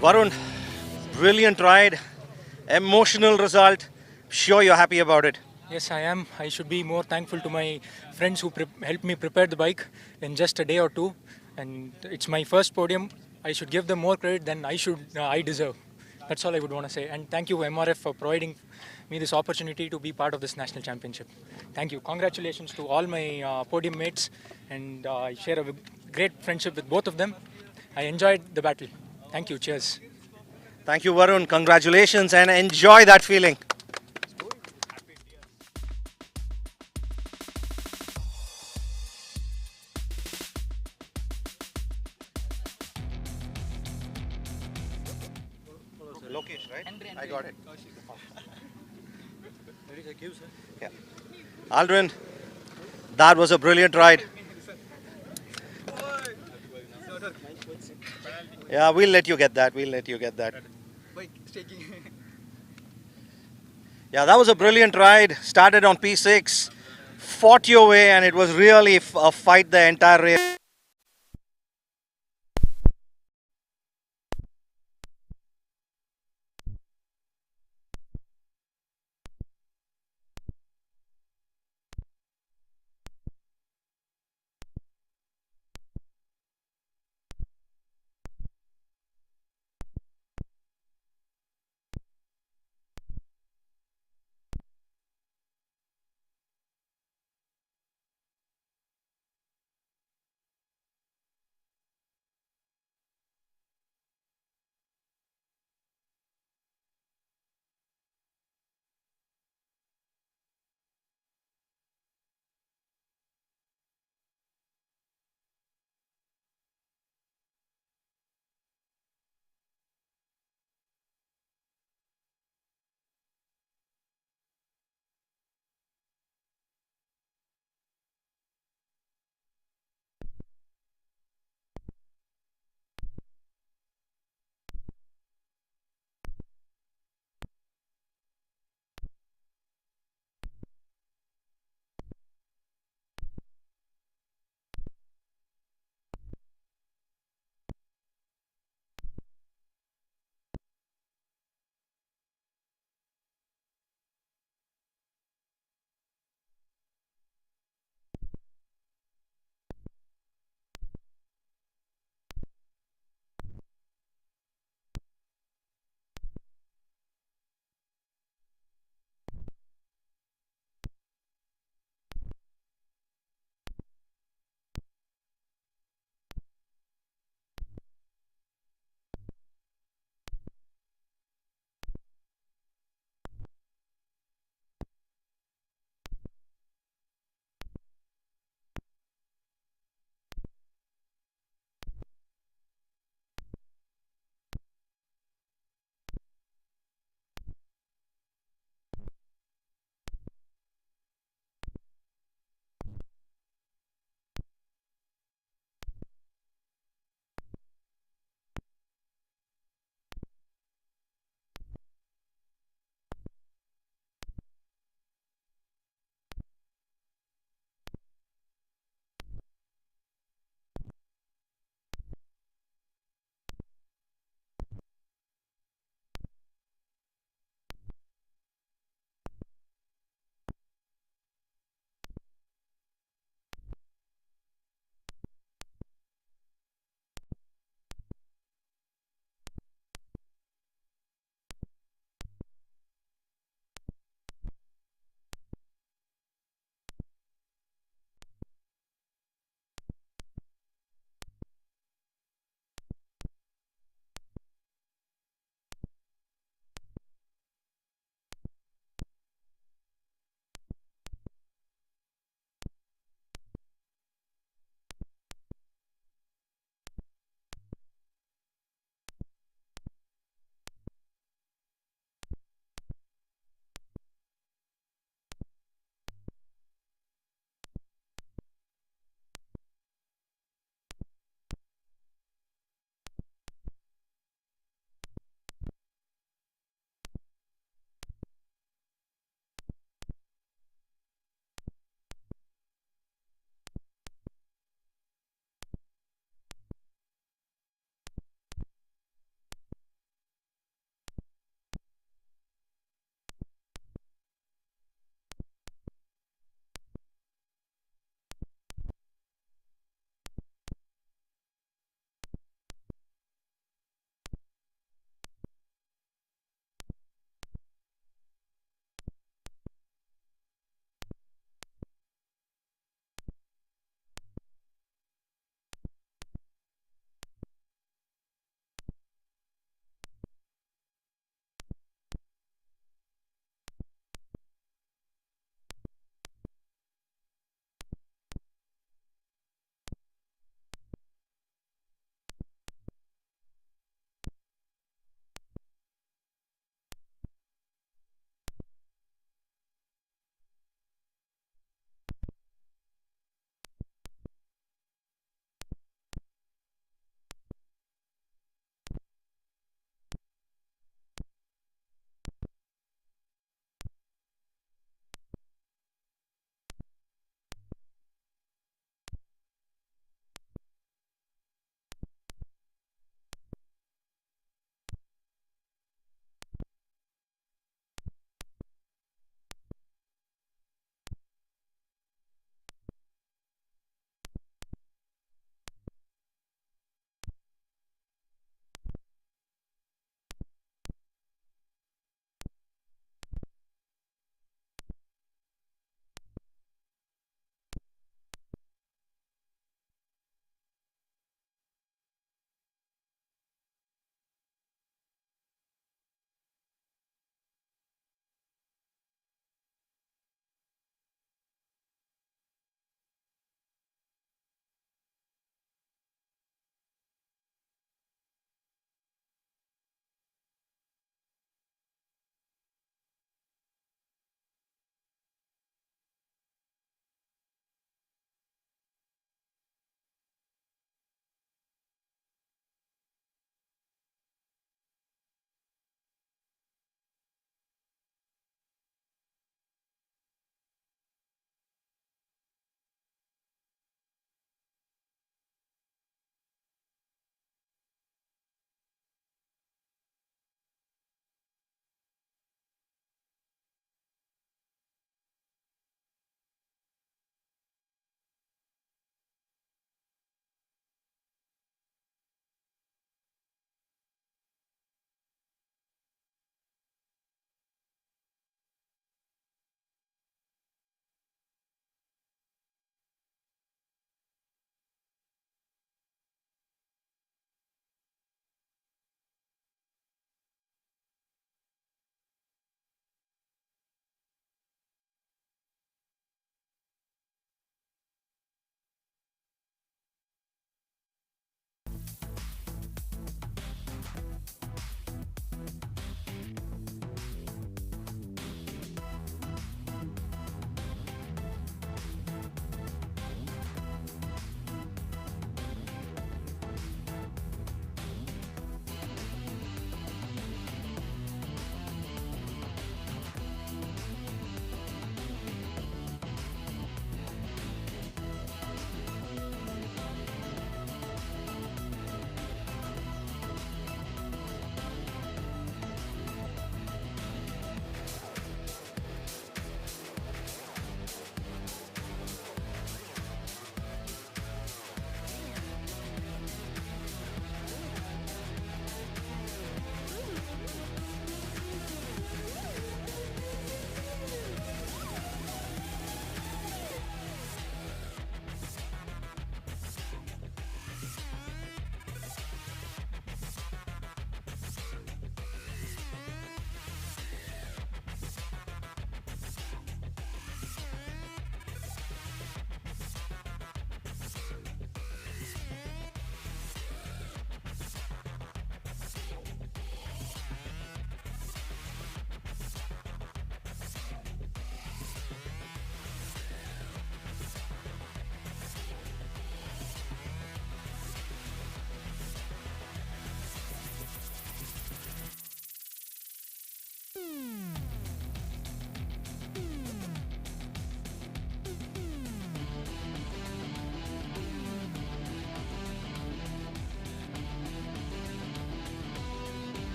Varun, brilliant ride, emotional result. Sure you're happy about it. Yes, I am. I should be more thankful to my friends who helped me prepare the bike in just a day or two. And it's my first podium. I should give them more credit than I deserve. That's all I would want to say. And thank you, MRF, for providing me this opportunity to be part of this national championship. Thank you. Congratulations to all my podium mates, and I share a great friendship with both of them. I enjoyed the battle. Thank you. Cheers. Thank you, Varun. Congratulations and enjoy that feeling. Lokesh, right? I got it. Yeah. Aldrin, that was a brilliant ride. Yeah, we'll let you get that. We'll let you get that. Yeah, that was a brilliant ride. Started on P6, fought your way, and it was really a fight the entire race.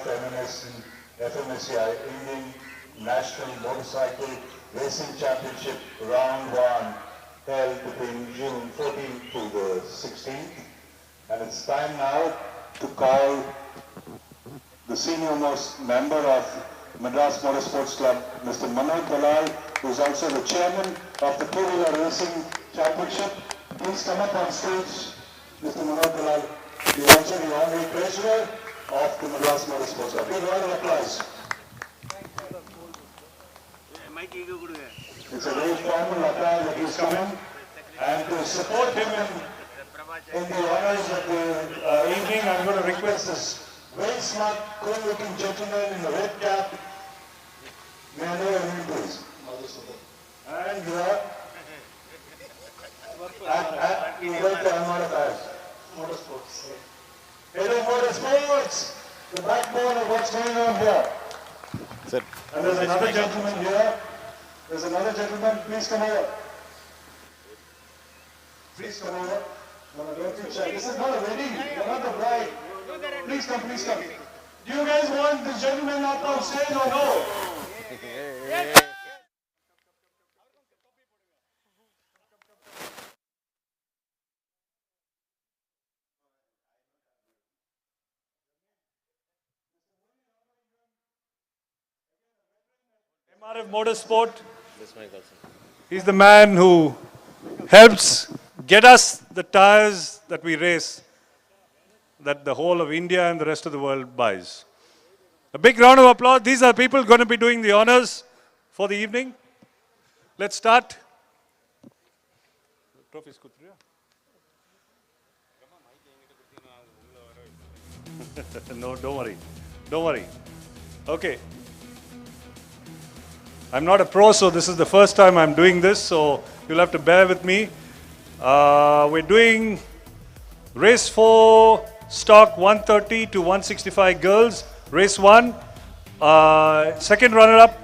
MRF FMSci Indian National Motorcycle Racing Championship Round 1 held between June 14th to the 16th. And it's time now to call the senior most member of Madras Motorsports Club, Mr. Manoj Dalal, who is also the chairman of the two-wheeler racing championship. Please come up on stage, Mr. Manoj Dalal. He is also the honorary treasurer of the Madras Motorsports Club. Big round of applause. It's a very formal attire that he's coming, and to support him in the honors of the evening, I'm going to request this very smart, cool-looking gentleman in the red cap. May I know your name, please? And you are? You work for MRF Motorsports. Head of Motorsports, the backbone of what's going on here. Sir. And there's another gentleman here. There's another gentleman. Please come over. Please come over. No, don't feel shy. This is not a wedding. You're not the bride. Please come, please come. Do you guys want this gentleman up on stage or no? MRF Motorsport. He's the man who helps get us the tires that we race, that the whole of India and the rest of the world buys. A big round of applause. These are people going to be doing the honors for the evening. Let's start. No, don't worry. Don't worry. Okay. I'm not a pro, so this is the first time I'm doing this, so you'll have to bear with me. We're doing race 4, stock 130 to 165 girls. Race 1, second runner-up,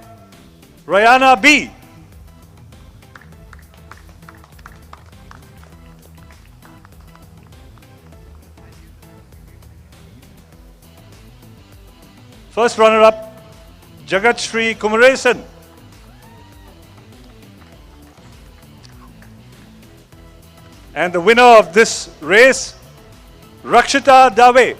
Rayana B. First runner-up, Jagat Shri Kumaresan. And the winner of this race, Rakshita Dave.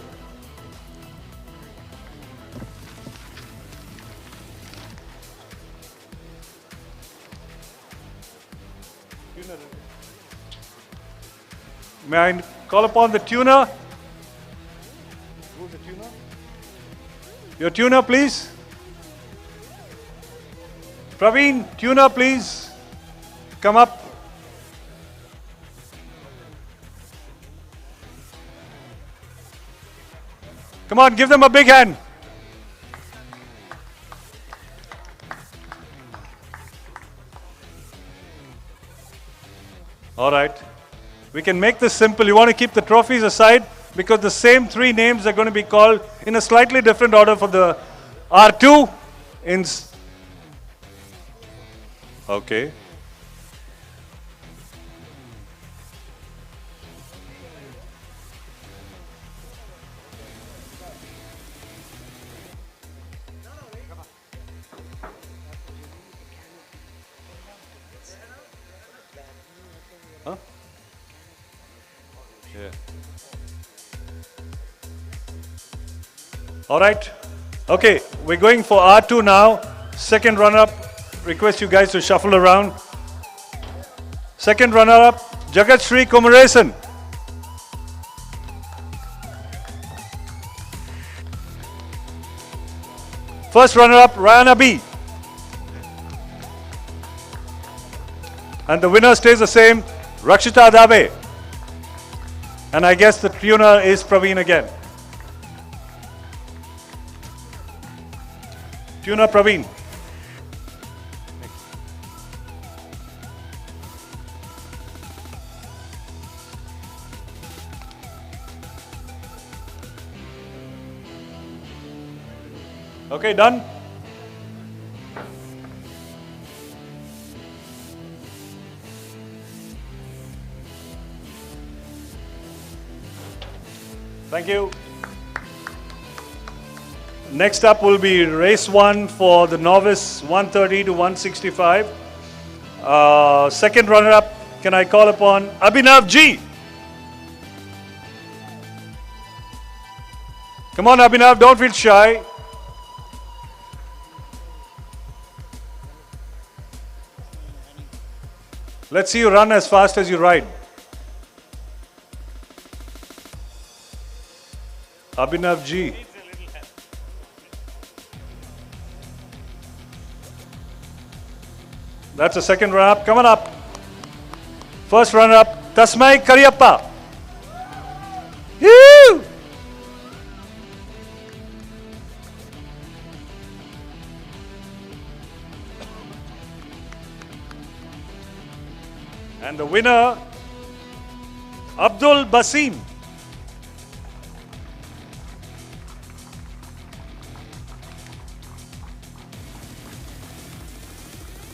May I call upon the tuner? Who's the tuner? Your tuner, please. Praveen, tuner, please. Come up. Come on, give them a big hand. All right. We can make this simple. You want to keep the trophies aside because the same 3 names are going to be called in a slightly different order for the R2. Okay. Huh? Yeah. All right. Okay, we're going for R2 now. Second runner-up. Request you guys to shuffle around. Second runner-up, Jagat Shri Kumaresan. First runner-up, Rayana B. And the winner stays the same, Rakshita Dave. And I guess the tuner is Praveen again. Tuner Praveen. Okay, done? Thank you. Next up will be race 1 for the novice 130 to 165. Second runner-up, can I call upon Abhinav G? Come on, Abhinav, don't feel shy. Let's see you run as fast as you ride. Abhinav G. That's the second runner-up. Come on up. First runner-up, Tasmai Kariyappa. Woo! And the winner, Abdul Basim.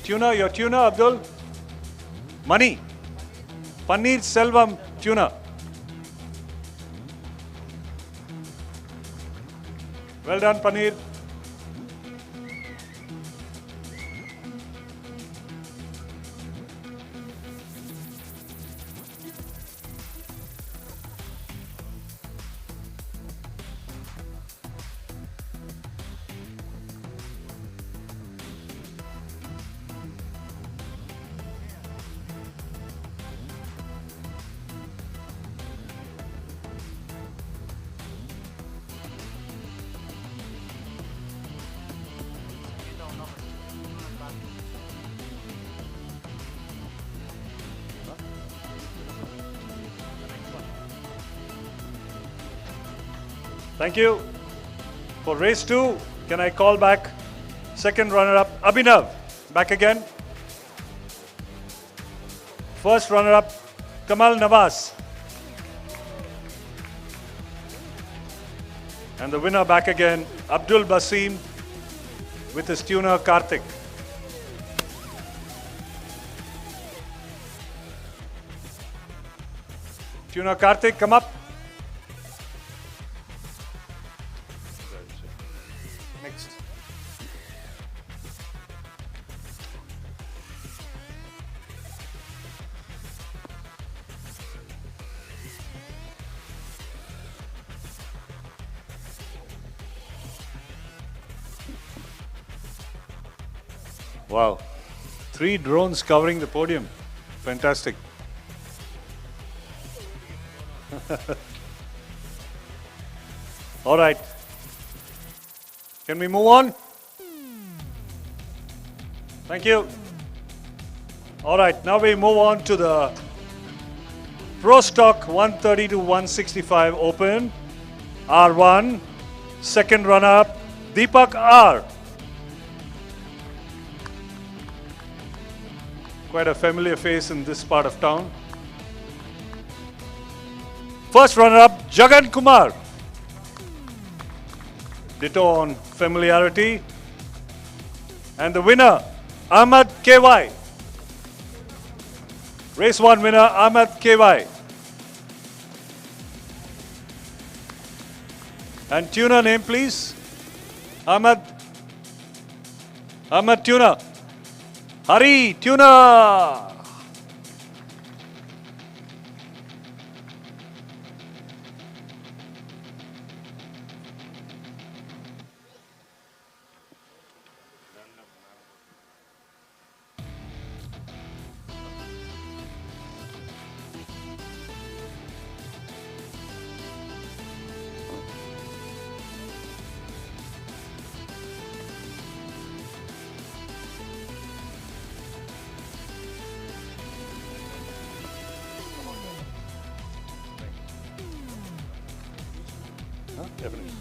Tuna, your tuna, Abdul? Money. Paneer Selvam tuna. Well done, Paneer. Thank you. For race 2, can I call back second runner-up, Abhinav? Back again. First runner-up, Kamal Nawaz. And the winner back again, Abdul Basim with his tuner, Karthik. Tuner Karthik, come up. Next. Wow. 3 drones covering the podium. Fantastic. All right. Can we move on? Thank you. All right, now we move on to the Pro Stock 130 to 165 Open. R1, second runner-up, Deepak R. Quite a familiar face in this part of town. First runner-up, Jagan Kumar. Ditto on familiarity. And the winner, Ahmad KY. Race 1 winner, Ahmad KY. And tuner name, please. Ahmad Tuner. Hari Tuner. Definitely.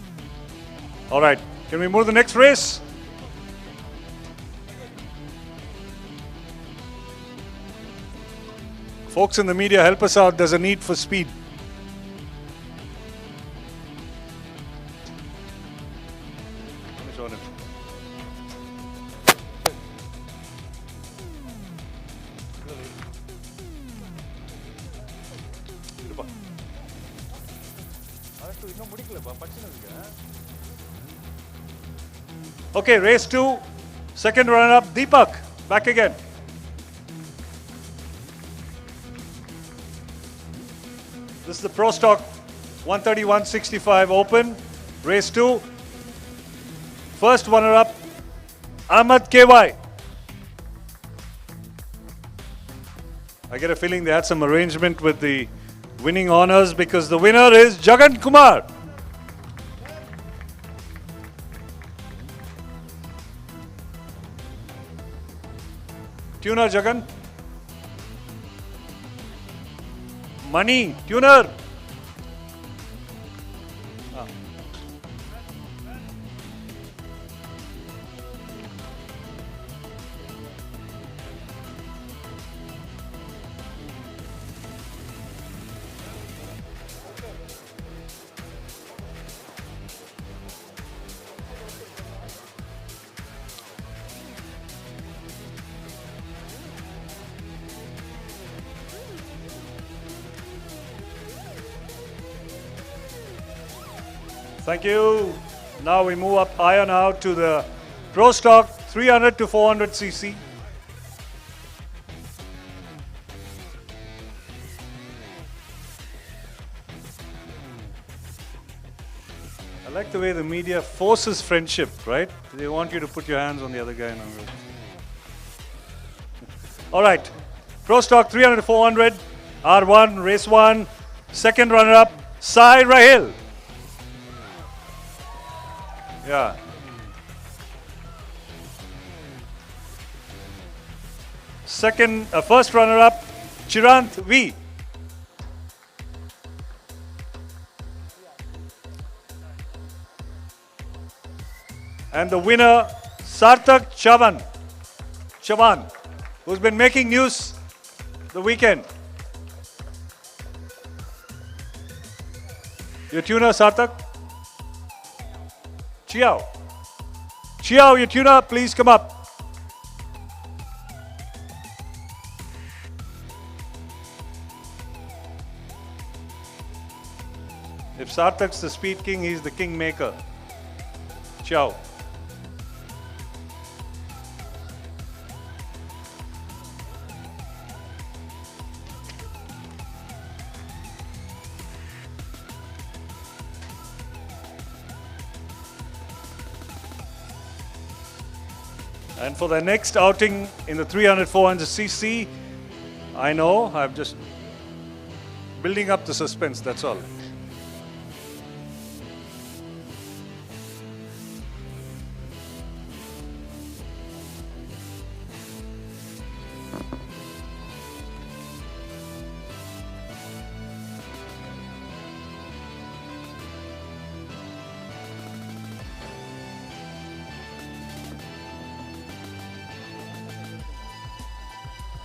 All right, can we move to the next race? Folks in the media, help us out. There's a need for speed. Okay, race 2, second runner-up, Deepak, back again. This is the Pro Stock 130-165 Open, race 2. First runner-up, Ahmad KY. I get a feeling they had some arrangement with the winning honors because the winner is Jagan Kumar. Tuner Jagan. Money, tuner. Thank you. Now we move up higher now to the Pro Stock 300 to 400 cc. I like the way the media forces friendship, right? They want you to put your hands on the other guy. All right. Pro Stock 300 to 400, R1, race 1, second runner-up, Sai Rahil. Yeah. First runner-up, Chirant V. And the winner, Sarthak Chavan, who's been making news the weekend. Your tuner, Sarthak? Chiao, your tuner, please come up. If Sarthak's the speed king, he's the king maker. Ciao. And for the next outing in the 300, 400 cc, I know, I'm just building up the suspense, that's all.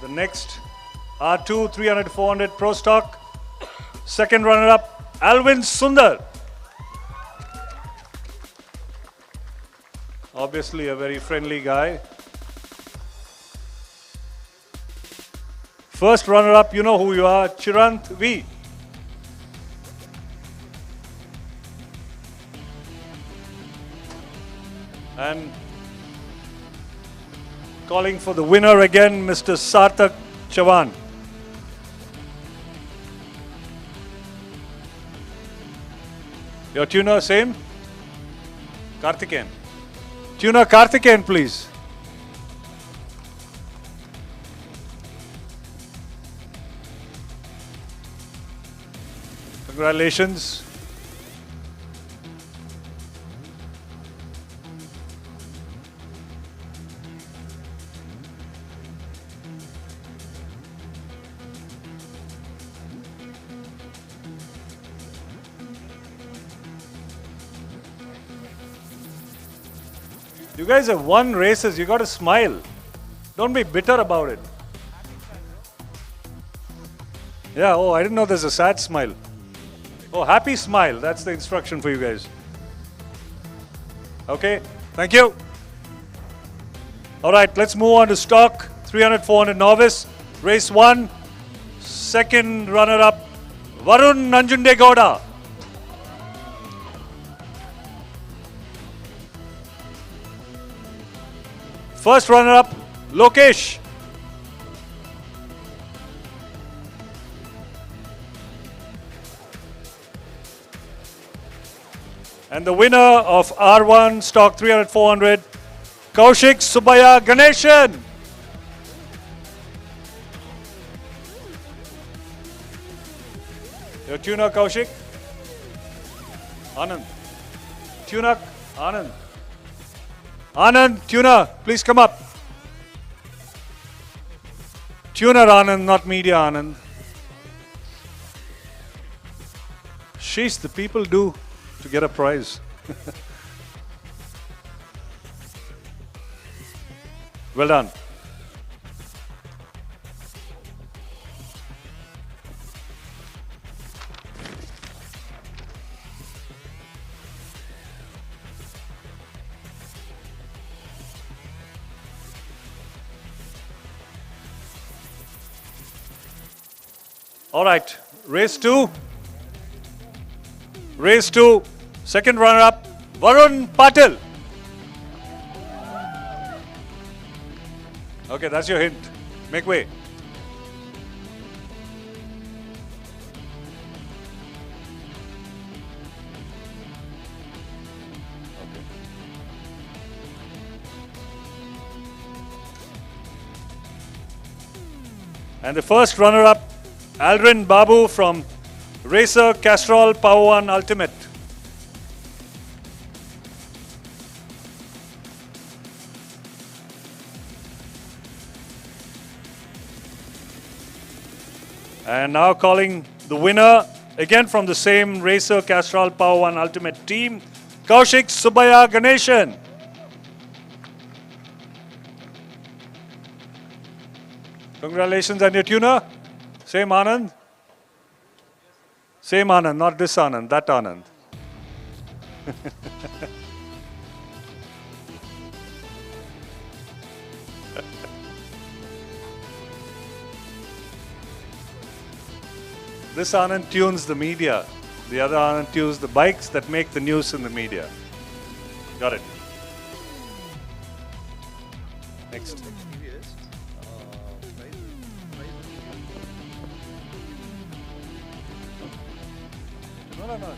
The next R2 300 400 Pro Stock, second runner-up Alvin Sundar. Obviously a very friendly guy. First runner-up, you know who you are, Chirant V. And calling for the winner again, Mr. Sarthak Chavan. Your tuner, same? Karthikeyan. Tuner Karthikeyan, please. Congratulations. You guys have won races, you got to smile. Don't be bitter about it. Yeah, oh, I didn't know there's a sad smile. Oh, happy smile, that's the instruction for you guys. Okay, thank you. All right, let's move on to stock 300, 400 novice. Race 1, second runner-up, Varun Nanjundegowda. first runner-up, Lokesh. And the winner of R1 stock 300-400, Kaushik Subaya Ganeshan. Your tuner, Kaushik. Anand. Tuner, Anand. Anand, tuner, please come up. Tuner Anand, not media Anand. Sheesh, the people do to get a prize. Well done. All right, race two. Race two, second runner-up, Varun Patil. Okay, that's your hint. Make way. And the first runner-up, Aldrin Babu from Racer Castrol Power One Ultimate. And now calling the winner, again from the same Racer Castrol Power One Ultimate team, Kaushik Subaya Ganeshan. Congratulations on your tuner. Same Anand. Same Anand, not this Anand, that Anand. This Anand tunes the media. The other Anand tunes the bikes that make the news in the media. Got it. Next. No.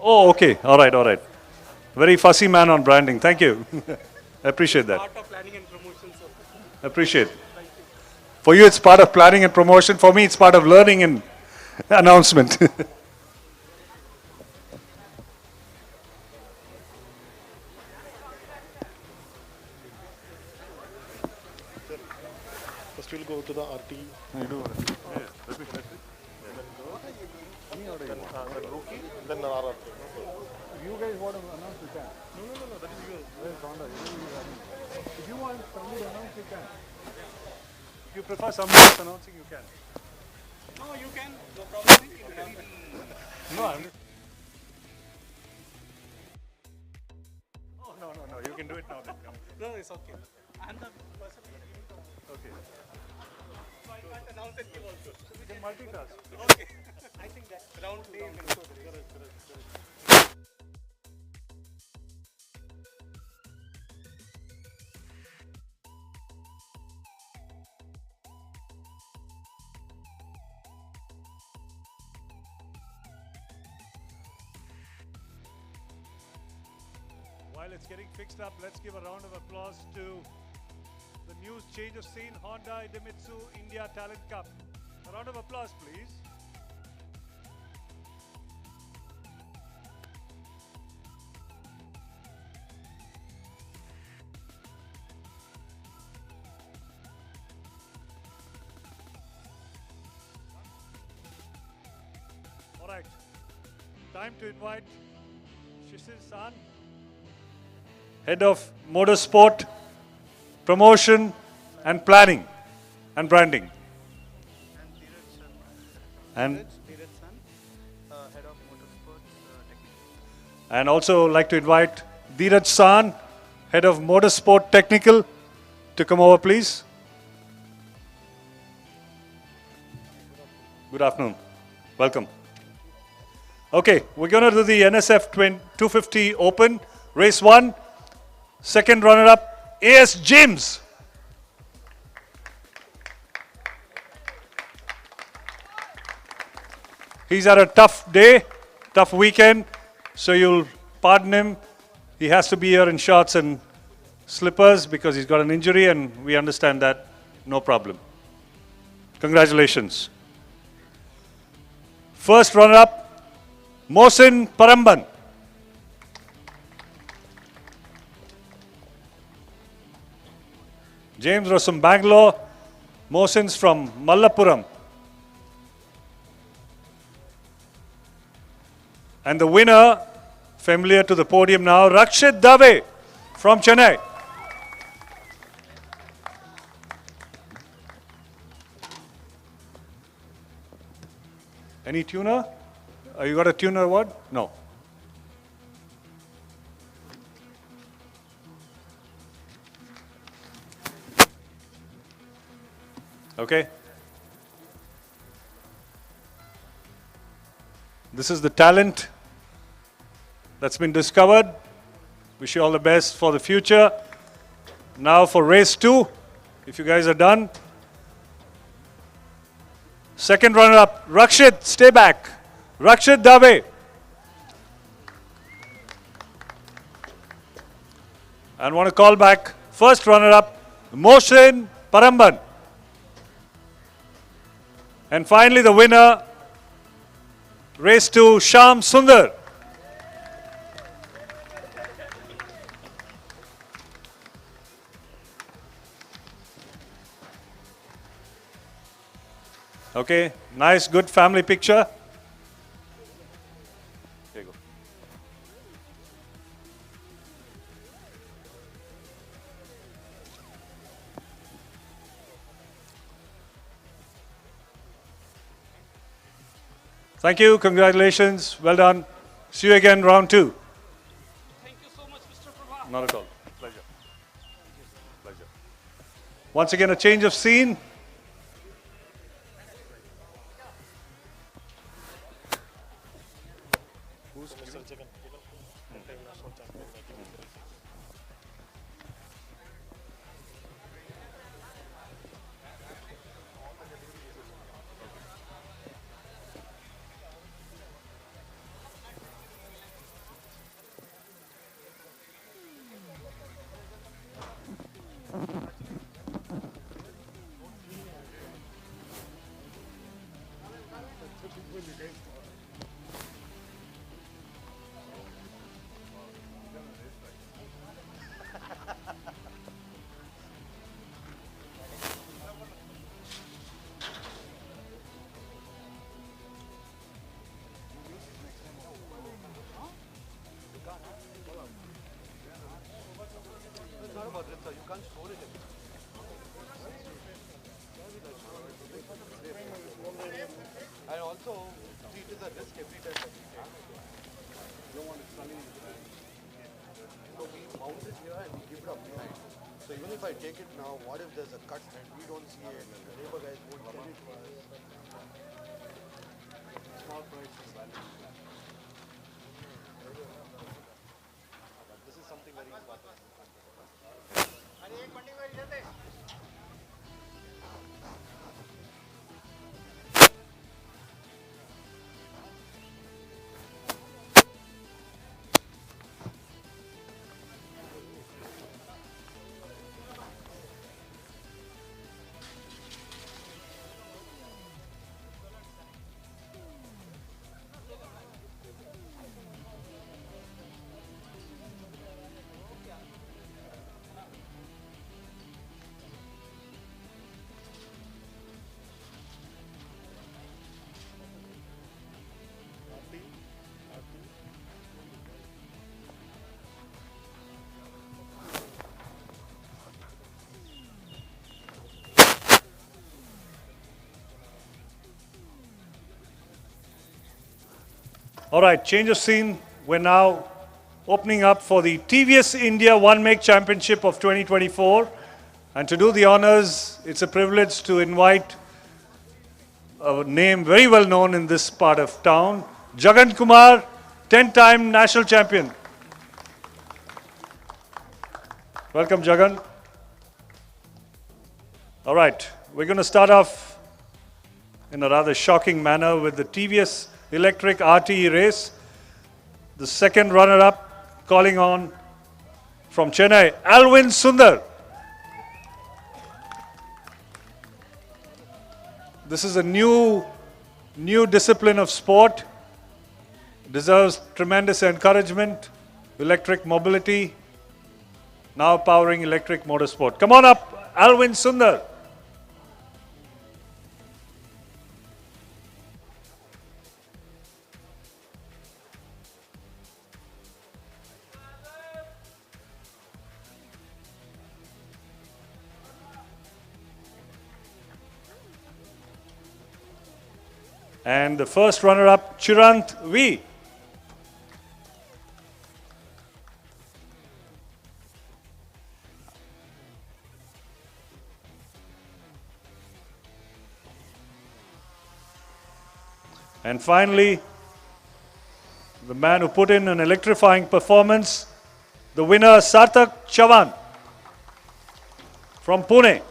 Oh, okay. All right. Very fussy man on branding. Thank you. I appreciate that. Part of planning and promotion, sir. Appreciate. For you, it's part of planning and promotion. For me, it's part of learning and announcement. First, we'll go to the RT. I know. Yeah, let me check it. Then RRT. You guys want to announce, you can. No, that is yours. Where's Honda? If you want somebody to announce, you can. If you prefer somebody else announcing, you can. No, you can. No problem. No, I'm just... Oh, no. you can do it now then. Come. No, it's okay. I'm the person. Okay. So I can't announce anything also. You can multitask. Okay. I think that round two. Correct. While it's getting fixed up, let's give a round of applause to the news change of scene, Honda Idemitsu India Talent Cup. A round of applause, please. All right, time to invite Shishir-san, Head of Motorsport, Promotion and Planning and Branding. And Head of Motorsports Technical. And also like to invite Dheeraj San, Head of Motorsport Technical, to come over, please. Good afternoon. Welcome. Okay, we're going to do the NSF 250 Open, Race 1. Second runner-up, AS James. He's had a tough day, tough weekend, so you'll pardon him. He has to be here in shorts and slippers because he's got an injury, and we understand that. No problem. Congratulations. First runner-up, Mohsin Paramban. James was from Bangalore. Mohsin's from Mallapuram. And the winner, familiar to the podium now, Rakshit Dave from Chennai. Any tuner? You got a tuner award? No. Okay. This is the talent that's been discovered. Wish you all the best for the future. Now for race 2, if you guys are done. Second runner-up, Rakshit, stay back. Rakshit Dave. And want to call back first runner-up, Mohsin Paramban. And finally the winner, race 2, Sham Sundar. Okay, nice, good family picture. Here you go. Thank you, congratulations, well done. See you again, round 2. Thank you so much, Mr. Prabha. Not at all, pleasure. Pleasure. Once again, a change of scene. And also, see to the risk every time that we take. You don't want it running into that. So we mount it Yeah, and we give it up behind. So even if I take it now, what if there's a cut and we don't see it and the neighbor guys won't tell it to us? Small price for value. But this is something very important. All right, change of scene. We're now opening up for the TVS India One Make Championship of 2024. And to do the honors, it's a privilege to invite a name very well known in this part of town, Jagan Kumar, 10-time national champion. Welcome, Jagan. All right, we're going to start off in a rather shocking manner with the TVS Electric RTE race. The second runner-up calling on from Chennai, Alvin Sundar. This is a new discipline of sport. Deserves tremendous encouragement. Electric mobility, now powering electric motorsport. Come on up, Alvin Sundar. And the first runner-up, Chirant V. And finally, the man who put in an electrifying performance, the winner, Sarthak Chavan from Pune.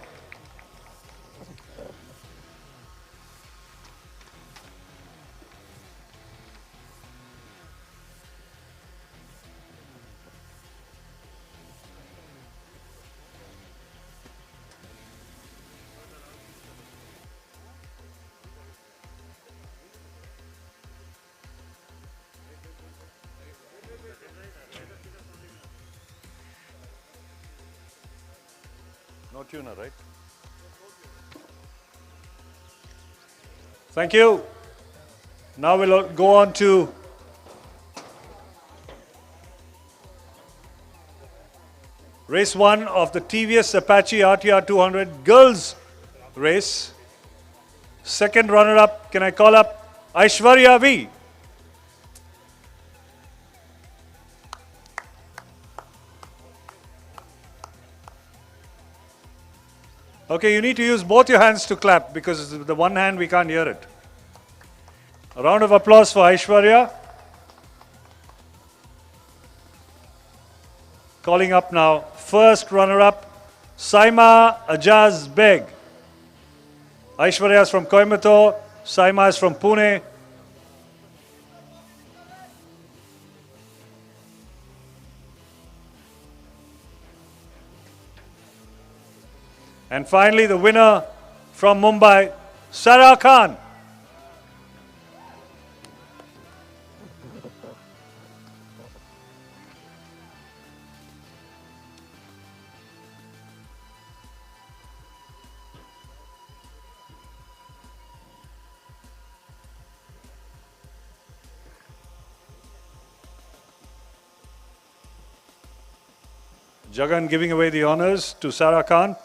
No tuner, right? Thank you. Now we'll go on to race 1 of the TVS Apache RTR 200 girls race. Second runner-up, can I call up Aishwarya V? Okay, you need to use both your hands to clap because the one hand we can't hear it. A round of applause for Aishwarya. Calling up now, first runner-up, Saima Ajaz Beg. Aishwarya is from Coimbatore, Saima is from Pune. And finally, the winner from Mumbai, Sarah Khan. Jagan giving away the honors to Sarah Khan.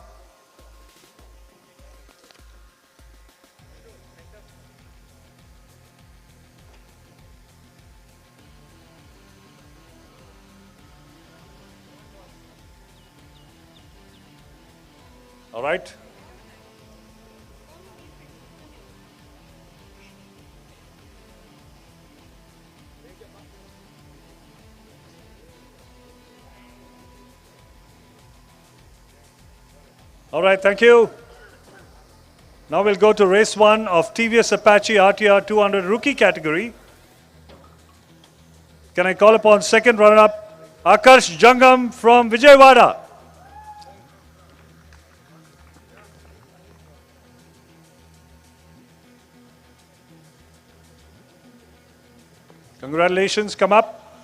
All right. All right, thank you. Now we'll go to race 1 of TVS Apache RTR 200 rookie category. Can I call upon second runner-up Akarsh Jangam from Vijayawada? Congratulations, come up.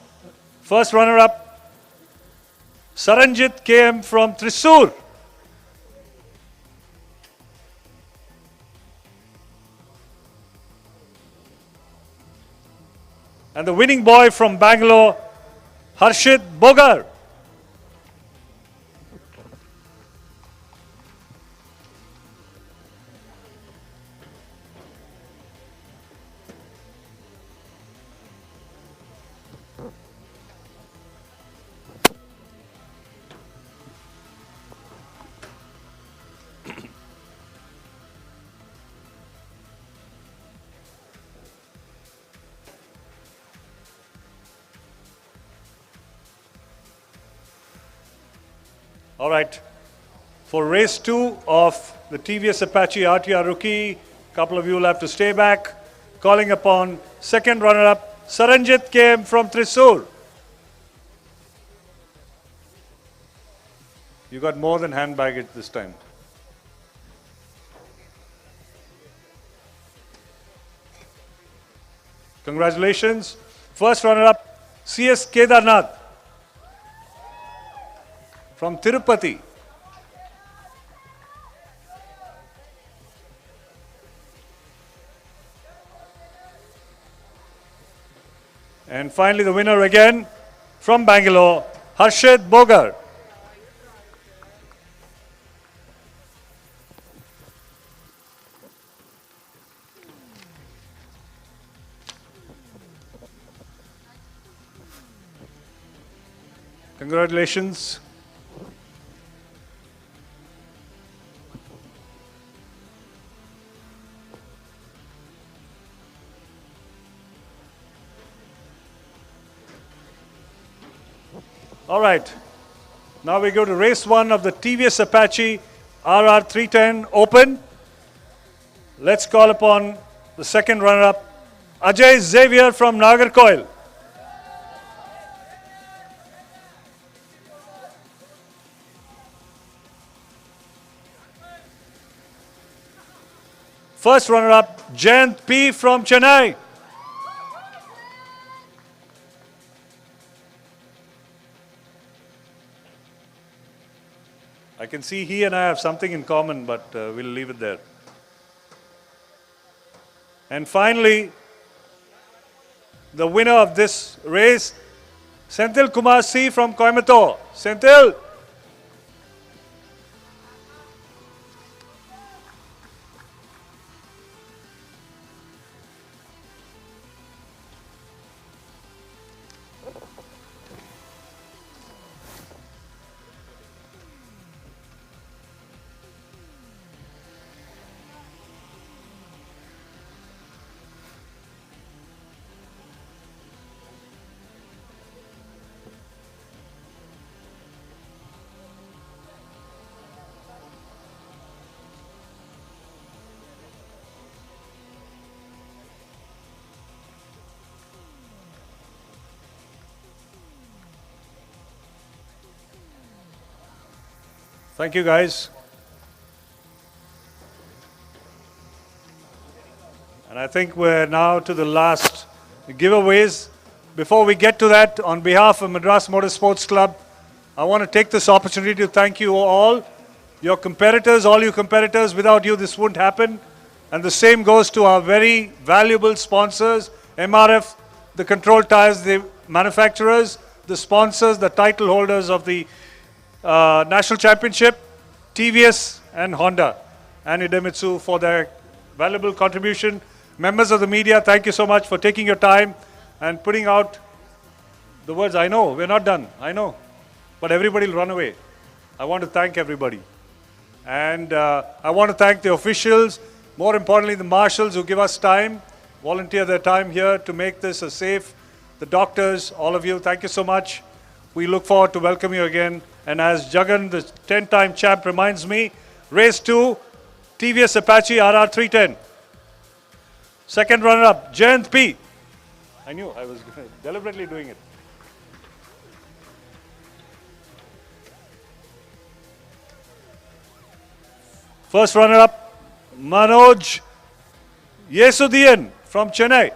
First runner-up Saranjit KM from Thrissur. And the winning boy from Bangalore, Harshit Bogar. All right. For race 2 of the TVS Apache RTR rookie, a couple of you will have to stay back. Calling upon second runner-up Saranjit KM from Thrissur. You got more than hand baggage this time. Congratulations. First runner-up CS Kedarnath from Tirupati. And finally the winner again from Bangalore, Harshit Bogar. Congratulations. All right. Now we go to race 1 of the TVS Apache RR 310 Open. Let's call upon the second runner-up, Ajay Xavier from Nagarkoil. First runner-up, Jayant P from Chennai. I can see he and I have something in common, but we'll leave it there. And finally, the winner of this race, Senthil Kumar C from Coimbatore. Senthil. Thank you, guys. And I think we're now to the last giveaways. Before we get to that, on behalf of Madras Motorsports Club, I want to take this opportunity to thank you all, your competitors, all you competitors. Without you, this wouldn't happen. And the same goes to our very valuable sponsors, MRF, the control tires, the manufacturers, the sponsors, the title holders of the National Championship, TVS and Honda, and Idemitsu for their valuable contribution. Members of the media, thank you so much for taking your time and putting out the words. I know, we're not done, I know, but everybody will run away. I want to thank everybody. And I want to thank the officials, more importantly the marshals who give us time, volunteer their time here to make this a safe. The doctors, all of you, thank you so much. We look forward to welcome you again. And as Jagan, the 10-time champ, reminds me, race 2, TVS Apache RR 310. Second runner-up, Jayant P. I knew I was deliberately doing it. First runner-up, Manoj Yesudian from Chennai.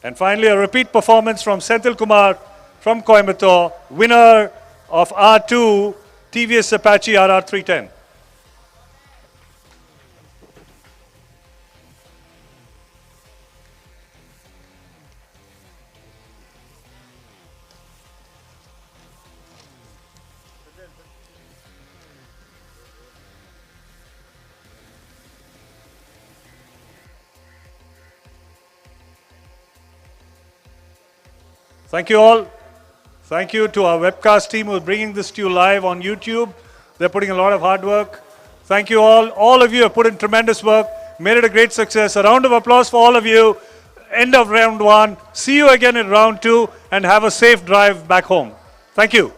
And finally, a repeat performance from Senthil Kumar from Coimbatore, winner of R2 TVS Apache RR 310. Thank you all. Thank you to our webcast team who are bringing this to you live on YouTube. They're putting a lot of hard work. Thank you all. All of you have put in tremendous work, made it a great success. A round of applause for all of you. End of round 1. See you again in round 2 and have a safe drive back home. Thank you.